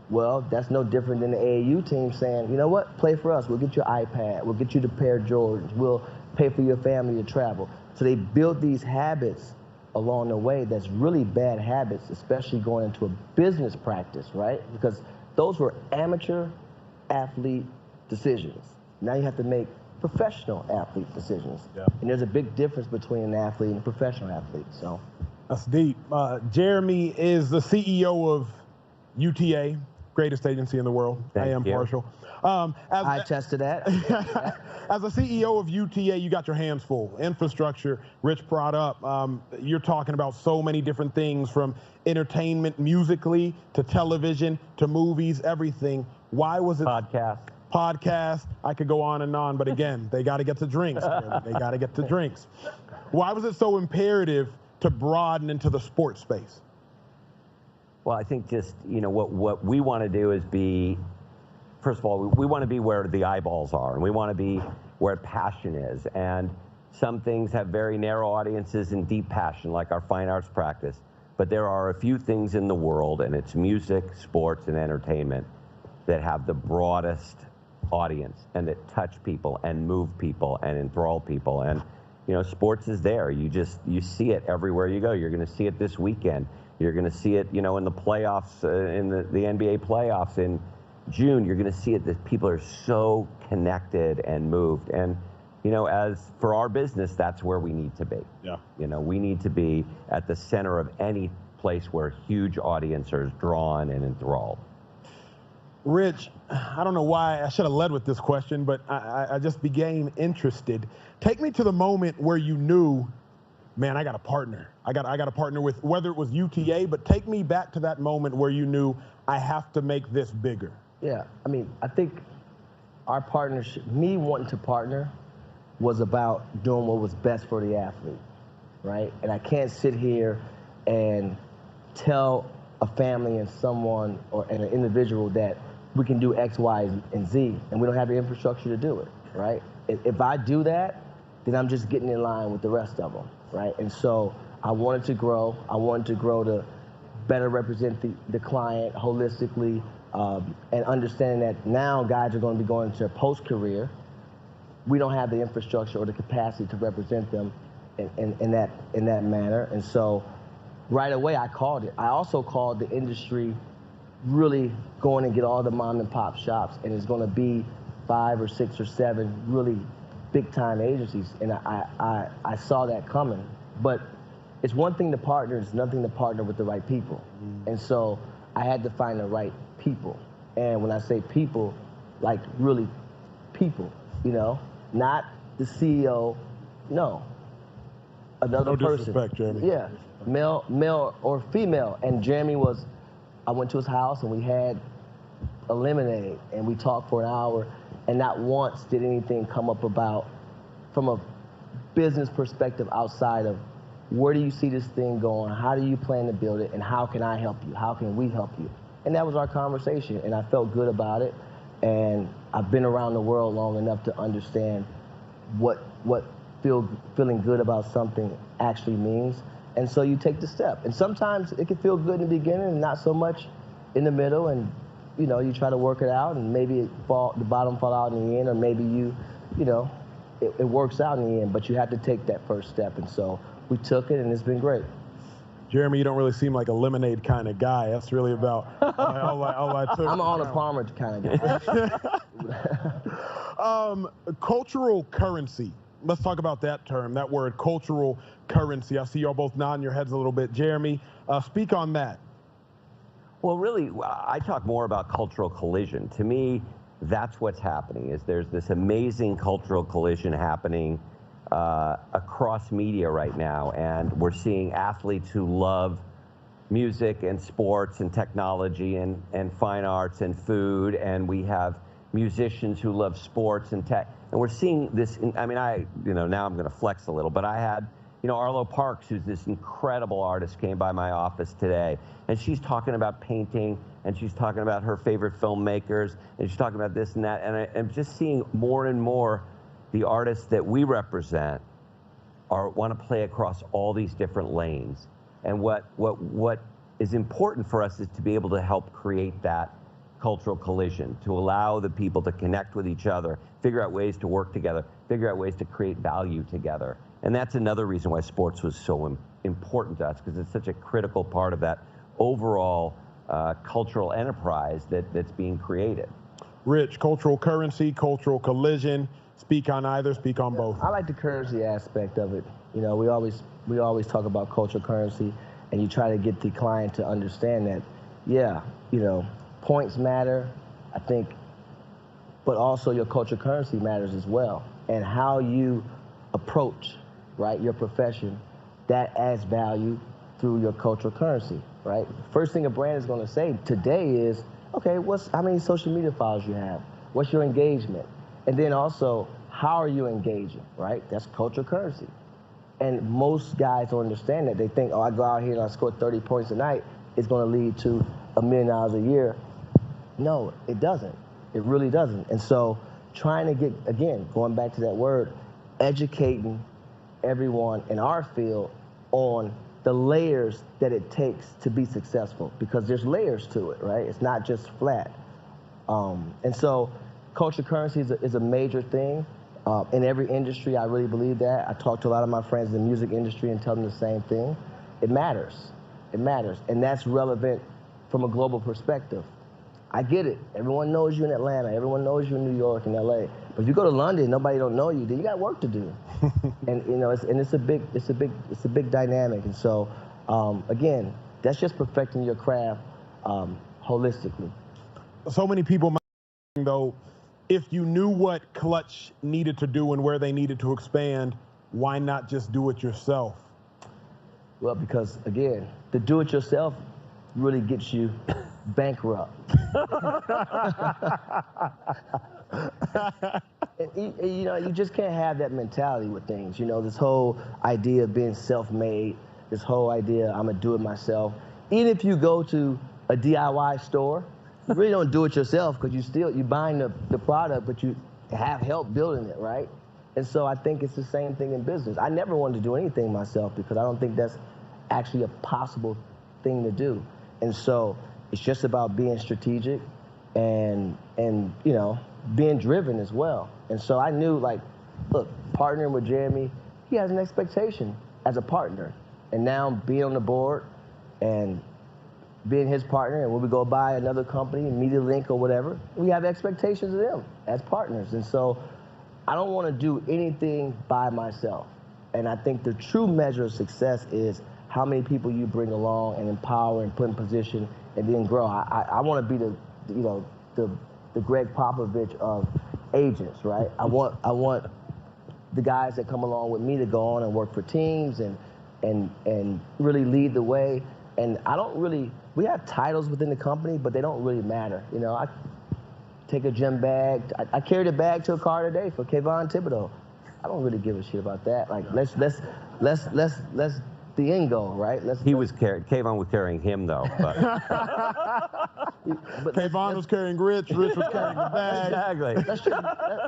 well, that's no different than the AAU team saying, you know what, play for us. We'll get you an iPad. We'll get you the pair of Jordans. We'll pay for your family to travel. So they build these habits along the way that's really bad habits, especially going into a business practice, right? Because those were amateur athlete decisions. Now you have to make professional athlete decisions. Yeah. And there's a big difference between an athlete and a professional athlete. So that's deep. Jeremy is the CEO of UTA, greatest agency in the world. Thank I am you. Partial. I attest to that. As a CEO of UTA, you got your hands full. Infrastructure, Rich brought up. You're talking about so many different things, from entertainment musically to television to movies, everything. Why was it? Podcast. I could go on, but again, they got to get to drinks. They got to get to drinks. Why was it so imperative to broaden into the sports space? Well, I think just, what we want to do is be first of all, we want to be where the eyeballs are, and we want to be where passion is. And some things have very narrow audiences and deep passion, like our fine arts practice. But there are a few things in the world, and it's music, sports, and entertainment, that have the broadest audience and that touch people and move people and enthrall people. And sports is there. You see it everywhere you go. You're going to see it this weekend. You're going to see it, in the playoffs, in the NBA playoffs in June. You're going to see it that people are so connected and moved. And as for our business, that's where we need to be. Yeah. We need to be at the center of any place where huge audience are drawn and enthralled. Rich, I don't know why I should have led with this question, but I just became interested. Take me to the moment where you knew, man, I got a partner. I got a partner with, whether it was UTA, but take me back to that moment where you knew I have to make this bigger. Yeah, I think our partnership, me wanting to partner, was about doing what was best for the athlete, right? And I can't sit here and tell a family and someone and an individual that we can do X, Y, and Z, and we don't have the infrastructure to do it, right? If I do that, then I'm just getting in line with the rest of them, right? And so I wanted to grow. I wanted to grow to better represent the client holistically, and understanding that now guys are going to be going into post-career. We don't have the infrastructure or the capacity to represent them in that manner. And so right away I called it. I also called the industry really going and get all the mom and pop shops, and it's going to be 5 or 6 or 7 really big time agencies. And I saw that coming. But it's one thing to partner, it's nothing to partner with the right people. And so I had to find the right people. And when I say people, like really people, not the CEO, no. Another person. No disrespect, Jeremy. Yeah, male or female. And Jeremy I went to his house and we had a lemonade and we talked for an hour, and not once did anything come up from a business perspective outside of where do you see this thing going, how do you plan to build it, and how can I help you, how can we help you? And that was our conversation, and I felt good about it. And I've been around the world long enough to understand what feeling good about something actually means. And so you take the step. And sometimes it can feel good in the beginning and not so much in the middle. And you try to work it out, and maybe the bottom fall out in the end, or maybe it works out in the end. But you have to take that first step. And so we took it, and it's been great. Jeremy, you don't really seem like a lemonade kind of guy. That's really about all I took. I'm an Arnold Palmer kind of guy. Cultural currency. Let's talk about that term, that word, cultural currency. I see y'all both nodding your heads a little bit. Jeremy, speak on that. Well, really, I talk more about cultural collision. To me, that's what's happening, is there's this amazing cultural collision happening across media right now, and we're seeing athletes who love music and sports and technology and fine arts and food, and we have musicians who love sports and tech, and we're seeing this. Now I'm going to flex a little, but I had Arlo Parks, who's this incredible artist, came by my office today, and she's talking about painting, and she's talking about her favorite filmmakers, and she's talking about this and that, and I'm just seeing more and more the artists that we represent want to play across all these different lanes. And what is important for us is to be able to help create that cultural collision, to allow the people to connect with each other, figure out ways to work together, figure out ways to create value together. And that's another reason why sports was so important to us, because it's such a critical part of that overall cultural enterprise that's being created. Rich, cultural currency, cultural collision. Speak on either, speak on both. I like the currency aspect of it. We always talk about cultural currency, and you try to get the client to understand that, points matter, I think, but also your cultural currency matters as well. And how you approach, right, your profession, that adds value through your cultural currency, right? First thing a brand is going to say today is, okay, how many social media followers you have? What's your engagement? And then also, how are you engaging, right? That's cultural currency. And most guys don't understand that. They think, I go out here and I score 30 points a night, it's going to lead to $1 million a year. No, it doesn't. It really doesn't. And so trying to get, again, going back to that word, educating everyone in our field on the layers that it takes to be successful, because there's layers to it, right? It's not just flat. And so culture currency is a major thing. In every industry, I really believe that. I talk to a lot of my friends in the music industry and tell them the same thing. It matters. It matters. And that's relevant from a global perspective. I get it. Everyone knows you in Atlanta. Everyone knows you in New York and LA. But if you go to London, nobody don't know you. Then you got work to do. And you know, it's a big dynamic. And so, again, that's just perfecting your craft holistically. So many people might, though, if you knew what Clutch needed to do and where they needed to expand, why not just do it yourself? Well, because again, the do-it-yourself really gets you bankrupt. And, you know, you just can't have that mentality with things. You know, this whole idea of being self-made, this whole idea I'm gonna do it myself. Even if you go to a DIY store, you really don't do it yourself because you're buying the product, but you have help building it, right? And so I think it's the same thing in business. I never wanted to do anything myself because I don't think that's actually a possible thing to do. And so it's just about being strategic and you know, being driven as well. And so I knew, like, look, partnering with Jeremy, he has an expectation as a partner. And now being on the board and being his partner, and when we go buy another company, Media Link or whatever, we have expectations of them as partners. And so I don't want to do anything by myself. And I think the true measure of success is how many people you bring along and empower and put in position and then grow. I want to be the Greg Popovich of agents, right? I want the guys that come along with me to go on and work for teams and really lead the way. And we have titles within the company, but they don't really matter. You know, I take a gym bag. I carried a bag to a car today for Kayvon Thibodeau. I don't really give a shit about that. Like, let's the end goal, right? Kayvon was carrying him though. But Kayvon was carrying Rich was carrying the bag. Exactly.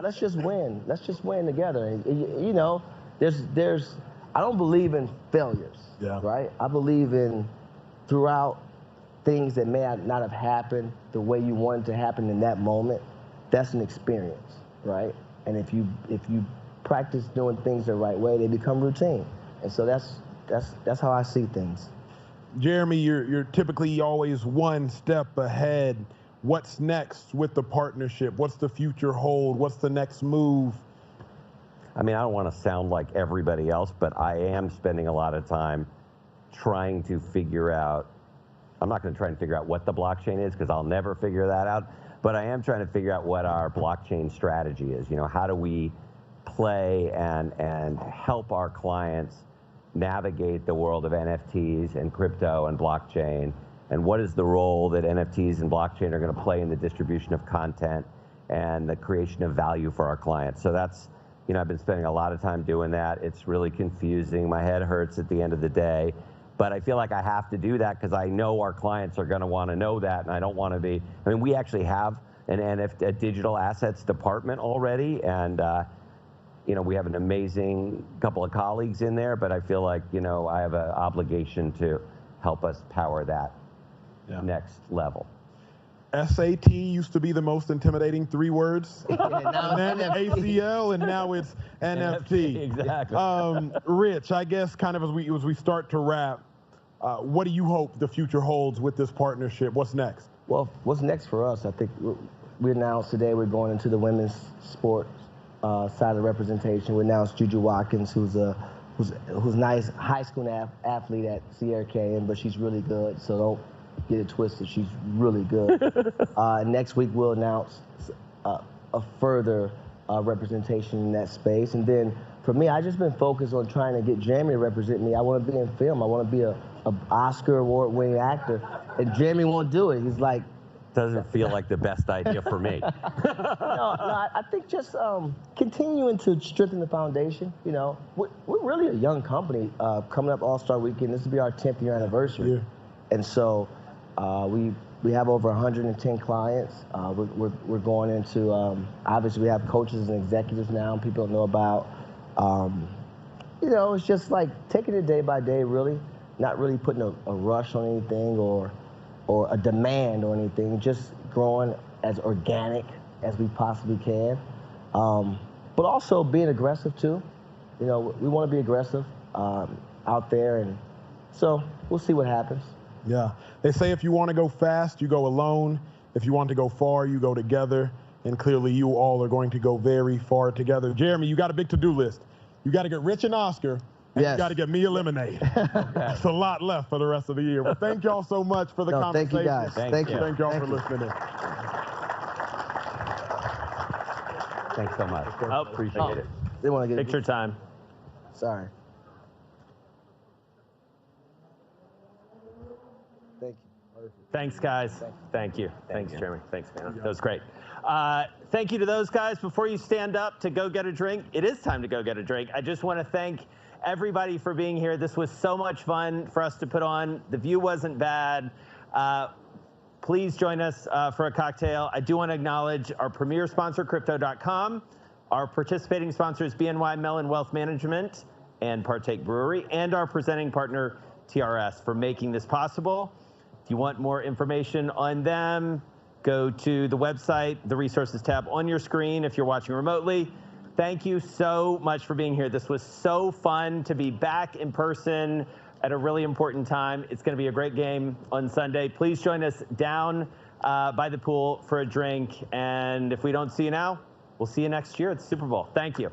Let's just win. Let's just win together. And, you know, I don't believe in failures, right? I believe in throughout things that may not have happened the way you wanted to happen in that moment. That's an experience, right? And if you practice doing things the right way, they become routine. And so that's how I see things. Jeremy, you're typically always one step ahead. What's next with the partnership? What's the future hold? What's the next move? I mean, I don't want to sound like everybody else, but I am spending a lot of time trying to figure out, I'm not going to try and figure out what the blockchain is because I'll never figure that out, but I am trying to figure out what our blockchain strategy is. You know, how do we play and help our clients navigate the world of NFTs and crypto and blockchain, and what is the role that NFTs and blockchain are going to play in the distribution of content and the creation of value for our clients. So that's, you know, I've been spending a lot of time doing that. It's really confusing. My head hurts at the end of the day, but I feel like I have to do that because I know our clients are going to want to know that, and I don't want to be, I mean, we actually have a digital assets department already, and you know, we have an amazing couple of colleagues in there, but I feel like, you know, I have an obligation to help us power that next level. SAT used to be the most intimidating 3 words, and then ACL, and now it's NFT. Exactly. Rich, I guess kind of as we start to wrap, what do you hope the future holds with this partnership? What's next? Well, what's next for us? I think we announced today we're going into the women's sports side of representation. We announced Juju Watkins, who's nice high school athlete at Sierra Canyon, but she's really good. So don't get it twisted. She's really good. Next week we'll announce a further representation in that space. And then for me, I just been focused on trying to get Jeremy to represent me. I want to be in film. I want to be a Oscar award-winning actor. And Jeremy won't do it. He's like, doesn't feel like the best idea for me. No, I think just continuing to strengthen the foundation. You know, we're really a young company coming up All-Star Weekend. This will be our 10th year anniversary. And so we We have over 110 clients. We're going into, obviously we have coaches and executives now people know about. You know, it's just like taking it day by day, really, not really putting a rush on anything or a demand or anything, just growing as organic as we possibly can. But also being aggressive too. You know, we want to be aggressive out there, and so we'll see what happens. Yeah. They say if you want to go fast, you go alone. If you want to go far, you go together. And clearly you all are going to go very far together. Jeremy, you got a big to-do list. You got to get Rich and Oscar, and you got to get me a lemonade. That's a lot left for the rest of the year. Well, thank y'all so much for the conversation. Thank you, guys. Thank you. Thank y'all for listening in. Thanks so much. Oh, appreciate it. They want to get picture time. Sorry. Thank you. Thanks, guys. Thank you. Thanks, Jeremy. Thanks, man. That was great. Thank you to those guys. Before you stand up to go get a drink, it is time to go get a drink. I just want to thank everybody for being here. This was so much fun for us to put on. The view wasn't bad. Please join us for a cocktail. I do want to acknowledge our premier sponsor, Crypto.com, our participating sponsors, BNY Mellon Wealth Management and Partake Brewery, and our presenting partner, TRS, for making this possible. If you want more information on them, go to the website, the resources tab on your screen if you're watching remotely. Thank you so much for being here. This was so fun to be back in person at a really important time. It's going to be a great game on Sunday. Please join us down by the pool for a drink. And if we don't see you now, we'll see you next year at the Super Bowl. Thank you.